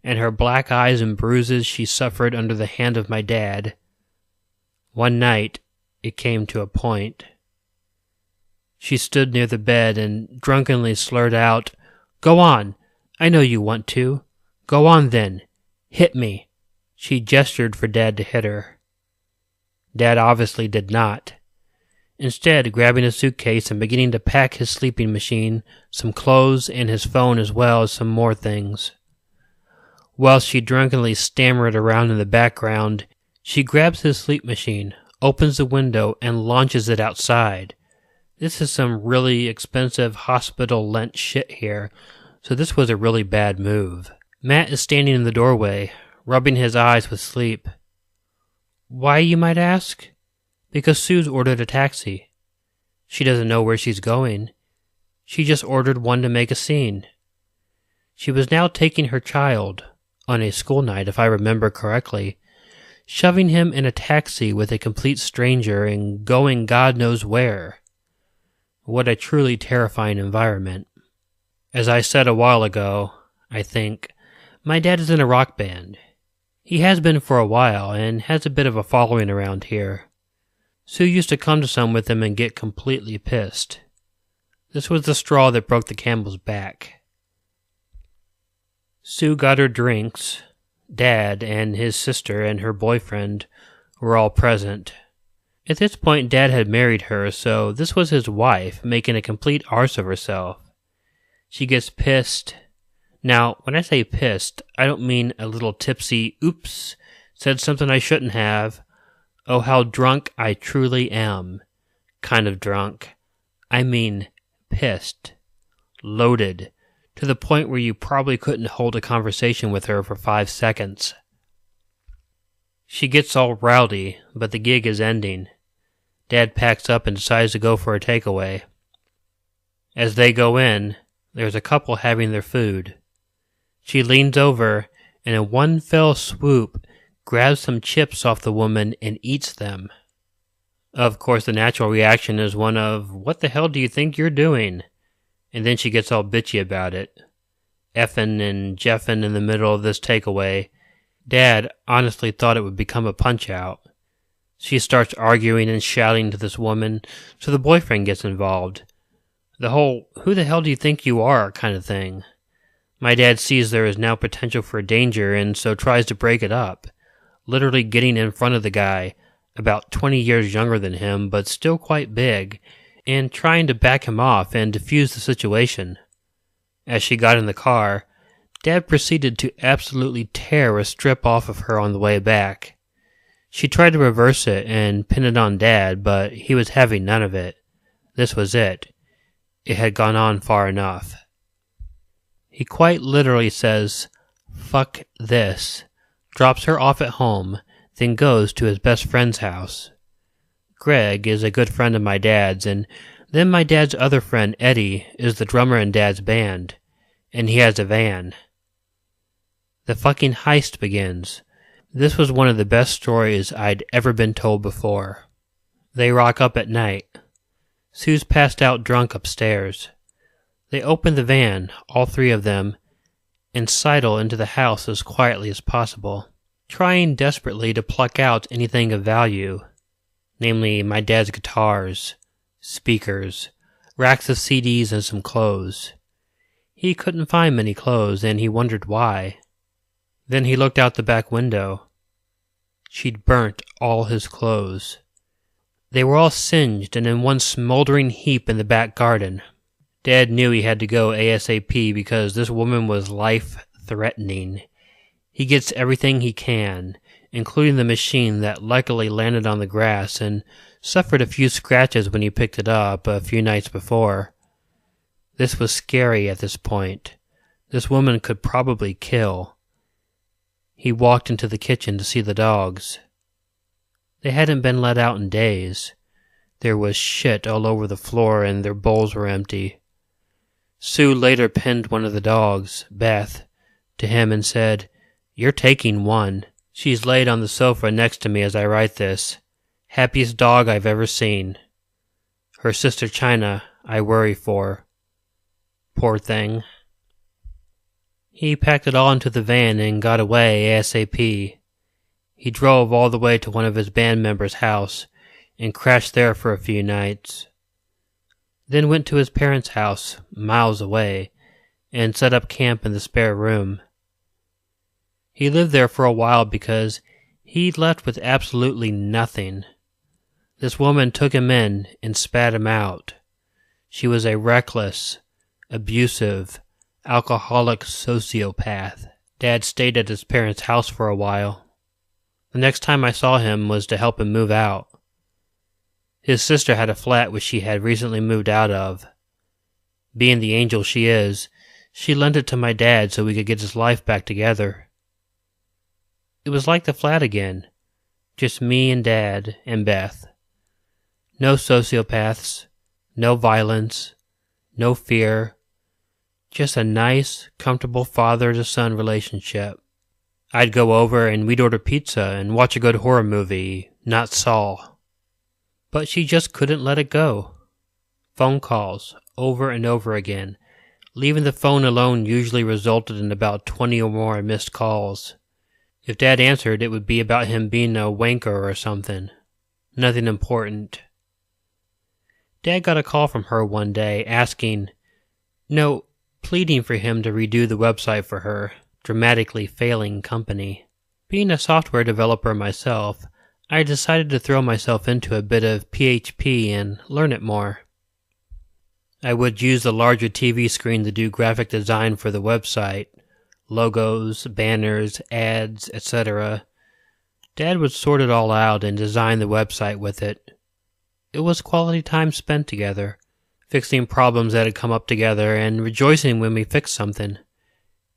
and her black eyes and bruises she suffered under the hand of my dad. One night, it came to a point. She stood near the bed and drunkenly slurred out, "Go on! I know you want to. Go on then. Hit me." She gestured for Dad to hit her. Dad obviously did not. Instead, grabbing a suitcase and beginning to pack his sleeping machine, some clothes, and his phone as well as some more things. Whilst she drunkenly stammered around in the background, she grabs his sleep machine, opens the window, and launches it outside. This is some really expensive hospital lent shit here, so this was a really bad move. Matt is standing in the doorway, rubbing his eyes with sleep. Why, you might ask? Because Sue's ordered a taxi. She doesn't know where she's going. She just ordered one to make a scene. She was now taking her child, on a school night if I remember correctly, shoving him in a taxi with a complete stranger and going God knows where. What a truly terrifying environment. As I said a while ago, I think, my dad is in a rock band. He has been for a while and has a bit of a following around here. Sue used to come to some with him and get completely pissed. This was the straw that broke the camel's back. Sue got her drinks. Dad and his sister and her boyfriend were all present. At this point, Dad had married her, so this was his wife, making a complete arse of herself. She gets pissed. Now, when I say pissed, I don't mean a little tipsy, oops, said something I shouldn't have, oh how drunk I truly am, kind of drunk. I mean pissed, loaded, to the point where you probably couldn't hold a conversation with her for 5 seconds. She gets all rowdy, but the gig is ending. Dad packs up and decides to go for a takeaway. As they go in, there's a couple having their food. She leans over and in one fell swoop grabs some chips off the woman and eats them. Of course, the natural reaction is one of, "What the hell do you think you're doing?" And then she gets all bitchy about it. Effin' and jeffin' in the middle of this takeaway. Dad honestly thought it would become a punch-out. She starts arguing and shouting to this woman, so the boyfriend gets involved. The whole, "who the hell do you think you are" kind of thing. My dad sees there is now potential for danger and so tries to break it up, literally getting in front of the guy, about 20 years younger than him but still quite big, and trying to back him off and defuse the situation. As she got in the car, Dad proceeded to absolutely tear a strip off of her on the way back. She tried to reverse it and pin it on Dad, but he was having none of it. This was it. It had gone on far enough. He quite literally says, "Fuck this," drops her off at home, then goes to his best friend's house. Greg is a good friend of my dad's, and then my dad's other friend, Eddie, is the drummer in Dad's band, and he has a van. The fucking heist begins. This was one of the best stories I'd ever been told before. They rock up at night. Sue's passed out drunk upstairs. They open the van, all three of them, and sidle into the house as quietly as possible, trying desperately to pluck out anything of value, namely my dad's guitars, speakers, racks of CDs, and some clothes. He couldn't find many clothes, and he wondered why. Then he looked out the back window. She'd burnt all his clothes. They were all singed and in one smoldering heap in the back garden. Dad knew he had to go ASAP because this woman was life-threatening. He gets everything he can, including the machine that luckily landed on the grass and suffered a few scratches when he picked it up a few nights before. This was scary at this point. This woman could probably kill. He walked into the kitchen to see the dogs. They hadn't been let out in days. There was shit all over the floor and their bowls were empty. Sue later pinned one of the dogs, Beth, to him and said, "You're taking one." She's laid on the sofa next to me as I write this. Happiest dog I've ever seen. Her sister China, I worry for. Poor thing. He packed it all into the van and got away ASAP. He drove all the way to one of his band members' house and crashed there for a few nights. Then went to his parents' house, miles away, and set up camp in the spare room. He lived there for a while because he'd left with absolutely nothing. This woman took him in and spat him out. She was a reckless, abusive, alcoholic sociopath. Dad stayed at his parents' house for a while. The next time I saw him was to help him move out. His sister had a flat which she had recently moved out of. Being the angel she is, she lent it to my dad so we could get his life back together. It was like the flat again, just me and Dad and Beth. No sociopaths, no violence, no fear, just a nice, comfortable father-to-son relationship. I'd go over and we'd order pizza and watch a good horror movie, not Saw. But she just couldn't let it go. Phone calls, over and over again. Leaving the phone alone usually resulted in about 20 or more missed calls. If Dad answered, it would be about him being a wanker or something. Nothing important. Dad got a call from her one day asking, no, pleading for him to redo the website for her dramatically failing company. Being a software developer myself, I decided to throw myself into a bit of PHP and learn it more. I would use the larger TV screen to do graphic design for the website, logos, banners, ads, etc. Dad would sort it all out and design the website with it. It was quality time spent together, fixing problems that had come up together and rejoicing when we fixed something.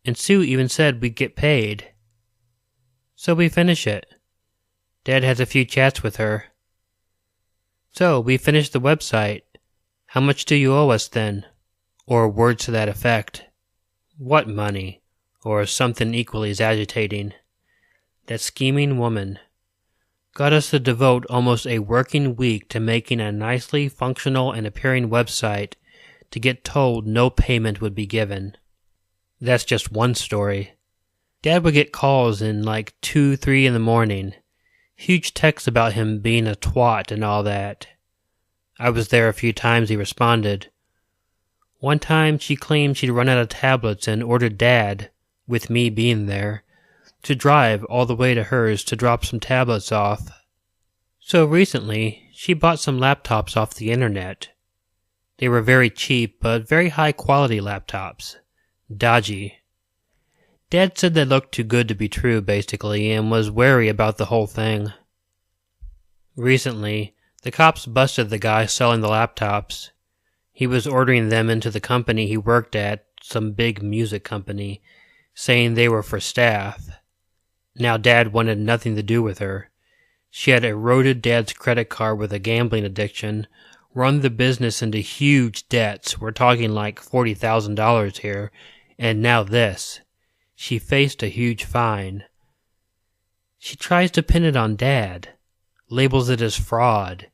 And Sue even said we'd get paid. So we finish it. Dad has a few chats with her. So we finished the website. How much do you owe us then? Or words to that effect. What money? Or something equally as agitating. That scheming woman got us to devote almost a working week to making a nicely functional and appearing website to get told no payment would be given. That's just one story. Dad would get calls in like 2, 3 in the morning. Huge texts about him being a twat and all that. I was there a few times he responded. One time she claimed she'd run out of tablets and ordered Dad, with me being there, to drive all the way to hers to drop some tablets off. So recently, she bought some laptops off the internet. They were very cheap, but very high quality laptops. Dodgy. Dad said they looked too good to be true, basically, and was wary about the whole thing. Recently, the cops busted the guy selling the laptops. He was ordering them into the company he worked at, some big music company, saying they were for staff. Now Dad wanted nothing to do with her. She had eroded Dad's credit card with a gambling addiction, run the business into huge debts, we're talking like $40,000 here, and now this. She faced a huge fine. She tries to pin it on Dad, labels it as fraud,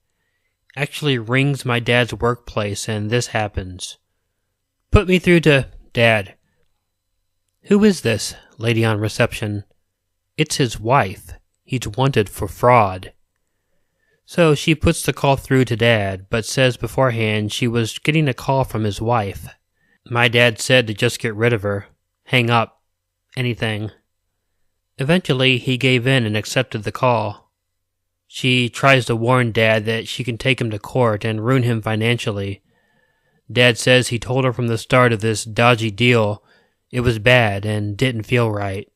actually rings my dad's workplace, and this happens. Put me through to Dad. Who is this? Lady on reception. It's his wife. He's wanted for fraud. So she puts the call through to Dad, but says beforehand she was getting a call from his wife. My dad said to just get rid of her. Hang up. Anything. Eventually, he gave in and accepted the call. She tries to warn Dad that she can take him to court and ruin him financially. Dad says he told her from the start of this dodgy deal it was bad and didn't feel right.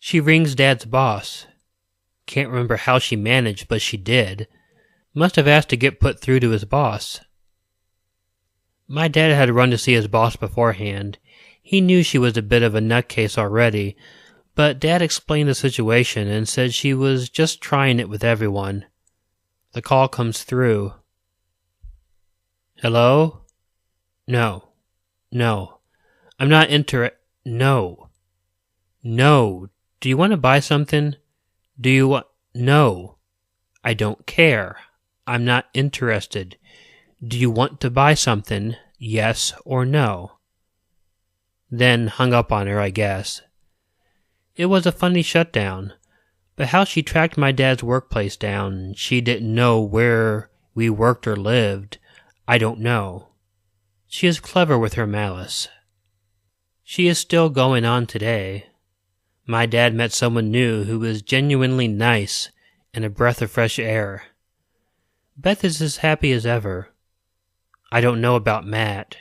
She rings Dad's boss. Can't remember how she managed, but she did. Must have asked to get put through to his boss. My dad had run to see his boss beforehand. He knew she was a bit of a nutcase already, but Dad explained the situation and said she was just trying it with everyone. The call comes through. Hello? No. I'm not No. Do you want to buy something? Do you want... No. I don't care. I'm not interested. Do you want to buy something? Yes or no? Then hung up on her, I guess. It was a funny shutdown, but how she tracked my dad's workplace down, she didn't know where we worked or lived, I don't know. She is clever with her malice. She is still going on today. My dad met someone new who was genuinely nice and a breath of fresh air. Beth is as happy as ever. I don't know about Matt.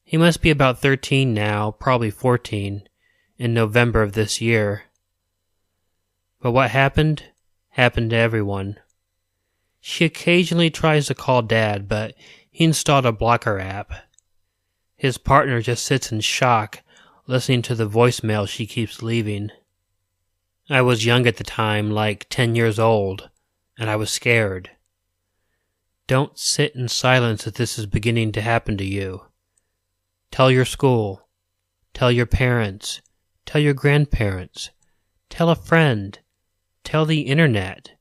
He must be about 13 now, probably 14, in November of this year. But what happened to everyone. She occasionally tries to call Dad, but he installed a blocker app. His partner just sits in shock, listening to the voicemail she keeps leaving. I was young at the time, like 10 years old, and I was scared. Don't sit in silence if this is beginning to happen to you. Tell your school. Tell your parents. Tell your grandparents. Tell a friend. Tell the internet.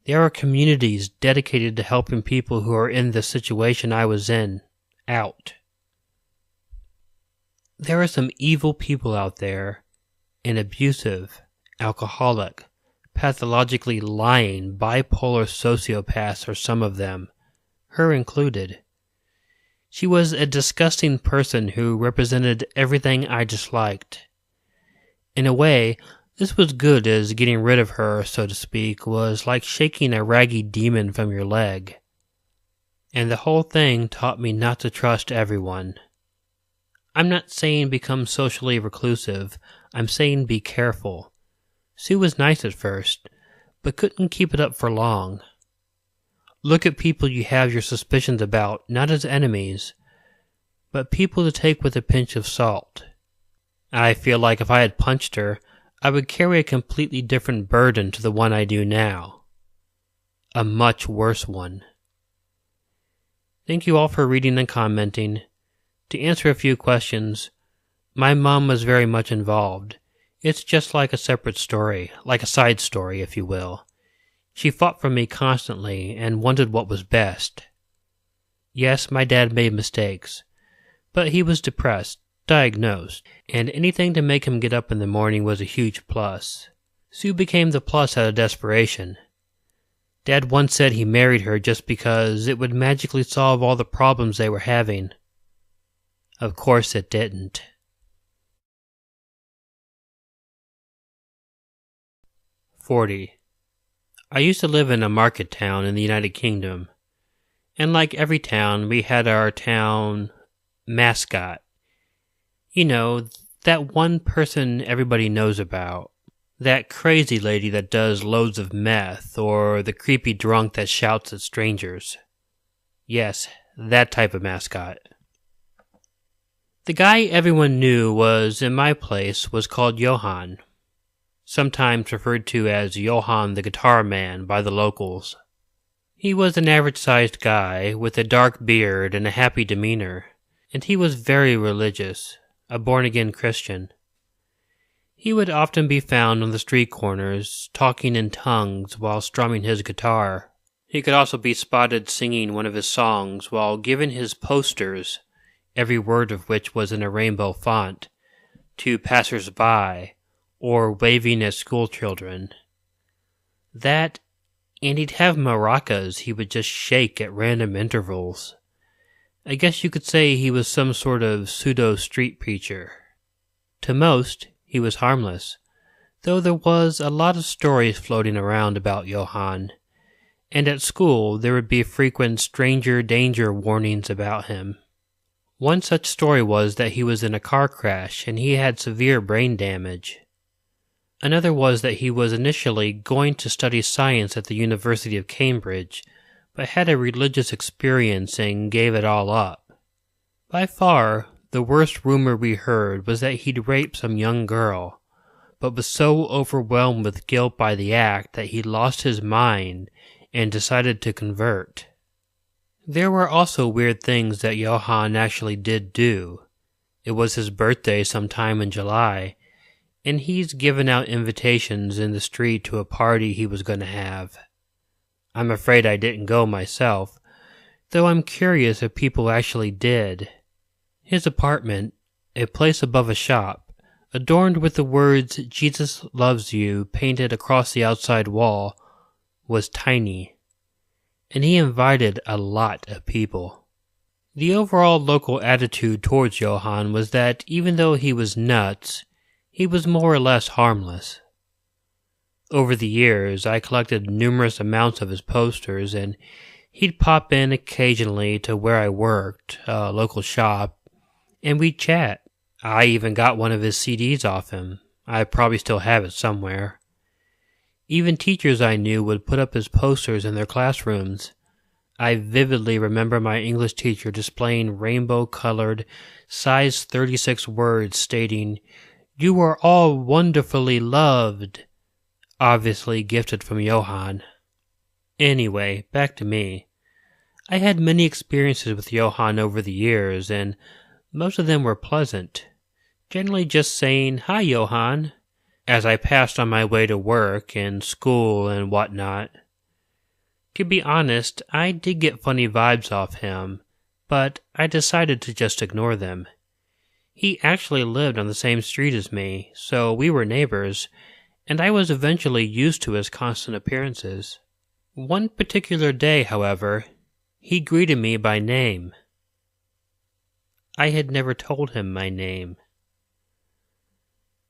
There are communities dedicated to helping people who are in the situation I was in, out. There are some evil people out there, and abusive, alcoholic, pathologically lying, bipolar sociopaths are some of them, her included. She was a disgusting person who represented everything I disliked. In a way, this was good, as getting rid of her, so to speak, was like shaking a raggy demon from your leg. And the whole thing taught me not to trust everyone. I'm not saying become socially reclusive, I'm saying be careful. Sue was nice at first, but couldn't keep it up for long. Look at people you have your suspicions about, not as enemies, but people to take with a pinch of salt. I feel like if I had punched her, I would carry a completely different burden to the one I do now. A much worse one. Thank you all for reading and commenting. To answer a few questions, my mom was very much involved. It's just like a separate story, like a side story, if you will. She fought for me constantly and wanted what was best. Yes, my dad made mistakes, but he was depressed, diagnosed, and anything to make him get up in the morning was a huge plus. Sue became the plus out of desperation. Dad once said he married her just because it would magically solve all the problems they were having. Of course it didn't. "40. I used to live in a market town in the United Kingdom, and like every town, we had our town mascot. You know, that one person everybody knows about. That crazy lady that does loads of meth, or the creepy drunk that shouts at strangers. Yes, that type of mascot. The guy everyone knew was in my place was called Johann, sometimes referred to as Johann the Guitar Man by the locals. He was an average-sized guy with a dark beard and a happy demeanor, and he was very religious, a born-again Christian. He would often be found on the street corners, talking in tongues while strumming his guitar. He could also be spotted singing one of his songs while giving his posters, every word of which was in a rainbow font, to passers-by, or waving at schoolchildren. That, and he'd have maracas he would just shake at random intervals. I guess you could say he was some sort of pseudo-street preacher. To most, he was harmless, though there was a lot of stories floating around about Johann, and at school there would be frequent stranger danger warnings about him. One such story was that he was in a car crash and he had severe brain damage. Another was that he was initially going to study science at the University of Cambridge, but had a religious experience and gave it all up. By far, the worst rumor we heard was that he'd raped some young girl, but was so overwhelmed with guilt by the act that he lost his mind and decided to convert. There were also weird things that Johann actually did do. It was his birthday sometime in July, and he's given out invitations in the street to a party he was going to have. I'm afraid I didn't go myself, though I'm curious if people actually did. His apartment, a place above a shop, adorned with the words "Jesus loves you" painted across the outside wall, was tiny, and he invited a lot of people. The overall local attitude towards Johann was that even though he was nuts, he was more or less harmless. Over the years, I collected numerous amounts of his posters, and he'd pop in occasionally to where I worked, a local shop, and we'd chat. I even got one of his CDs off him. I probably still have it somewhere. Even teachers I knew would put up his posters in their classrooms. I vividly remember my English teacher displaying rainbow-colored, size 36 words stating, "You are all wonderfully loved," obviously gifted from Johann. Anyway, back to me. I had many experiences with Johann over the years, and most of them were pleasant. Generally just saying, "Hi, Johann," as I passed on my way to work and school and whatnot. To be honest, I did get funny vibes off him, but I decided to just ignore them. He actually lived on the same street as me, so we were neighbors, and I was eventually used to his constant appearances. One particular day, however, he greeted me by name. I had never told him my name.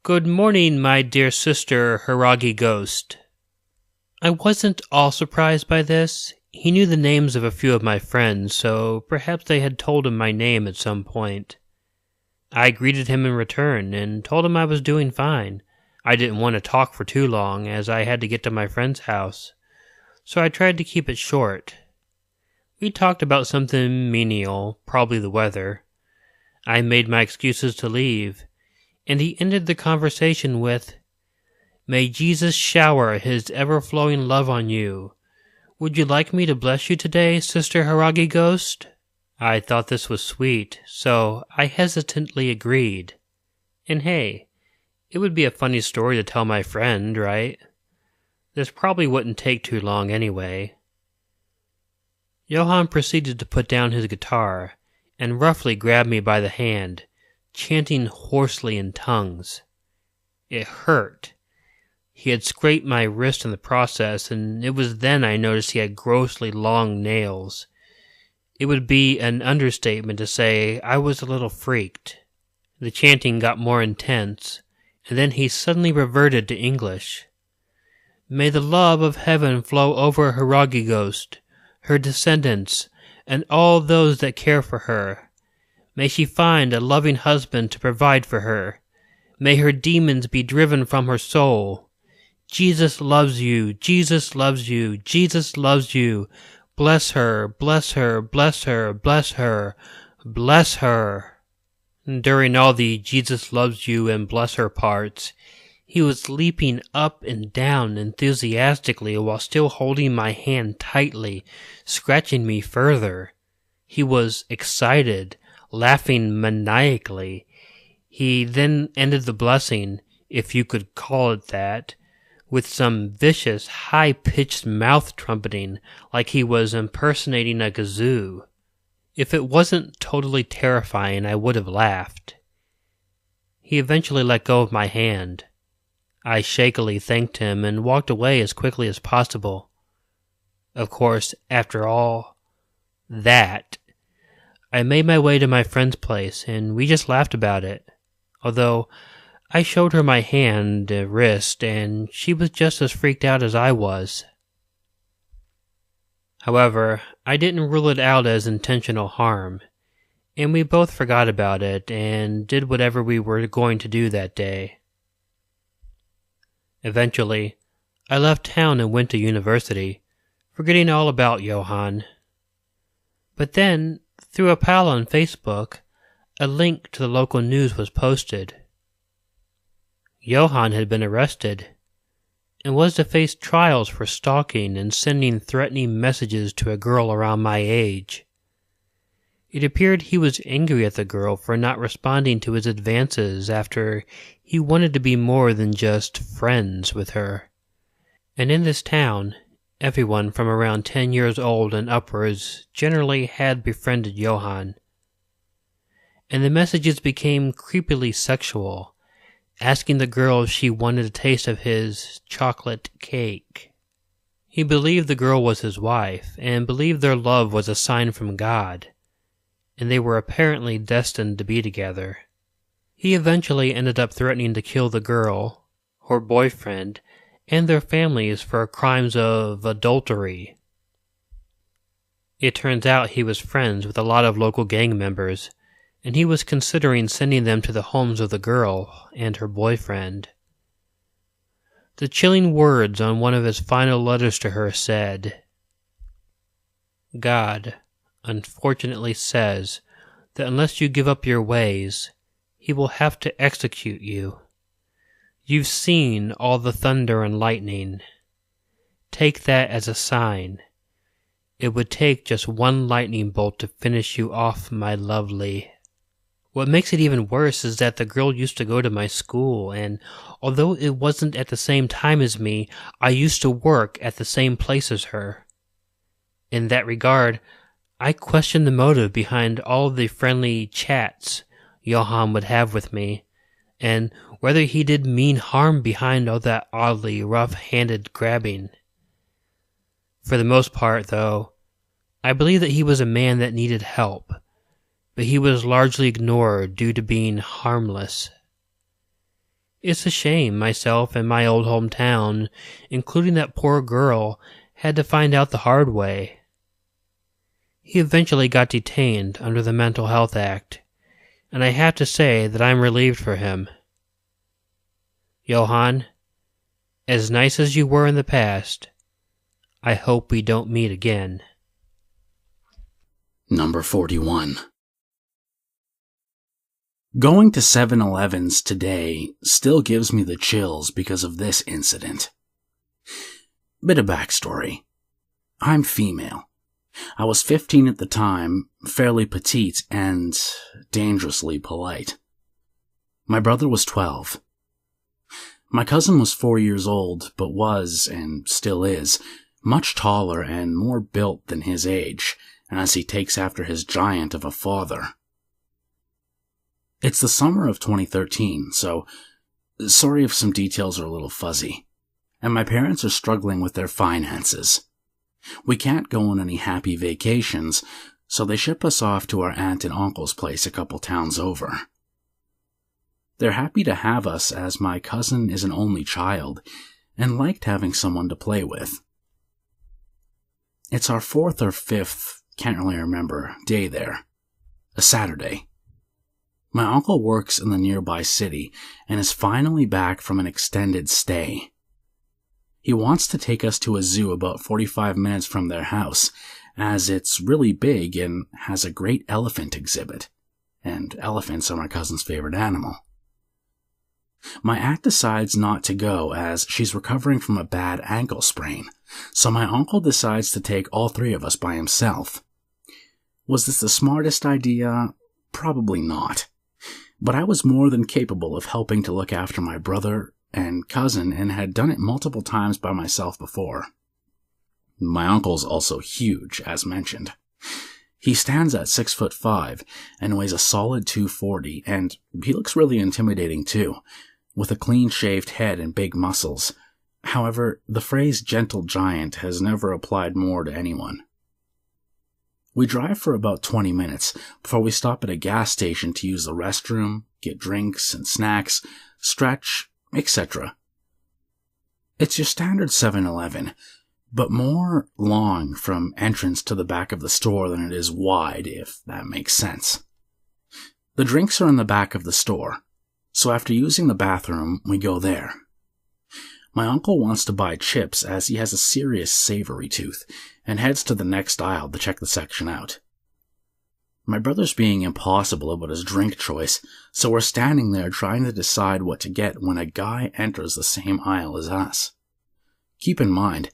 "Good morning, my dear sister, Hiragi Ghost." I wasn't all surprised by this. He knew the names of a few of my friends, so perhaps they had told him my name at some point. I greeted him in return and told him I was doing fine. I didn't want to talk for too long as I had to get to my friend's house, so I tried to keep it short. We talked about something menial, probably the weather. I made my excuses to leave, and he ended the conversation with, "May Jesus shower his ever-flowing love on you. Would you like me to bless you today, Sister Haragi Ghost?" I thought this was sweet, so I hesitantly agreed. And hey, it would be a funny story to tell my friend, right? This probably wouldn't take too long anyway. Johann proceeded to put down his guitar and roughly grabbed me by the hand, chanting hoarsely in tongues. It hurt. He had scraped my wrist in the process, and it was then I noticed he had grossly long nails. It would be an understatement to say I was a little freaked. The chanting got more intense, and then he suddenly reverted to English. "May the love of heaven flow over Haragi Ghost, her descendants, and all those that care for her. May she find a loving husband to provide for her. May her demons be driven from her soul. Jesus loves you, Jesus loves you, Jesus loves you. Bless her, bless her, bless her, bless her, bless her." During all the Jesus loves you and bless her parts, he was leaping up and down enthusiastically while still holding my hand tightly, scratching me further. He was excited, laughing maniacally. He then ended the blessing, if you could call it that, with some vicious, high-pitched mouth trumpeting like he was impersonating a kazoo. If it wasn't totally terrifying, I would have laughed. He eventually let go of my hand. I shakily thanked him and walked away as quickly as possible. Of course, after all that, I made my way to my friend's place, and we just laughed about it. Although I showed her my hand, wrist, and she was just as freaked out as I was. However, I didn't rule it out as intentional harm, and we both forgot about it and did whatever we were going to do that day. Eventually, I left town and went to university, forgetting all about Johann. But then, through a pal on Facebook, a link to the local news was posted. Johann had been arrested and was to face trials for stalking and sending threatening messages to a girl around my age. It appeared he was angry at the girl for not responding to his advances after he wanted to be more than just friends with her. And in this town, everyone from around 10 years old and upwards generally had befriended Johann. And the messages became creepily sexual, asking the girl if she wanted a taste of his chocolate cake. He believed the girl was his wife, and believed their love was a sign from God, and they were apparently destined to be together. He eventually ended up threatening to kill the girl, her boyfriend, and their families for crimes of adultery. It turns out he was friends with a lot of local gang members, and he was considering sending them to the homes of the girl and her boyfriend. The chilling words on one of his final letters to her said, "God, unfortunately says that unless you give up your ways, he will have to execute you. You've seen all the thunder and lightning. Take that as a sign. It would take just one lightning bolt to finish you off, my lovely." What makes it even worse is that the girl used to go to my school, and although it wasn't at the same time as me, I used to work at the same place as her. In that regard, I question the motive behind all the friendly chats Johann would have with me, and whether he did mean harm behind all that oddly rough-handed grabbing. For the most part, though, I believe that he was a man that needed help, but he was largely ignored due to being harmless. It's a shame myself and my old hometown, including that poor girl, had to find out the hard way. He eventually got detained under the Mental Health Act, and I have to say that I'm relieved for him. Johann, as nice as you were in the past, I hope we don't meet again. Number 41. Going to 7-Elevens today still gives me the chills because of this incident. Bit of backstory. I'm female. I was 15 at the time, fairly petite and dangerously polite. My brother was 12. My cousin was 4 years old, but was, and still is, much taller and more built than his age, as he takes after his giant of a father. It's the summer of 2013, so sorry if some details are a little fuzzy, and my parents are struggling with their finances. We can't go on any happy vacations, so they ship us off to our aunt and uncle's place a couple towns over. They're happy to have us as my cousin is an only child and liked having someone to play with. It's our 4th or 5th, can't really remember, day there. A Saturday. My uncle works in the nearby city and is finally back from an extended stay. He wants to take us to a zoo about 45 minutes from their house, as it's really big and has a great elephant exhibit, and elephants are my cousin's favorite animal. My aunt decides not to go as she's recovering from a bad ankle sprain, so my uncle decides to take all 3 of us by himself. Was this the smartest idea? Probably not. But I was more than capable of helping to look after my brother and cousin and had done it multiple times by myself before. My uncle's also huge, as mentioned. He stands at 6'5" and weighs a solid 240, and he looks really intimidating too, with a clean-shaved head and big muscles. However, the phrase gentle giant has never applied more to anyone. We drive for about 20 minutes before we stop at a gas station to use the restroom, get drinks and snacks, stretch, etc. It's your standard 7-Eleven, but more long from entrance to the back of the store than it is wide, if that makes sense. The drinks are in the back of the store, so after using the bathroom, we go there. My uncle wants to buy chips as he has a serious savory tooth and heads to the next aisle to check the section out. My brother's being impossible about his drink choice, so we're standing there trying to decide what to get when a guy enters the same aisle as us. Keep in mind,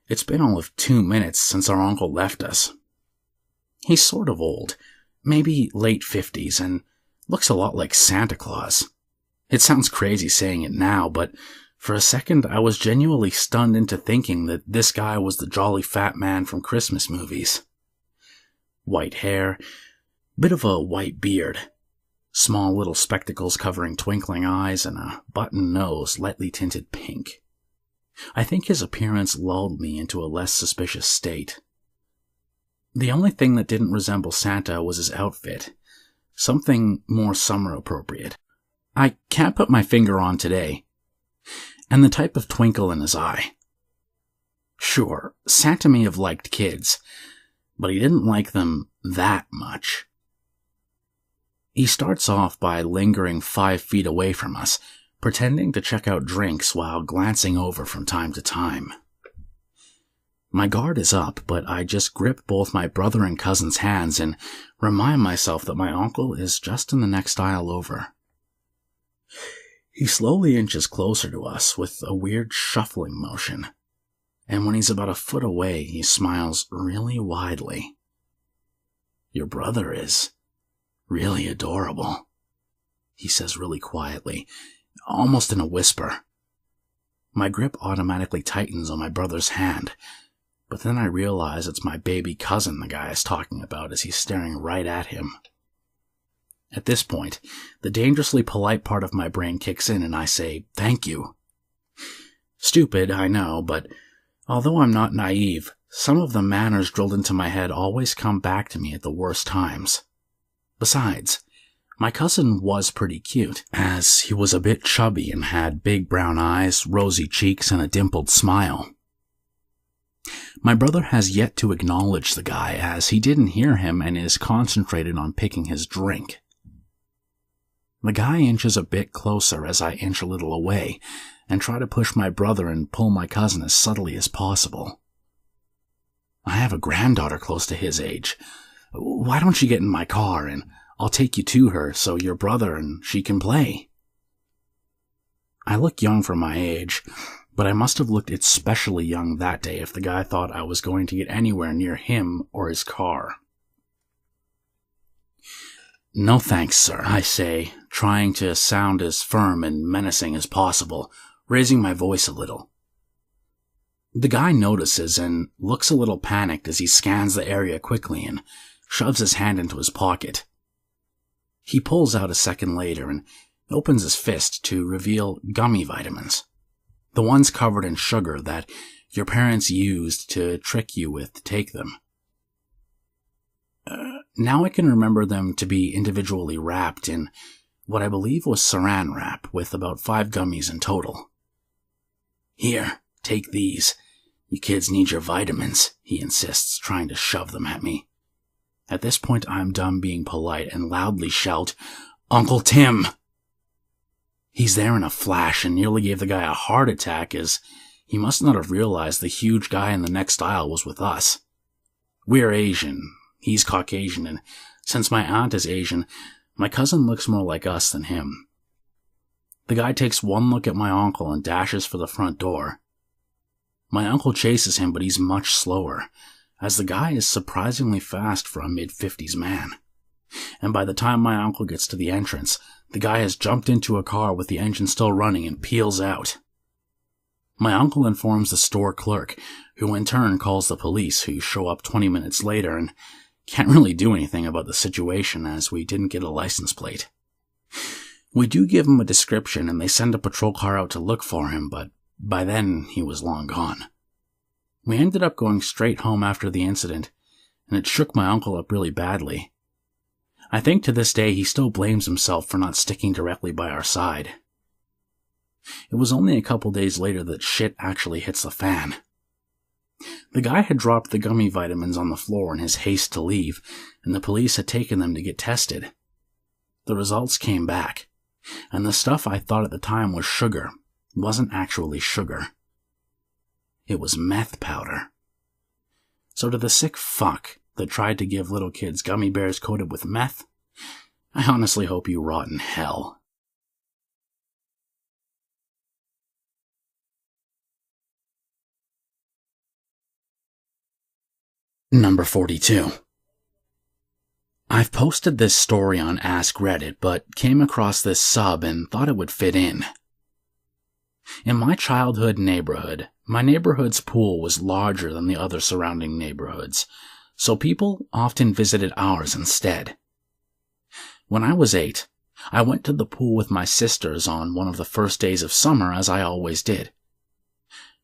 it's been all of 2 minutes since our uncle left us. He's sort of old, maybe late 50s, and looks a lot like Santa Claus. It sounds crazy saying it now, but for a second I was genuinely stunned into thinking that this guy was the jolly fat man from Christmas movies. White hair, bit of a white beard, small little spectacles covering twinkling eyes, and a button nose lightly tinted pink. I think his appearance lulled me into a less suspicious state. The only thing that didn't resemble Santa was his outfit, something more summer appropriate. I can't put my finger on today. And the type of twinkle in his eye. Sure, Santa may have liked kids, but he didn't like them that much. He starts off by lingering 5 feet away from us, pretending to check out drinks while glancing over from time to time. My guard is up, but I just grip both my brother and cousin's hands and remind myself that my uncle is just in the next aisle over. He slowly inches closer to us with a weird shuffling motion, and when he's about a foot away, he smiles really widely. "Your brother is really adorable," he says really quietly, almost in a whisper. My grip automatically tightens on my brother's hand, but then I realize it's my baby cousin the guy is talking about as he's staring right at him. At this point, the dangerously polite part of my brain kicks in and I say, "Thank you." Stupid, I know, but although I'm not naive, some of the manners drilled into my head always come back to me at the worst times. Besides, my cousin was pretty cute, as he was a bit chubby and had big brown eyes, rosy cheeks, and a dimpled smile. My brother has yet to acknowledge the guy, as he didn't hear him and is concentrated on picking his drink. The guy inches a bit closer as I inch a little away and try to push my brother and pull my cousin as subtly as possible. I have a granddaughter close to his age, Why don't you get in my car and I'll take you to her so your brother and she can play? I look young for my age, but I must have looked especially young that day if the guy thought I was going to get anywhere near him or his car. No thanks, sir, I say, trying to sound as firm and menacing as possible, raising my voice a little. The guy notices and looks a little panicked as he scans the area quickly and shoves his hand into his pocket. He pulls out a second later and opens his fist to reveal gummy vitamins, the ones covered in sugar that your parents used to trick you with to take them. Now I can remember them to be individually wrapped in what I believe was saran wrap, with about 5 gummies in total. Here, take these. You kids need your vitamins, he insists, trying to shove them at me. At this point, I'm done being polite and loudly shout, "Uncle Tim!" He's there in a flash and nearly gave the guy a heart attack, as he must not have realized the huge guy in the next aisle was with us. We're Asian, he's Caucasian, and since my aunt is Asian, my cousin looks more like us than him. The guy takes one look at my uncle and dashes for the front door. My uncle chases him, but he's much slower, as the guy is surprisingly fast for a mid-50s man. And by the time my uncle gets to the entrance, the guy has jumped into a car with the engine still running and peels out. My uncle informs the store clerk, who in turn calls the police, who show up 20 minutes later and can't really do anything about the situation as we didn't get a license plate. We do give him a description and they send a patrol car out to look for him, but by then he was long gone. We ended up going straight home after the incident, and it shook my uncle up really badly. I think to this day he still blames himself for not sticking directly by our side. It was only a couple days later that shit actually hits the fan. The guy had dropped the gummy vitamins on the floor in his haste to leave, and the police had taken them to get tested. The results came back, and the stuff I thought at the time was sugar wasn't actually sugar. It was meth powder. So to the sick fuck that tried to give little kids gummy bears coated with meth, I honestly hope you rot in hell. Number 42. I've posted this story on Ask Reddit, but came across this sub and thought it would fit in. In my childhood neighborhood, my neighborhood's pool was larger than the other surrounding neighborhoods, so people often visited ours instead. When I was 8, I went to the pool with my sisters on one of the first days of summer, as I always did.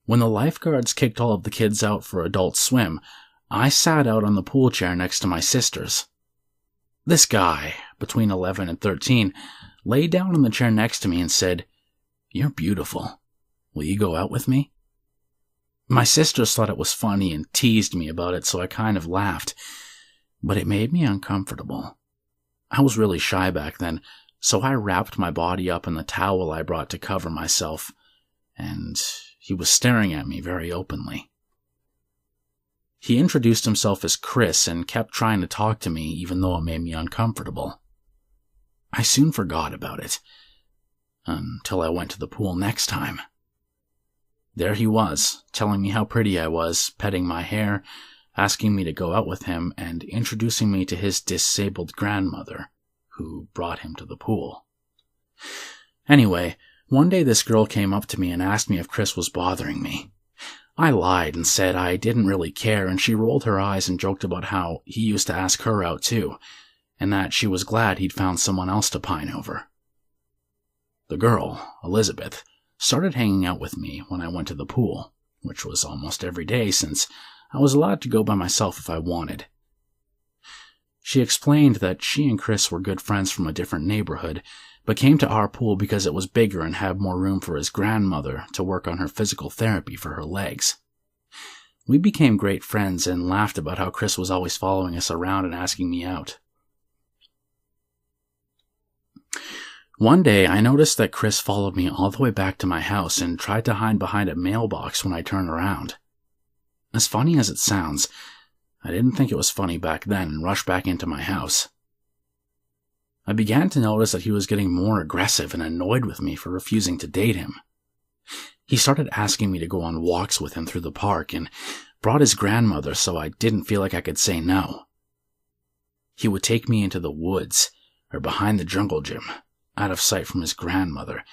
When the lifeguards kicked all of the kids out for adult swim, I sat out on the pool chair next to my sisters. This guy, between 11 and 13, lay down in the chair next to me and said, "You're beautiful. Will you go out with me?" My sisters thought it was funny and teased me about it, so I kind of laughed, but it made me uncomfortable. I was really shy back then, so I wrapped my body up in the towel I brought to cover myself, and he was staring at me very openly. He introduced himself as Chris and kept trying to talk to me even though it made me uncomfortable. I soon forgot about it, until I went to the pool next time. There he was, telling me how pretty I was, petting my hair, asking me to go out with him, and introducing me to his disabled grandmother, who brought him to the pool. Anyway, one day this girl came up to me and asked me if Chris was bothering me. I lied and said I didn't really care, and she rolled her eyes and joked about how he used to ask her out too, and that she was glad he'd found someone else to pine over. The girl, Elizabeth, started hanging out with me when I went to the pool, which was almost every day since I was allowed to go by myself if I wanted. She explained that she and Chris were good friends from a different neighborhood, but came to our pool because it was bigger and had more room for his grandmother to work on her physical therapy for her legs. We became great friends and laughed about how Chris was always following us around and asking me out. One day, I noticed that Chris followed me all the way back to my house and tried to hide behind a mailbox when I turned around. As funny as it sounds, I didn't think it was funny back then and rushed back into my house. I began to notice that he was getting more aggressive and annoyed with me for refusing to date him. He started asking me to go on walks with him through the park and brought his grandmother so I didn't feel like I could say no. He would take me into the woods or behind the jungle gym, out of sight from his grandmother,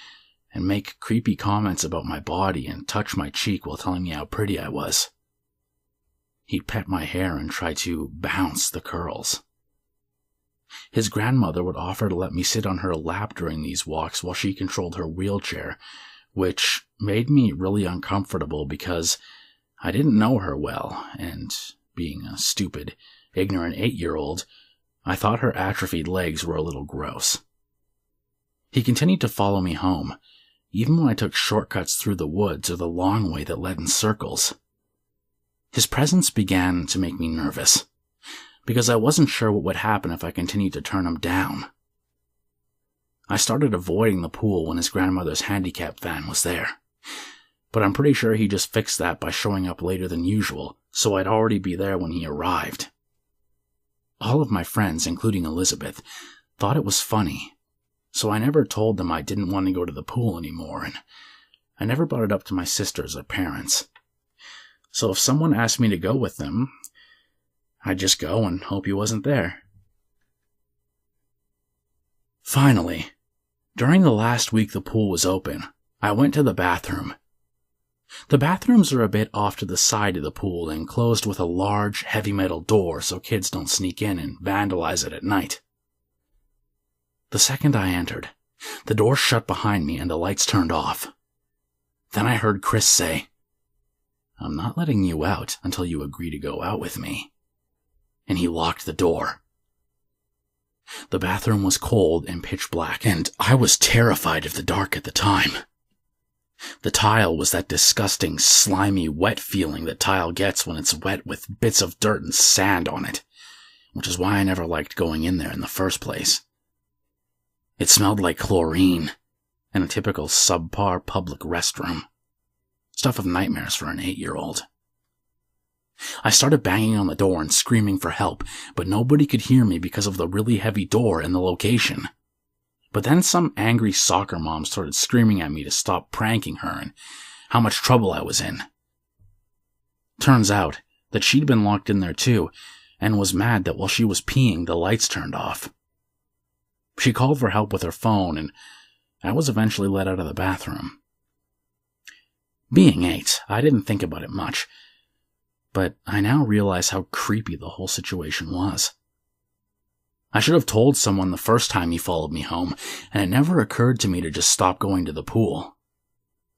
and make creepy comments about my body and touch my cheek while telling me how pretty I was. He'd pet my hair and try to bounce the curls. His grandmother would offer to let me sit on her lap during these walks while she controlled her wheelchair, which made me really uncomfortable because I didn't know her well, and being a stupid, ignorant 8-year-old, I thought her atrophied legs were a little gross. He continued to follow me home, even when I took shortcuts through the woods or the long way that led in circles. His presence began to make me nervous, because I wasn't sure what would happen if I continued to turn him down. I started avoiding the pool when his grandmother's handicap van was there, but I'm pretty sure he just fixed that by showing up later than usual, so I'd already be there when he arrived. All of my friends, including Elizabeth, thought it was funny, so I never told them I didn't want to go to the pool anymore, and I never brought it up to my sisters or parents. So if someone asked me to go with them, I'd just go and hope he wasn't there. Finally, during the last week the pool was open, I went to the bathroom. The bathrooms are a bit off to the side of the pool and closed with a large, heavy metal door so kids don't sneak in and vandalize it at night. The second I entered, the door shut behind me and the lights turned off. Then I heard Chris say, "I'm not letting you out until you agree to go out with me." And he locked the door. The bathroom was cold and pitch black, and I was terrified of the dark at the time. The tile was that disgusting, slimy, wet feeling that tile gets when it's wet with bits of dirt and sand on it, which is why I never liked going in there in the first place. It smelled like chlorine, and a typical subpar public restroom. Stuff of nightmares for an 8-year-old. I started banging on the door and screaming for help, but nobody could hear me because of the really heavy door and the location. But then some angry soccer mom started screaming at me to stop pranking her and how much trouble I was in. Turns out that she'd been locked in there too, and was mad that while she was peeing, the lights turned off. She called for help with her phone, and I was eventually let out of the bathroom. Being 8, I didn't think about it much, but I now realize how creepy the whole situation was. I should have told someone the first time he followed me home, and it never occurred to me to just stop going to the pool.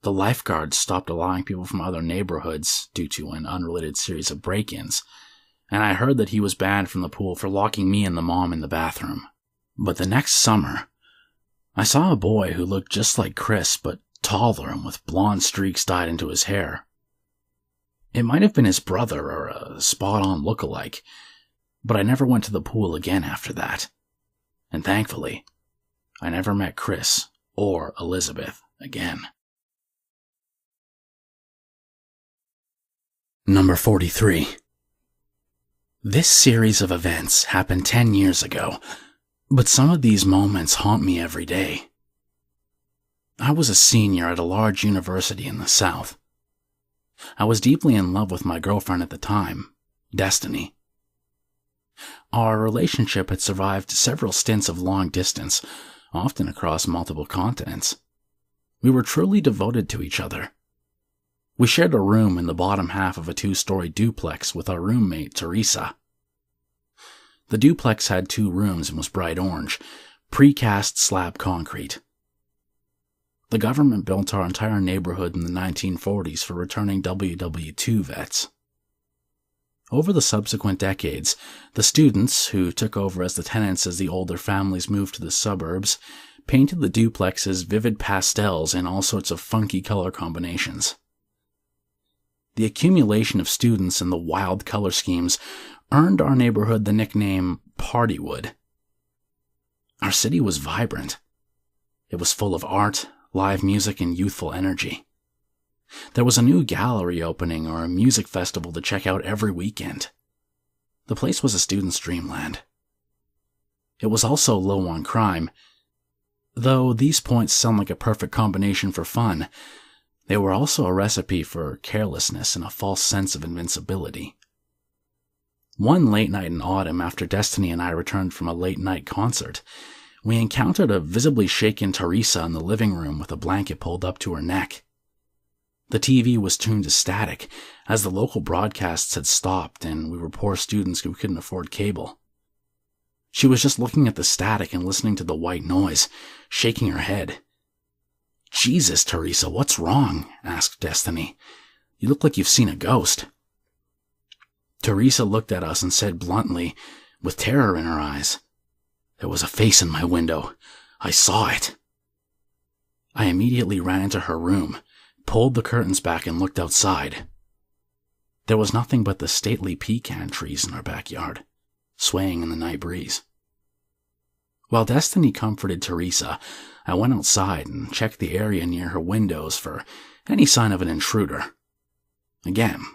The lifeguards stopped allowing people from other neighborhoods due to an unrelated series of break-ins, and I heard that he was banned from the pool for locking me and the mom in the bathroom. But the next summer, I saw a boy who looked just like Chris, but taller and with blonde streaks dyed into his hair. It might have been his brother or a spot-on look-alike, but I never went to the pool again after that. And thankfully, I never met Chris or Elizabeth again. Number 43. This series of events happened 10 years ago, but some of these moments haunt me every day. I was a senior at a large university in the South. I was deeply in love with my girlfriend at the time, Destiny. Our relationship had survived several stints of long distance, often across multiple continents. We were truly devoted to each other. We shared a room in the bottom half of a 2-story duplex with our roommate, Teresa. The duplex had 2 rooms and was bright orange, precast slab concrete. The government built our entire neighborhood in the 1940s for returning WW2 vets. Over the subsequent decades, the students, who took over as the tenants as the older families moved to the suburbs, painted the duplexes vivid pastels in all sorts of funky color combinations. The accumulation of students and the wild color schemes earned our neighborhood the nickname Partywood. Our city was vibrant. It was full of art, live music, and youthful energy. There was a new gallery opening or a music festival to check out every weekend. The place was a student's dreamland. It was also low on crime. Though these points sound like a perfect combination for fun, they were also a recipe for carelessness and a false sense of invincibility. One late night in autumn, after Destiny and I returned from a late-night concert, we encountered a visibly shaken Teresa in the living room with a blanket pulled up to her neck. The TV was tuned to static, as the local broadcasts had stopped and we were poor students who couldn't afford cable. She was just looking at the static and listening to the white noise, shaking her head. "Jesus, Teresa, what's wrong?" asked Destiny. "You look like you've seen a ghost." Teresa looked at us and said bluntly, with terror in her eyes, "There was a face in my window. I saw it." I immediately ran into her room, pulled the curtains back and looked outside. There was nothing but the stately pecan trees in our backyard, swaying in the night breeze. While Destiny comforted Teresa, I went outside and checked the area near her windows for any sign of an intruder. Again,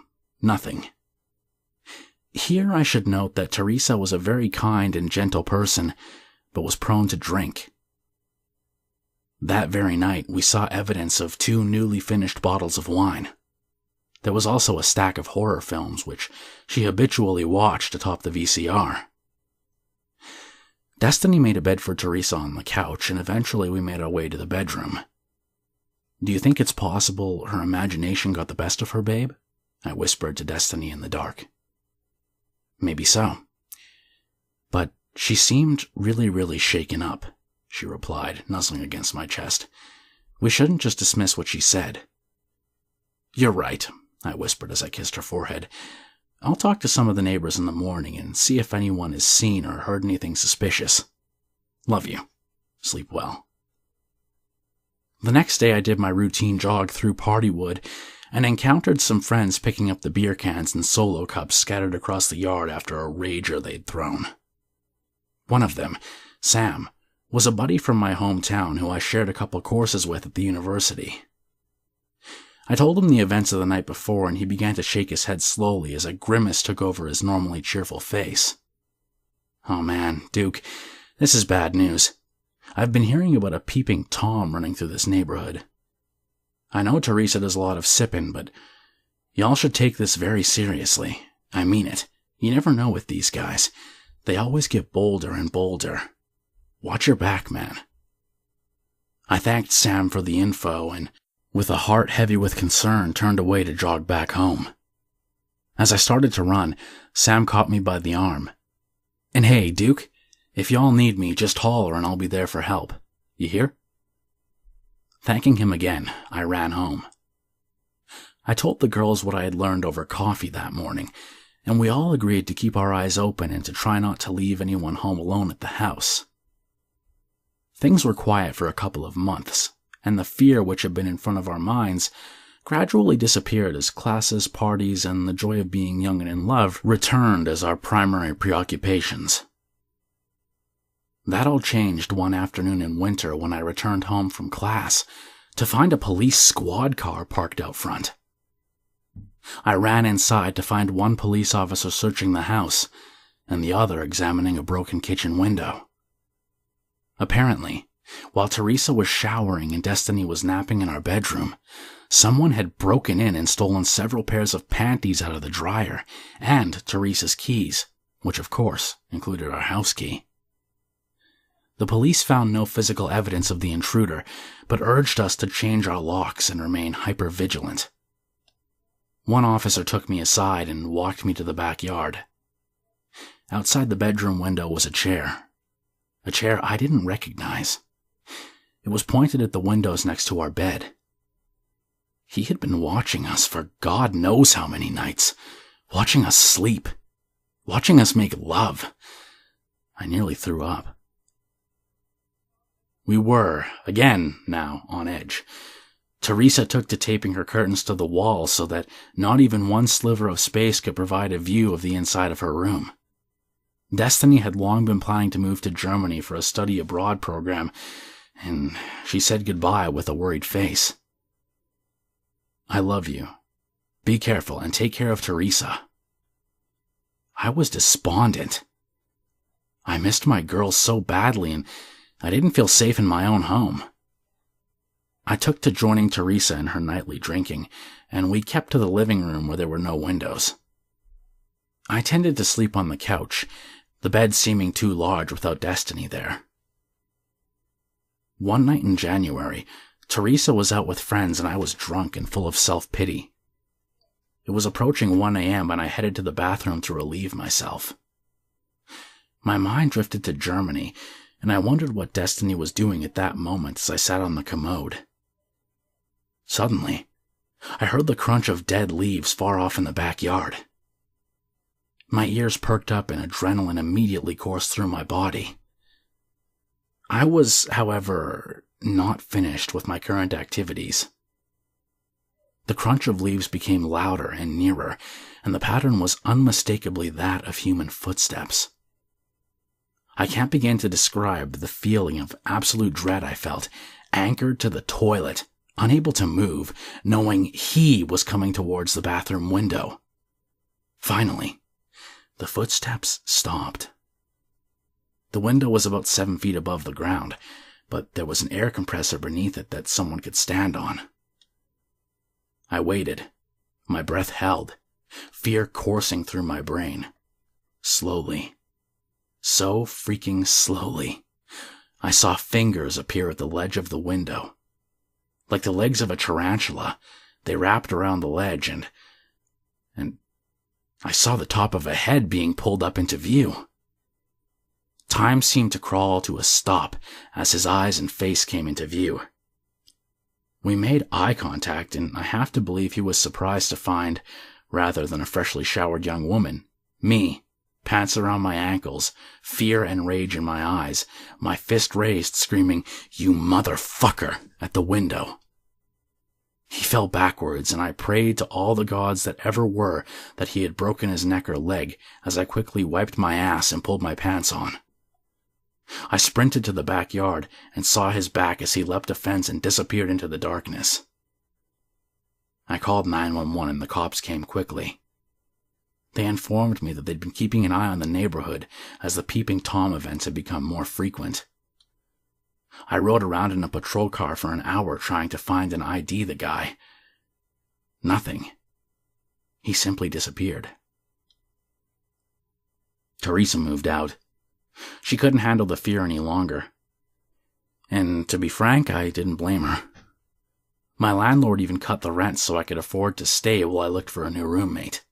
nothing. Here I should note that Teresa was a very kind and gentle person, but was prone to drink. That very night, we saw evidence of 2 newly finished bottles of wine. There was also a stack of horror films, which she habitually watched atop the VCR. Destiny made a bed for Teresa on the couch, and eventually we made our way to the bedroom. "Do you think it's possible her imagination got the best of her, babe?" I whispered to Destiny in the dark. "Maybe so. But she seemed really shaken up," she replied, nuzzling against my chest. "We shouldn't just dismiss what she said." "You're right," I whispered as I kissed her forehead. "I'll talk to some of the neighbors in the morning and see if anyone has seen or heard anything suspicious. Love you. Sleep well." The next day I did my routine jog through Partywood and encountered some friends picking up the beer cans and solo cups scattered across the yard after a rager they'd thrown. One of them, Sam, was a buddy from my hometown who I shared a couple courses with at the university. I told him the events of the night before, and he began to shake his head slowly as a grimace took over his normally cheerful face. "Oh man, Duke, this is bad news. I've been hearing about a peeping Tom running through this neighborhood. I know Teresa does a lot of sipping, but y'all should take this very seriously. I mean it. You never know with these guys. They always get bolder and bolder. Watch your back, man." I thanked Sam for the info and, with a heart heavy with concern, turned away to jog back home. As I started to run, Sam caught me by the arm. "And hey, Duke, if y'all need me, just holler and I'll be there for help. You hear?" Thanking him again, I ran home. I told the girls what I had learned over coffee that morning, and we all agreed to keep our eyes open and to try not to leave anyone home alone at the house. Things were quiet for a couple of months, and the fear which had been in front of our minds gradually disappeared as classes, parties, and the joy of being young and in love returned as our primary preoccupations. That all changed one afternoon in winter when I returned home from class to find a police squad car parked out front. I ran inside to find one police officer searching the house and the other examining a broken kitchen window. Apparently, while Teresa was showering and Destiny was napping in our bedroom, someone had broken in and stolen several pairs of panties out of the dryer and Teresa's keys, which of course included our house key. The police found no physical evidence of the intruder, but urged us to change our locks and remain hyper-vigilant. One officer took me aside and walked me to the backyard. Outside the bedroom window was a chair I didn't recognize. It was pointed at the windows next to our bed. He had been watching us for God knows how many nights, watching us sleep, watching us make love. I nearly threw up. We were, again now, on edge. Teresa took to taping her curtains to the wall so that not even one sliver of space could provide a view of the inside of her room. Destiny had long been planning to move to Germany for a study abroad program, and she said goodbye with a worried face. "I love you. Be careful and take care of Teresa." I was despondent. I missed my girl so badly, and I didn't feel safe in my own home. I took to joining Teresa in her nightly drinking, and we kept to the living room where there were no windows. I tended to sleep on the couch, the bed seeming too large without Destiny there. One night in January, Teresa was out with friends and I was drunk and full of self-pity. It was approaching 1 a.m. and I headed to the bathroom to relieve myself. My mind drifted to Germany, and I wondered what Destiny was doing at that moment as I sat on the commode. Suddenly, I heard the crunch of dead leaves far off in the backyard. My ears perked up and adrenaline immediately coursed through my body. I was, however, not finished with my current activities. The crunch of leaves became louder and nearer, and the pattern was unmistakably that of human footsteps. I can't begin to describe the feeling of absolute dread I felt, anchored to the toilet, unable to move, knowing he was coming towards the bathroom window. Finally, the footsteps stopped. The window was about 7 feet above the ground, but there was an air compressor beneath it that someone could stand on. I waited. My breath held, fear coursing through my brain. Slowly, so freaking slowly, I saw fingers appear at the ledge of the window. Like the legs of a tarantula, they wrapped around the ledge and I saw the top of a head being pulled up into view. Time seemed to crawl to a stop as his eyes and face came into view. We made eye contact, and I have to believe he was surprised to find, rather than a freshly showered young woman, me, pants around my ankles, fear and rage in my eyes, my fist raised, screaming, "You motherfucker," at the window. He fell backwards, and I prayed to all the gods that ever were that he had broken his neck or leg as I quickly wiped my ass and pulled my pants on. I sprinted to the backyard and saw his back as he leapt a fence and disappeared into the darkness. I called 911 and the cops came quickly. They informed me that they'd been keeping an eye on the neighborhood as the peeping Tom events had become more frequent. I rode around in a patrol car for an hour trying to find and ID the guy. Nothing. He simply disappeared. Teresa moved out. She couldn't handle the fear any longer. And to be frank, I didn't blame her. My landlord even cut the rent so I could afford to stay while I looked for a new roommate.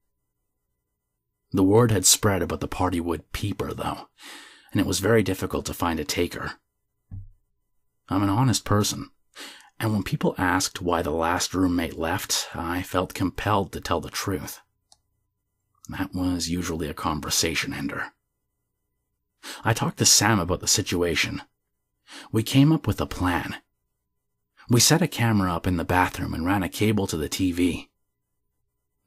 The word had spread about the Partywood peeper, though, and it was very difficult to find a taker. I'm an honest person, and when people asked why the last roommate left, I felt compelled to tell the truth. That was usually a conversation ender. I talked to Sam about the situation. We came up with a plan. We set a camera up in the bathroom and ran a cable to the TV.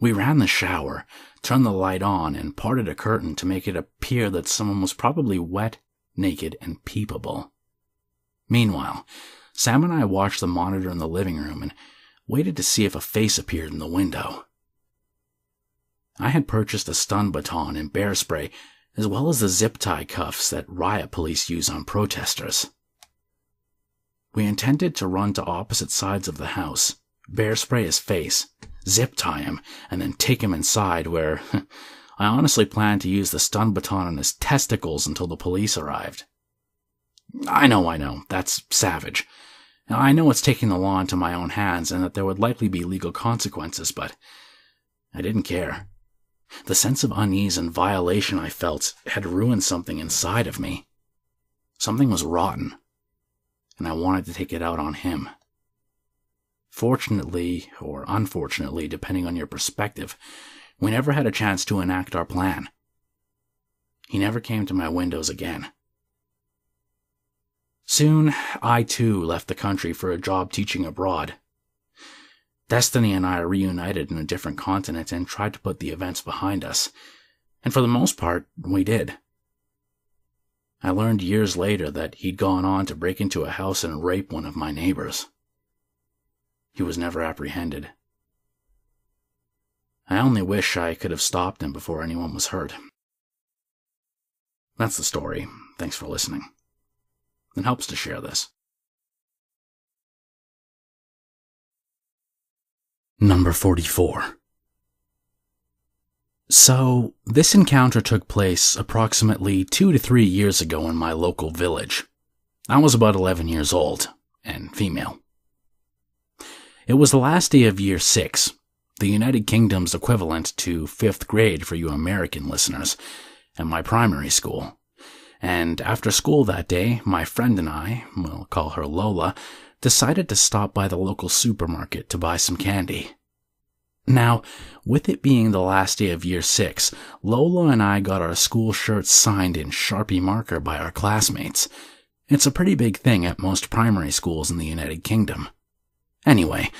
We ran the shower, turned the light on, and parted a curtain to make it appear that someone was probably wet, naked, and peepable. Meanwhile, Sam and I watched the monitor in the living room and waited to see if a face appeared in the window. I had purchased a stun baton and bear spray, as well as the zip tie cuffs that riot police use on protesters. We intended to run to opposite sides of the house, bear spray his face, zip tie him, and then take him inside where I honestly planned to use the stun baton on his testicles until the police arrived. I know, that's savage. I know it's taking the law into my own hands and that there would likely be legal consequences, but I didn't care. The sense of unease and violation I felt had ruined something inside of me. Something was rotten, and I wanted to take it out on him. Fortunately, or unfortunately, depending on your perspective, we never had a chance to enact our plan. He never came to my windows again. Soon, I too left the country for a job teaching abroad. Destiny and I reunited in a different continent and tried to put the events behind us, and for the most part, we did. I learned years later that he'd gone on to break into a house and rape one of my neighbors. He was never apprehended. I only wish I could have stopped him before anyone was hurt. That's the story. Thanks for listening. It helps to share this. Number 44. So, this encounter took place approximately 2 to 3 years ago in my local village. I was about 11 years old, and female. It was the last day of year 6, the United Kingdom's equivalent to 5th grade for you American listeners, at my primary school. And after school that day, my friend and I, we'll call her Lola, decided to stop by the local supermarket to buy some candy. Now, with it being the last day of year 6, Lola and I got our school shirts signed in Sharpie marker by our classmates. It's a pretty big thing at most primary schools in the United Kingdom. Anyway,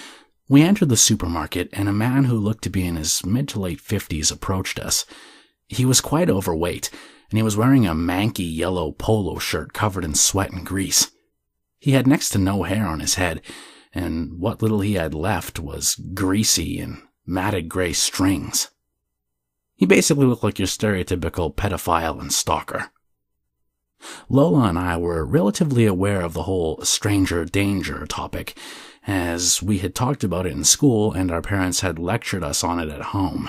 we entered the supermarket and a man who looked to be in his mid to late 50s approached us. He was quite overweight, and he was wearing a manky yellow polo shirt covered in sweat and grease. He had next to no hair on his head, and what little he had left was greasy and matted gray strings. He basically looked like your stereotypical pedophile and stalker. Lola and I were relatively aware of the whole stranger danger topic, as we had talked about it in school and our parents had lectured us on it at home.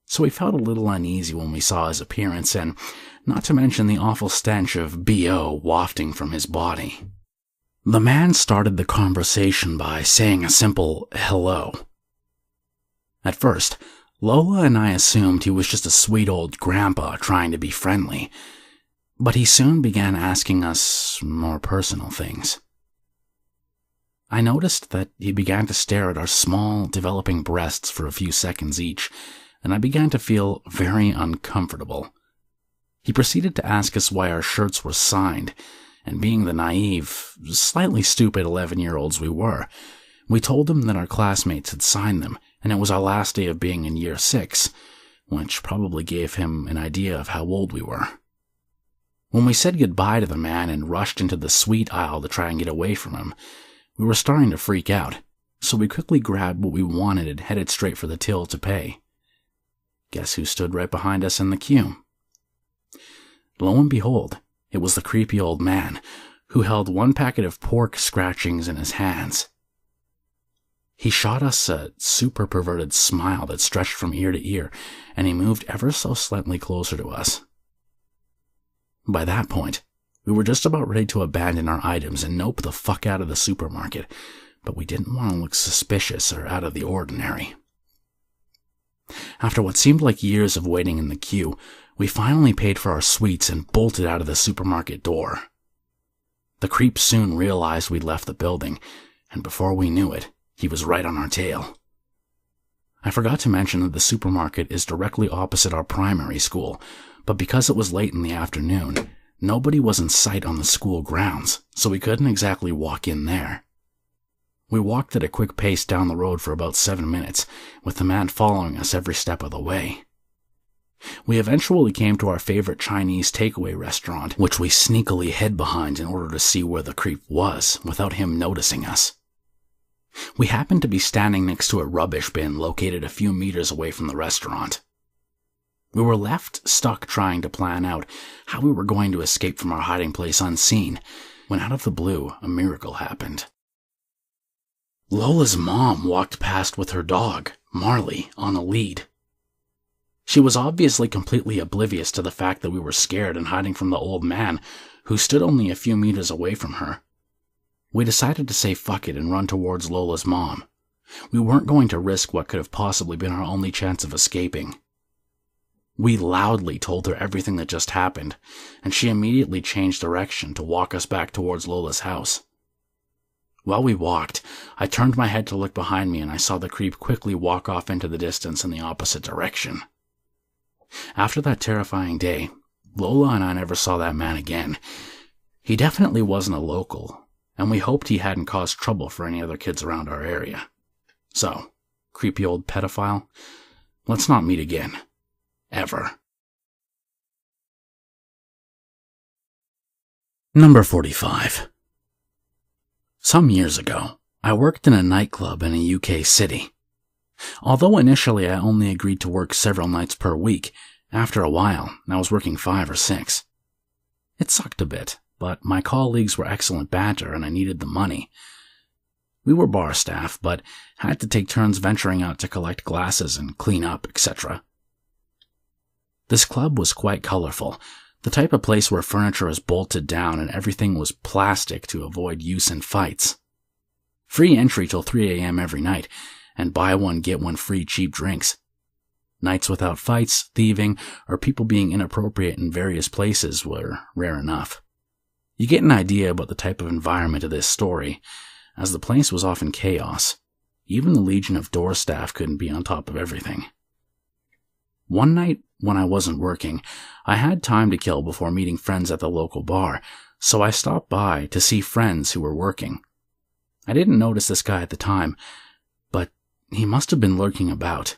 So we felt a little uneasy when we saw his appearance, and not to mention the awful stench of BO wafting from his body. The man started the conversation by saying a simple hello. At first, Lola and I assumed he was just a sweet old grandpa trying to be friendly, but he soon began asking us more personal things. I noticed that he began to stare at our small, developing breasts for a few seconds each, and I began to feel very uncomfortable. He proceeded to ask us why our shirts were signed, and being the naive, slightly stupid 11-year-olds we were, we told him that our classmates had signed them, and it was our last day of being in year 6, which probably gave him an idea of how old we were. When we said goodbye to the man and rushed into the sweet aisle to try and get away from him, we were starting to freak out, so we quickly grabbed what we wanted and headed straight for the till to pay. Guess who stood right behind us in the queue? Lo and behold, it was the creepy old man, who held one packet of pork scratchings in his hands. He shot us a super perverted smile that stretched from ear to ear, and he moved ever so slightly closer to us. By that point, we were just about ready to abandon our items and nope the fuck out of the supermarket, but we didn't want to look suspicious or out of the ordinary. After what seemed like years of waiting in the queue, we finally paid for our sweets and bolted out of the supermarket door. The creep soon realized we'd left the building, and before we knew it, he was right on our tail. I forgot to mention that the supermarket is directly opposite our primary school, but because it was late in the afternoon, nobody was in sight on the school grounds, so we couldn't exactly walk in there. We walked at a quick pace down the road for about 7 minutes, with the man following us every step of the way. We eventually came to our favorite Chinese takeaway restaurant, which we sneakily hid behind in order to see where the creep was, without him noticing us. We happened to be standing next to a rubbish bin located a few meters away from the restaurant. We were left stuck trying to plan out how we were going to escape from our hiding place unseen, when out of the blue, a miracle happened. Lola's mom walked past with her dog, Marley, on a lead. She was obviously completely oblivious to the fact that we were scared and hiding from the old man, who stood only a few meters away from her. We decided to say fuck it and run towards Lola's mom. We weren't going to risk what could have possibly been our only chance of escaping. We loudly told her everything that just happened, and she immediately changed direction to walk us back towards Lola's house. While we walked, I turned my head to look behind me and I saw the creep quickly walk off into the distance in the opposite direction. After that terrifying day, Lola and I never saw that man again. He definitely wasn't a local, and we hoped he hadn't caused trouble for any other kids around our area. So, creepy old pedophile, let's not meet again. Ever. Number 45. Some years ago, I worked in a nightclub in a UK city. Although initially I only agreed to work several nights per week, after a while I was working 5 or 6. It sucked a bit, but my colleagues were excellent banter and I needed the money. We were bar staff, but had to take turns venturing out to collect glasses and clean up, etc. This club was quite colorful, the type of place where furniture is bolted down and everything was plastic to avoid use in fights. Free entry till 3 a.m. every night, and buy one get one free cheap drinks. Nights without fights, thieving, or people being inappropriate in various places were rare enough. You get an idea about the type of environment of this story, as the place was often chaos. Even the legion of door staff couldn't be on top of everything. One night, when I wasn't working, I had time to kill before meeting friends at the local bar, so I stopped by to see friends who were working. I didn't notice this guy at the time, but he must have been lurking about.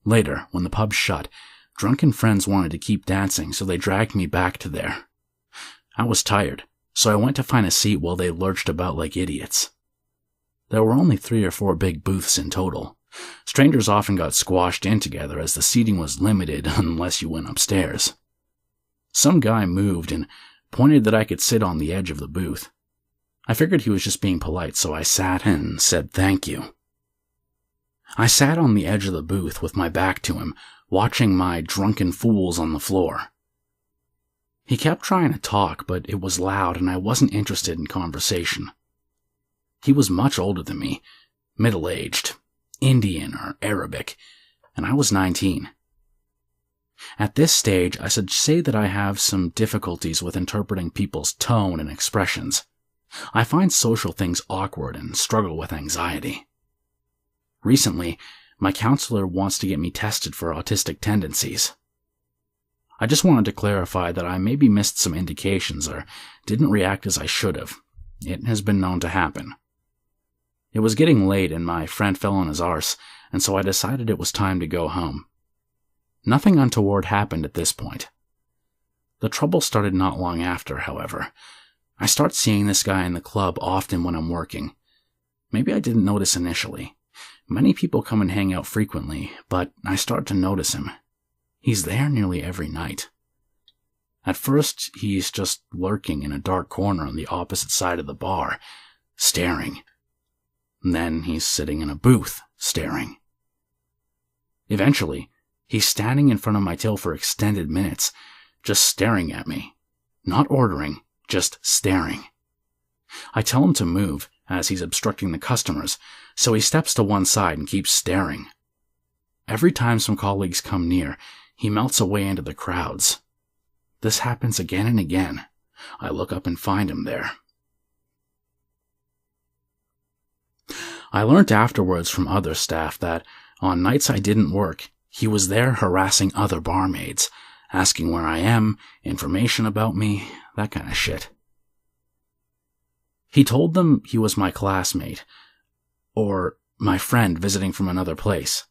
Later, when the pub shut, drunken friends wanted to keep dancing, so they dragged me back to there. I was tired, so I went to find a seat while they lurched about like idiots. There were only 3 or 4 big booths in total. Strangers often got squashed in together as the seating was limited unless you went upstairs. Some guy moved and pointed that I could sit on the edge of the booth. I figured he was just being polite, so I sat and said thank you. I sat on the edge of the booth with my back to him, watching my drunken fools on the floor. He kept trying to talk, but it was loud and I wasn't interested in conversation. He was much older than me, middle-aged, Indian or Arabic, and I was 19. At this stage, I should say that I have some difficulties with interpreting people's tone and expressions. I find social things awkward and struggle with anxiety. Recently, my counselor wants to get me tested for autistic tendencies. I just wanted to clarify that I maybe missed some indications or didn't react as I should have. It has been known to happen. It was getting late and my friend fell on his arse, and so I decided it was time to go home. Nothing untoward happened at this point. The trouble started not long after, however. I start seeing this guy in the club often when I'm working. Maybe I didn't notice initially. Many people come and hang out frequently, but I start to notice him. He's there nearly every night. At first, he's just lurking in a dark corner on the opposite side of the bar, staring. Then he's sitting in a booth, staring. Eventually, he's standing in front of my till for extended minutes, just staring at me. Not ordering, just staring. I tell him to move, as he's obstructing the customers, so he steps to one side and keeps staring. Every time some colleagues come near, he melts away into the crowds. This happens again and again. I look up and find him there. I learned afterwards from other staff that on nights I didn't work, he was there harassing other barmaids, asking where I am, information about me, that kind of shit. He told them he was my classmate, or my friend visiting from another place.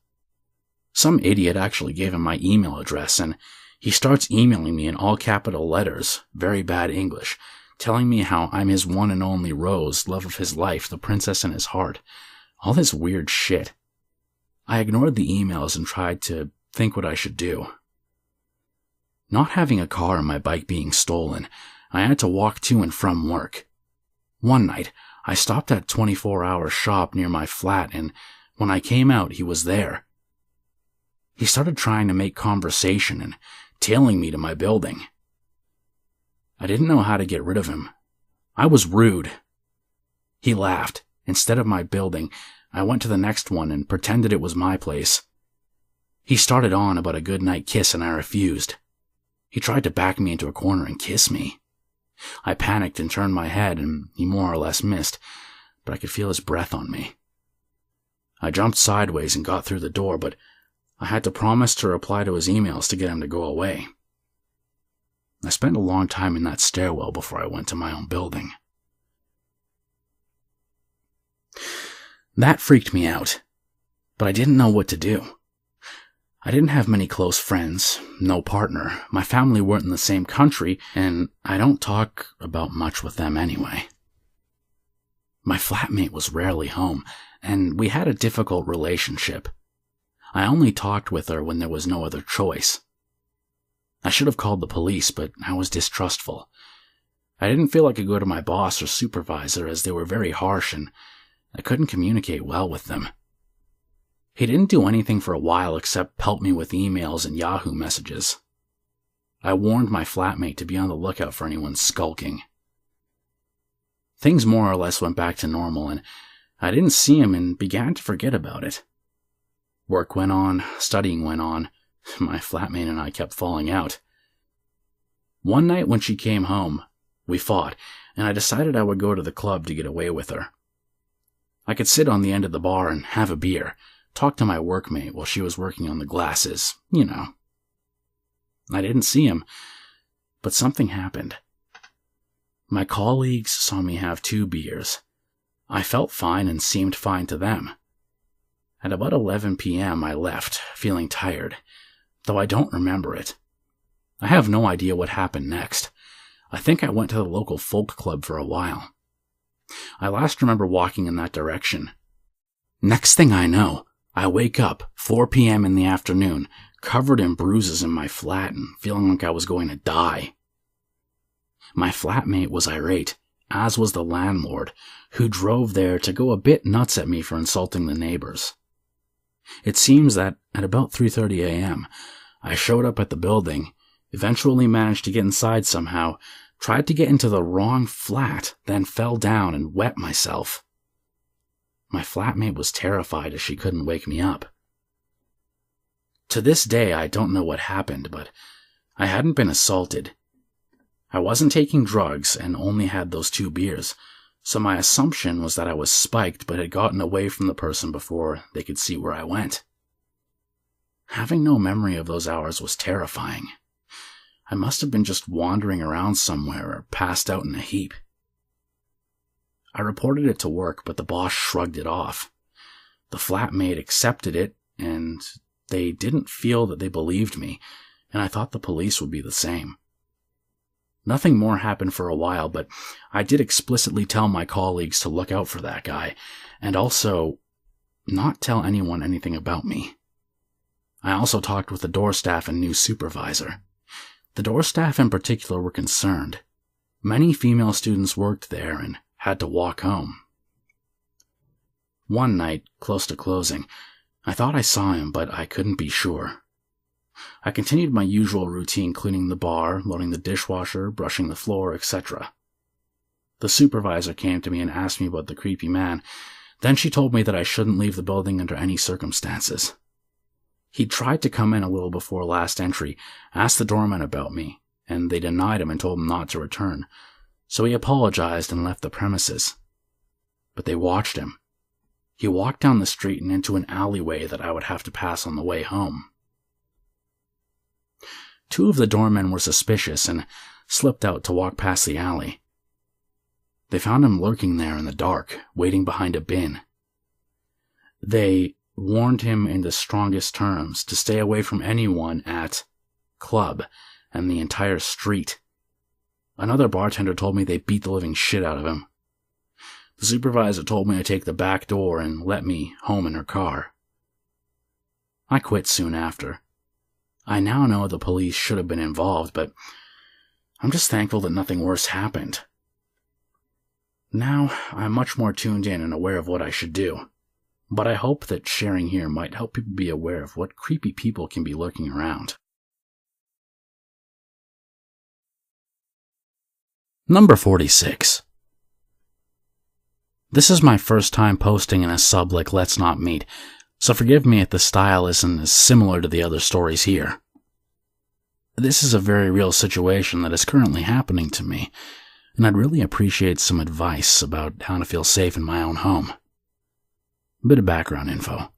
Some idiot actually gave him my email address, and he starts emailing me in all capital letters, very bad English, telling me how I'm his one and only Rose, love of his life, the princess in his heart. All this weird shit. I ignored the emails and tried to think what I should do. Not having a car and my bike being stolen, I had to walk to and from work. One night, I stopped at a 24-hour shop near my flat, and when I came out, he was there. He started trying to make conversation and tailing me to my building. I didn't know how to get rid of him. I was rude. He laughed. Instead of my building, I went to the next one and pretended it was my place. He started on about a goodnight kiss and I refused. He tried to back me into a corner and kiss me. I panicked and turned my head and he more or less missed, but I could feel his breath on me. I jumped sideways and got through the door, but I had to promise to reply to his emails to get him to go away. I spent a long time in that stairwell before I went to my own building. That freaked me out, but I didn't know what to do. I didn't have many close friends, no partner, my family weren't in the same country, and I don't talk about much with them anyway. My flatmate was rarely home, and we had a difficult relationship. I only talked with her when there was no other choice. I should have called the police, but I was distrustful. I didn't feel I could go to my boss or supervisor as they were very harsh and I couldn't communicate well with them. He didn't do anything for a while except help me with emails and Yahoo messages. I warned my flatmate to be on the lookout for anyone skulking. Things more or less went back to normal and I didn't see him and began to forget about it. Work went on, studying went on. My flatmate and I kept falling out. One night when she came home, we fought, and I decided I would go to the club to get away with her. I could sit on the end of the bar and have a beer, talk to my workmate while she was working on the glasses, you know. I didn't see him, but something happened. My colleagues saw me have 2 beers. I felt fine and seemed fine to them. At about 11 p.m. I left, feeling tired, though I don't remember it. I have no idea what happened next. I think I went to the local folk club for a while. I last remember walking in that direction. Next thing I know, I wake up 4 p.m. in the afternoon, covered in bruises in my flat and feeling like I was going to die. My flatmate was irate, as was the landlord, who drove there to go a bit nuts at me for insulting the neighbors. It seems that at about 3:30 a.m., I showed up at the building, eventually managed to get inside somehow, tried to get into the wrong flat, then fell down and wet myself. My flatmate was terrified as she couldn't wake me up. To this day, I don't know what happened, but I hadn't been assaulted. I wasn't taking drugs and only had those 2 beers, so my assumption was that I was spiked but had gotten away from the person before they could see where I went. Having no memory of those hours was terrifying. I must have been just wandering around somewhere or passed out in a heap. I reported it to work, but the boss shrugged it off. The flatmate accepted it, and they didn't feel that they believed me, and I thought the police would be the same. Nothing more happened for a while, but I did explicitly tell my colleagues to look out for that guy, and also not tell anyone anything about me. I also talked with the door staff and new supervisor. The door staff in particular were concerned. Many female students worked there and had to walk home. One night, close to closing, I thought I saw him, but I couldn't be sure. I continued my usual routine, cleaning the bar, loading the dishwasher, brushing the floor, etc. The supervisor came to me and asked me about the creepy man. Then she told me that I shouldn't leave the building under any circumstances. He tried to come in a little before last entry, asked the doorman about me, and they denied him and told him not to return, so he apologized and left the premises. But they watched him. He walked down the street and into an alleyway that I would have to pass on the way home. 2 of the doormen were suspicious and slipped out to walk past the alley. They found him lurking there in the dark, waiting behind a bin. They warned him in the strongest terms to stay away from anyone at club and the entire street. Another bartender told me they beat the living shit out of him. The supervisor told me to take the back door and let me home in her car. I quit soon after. I now know the police should have been involved, but I'm just thankful that nothing worse happened. Now, I'm much more tuned in and aware of what I should do, but I hope that sharing here might help people be aware of what creepy people can be lurking around. Number 46. This is my first time posting in a sub like Let's Not Meet, so forgive me if the style isn't as similar to the other stories here. This is a very real situation that is currently happening to me, and I'd really appreciate some advice about how to feel safe in my own home. A bit of background info.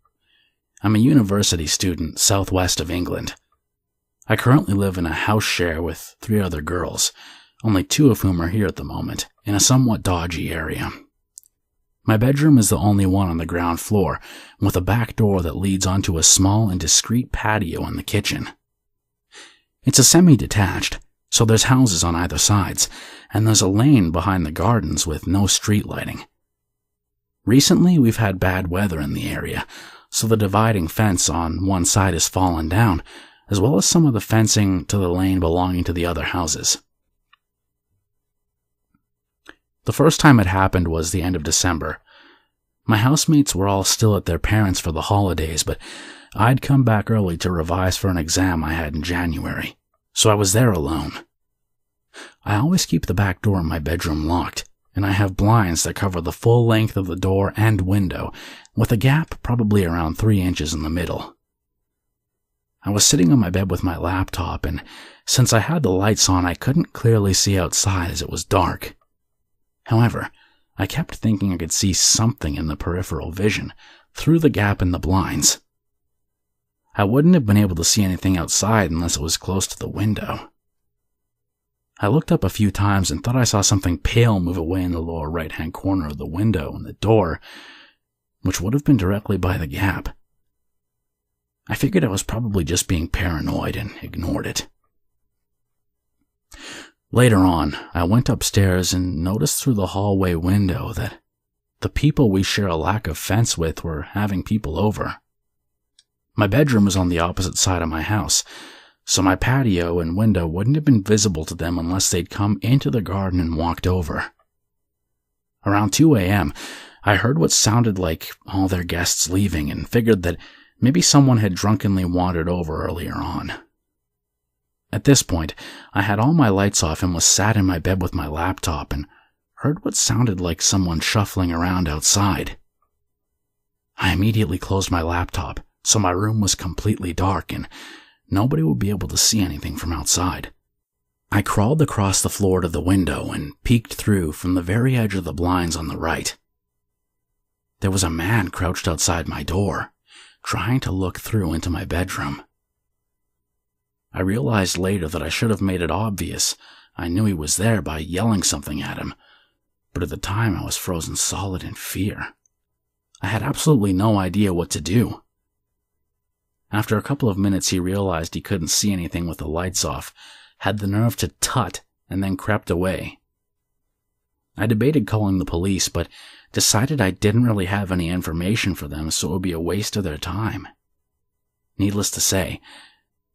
I'm a university student southwest of England. I currently live in a house share with 3 other girls, only 2 of whom are here at the moment, in a somewhat dodgy area. My bedroom is the only one on the ground floor, with a back door that leads onto a small and discreet patio in the kitchen. It's a semi-detached, so there's houses on either sides, and there's a lane behind the gardens with no street lighting. Recently, we've had bad weather in the area, so the dividing fence on one side has fallen down, as well as some of the fencing to the lane belonging to the other houses. The first time it happened was the end of December. My housemates were all still at their parents' for the holidays, but I'd come back early to revise for an exam I had in January, so I was there alone. I always keep the back door in my bedroom locked, and I have blinds that cover the full length of the door and window, with a gap probably around 3 inches in the middle. I was sitting on my bed with my laptop, and since I had the lights on, I couldn't clearly see outside as it was dark. However, I kept thinking I could see something in the peripheral vision through the gap in the blinds. I wouldn't have been able to see anything outside unless it was close to the window. I looked up a few times and thought I saw something pale move away in the lower right-hand corner of the window and the door, which would have been directly by the gap. I figured I was probably just being paranoid and ignored it. Later on, I went upstairs and noticed through the hallway window that the people we share a lack of fence with were having people over. My bedroom was on the opposite side of my house, so my patio and window wouldn't have been visible to them unless they'd come into the garden and walked over. Around 2 a.m., I heard what sounded like all their guests leaving and figured that maybe someone had drunkenly wandered over earlier on. At this point, I had all my lights off and was sat in my bed with my laptop and heard what sounded like someone shuffling around outside. I immediately closed my laptop, so my room was completely dark and nobody would be able to see anything from outside. I crawled across the floor to the window and peeked through from the very edge of the blinds on the right. There was a man crouched outside my door, trying to look through into my bedroom. I realized later that I should have made it obvious I knew he was there by yelling something at him, but at the time I was frozen solid in fear. I had absolutely no idea what to do. After a couple of minutes, he realized he couldn't see anything with the lights off, had the nerve to tut, and then crept away. I debated calling the police, but decided I didn't really have any information for them, so it would be a waste of their time. Needless to say,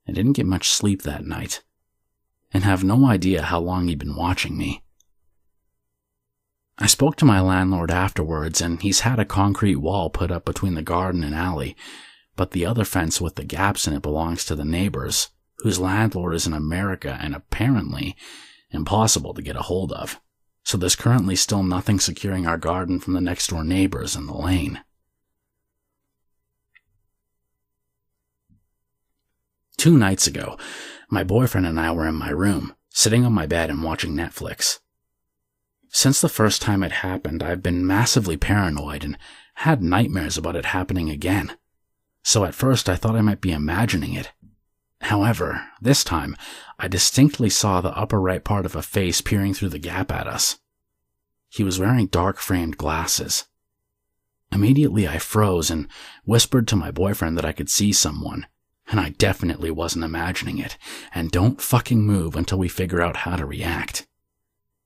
I didn't get much sleep that night, and have no idea how long he'd been watching me. I spoke to my landlord afterwards, and he's had a concrete wall put up between the garden and alley, but the other fence with the gaps in it belongs to the neighbors, whose landlord is in America and apparently impossible to get a hold of. So there's currently still nothing securing our garden from the next door neighbors in the lane. 2 nights ago, my boyfriend and I were in my room, sitting on my bed and watching Netflix. Since the first time it happened, I've been massively paranoid and had nightmares about it happening again. So at first I thought I might be imagining it. However, this time, I distinctly saw the upper right part of a face peering through the gap at us. He was wearing dark-framed glasses. Immediately I froze and whispered to my boyfriend that I could see someone, and I definitely wasn't imagining it, and don't fucking move until we figure out how to react.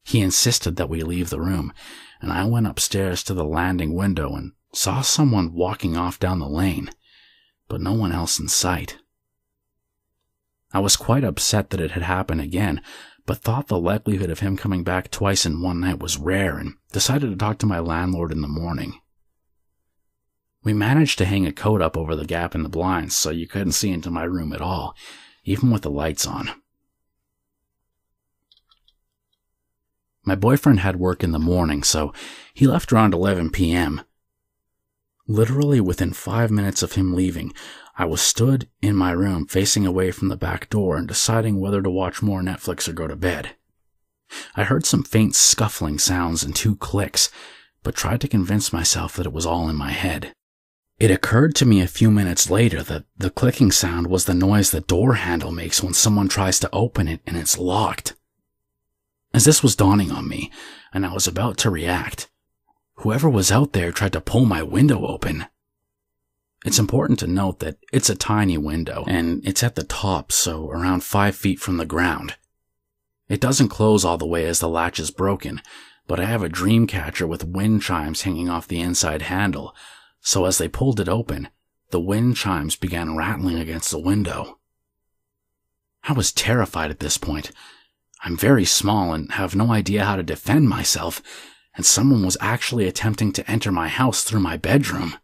He insisted that we leave the room, and I went upstairs to the landing window and saw someone walking off down the lane, but no one else in sight. I was quite upset that it had happened again, but thought the likelihood of him coming back twice in one night was rare and decided to talk to my landlord in the morning. We managed to hang a coat up over the gap in the blinds so you couldn't see into my room at all, even with the lights on. My boyfriend had work in the morning, so he left around 11 p.m. Literally within 5 minutes of him leaving, I was stood in my room facing away from the back door and deciding whether to watch more Netflix or go to bed. I heard some faint scuffling sounds and 2 clicks, but tried to convince myself that it was all in my head. It occurred to me a few minutes later that the clicking sound was the noise the door handle makes when someone tries to open it and it's locked. As this was dawning on me, and I was about to react, whoever was out there tried to pull my window open. It's important to note that it's a tiny window, and it's at the top, so around 5 feet from the ground. It doesn't close all the way as the latch is broken, but I have a dream catcher with wind chimes hanging off the inside handle, so as they pulled it open, the wind chimes began rattling against the window. I was terrified at this point. I'm very small and have no idea how to defend myself, and someone was actually attempting to enter my house through my bedroom.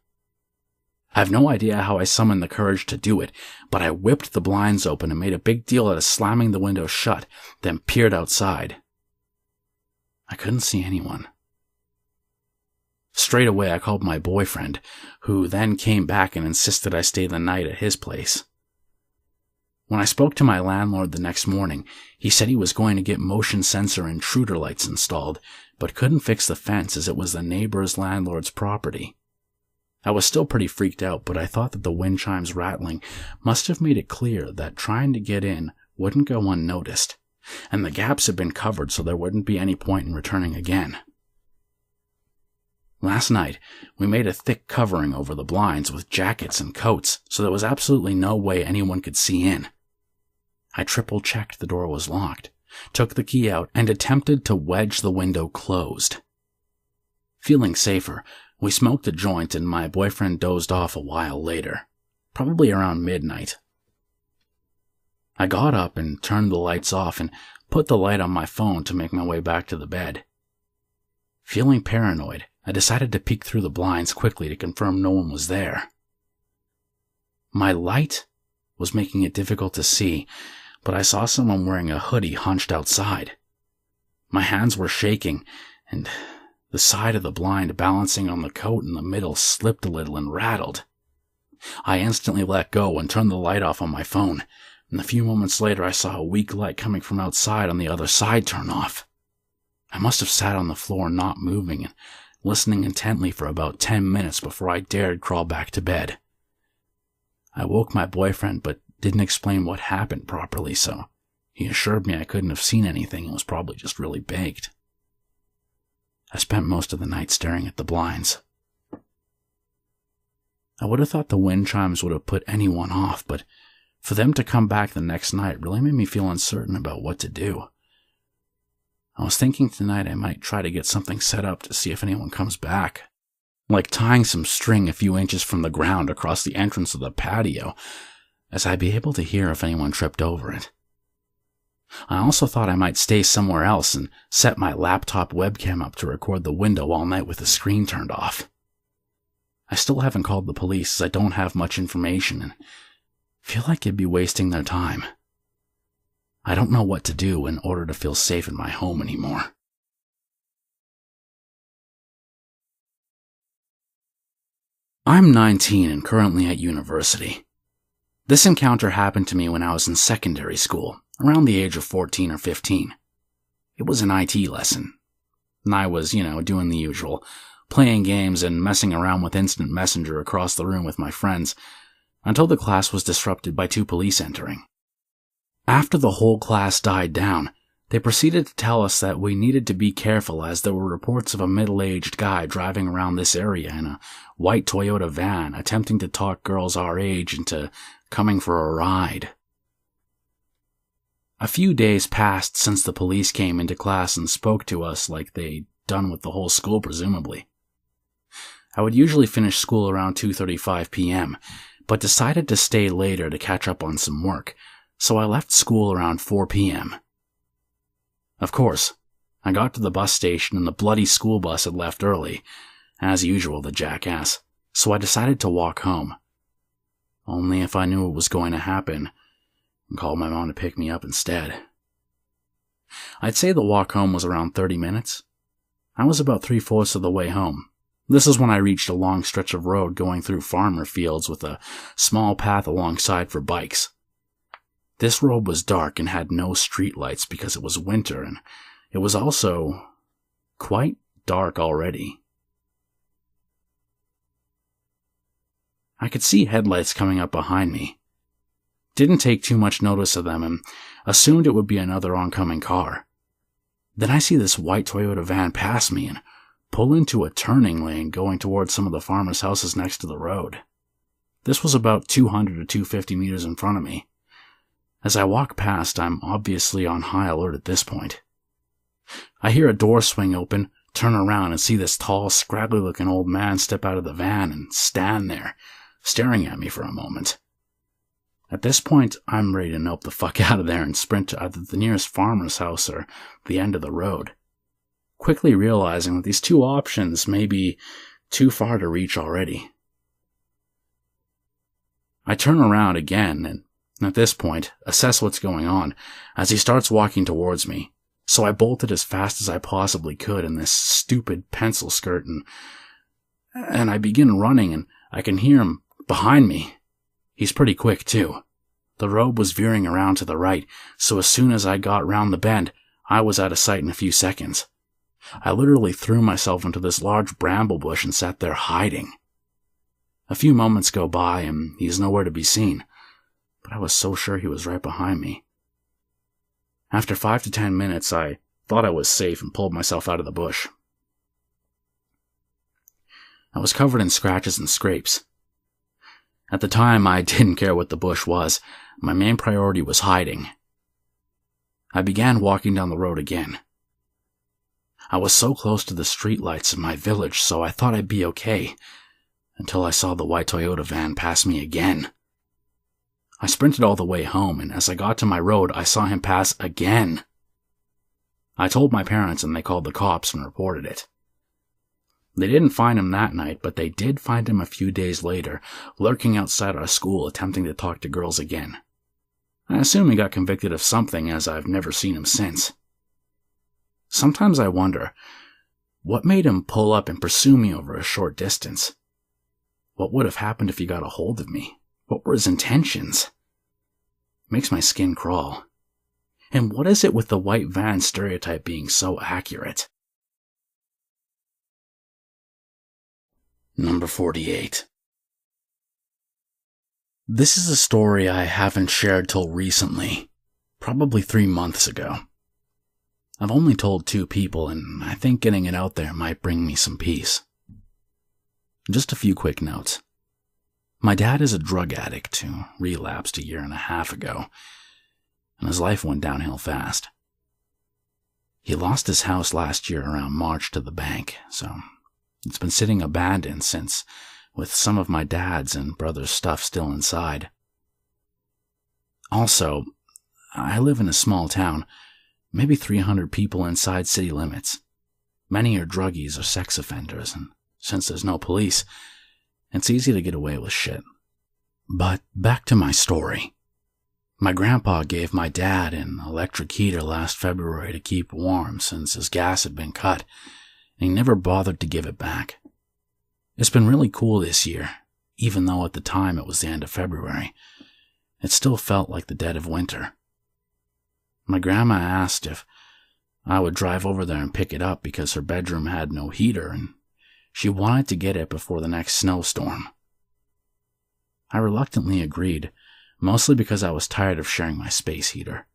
I have no idea how I summoned the courage to do it, but I whipped the blinds open and made a big deal out of slamming the window shut, then peered outside. I couldn't see anyone. Straight away, I called my boyfriend, who then came back and insisted I stay the night at his place. When I spoke to my landlord the next morning, he said he was going to get motion sensor intruder lights installed, but couldn't fix the fence as it was the neighbor's landlord's property. I was still pretty freaked out, but I thought that the wind chimes rattling must have made it clear that trying to get in wouldn't go unnoticed, and the gaps had been covered so there wouldn't be any point in returning again. Last night, we made a thick covering over the blinds with jackets and coats, so there was absolutely no way anyone could see in. I triple-checked the door was locked, took the key out, and attempted to wedge the window closed. Feeling safer, we smoked a joint and my boyfriend dozed off a while later, probably around midnight. I got up and turned the lights off and put the light on my phone to make my way back to the bed. Feeling paranoid, I decided to peek through the blinds quickly to confirm no one was there. My light was making it difficult to see, but I saw someone wearing a hoodie hunched outside. My hands were shaking, and the side of the blind balancing on the coat in the middle slipped a little and rattled. I instantly let go and turned the light off on my phone, and a few moments later I saw a weak light coming from outside on the other side turn off. I must have sat on the floor not moving and listening intently for about 10 minutes before I dared crawl back to bed. I woke my boyfriend but didn't explain what happened properly, so he assured me I couldn't have seen anything and was probably just really baked. I spent most of the night staring at the blinds. I would have thought the wind chimes would have put anyone off, but for them to come back the next night really made me feel uncertain about what to do. I was thinking tonight I might try to get something set up to see if anyone comes back, like tying some string a few inches from the ground across the entrance of the patio, as I'd be able to hear if anyone tripped over it. I also thought I might stay somewhere else and set my laptop webcam up to record the window all night with the screen turned off. I still haven't called the police as I don't have much information and feel like it'd be wasting their time. I don't know what to do in order to feel safe in my home anymore. I'm 19 and currently at university. This encounter happened to me when I was in secondary school, around the age of 14 or 15. It was an IT lesson. And I was, doing the usual, playing games and messing around with Instant Messenger across the room with my friends, until the class was disrupted by 2 police entering. After the whole class died down, they proceeded to tell us that we needed to be careful as there were reports of a middle-aged guy driving around this area in a white Toyota van attempting to talk girls our age into coming for a ride. A few days passed since the police came into class and spoke to us like they'd done with the whole school presumably. I would usually finish school around 2:35 p.m., but decided to stay later to catch up on some work, so I left school around 4 p.m. Of course, I got to the bus station and the bloody school bus had left early, as usual, the jackass, so I decided to walk home. Only if I knew what was going to happen, and called my mom to pick me up instead. I'd say the walk home was around 30 minutes. I was about 3/4 of the way home. This is when I reached a long stretch of road going through farmer fields with a small path alongside for bikes. This road was dark and had no streetlights because it was winter, and it was also quite dark already. I could see headlights coming up behind me. Didn't take too much notice of them and assumed it would be another oncoming car. Then I see this white Toyota van pass me and pull into a turning lane going towards some of the farmers' houses next to the road. This was about 200 to 250 meters in front of me. As I walk past, I'm obviously on high alert at this point. I hear a door swing open, turn around and see this tall, scraggly-looking old man step out of the van and stand there, staring at me for a moment. At this point, I'm ready to nope the fuck out of there and sprint to either the nearest farmer's house or the end of the road, quickly realizing that these two options may be too far to reach already. I turn around again and, at this point, assess what's going on as he starts walking towards me, so I bolted as fast as I possibly could in this stupid pencil skirt and I begin running and I can hear him behind me. He's pretty quick too. The road was veering around to the right, so as soon as I got round the bend, I was out of sight in a few seconds. I literally threw myself into this large bramble bush and sat there hiding. A few moments go by and he's nowhere to be seen, but I was so sure he was right behind me. After 5 to 10 minutes, I thought I was safe and pulled myself out of the bush. I was covered in scratches and scrapes. At the time, I didn't care what the bush was. My main priority was hiding. I began walking down the road again. I was so close to the streetlights in my village, so I thought I'd be okay, until I saw the white Toyota van pass me again. I sprinted all the way home, and as I got to my road, I saw him pass again. I told my parents, and they called the cops and reported it. They didn't find him that night, but they did find him a few days later, lurking outside our school attempting to talk to girls again. I assume he got convicted of something, as I've never seen him since. Sometimes I wonder, what made him pull up and pursue me over a short distance? What would have happened if he got a hold of me? What were his intentions? Makes my skin crawl. And what is it with the white van stereotype being so accurate? Number 48. This is a story I haven't shared till recently, probably 3 months ago. I've only told 2 people, and I think getting it out there might bring me some peace. Just a few quick notes. My dad is a drug addict who relapsed 1.5 years ago, and his life went downhill fast. He lost his house last year around March to the bank, so it's been sitting abandoned since, with some of my dad's and brother's stuff still inside. Also, I live in a small town, maybe 300 people inside city limits. Many are druggies or sex offenders, and since there's no police, it's easy to get away with shit. But back to my story. My grandpa gave my dad an electric heater last February to keep warm since his gas had been cut, and he never bothered to give it back. It's been really cool this year, even though at the time it was the end of February. It still felt like the dead of winter. My grandma asked if I would drive over there and pick it up because her bedroom had no heater and she wanted to get it before the next snowstorm. I reluctantly agreed, mostly because I was tired of sharing my space heater.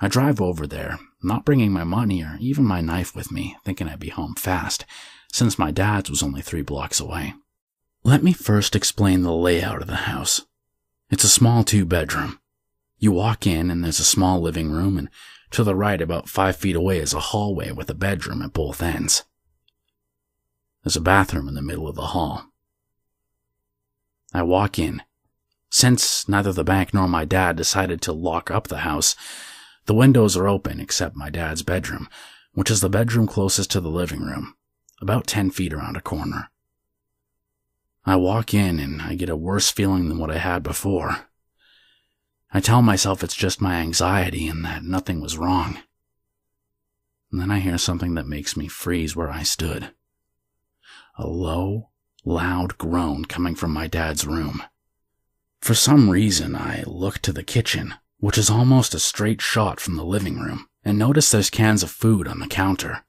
I drive over there, not bringing my money or even my knife with me, thinking I'd be home fast, since my dad's was only 3 blocks away. Let me first explain the layout of the house. It's a small 2-bedroom. You walk in and there's a small living room, and to the right about 5 feet away is a hallway with a bedroom at both ends. There's a bathroom in the middle of the hall. I walk in. Since neither the bank nor my dad decided to lock up the house, the windows are open except my dad's bedroom, which is the bedroom closest to the living room, about 10 feet around a corner. I walk in and I get a worse feeling than what I had before. I tell myself it's just my anxiety and that nothing was wrong. And then I hear something that makes me freeze where I stood. A low, loud groan coming from my dad's room. For some reason, I look to the kitchen, which is almost a straight shot from the living room, and notice there's cans of food on the counter.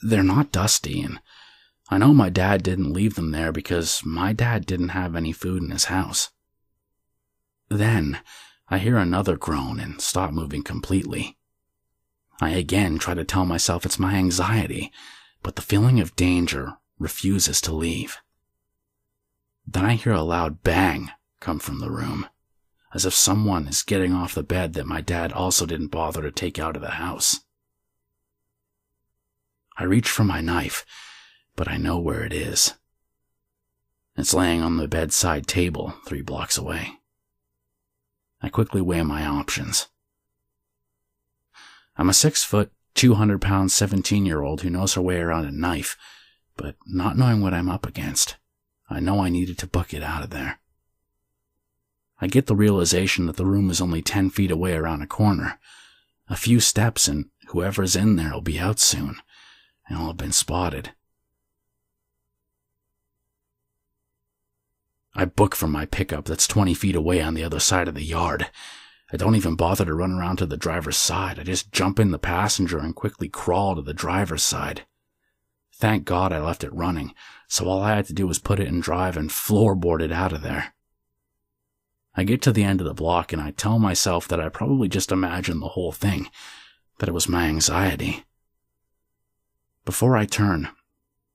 They're not dusty, and I know my dad didn't leave them there because my dad didn't have any food in his house. Then, I hear another groan and stop moving completely. I again try to tell myself it's my anxiety, but the feeling of danger refuses to leave. Then I hear a loud bang come from the room, as if someone is getting off the bed that my dad also didn't bother to take out of the house. I reach for my knife, but I know where it is. It's laying on the bedside table 3 blocks away. I quickly weigh my options. I'm a 6-foot, 200-pound 17-year-old who knows her way around a knife, but not knowing what I'm up against, I know I needed to book it out of there. I get the realization that the room is only 10 feet away around a corner. A few steps and whoever's in there will be out soon, and I'll have been spotted. I book from my pickup that's 20 feet away on the other side of the yard. I don't even bother to run around to the driver's side. I just jump in the passenger and quickly crawl to the driver's side. Thank God I left it running, so all I had to do was put it in drive and floorboard it out of there. I get to the end of the block and I tell myself that I probably just imagined the whole thing, that it was my anxiety. Before I turn,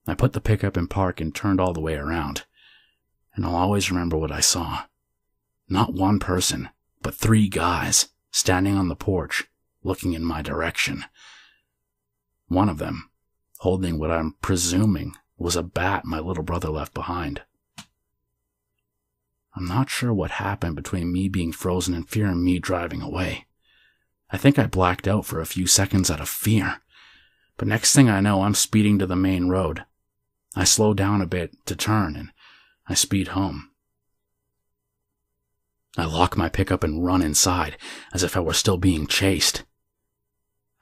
I put the pickup in park and turned all the way around. And I'll always remember what I saw. Not one person, but 3 guys standing on the porch, looking in my direction. One of them, holding what I'm presuming was a bat my little brother left behind. I'm not sure what happened between me being frozen in fear and me driving away. I think I blacked out for a few seconds out of fear. But next thing I know, I'm speeding to the main road. I slow down a bit to turn and I speed home. I lock my pickup and run inside, as if I were still being chased.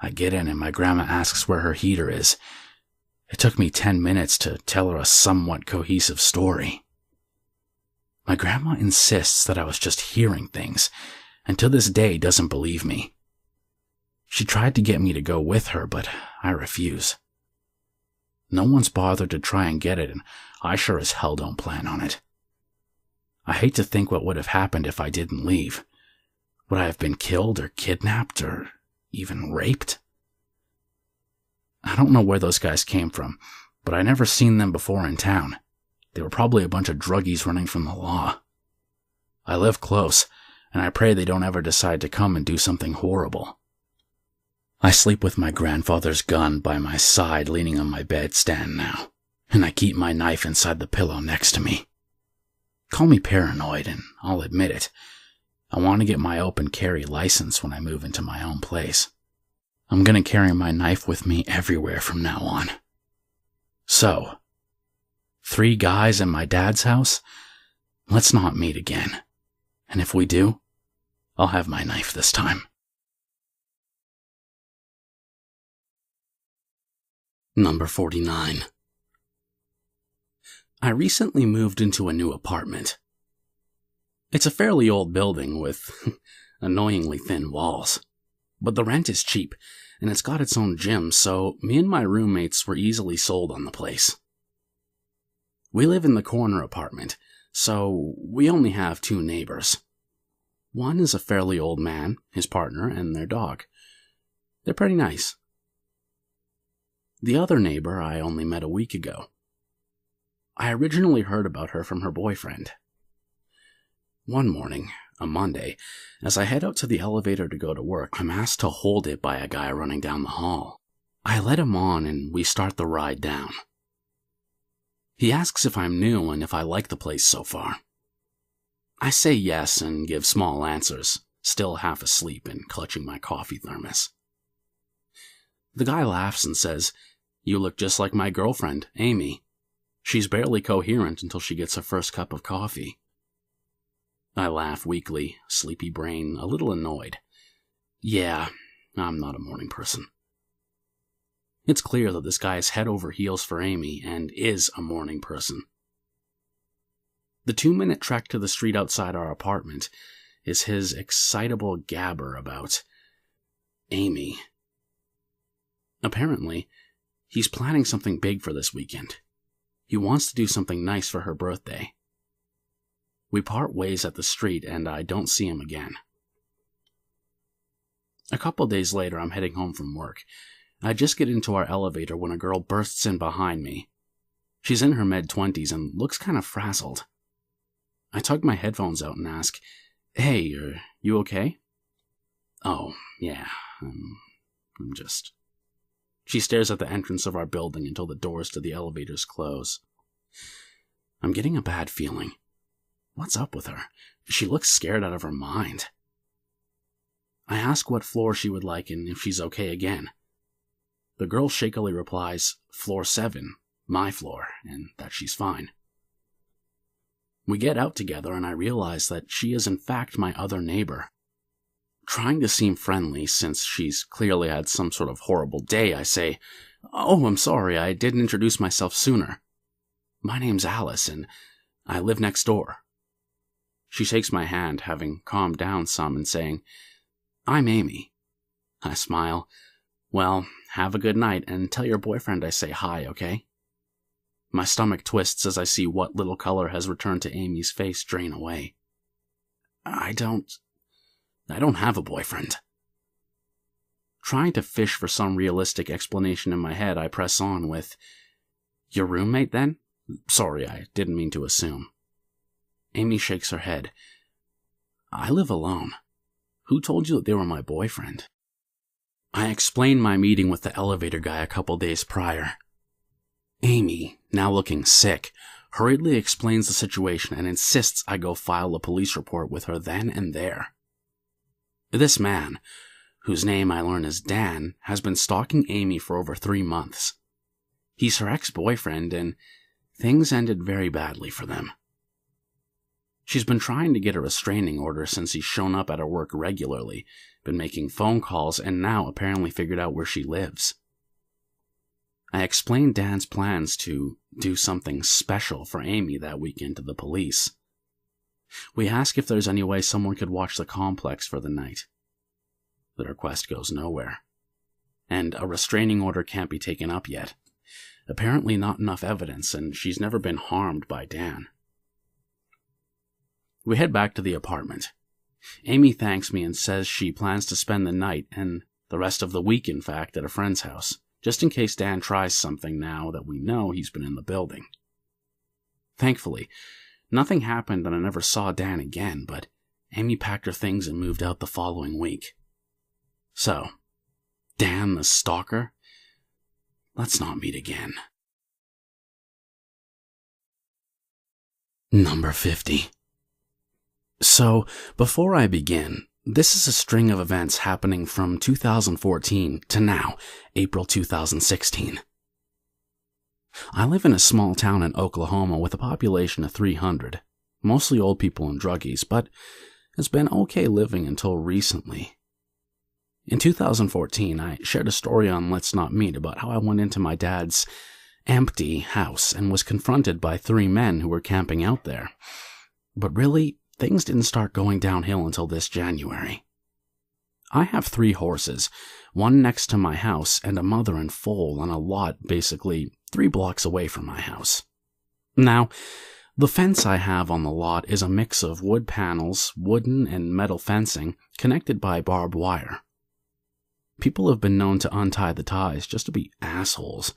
I get in and my grandma asks where her heater is. It took me 10 minutes to tell her a somewhat cohesive story. My grandma insists that I was just hearing things, and to this day doesn't believe me. She tried to get me to go with her, but I refuse. No one's bothered to try and get it, and I sure as hell don't plan on it. I hate to think what would have happened if I didn't leave. Would I have been killed or kidnapped or even raped? I don't know where those guys came from, but I never seen them before in town. They were probably a bunch of druggies running from the law. I live close, and I pray they don't ever decide to come and do something horrible. I sleep with my grandfather's gun by my side leaning on my bedstand now, and I keep my knife inside the pillow next to me. Call me paranoid, and I'll admit it. I want to get my open carry license when I move into my own place. I'm going to carry my knife with me everywhere from now on. So, 3 guys in my dad's house? Let's not meet again. And if we do, I'll have my knife this time. Number 49. I recently moved into a new apartment. It's a fairly old building with annoyingly thin walls. But the rent is cheap, and it's got its own gym, so me and my roommates were easily sold on the place. We live in the corner apartment, so we only have 2 neighbors. One is a fairly old man, his partner, and their dog. They're pretty nice. The other neighbor I only met a week ago. I originally heard about her from her boyfriend. One morning, a Monday, as I head out to the elevator to go to work, I'm asked to hold it by a guy running down the hall. I let him on and we start the ride down. He asks if I'm new and if I like the place so far. I say yes and give small answers, still half asleep and clutching my coffee thermos. The guy laughs and says, "You look just like my girlfriend, Amy. She's barely coherent until she gets her first cup of coffee." I laugh weakly, sleepy brain, a little annoyed. Yeah, I'm not a morning person. It's clear that this guy is head over heels for Amy and is a morning person. The 2-minute trek to the street outside our apartment is his excitable gabber about Amy. Apparently, he's planning something big for this weekend. He wants to do something nice for her birthday. We part ways at the street and I don't see him again. A couple days later, I'm heading home from work. I just get into our elevator when a girl bursts in behind me. She's in her mid-20s and looks kind of frazzled. I tug my headphones out and ask, "Hey, are you okay?" "Oh, yeah, I'm just..." She stares at the entrance of our building until the doors to the elevators close. I'm getting a bad feeling. What's up with her? She looks scared out of her mind. I ask what floor she would like and if she's okay again. The girl shakily replies, floor 7, my floor, and that she's fine. We get out together and I realize that she is in fact my other neighbor. Trying to seem friendly, since she's clearly had some sort of horrible day, I say, "Oh, I'm sorry, I didn't introduce myself sooner. My name's Alice, and I live next door." She shakes my hand, having calmed down some, and saying, "I'm Amy." I smile. "Well, have a good night, and tell your boyfriend I say hi, okay?" My stomach twists as I see what little color has returned to Amy's face drain away. I don't have a boyfriend. Trying to fish for some realistic explanation in my head, I press on with, "Your roommate, then? Sorry, I didn't mean to assume." Amy shakes her head. "I live alone. Who told you that they were my boyfriend?" I explain my meeting with the elevator guy a couple days prior. Amy, now looking sick, hurriedly explains the situation and insists I go file a police report with her then and there. This man, whose name I learn is Dan, has been stalking Amy for over 3 months. He's her ex-boyfriend, and things ended very badly for them. She's been trying to get a restraining order since he's shown up at her work regularly, been making phone calls, and now apparently figured out where she lives. I explained Dan's plans to do something special for Amy that weekend to the police. We ask if there's any way someone could watch the complex for the night. The request goes nowhere, and a restraining order can't be taken up yet. Apparently not enough evidence, and she's never been harmed by Dan. We head back to the apartment. Amy thanks me and says she plans to spend the night, and the rest of the week in fact, at a friend's house, just in case Dan tries something now that we know he's been in the building. Thankfully, nothing happened and I never saw Dan again, but Amy packed her things and moved out the following week. So, Dan the stalker? Let's not meet again. Number 50. So, before I begin, this is a string of events happening from 2014 to now, April 2016. I live in a small town in Oklahoma with a population of 300, mostly old people and druggies, but it's been okay living until recently. In 2014, I shared a story on Let's Not Meet about how I went into my dad's empty house and was confronted by 3 men who were camping out there. But really, things didn't start going downhill until this January. I have 3 horses, one next to my house and a mother and foal on a lot basically 3 blocks away from my house. Now, the fence I have on the lot is a mix of wood panels, wooden and metal fencing connected by barbed wire. People have been known to untie the ties just to be assholes,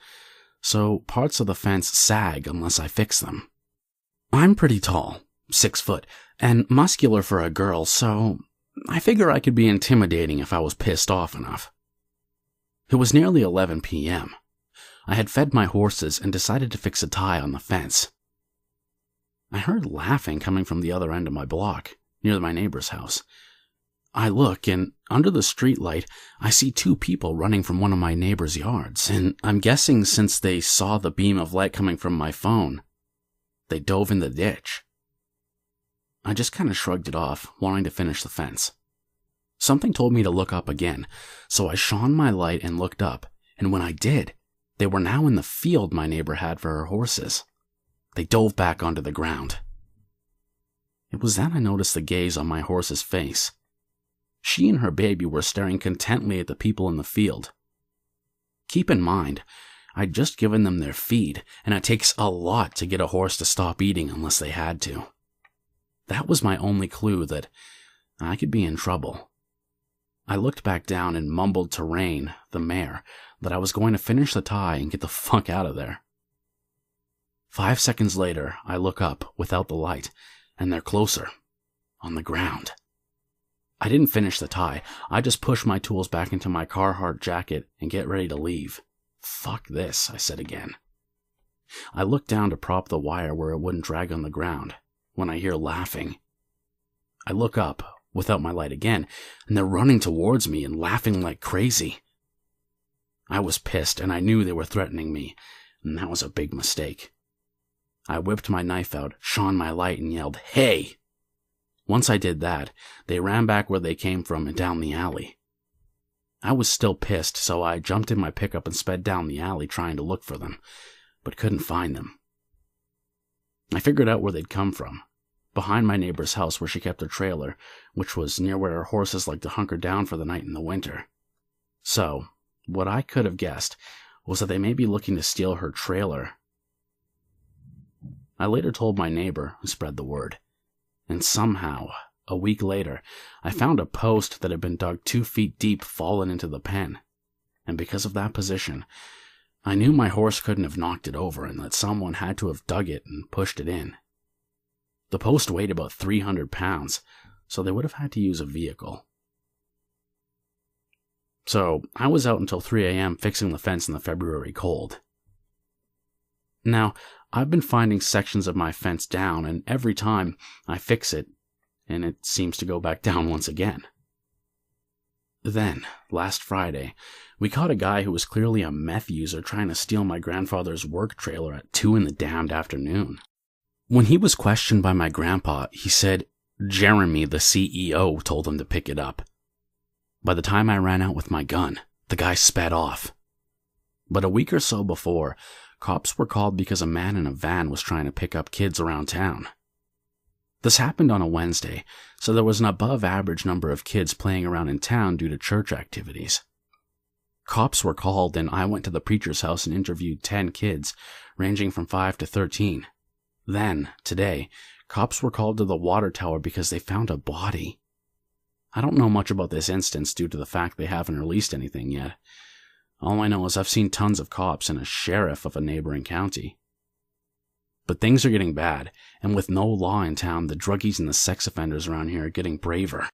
so parts of the fence sag unless I fix them. I'm pretty tall, 6 foot, and muscular for a girl, so I figure I could be intimidating if I was pissed off enough. It was nearly 11 p.m. I had fed my horses and decided to fix a tie on the fence. I heard laughing coming from the other end of my block, near my neighbor's house. I look, and under the streetlight, I see 2 people running from one of my neighbor's yards, and I'm guessing since they saw the beam of light coming from my phone, they dove in the ditch. I just kind of shrugged it off, wanting to finish the fence. Something told me to look up again, so I shone my light and looked up, and when I did, they were now in the field my neighbor had for her horses. They dove back onto the ground. It was then I noticed the gaze on my horse's face. She and her baby were staring contently at the people in the field. Keep in mind, I'd just given them their feed, and it takes a lot to get a horse to stop eating unless they had to. That was my only clue that I could be in trouble. I looked back down and mumbled to Rain, the mare, that I was going to finish the tie and get the fuck out of there. 5 seconds later, I look up without the light, and they're closer, on the ground. I didn't finish the tie. I just pushed my tools back into my Carhartt jacket and get ready to leave. Fuck this, I said again. I look down to prop the wire where it wouldn't drag on the ground when I hear laughing. I look up, without my light again, and they're running towards me and laughing like crazy. I was pissed, and I knew they were threatening me, and that was a big mistake. I whipped my knife out, shone my light, and yelled, "Hey!" Once I did that, they ran back where they came from and down the alley. I was still pissed, so I jumped in my pickup and sped down the alley trying to look for them, but couldn't find them. I figured out where they'd come from. Behind my neighbor's house where she kept her trailer, which was near where her horses like to hunker down for the night in the winter. So, what I could have guessed was that they may be looking to steal her trailer. I later told my neighbor, who spread the word, and somehow, a week later, I found a post that had been dug 2 feet deep fallen into the pen, and because of that position, I knew my horse couldn't have knocked it over and that someone had to have dug it and pushed it in. The post weighed about 300 pounds, so they would have had to use a vehicle. So, I was out until 3 a.m. fixing the fence in the February cold. Now, I've been finding sections of my fence down, and every time I fix it, and it seems to go back down once again. Then, last Friday, we caught a guy who was clearly a meth user trying to steal my grandfather's work trailer at 2 in the damned afternoon. When he was questioned by my grandpa, he said Jeremy, the CEO, told him to pick it up. By the time I ran out with my gun, the guy sped off. But a week or so before, cops were called because a man in a van was trying to pick up kids around town. This happened on a Wednesday, so there was an above-average number of kids playing around in town due to church activities. Cops were called, and I went to the preacher's house and interviewed 10 kids, ranging from 5 to 13. Then, today, cops were called to the water tower because they found a body. I don't know much about this instance due to the fact they haven't released anything yet. All I know is I've seen tons of cops and a sheriff of a neighboring county. But things are getting bad, and with no law in town, the druggies and the sex offenders around here are getting braver.